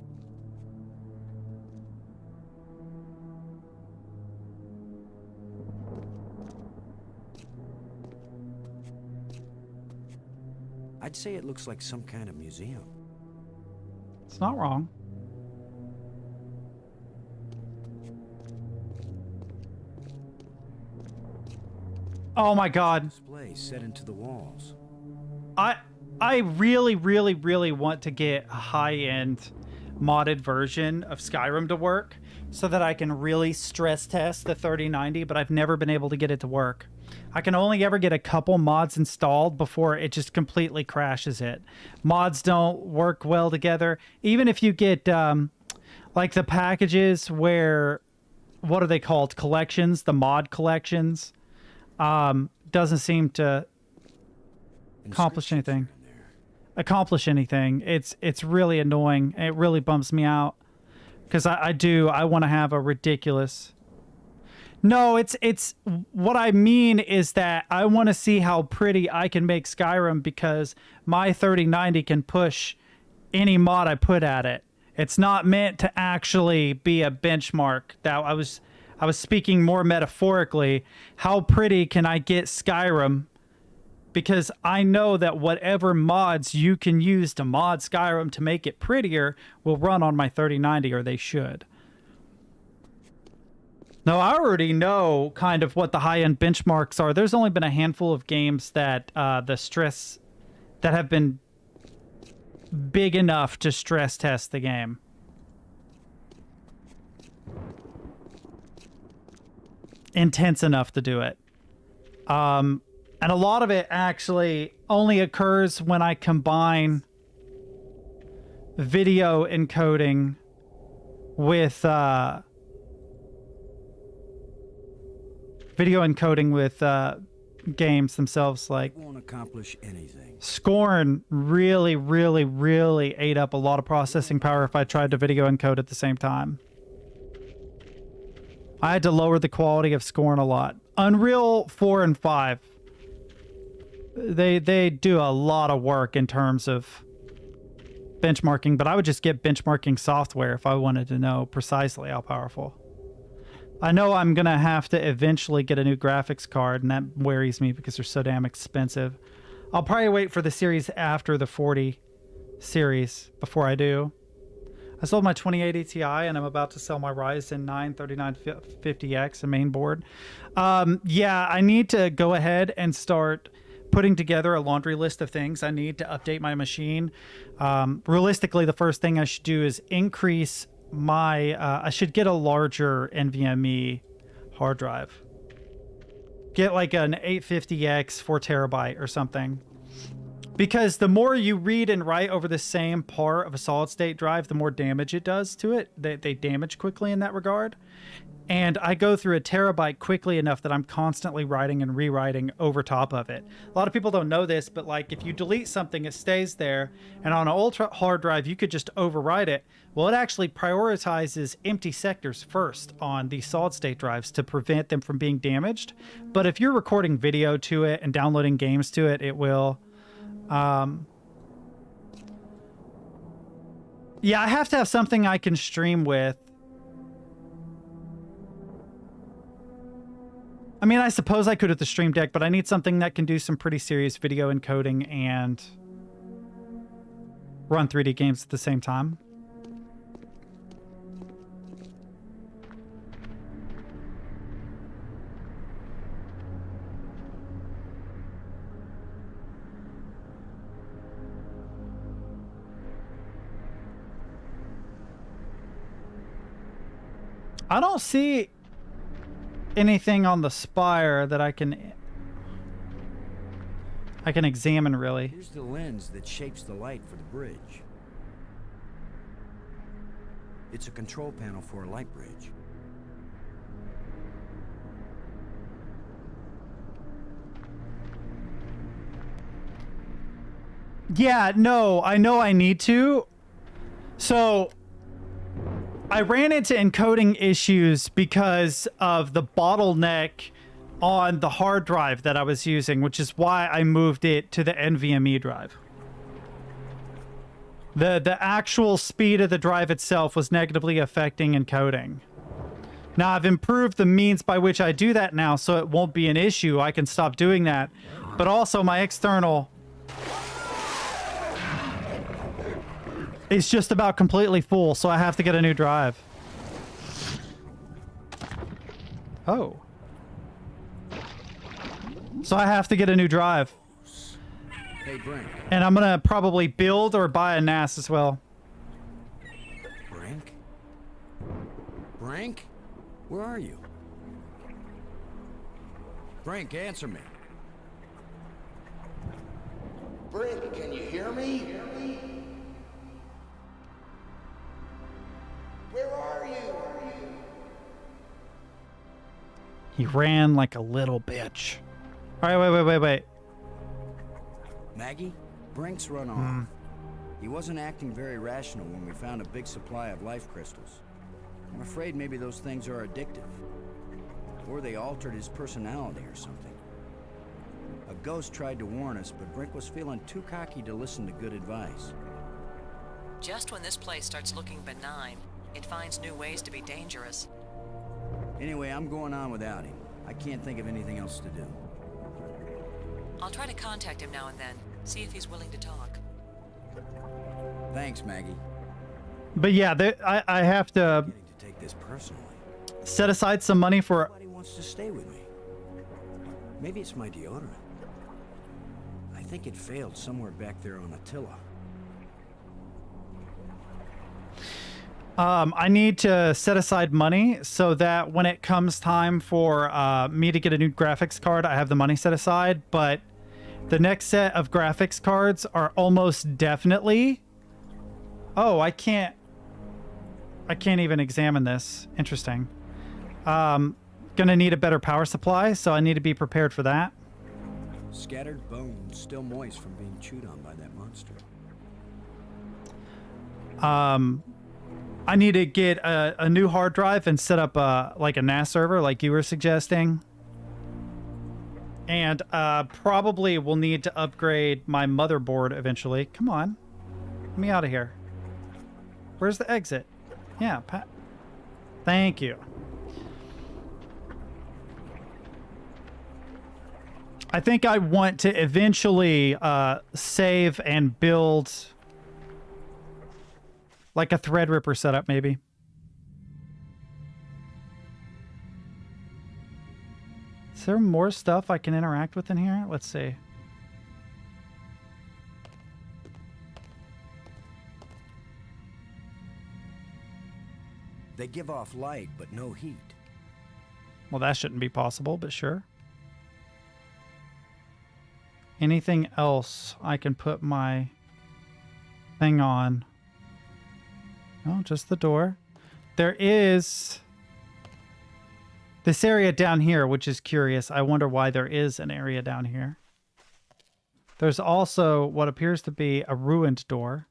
I'd say it looks like some kind of museum. It's not wrong. Oh my god. Display set into the walls. I really, really, really want to get a high-end modded version of Skyrim to work so that I can really stress test the 3090, but I've never been able to get it to work. I can only ever get a couple mods installed before it just completely crashes it. Mods don't work well together. Even if you get like the packages where, what are they called? Collections, the mod collections, doesn't seem to accomplish anything. It's really annoying. It really bumps me out because I want to have a ridiculous. No, it's what I mean is that I want to see how pretty I can make Skyrim because my 3090 can push any mod I put at it. It's not meant to actually be a benchmark. That I was speaking more metaphorically. How pretty can I get Skyrim? Because I know that whatever mods you can use to mod Skyrim to make it prettier will run on my 3090, or they should. Now, I already know kind of what the high-end benchmarks are. There's only been a handful of games that that have been big enough to stress test the game. Intense enough to do it. And a lot of it actually only occurs when I combine video encoding with games themselves. Like, it won't accomplish anything. Scorn really, really, really ate up a lot of processing power if I tried to video encode at the same time. I had to lower the quality of Scorn a lot. Unreal 4 and 5. They do a lot of work in terms of benchmarking, but I would just get benchmarking software if I wanted to know precisely how powerful. I know I'm going to have to eventually get a new graphics card, and that worries me because they're so damn expensive. I'll probably wait for the series after the 40 series before I do. I sold my 2080 Ti, and I'm about to sell my Ryzen 9 3950X, a main board. Yeah, I need to go ahead and start putting together a laundry list of things I need to update my machine. Realistically, the first thing I should do is increase my... I should get a larger NVMe hard drive. Get like an 850X 4 terabyte or something. Because the more you read and write over the same part of a solid state drive, the more damage it does to it. They damage quickly in that regard. And I go through a terabyte quickly enough that I'm constantly writing and rewriting over top of it. A lot of people don't know this, but like if you delete something, it stays there. And on an ultra hard drive, you could just overwrite it. Well, it actually prioritizes empty sectors first on these solid state drives to prevent them from being damaged. But if you're recording video to it and downloading games to it, it will... yeah, I have to have something I can stream with. I mean, I suppose I could with the Stream Deck, but I need something that can do some pretty serious video encoding and run 3D games at the same time. I don't see anything on the spire that I can examine, really. Here's the lens that shapes the light for the bridge. It's a control panel for a light bridge. Yeah, no, I know I need to. So I ran into encoding issues because of the bottleneck on the hard drive that I was using, which is why I moved it to the NVMe drive. The actual speed of the drive itself was negatively affecting encoding. Now I've improved the means by which I do that now, so it won't be an issue. I can stop doing that. But also my external is just about completely full, so I have to get a new drive. Oh. So I have to get a new drive. Hey, Brink. And I'm gonna probably build or buy a NAS as well. Brink? Brink? Where are you? Brink, answer me. Brink, can you hear me? Where are you? He ran like a little bitch. All right, wait. Maggie? Brink's run off. He wasn't acting very rational when we found a big supply of life crystals. I'm afraid maybe those things are addictive. Or they altered his personality or something. A ghost tried to warn us, but Brink was feeling too cocky to listen to good advice. Just when this place starts looking benign, it finds new ways to be dangerous. Anyway, I'm going on without him. I can't think of anything else to do. I'll try to contact him now and then, see if he's willing to talk. Thanks, Maggie. But yeah, I have to Getting to take this personally. set aside some money for... Nobody wants to stay with me. Maybe it's my deodorant. I think it failed somewhere back there on Attila. I need to set aside money so that when it comes time for me to get a new graphics card, I have the money set aside. But the next set of graphics cards are almost definitely... Oh, I can't even examine this. Interesting. Gonna need a better power supply, so I need to be prepared for that. Scattered bones, still moist from being chewed on by that monster. I need to get a new hard drive and set up like a NAS server like you were suggesting. And probably will need to upgrade my motherboard eventually. Come on. Get me out of here. Where's the exit? Yeah, thank you. I think I want to eventually save and build like a Threadripper setup, maybe. Is there more stuff I can interact with in here? Let's see. They give off light, but no heat. Well, that shouldn't be possible, but sure. Anything else I can put my thing on? No, just the door. There is This area down here, which is curious. I wonder why there is an area down here. There's also what appears to be a ruined door.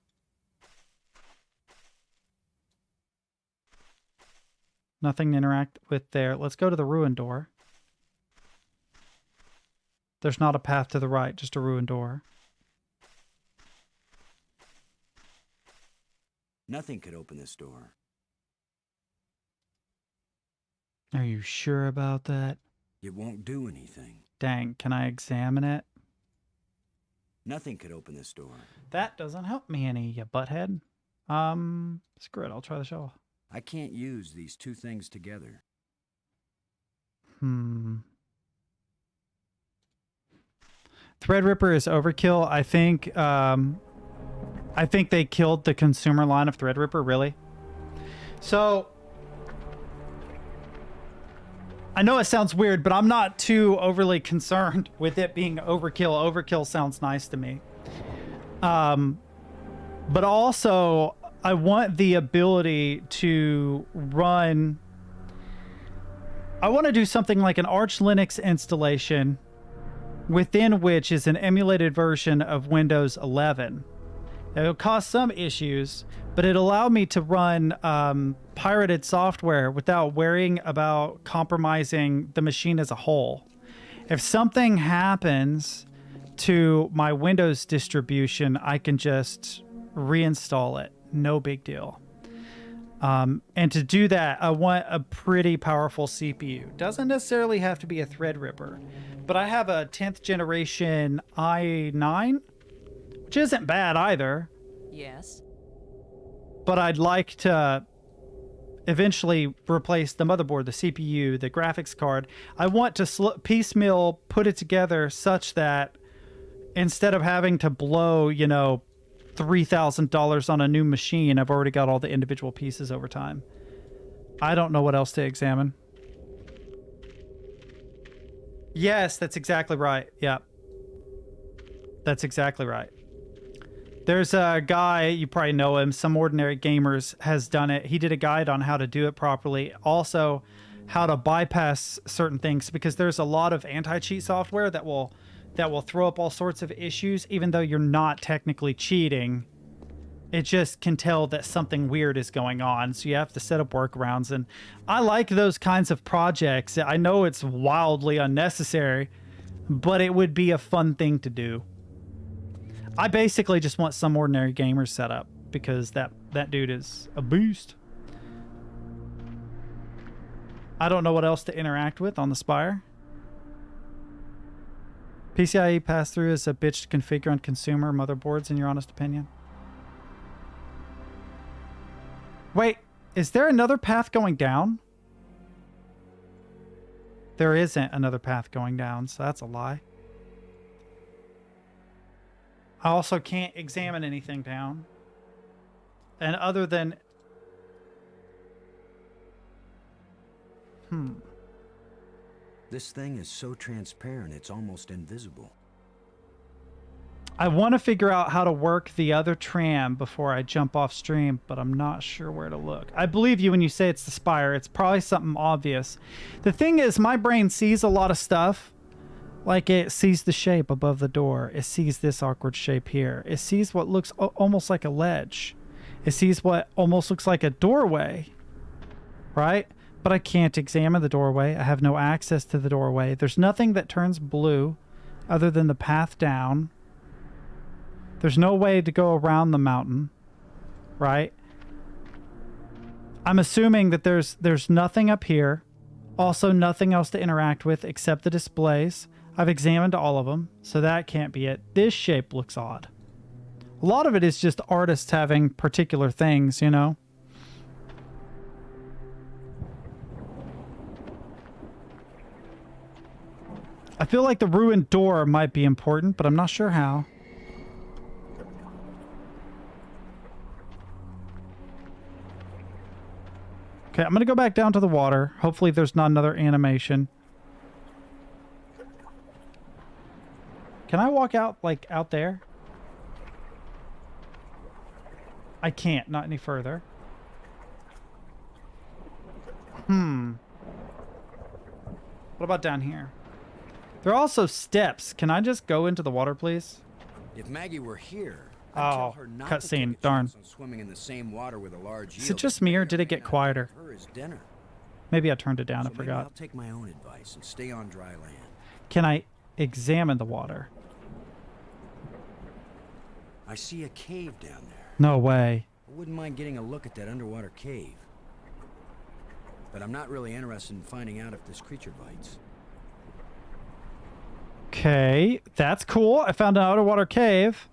Nothing to interact with there. Let's go to the ruined door. There's not a path to the right, just a ruined door. Nothing could open this door. Are you sure about that? It won't do anything. Dang, can I examine it? Nothing could open this door. That doesn't help me any, you butthead. Screw it, I'll try the shovel. I can't use these two things together. Threadripper is overkill. I think they killed the consumer line of Threadripper, really. So I know it sounds weird, but I'm not too overly concerned with it being overkill. Overkill sounds nice to me. But also, I want the ability to run... I want to do something like an Arch Linux installation within which is an emulated version of Windows 11. It'll cause some issues, but it allowed me to run pirated software without worrying about compromising the machine as a whole. If something happens to my Windows distribution, I can just reinstall it. No big deal. And to do that, I want a pretty powerful CPU. Doesn't necessarily have to be a Threadripper, but I have a 10th generation i9, which isn't bad either. Yes. But I'd like to eventually replace the motherboard, the CPU, the graphics card. I want to piecemeal put it together such that instead of having to blow, you know, $3,000 on a new machine, I've already got all the individual pieces over time. I don't know what else to examine. Yes, that's exactly right. Yeah. That's exactly right. There's a guy, you probably know him, Some Ordinary Gamers has done it. He did a guide on how to do it properly. Also, how to bypass certain things, because there's a lot of anti-cheat software that will throw up all sorts of issues, even though you're not technically cheating. It just can tell that something weird is going on, so you have to set up workarounds. And I like those kinds of projects. I know it's wildly unnecessary, but it would be a fun thing to do. I basically just want Some Ordinary Gamers set up, because that dude is a beast. I don't know what else to interact with on the Spire. PCIe pass-through is a bitch to configure on consumer motherboards, in your honest opinion. Wait, is there another path going down? There isn't another path going down, so that's a lie. I also can't examine anything down. And other than... This thing is so transparent, it's almost invisible. I want to figure out how to work the other tram before I jump off stream, but I'm not sure where to look. I believe you when you say it's the Spire. It's probably something obvious. The thing is, my brain sees a lot of stuff. Like, it sees the shape above the door. It sees this awkward shape here. It sees what looks almost like a ledge. It sees what almost looks like a doorway. Right? But I can't examine the doorway. I have no access to the doorway. There's nothing that turns blue other than the path down. There's no way to go around the mountain. Right? I'm assuming that there's nothing up here. Also, nothing else to interact with except the displays. I've examined all of them, so that can't be it. This shape looks odd. A lot of it is just artists having particular things, you know? I feel like the ruined door might be important, but I'm not sure how. Okay, I'm going to go back down to the water. Hopefully there's not another animation. Can I walk out, like, out there? I can't, not any further. What about down here? There are also steps. Can I just go into the water, please? If Maggie were here, I'd tell her not to cutscene. take a Darn. chance on swimming in the same water with a large Is eel it just that me may or or did it may get not quieter? think of her as dinner. Maybe I turned it down. So I maybe forgot. I'll take my own advice and stay on dry land. Can I examine the water? I see a cave down there. No way. I wouldn't mind getting a look at that underwater cave. But I'm not really interested in finding out if this creature bites. Okay, that's cool. I found an underwater cave.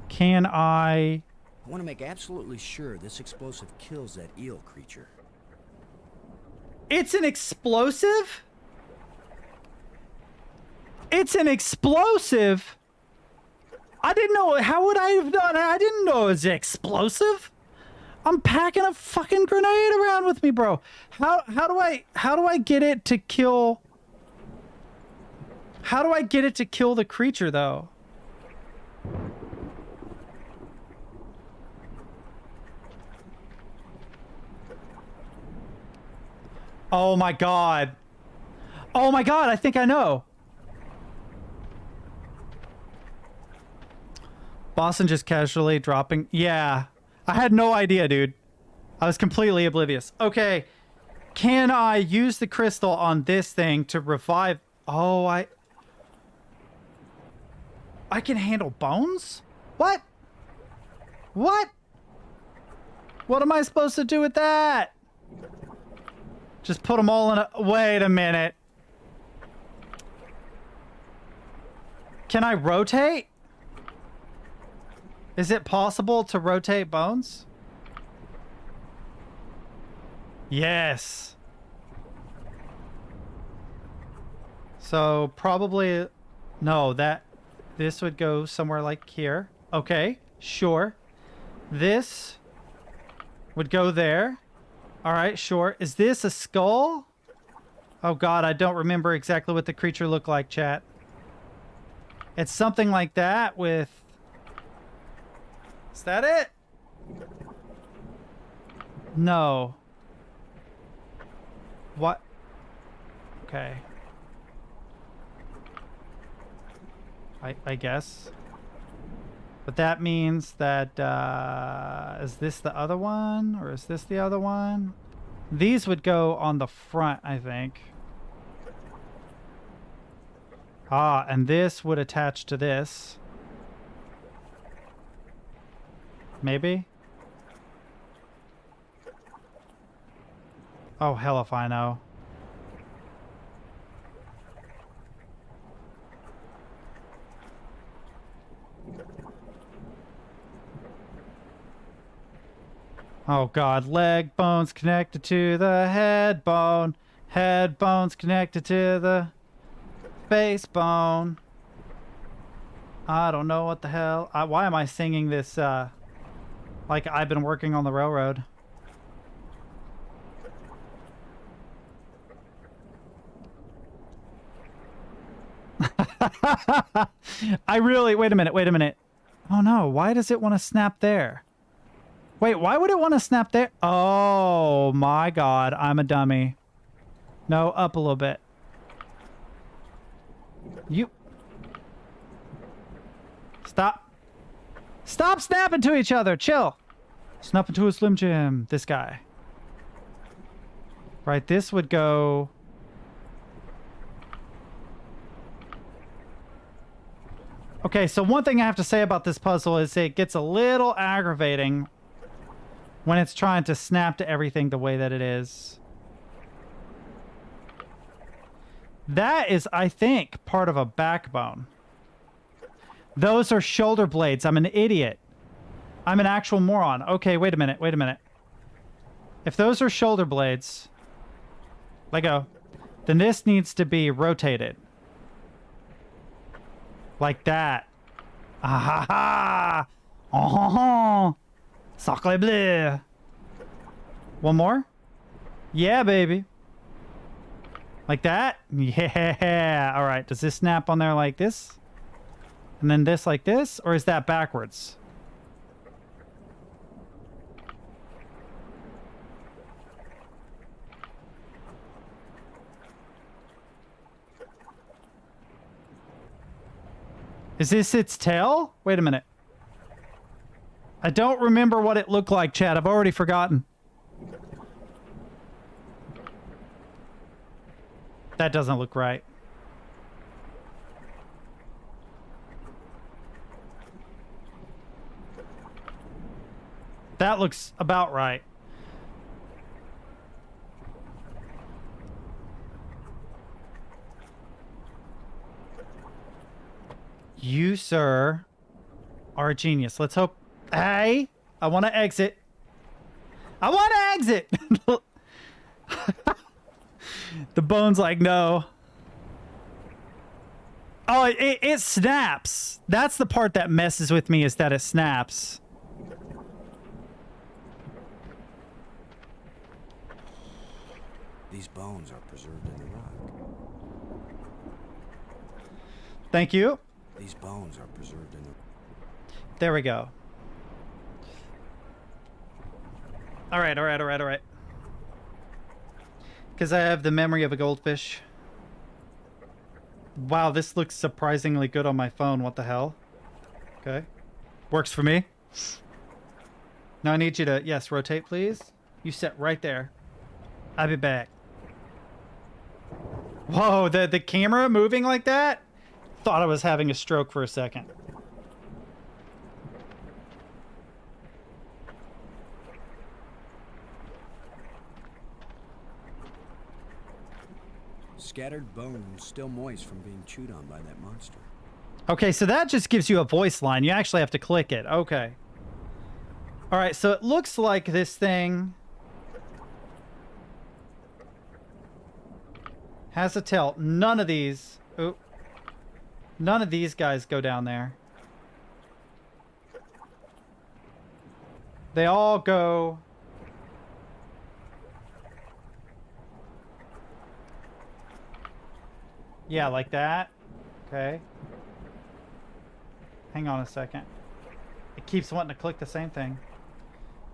Can I... I want to make absolutely sure this explosive kills that eel creature. It's an explosive? It's an explosive? I didn't know. How would I have done it? I didn't know it was explosive. I'm packing a fucking grenade around with me, bro. How do I get it to kill... How do I get it to kill the creature, though? Oh my god. Oh my god, I think I know. Boston just casually dropping. Yeah. I had no idea, dude. I was completely oblivious. Okay. Can I use the crystal on this thing to revive... Oh, I can handle bones? What? What? What am I supposed to do with that? Just put them all in a... Wait a minute. Can I rotate? Is it possible to rotate bones? Yes. So probably... No, this would go somewhere like here. Okay, sure. This would go there. All right, sure. Is this a skull? Oh god, I don't remember exactly what the creature looked like, chat. It's something like that with... Is that it? No. What? Okay. I guess. But that means that, is this the other one? Or is this the other one? These would go on the front, I think. Ah, and this would attach to this. Maybe? Oh, hell if I know. Oh god, leg bones connected to the head bone. Head bones connected to the face bone. I don't know what the hell. Why am I singing this like I've been working on the railroad? I really... Wait a minute. Oh no, why does it want to snap there? Wait, why would it want to snap there? Oh my god, I'm a dummy. No, up a little bit. You... Stop. Stop snapping to each other. Chill. Snap into a Slim Jim. This guy. Right, this would go... Okay, so one thing I have to say about this puzzle is it gets a little aggravating when it's trying to snap to everything the way that it is. That is, I think, part of a backbone. Those are shoulder blades. I'm an idiot. I'm an actual moron. Okay, wait a minute. If those are shoulder blades, let go, then this needs to be rotated. Like that. Ah ha ha! Oh ha ha! Sacre bleu! One more? Yeah, baby. Like that? Yeah! Alright, does this snap on there like this? And then this like this? Or is that backwards? Is this its tail? Wait a minute. I don't remember what it looked like, Chad. I've already forgotten. That doesn't look right. That looks about right. You, sir, are a genius. Let's hope... Hey! I want to exit. I want to exit! The bone's like, no. Oh, it snaps. That's the part that messes with me, is that it snaps. These bones are preserved in the rock. Thank you. These bones are preserved in the... There we go. All right, all right, all right, all right. Because I have the memory of a goldfish. Wow, this looks surprisingly good on my phone. What the hell? Okay. Works for me. Now I need you to, yes, rotate, please. You sit right there. I'll be back. Whoa, the camera moving like that? Thought I was having a stroke for a second. Scattered bones still moist from being chewed on by that monster. Okay, so that just gives you a voice line. You actually have to click it. Okay. All right, so it looks like this thing has a tail. None of these... Oop. None of these guys go down there. They all go... Yeah, like that. Okay. Hang on a second. It keeps wanting to click the same thing.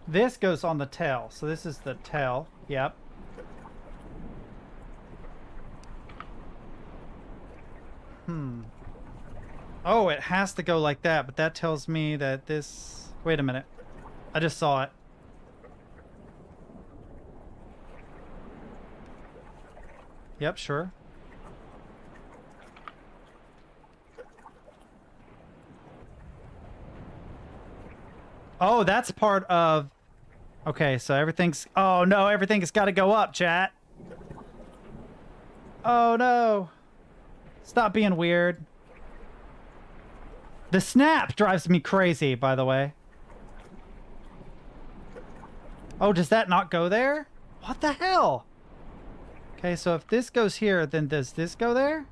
This goes on the tail. So this is the tail. Yep. Oh, it has to go like that, but that tells me that this... Wait a minute. I just saw it. Yep, sure. Oh, that's part of... Okay, so everything's... Oh, no, everything's got to go up, chat. Oh, no. Stop being weird. The snap drives me crazy, by the way. Oh, does that not go there? What the hell? Okay, so if this goes here, then does this go there?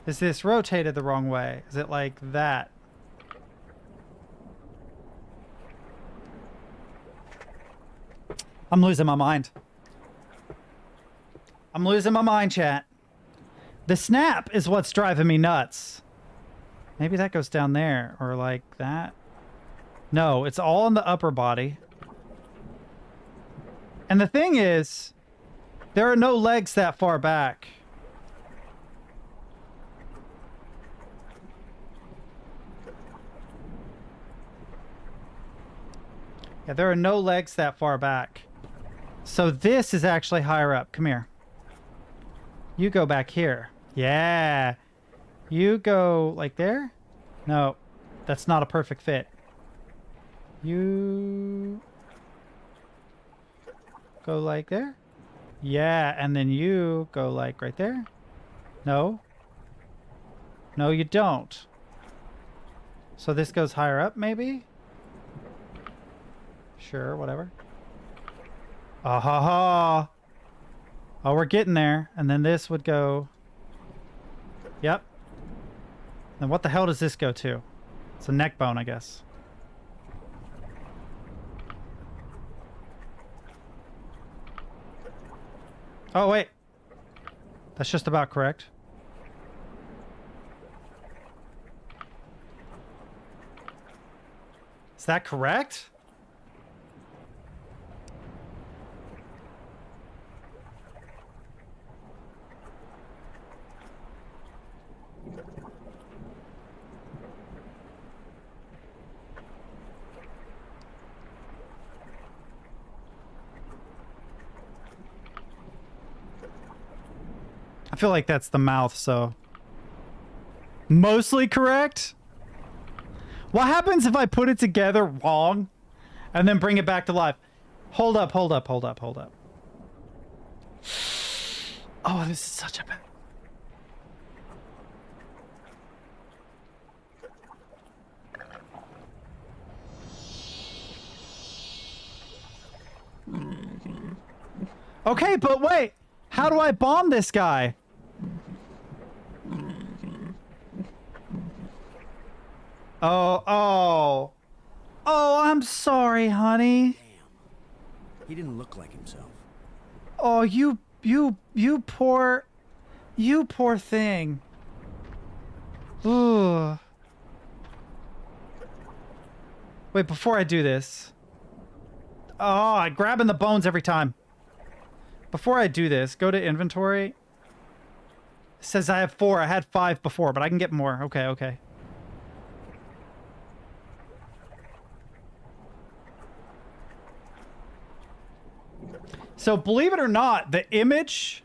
Is this rotated the wrong way? Is it like that? I'm losing my mind. I'm losing my mind, chat. The snap is what's driving me nuts. Maybe that goes down there, or like that. No, it's all in the upper body. And the thing is, there are no legs that far back. Yeah, there are no legs that far back. So this is actually higher up. Come here. You go back here. Yeah. You go like there? No, that's not a perfect fit. You go like there? Yeah, and then you go like right there? No. No, you don't. So this goes higher up, maybe? Sure, whatever. Ah ha ha. Oh, we're getting there. And then this would go... Yep. Then what the hell does this go to? It's a neck bone, I guess. Oh, wait. That's just about correct. Is that correct? I feel like that's the mouth, so... Mostly correct? What happens if I put it together wrong and then bring it back to life? Hold up. Oh, this is such a bad... Okay, but wait. How do I bomb this guy? Oh, I'm sorry, honey. Damn. He didn't look like himself. Oh, you poor thing. Ooh. Wait, before I do this. Oh, I'm grabbing the bones every time. Before I do this, go to inventory. It says I have 4. I had 5 before, but I can get more. Okay. So, believe it or not, the image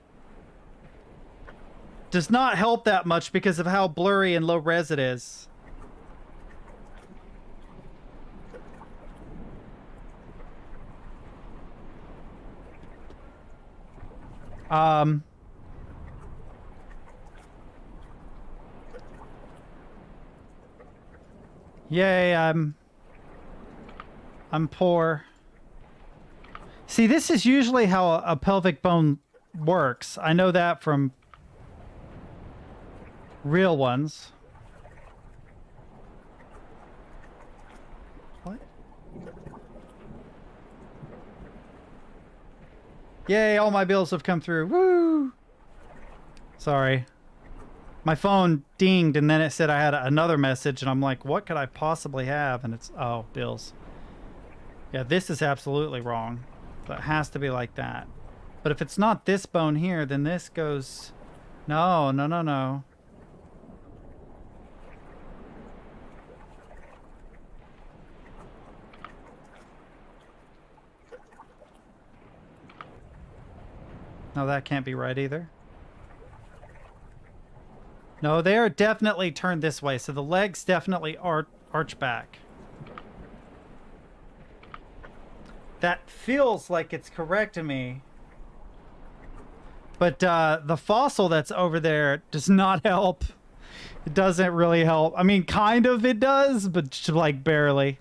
does not help that much because of how blurry and low res it is. Yay, I'm poor. See, this is usually how a pelvic bone works. I know that from real ones. What? Yay, all my bills have come through. Woo! Sorry. My phone dinged and then it said I had another message and I'm like, what could I possibly have? And it's, oh, bills. Yeah, this is absolutely wrong. So it has to be like that. But if it's not this bone here, then this goes... No. No, that can't be right either. No, they are definitely turned this way, so the legs definitely arch back. That feels like it's correct to me. But the fossil that's over there does not help. It doesn't really help. I mean, kind of it does, but like barely.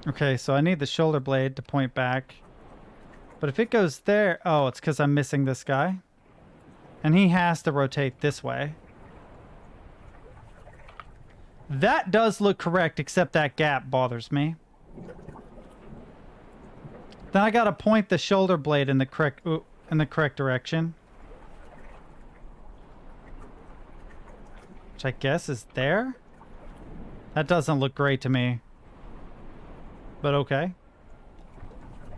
Okay, so I need the shoulder blade to point back. But if it goes there... Oh, it's because I'm missing this guy. And he has to rotate this way. That does look correct, except that gap bothers me. Then I gotta point the shoulder blade in the correct direction. Which I guess is there? That doesn't look great to me. But okay.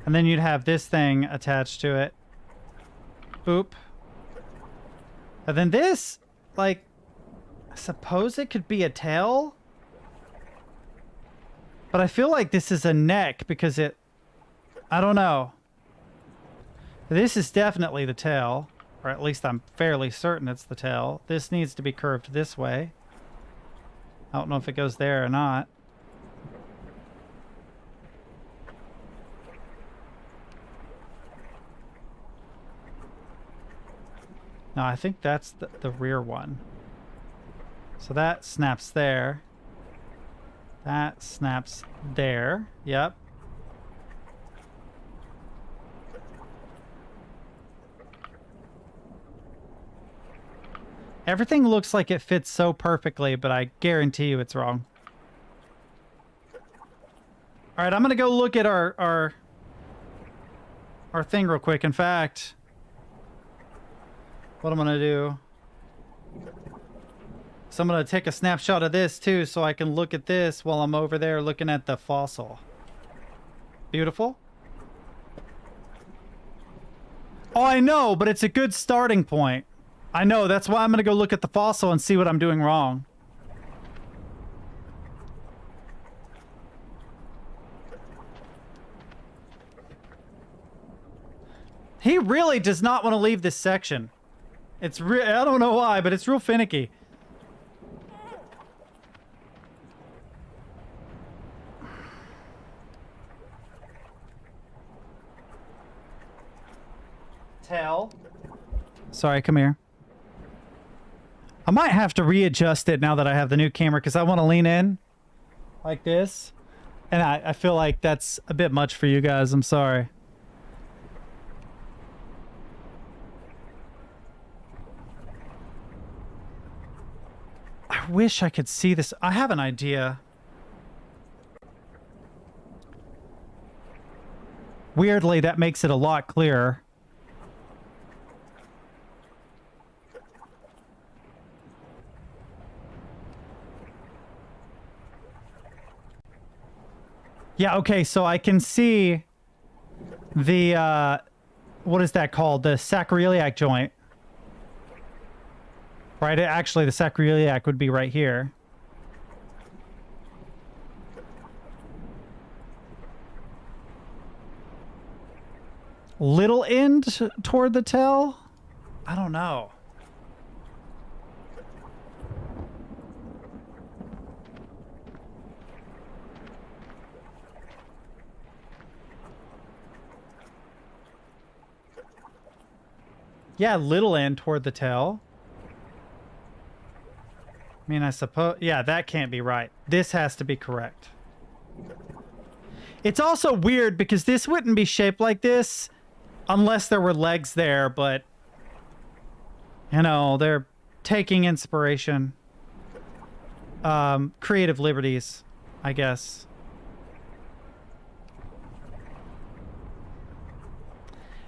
And then you'd have this thing attached to it. Boop. And then this, like, I suppose it could be a tail? But I feel like this is a neck because it... I don't know. This is definitely the tail. Or at least I'm fairly certain it's the tail. This needs to be curved this way. I don't know if it goes there or not. No, I think that's the rear one. So that snaps there. That snaps there. Yep. Everything looks like it fits so perfectly, but I guarantee you it's wrong. All right, I'm going to go look at our thing real quick. In fact, what I'm going to do... So I'm going to take a snapshot of this too so I can look at this while I'm over there looking at the fossil. Beautiful. Oh, I know, but it's a good starting point. I know, that's why I'm going to go look at the fossil and see what I'm doing wrong. He really does not want to leave this section. It's I don't know why, but it's real finicky. Tell. Sorry, come here. I might have to readjust it now that I have the new camera because I want to lean in like this. And I feel like that's a bit much for you guys. I'm sorry. I wish I could see this. I have an idea. Weirdly, that makes it a lot clearer. Yeah, okay, so I can see the, what is that called? The sacroiliac joint. Right, actually the sacroiliac would be right here. Little end toward the tail? I don't know. Yeah, little end toward the tail. I mean, I suppose... Yeah, that can't be right. This has to be correct. It's also weird because this wouldn't be shaped like this unless there were legs there, but... You know, they're taking inspiration. Creative liberties, I guess.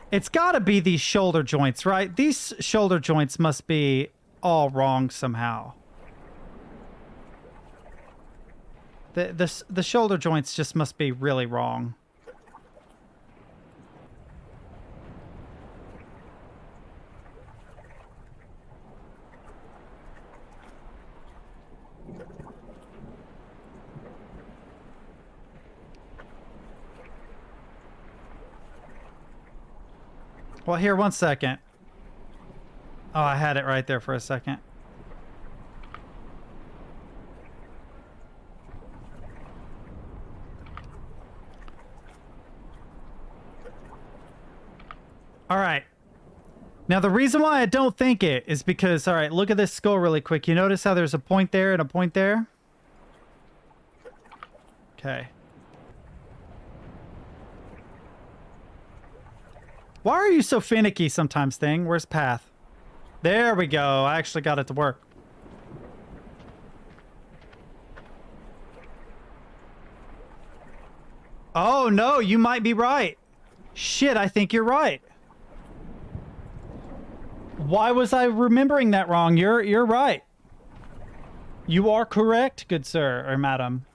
It's got to be these shoulder joints, right? These shoulder joints must be all wrong somehow. The shoulder joints just must be really wrong. Well, here, one second. Oh, I had it right there for a second. All right. Now, the reason why I don't think it is because, all right, look at this skull really quick. You notice how there's a point there and a point there? Okay. Why are you so finicky sometimes, thing? Where's path? There we go. I actually got it to work. Oh, no, you might be right. Shit, I think you're right. Why was I remembering that wrong? You're right. You are correct, good sir or madam.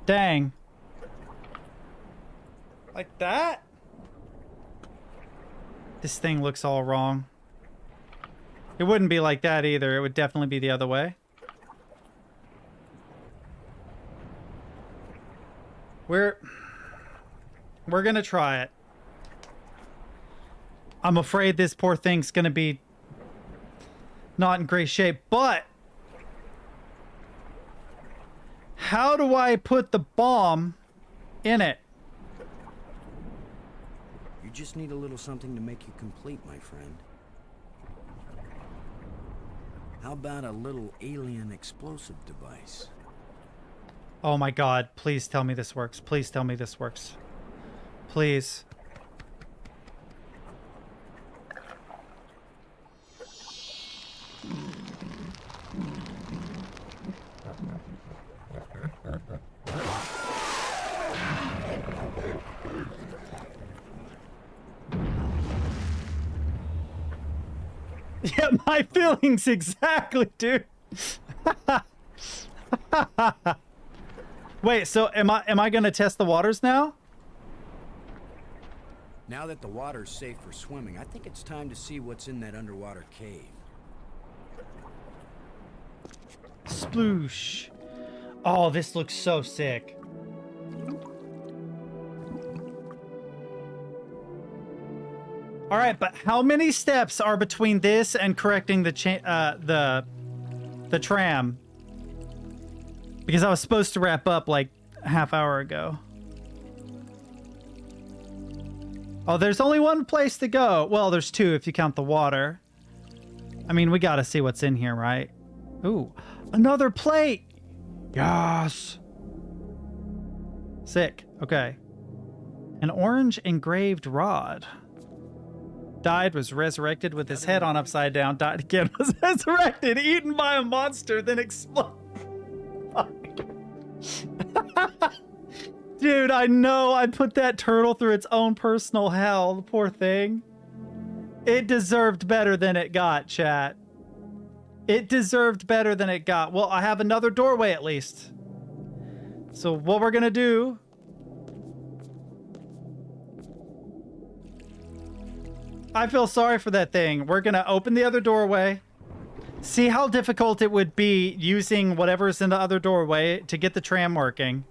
Dang. Like that? This thing looks all wrong. It wouldn't be like that either. It would definitely be the other way. We're gonna try it. I'm afraid this poor thing's gonna be not in great shape, but how do I put the bomb in it? You just need a little something to make you complete, my friend. How about a little alien explosive device? Oh my god, please tell me this works. Please tell me this works. Please. Yeah, my feelings exactly, dude. Wait, so am I gonna test the waters now? Now that the water's safe for swimming, I think it's time to see what's in that underwater cave. Sploosh. Oh, this looks so sick. All right, but how many steps are between this and correcting the tram? Because I was supposed to wrap up like a half hour ago. Oh, there's only one place to go. Well, there's two if you count the water. I mean, we gotta see what's in here, right? Ooh, another plate. Yes. Sick. Okay. An orange engraved rod. Died, was resurrected with his head on upside down. Died again, was resurrected, eaten by a monster, then exploded. Dude, I know I put that turtle through its own personal hell. The poor thing. It deserved better than it got, chat. It deserved better than it got. Well, I have another doorway at least. So what we're gonna do... I feel sorry for that thing. We're gonna open the other doorway. See how difficult it would be using whatever's in the other doorway to get the tram working.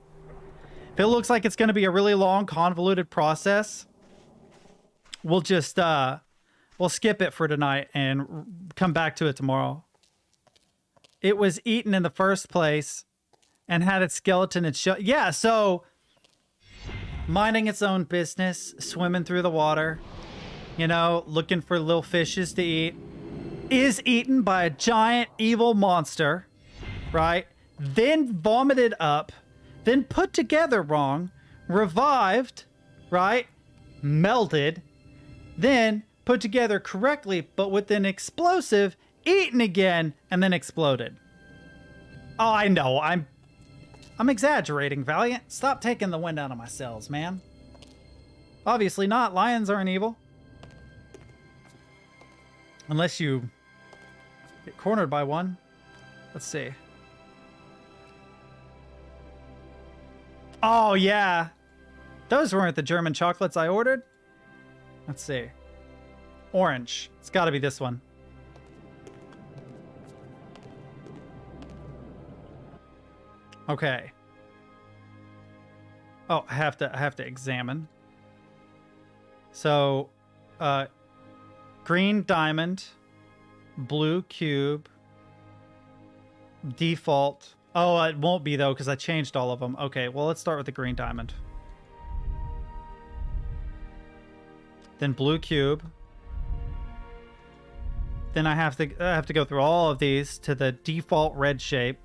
If it looks like it's gonna be a really long, convoluted process, we'll just, we'll skip it for tonight and come back to it tomorrow. It was eaten in the first place and had its skeleton and yeah, so minding its own business, swimming through the water, you know, looking for little fishes to eat, is eaten by a giant evil monster, right? Then vomited up, then put together wrong, revived, right? Melted, then put together correctly, but with an explosive, eaten again, and then exploded. Oh, I know, I'm exaggerating, Valiant. Stop taking the wind out of my sails, man. Obviously not. Lions aren't evil. Unless you get cornered by one. Let's see. Oh, yeah. Those weren't the German chocolates I ordered. Let's see. Orange. It's got to be this one. Okay. Oh, I have to examine. So, green diamond, blue cube, default. Oh, it won't be though because I changed all of them. Okay, well, let's start with the green diamond. Then blue cube. Then I have to go through all of these to the default red shape,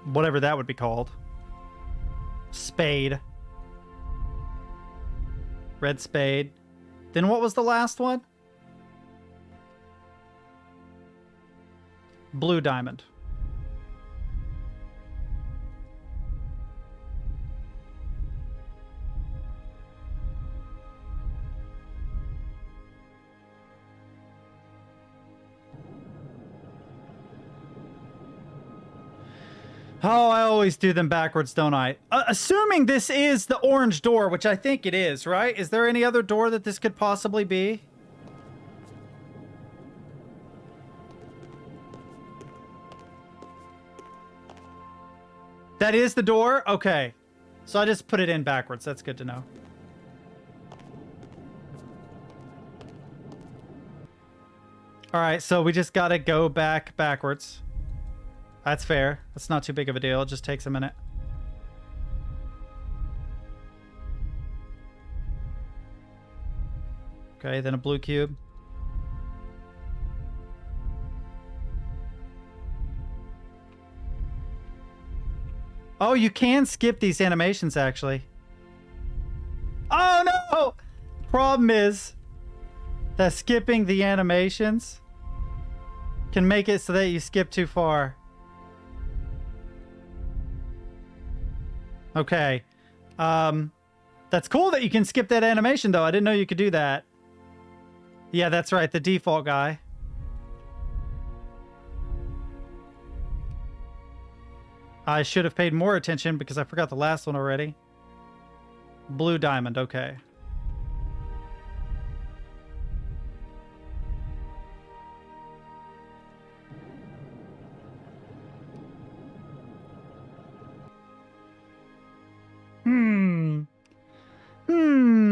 whatever that would be called. Spade. Red spade. Then what was the last one? Blue diamond. Oh, I always do them backwards, don't I? Assuming this is the orange door, which I think it is, right? Is there any other door that this could possibly be? That is the door? Okay. So I just put it in backwards. That's good to know. All right, so we just gotta go backwards. That's fair. That's not too big of a deal. It just takes a minute. Okay, then a blue cube. Oh, you can skip these animations, actually. Oh, no! Problem is that skipping the animations can make it so that you skip too far. Okay. That's cool that you can skip that animation, though. I didn't know you could do that. Yeah, that's right. The default guy. I should have paid more attention because I forgot the last one already. Blue diamond. Okay.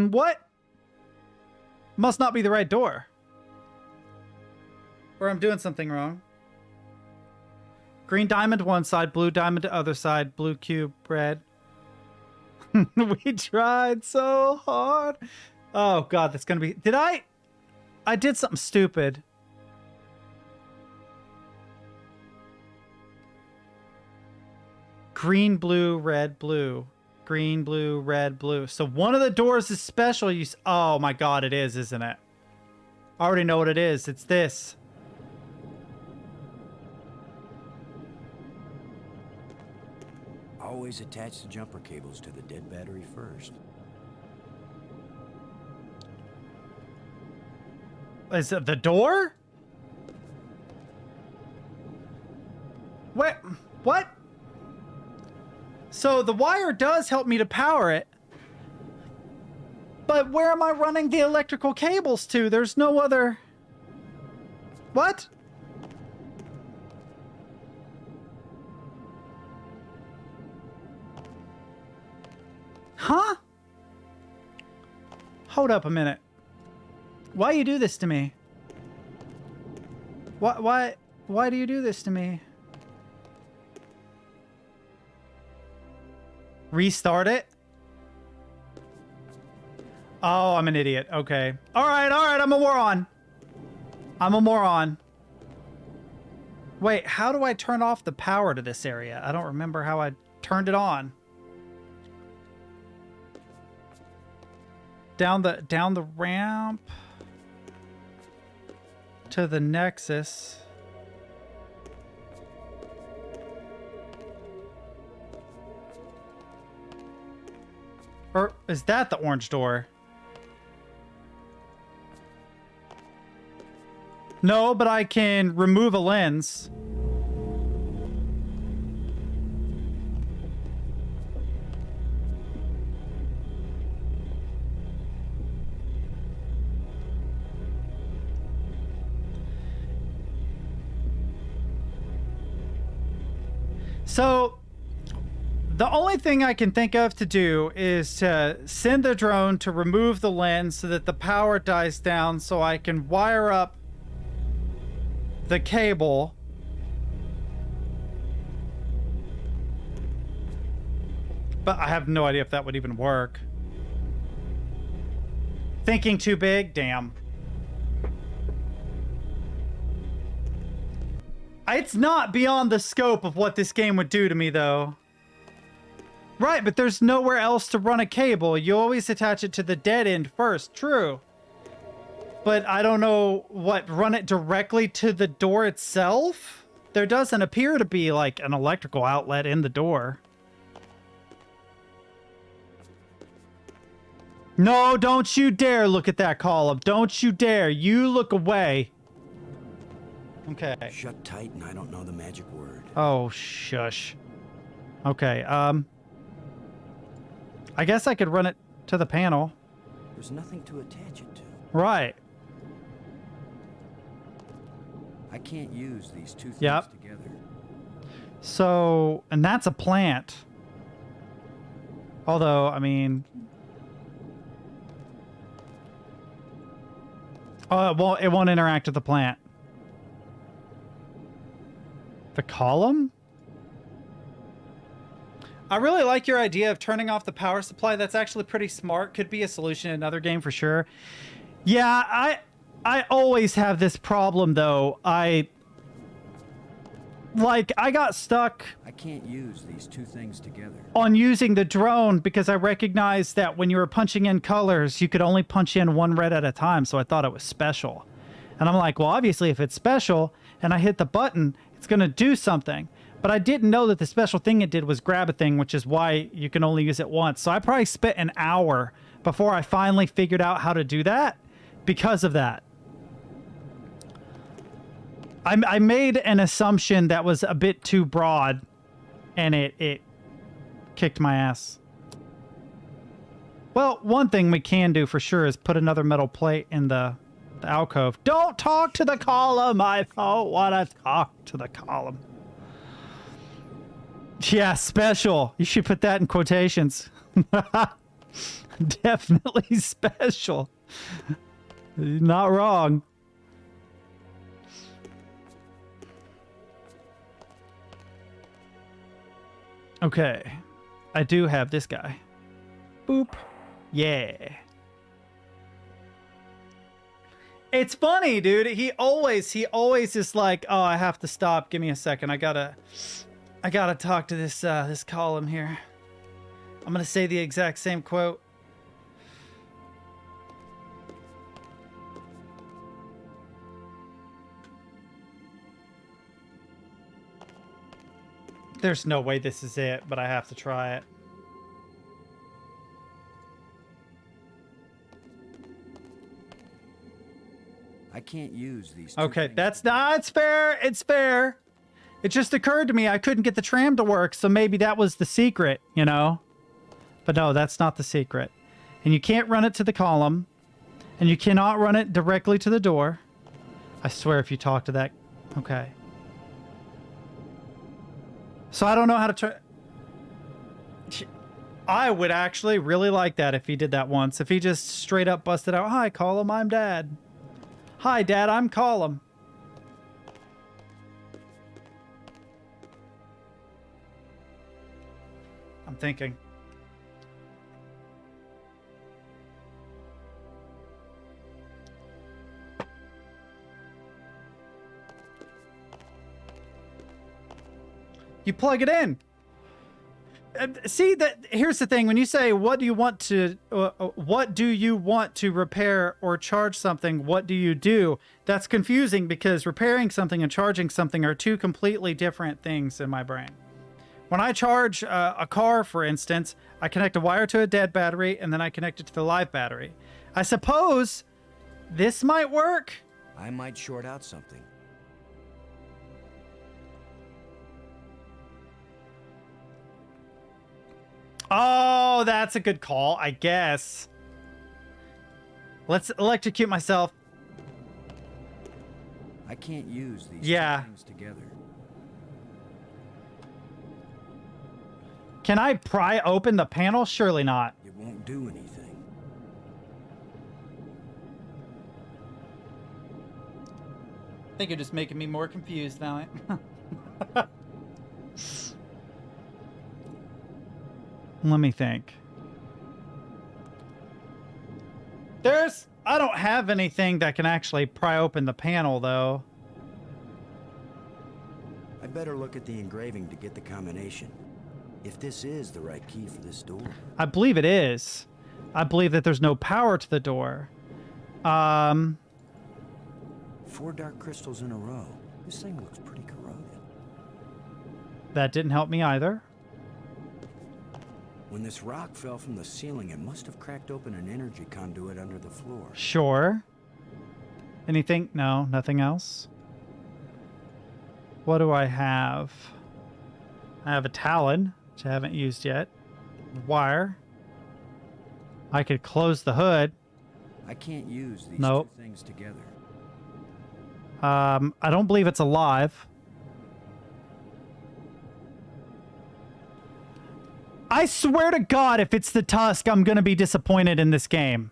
What? Must not be the right door. Or I'm doing something wrong. Green diamond one side, blue diamond to other side, blue cube, red. We tried so hard. Oh god, that's gonna be... Did I did something stupid. Green, blue, red, blue. Green, blue, red, blue. So one of the doors is special. Oh my god, it is, isn't it? I already know what it is. It's this. Always attach the jumper cables to the dead battery first. Is it the door? What? What? So the wire does help me to power it. But where am I running the electrical cables to? There's no other... What? Huh? Hold up a minute. Why you do this to me? Why do you do this to me? Restart it? Oh, I'm an idiot. Okay. All right, I'm a moron. I'm a moron. Wait, how do I turn off the power to this area? I don't remember how I turned it on. Down the ramp to the Nexus. Or is that the orange door? No, but I can remove a lens. So, the only thing I can think of to do is to send the drone to remove the lens so that the power dies down so I can wire up the cable. But I have no idea if that would even work. Thinking too big? Damn. It's not beyond the scope of what this game would do to me, though. Right, but there's nowhere else to run a cable. You always attach it to the dead end first. True. But I don't know what, run it directly to the door itself? There doesn't appear to be like an electrical outlet in the door. No, don't you dare look at that column. Don't you dare. You look away. Okay. Shut tight and I don't know the magic word. Oh, shush. Okay, I guess I could run it to the panel. There's nothing to attach it to. Right. I can't use these two things together. So, and that's a plant. Although, I mean... Oh, it won't interact with the plant. The column? I really like your idea of turning off the power supply. That's actually pretty smart. Could be a solution in another game for sure. Yeah, I always have this problem though. I got stuck. I can't use these two things together. On using the drone because I recognized that when you were punching in colors, you could only punch in one red at a time. So I thought it was special. And I'm like, well, obviously if it's special and I hit the button, it's going to do something. But I didn't know that the special thing it did was grab a thing, which is why you can only use it once. So I probably spent an hour before I finally figured out how to do that because of that. I made an assumption that was a bit too broad, and it kicked my ass. Well, one thing we can do for sure is put another metal plate in the alcove. Don't talk to the column! I don't want to talk to the column. Yeah, special. You should put that in quotations. Definitely special. Not wrong. Okay. I do have this guy. Boop. Yeah. It's funny, dude. He always is like, oh, I have to stop. Give me a second. I gotta talk to this column here. I'm gonna say the exact same quote. There's no way this is it, but I have to try it. I can't use these. Okay, that's not. It's fair. It's fair. It just occurred to me I couldn't get the tram to work, so maybe that was the secret, you know? But no, that's not the secret. And you can't run it to the column, and you cannot run it directly to the door. I swear if you talk to that... Okay. So I don't know how to try... I would actually really like that if he did that once. If he just straight up busted out, "Hi, Colum, I'm Dad. Hi, Dad, I'm Colum." I'm thinking. You plug it in. See, that here's the thing. When you say, what do you want to repair or charge something? What do you do? That's confusing because repairing something and charging something are two completely different things in my brain. When I charge a car, for instance, I connect a wire to a dead battery and then I connect it to the live battery. I suppose this might work. I might short out something. Oh, that's a good call, I guess. Let's electrocute myself. I can't use these two things together. Can I pry open the panel? Surely not. It won't do anything. I think you're just making me more confused now. Let me think. I don't have anything that can actually pry open the panel, though. I better look at the engraving to get the combination. If this is the right key for this door. I believe it is. I believe that there's no power to the door. 4 dark crystals in a row. This thing looks pretty corroded. That didn't help me either. When this rock fell from the ceiling, it must have cracked open an energy conduit under the floor. Sure. Anything? No, nothing else. What do I have? I have a talon, which I haven't used yet. Wire. I could close the hood. I can't use these two things together. I don't believe it's alive. I swear to God, if it's the tusk, I'm going to be disappointed in this game.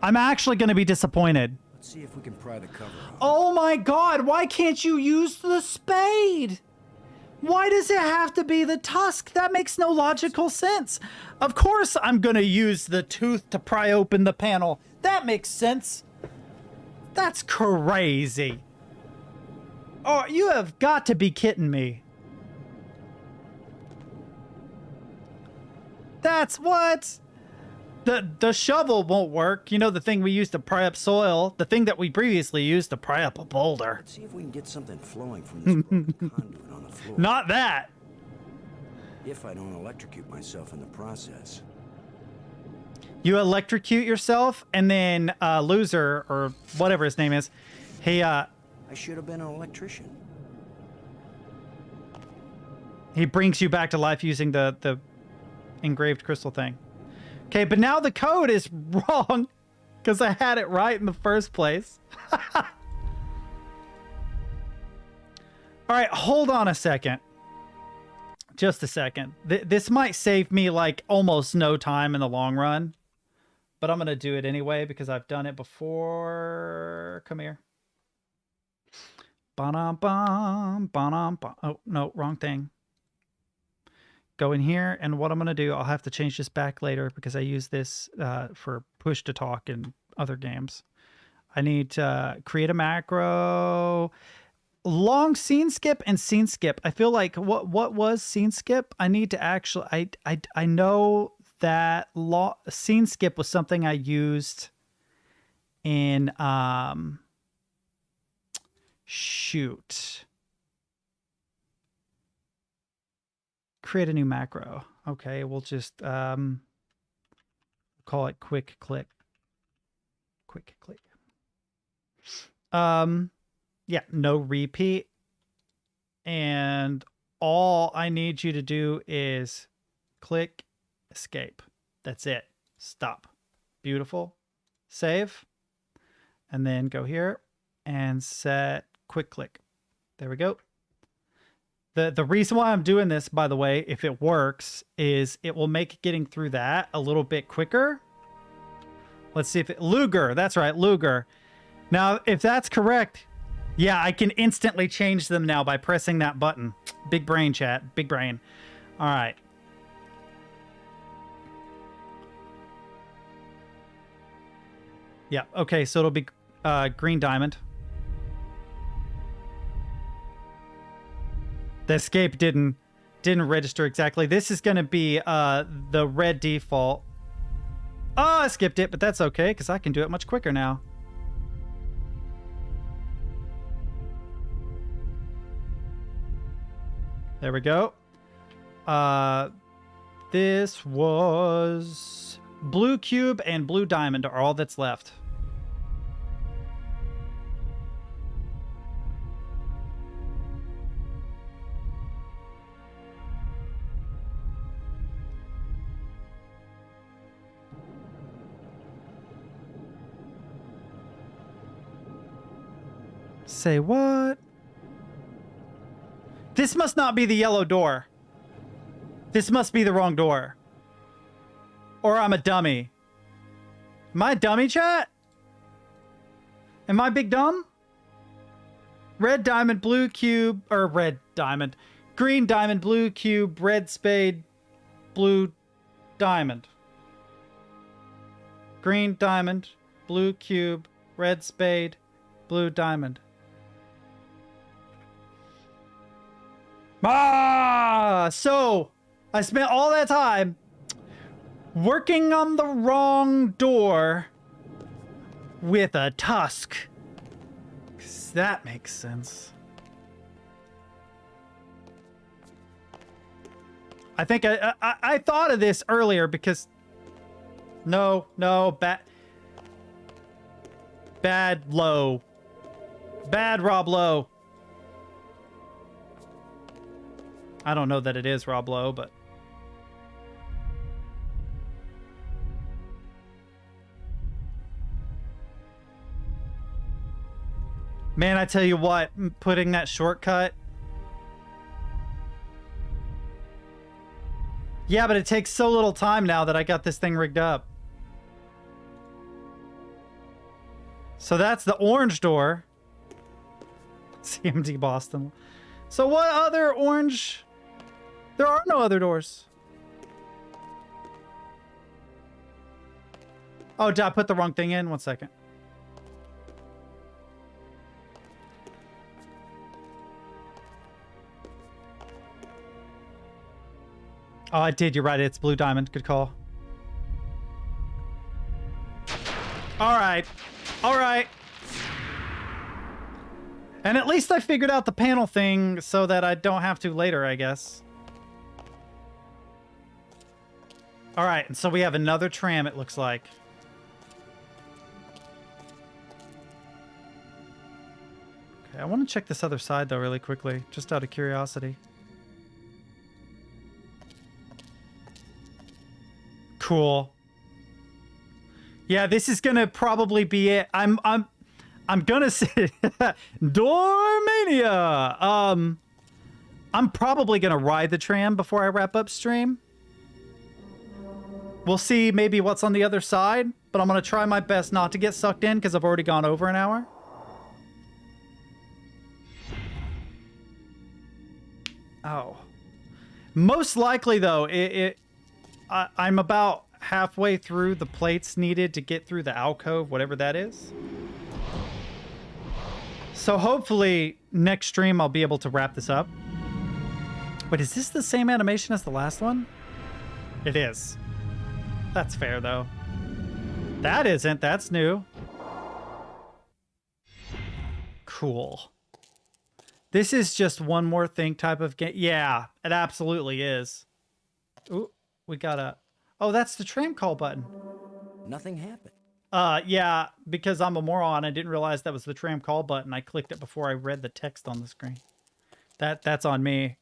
I'm actually going to be disappointed. Let's see if we can pry the cover off. Oh my God, why can't you use the spade? Why does it have to be the tusk? That makes no logical sense. Of course I'm going to use the tooth to pry open the panel. That makes sense. That's crazy. Oh, you have got to be kidding me. That's what? The shovel won't work. You know, the thing we used to pry up soil. The thing that we previously used to pry up a boulder. Let's see if we can get something flowing from this conduit on the floor. Not that. If I don't electrocute myself in the process. You electrocute yourself, and then Loser, or whatever his name is, he I should have been an electrician. He brings you back to life using the engraved crystal thing. Okay, but now the code is wrong because I had it right in the first place. All right, hold on a second. Just a second. This might save me like almost no time in the long run. but I'm going to do it anyway because I've done it before. Come here. Ba-dum-bum, ba-dum-bum. Oh, no, wrong thing. Go in here, and what I'm going to do, I'll have to change this back later because I use this for push to talk in other games. I need to create a macro. Long scene skip and scene skip. I feel like what was scene skip? I need to actually I know that scene skip was something I used in shoot. Create a new macro. Okay, we'll just call it quick click. Quick click. Yeah, no repeat. And all I need you to do is click escape. That's it. Stop. Beautiful. Save. And then go here and set quick click. There we go. The reason why I'm doing this, by the way, if it works, is it will make getting through that a little bit quicker. Let's see if it... Luger. That's right, Luger. Now, if that's correct... Yeah, I can instantly change them now by pressing that button. Big brain, chat. Big brain. All right. Yeah, okay, so it'll be green diamond. The escape didn't register exactly. This is going to be the red default. Oh, I skipped it, but that's okay, because I can do it much quicker now. There we go. This was blue cube and blue diamond are all that's left. Say what? This must not be the yellow door. This must be the wrong door. Or I'm a dummy. Am I a dummy, chat? Am I big dumb? Red diamond, blue cube, or red diamond. Green diamond, blue cube, red spade, blue diamond. Green diamond, blue cube, red spade, blue diamond. So I spent all that time working on the wrong door with a tusk. 'Cause that makes sense. I think I thought of this earlier because no, bad Low. Bad Rob Lowe. I don't know that it is Rob Lowe, but... Man, I tell you what, putting that shortcut... Yeah, but it takes so little time now that I got this thing rigged up. So that's the orange door. CMD Boston. So what other orange... There are no other doors. Oh, did I put the wrong thing in? 1 second. Oh, I did. You're right. It's blue diamond. Good call. All right. All right. And at least I figured out the panel thing so that I don't have to later, I guess. All right, and so we have another tram, it looks like. Okay, I want to check this other side, though, really quickly, just out of curiosity. Cool. Yeah, this is gonna probably be it. I'm gonna say Dormania. I'm probably gonna ride the tram before I wrap up stream. We'll see maybe what's on the other side. but I'm going to try my best not to get sucked in because I've already gone over an hour. Oh. Most likely, though, I'm about halfway through the plates needed to get through the alcove, whatever that is. So hopefully next stream I'll be able to wrap this up. But is this the same animation as the last one? It is. That's fair, though. That isn't. That's new. Cool. This is just one more thing type of game. Yeah, it absolutely is. Ooh, we got a... Oh, that's the tram call button. Nothing happened. Yeah, because I'm a moron. I didn't realize that was the tram call button. I clicked it before I read the text on the screen. That's on me.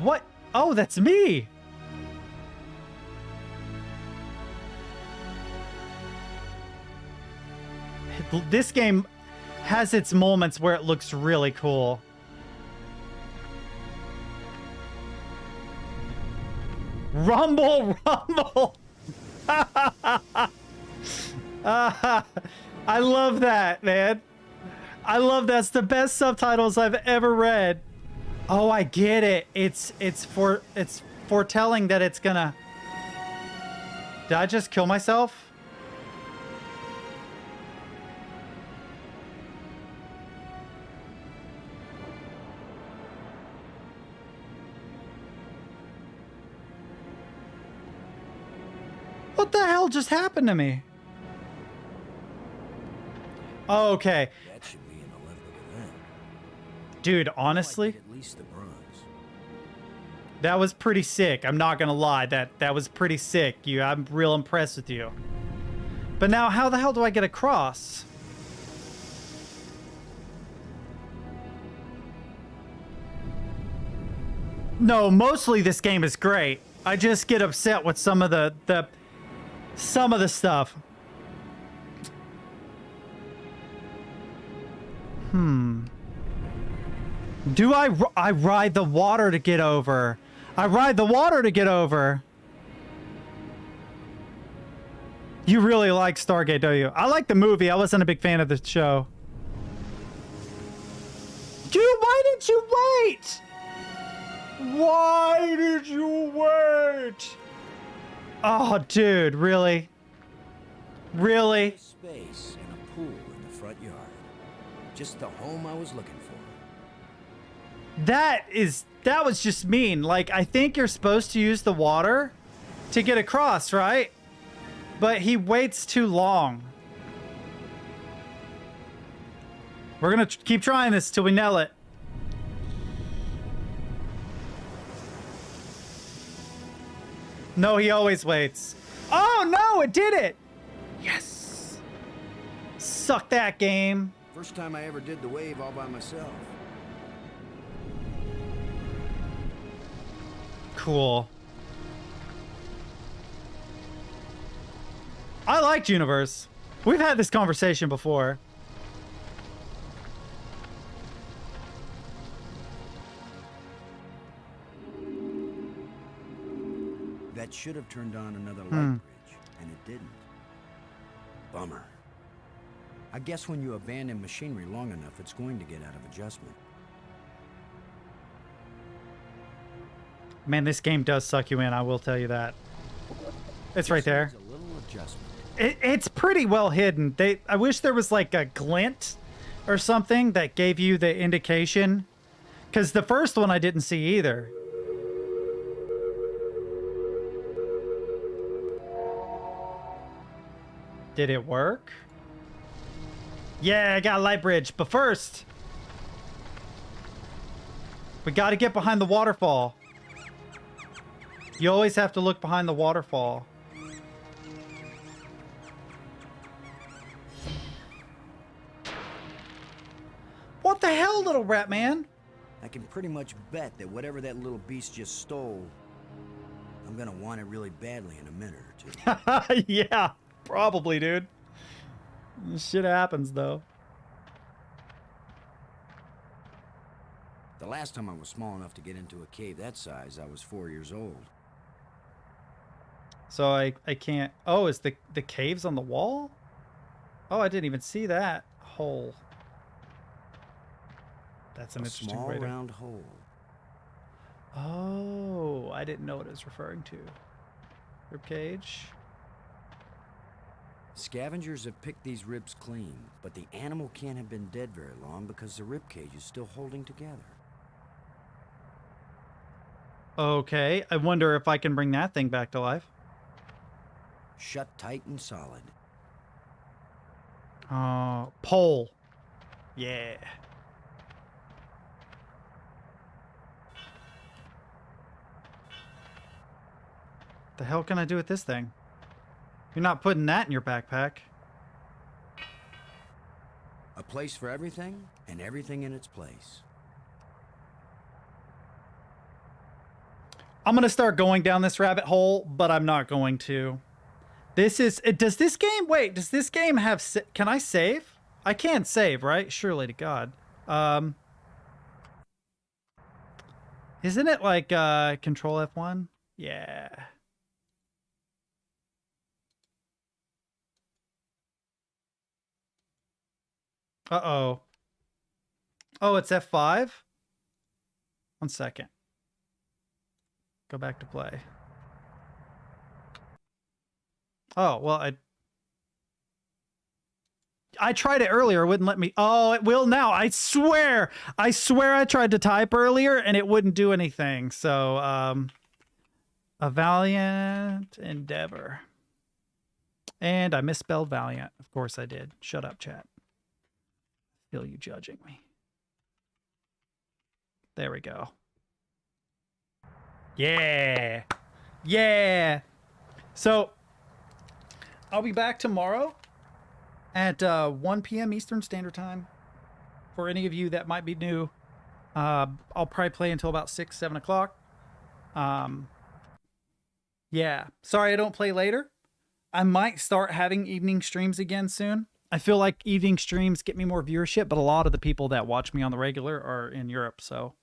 What? Oh, that's me! This game has its moments where it looks really cool. Rumble, rumble! I love that, man. I love that's the best subtitles I've ever read. Oh, I get it. It's foretelling that it's gonna... Did I just kill myself? What the hell just happened to me? Oh, okay. That should be an Olympic event. Dude, honestly, At least the bronze. that was pretty sick. I'm not gonna lie. That was pretty sick. I'm real impressed with you. But now, how the hell do I get across? No, mostly this game is great. I just get upset with some of the stuff. Do I ride the water to get over? I ride the water to get over. You really like Stargate, don't you? I like the movie. I wasn't a big fan of the show. Dude, why did you wait? Why did you wait? Oh, dude, really? Really? Space and a pool in the front yard. Just the home I was looking for. That was just mean. Like, I think you're supposed to use the water to get across, right? But he waits too long. We're gonna keep trying this till we nail it. No, he always waits. Oh, no, it did it. Yes. Suck that, game. First time I ever did the wave all by myself. Cool. I liked Universe. We've had this conversation before. That should have turned on another light bridge, and it didn't. Bummer. I guess when you abandon machinery long enough, it's going to get out of adjustment. Man, this game does suck you in, I will tell you that. It's right there. A little adjustment. It's pretty well hidden. I wish there was like a glint or something that gave you the indication. Because the first one I didn't see either. Did it work? Yeah, I got a light bridge. But first, we got to get behind the waterfall. You always have to look behind the waterfall. What the hell, little rat man? I can pretty much bet that whatever that little beast just stole, I'm gonna want it really badly in a minute or two. Yeah, probably, dude. Shit happens, though. The last time I was small enough to get into a cave that size, I was 4 years old. So I can't... Oh, is the caves on the wall? Oh, I didn't even see that hole. That's an interesting small way to... round hole. Oh, I didn't know what it was referring to. Ribcage. Scavengers have picked these ribs clean, but the animal can't have been dead very long because the ribcage is still holding together. Okay, I wonder if I can bring that thing back to life. Shut tight and solid. Pole. Yeah. The hell can I do with this thing? You're not putting that in your backpack. A place for everything, and everything in its place. I'm gonna start going down this rabbit hole, but I'm not going to. This is... Does this game... Wait, does this game have... Can I save? I can't save, right? Surely to God. Isn't it like Control F1? Yeah. Uh-oh. Oh, it's F5? 1 second. Go back to play. Oh, well, I tried it earlier. It wouldn't let me. Oh, it will now. I swear. I swear I tried to type earlier and it wouldn't do anything. So, a valiant endeavor. And I misspelled valiant. Of course I did. Shut up, chat. Feel you judging me. There we go. Yeah. Yeah. So, I'll be back tomorrow at 1 p.m. Eastern Standard Time. For any of you that might be new, I'll probably play until about 6, 7 o'clock. Yeah. Sorry I don't play later. I might start having evening streams again soon. I feel like evening streams get me more viewership, but a lot of the people that watch me on the regular are in Europe, so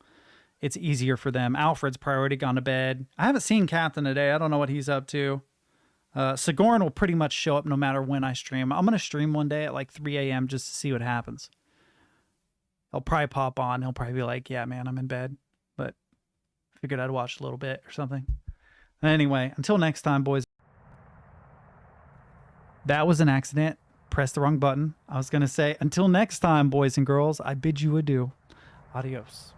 it's easier for them. Alfred's probably already gone to bed. I haven't seen Captain today. I don't know what he's up to. Sigourney will pretty much show up no matter when I stream. I'm going to stream one day at like 3 a.m. just to see what happens. He'll probably pop on. He'll probably be like, yeah, man, I'm in bed. But figured I'd watch a little bit or something. Anyway, until next time, boys. That was an accident. Pressed the wrong button. I was going to say, until next time, boys and girls, I bid you adieu. Adios.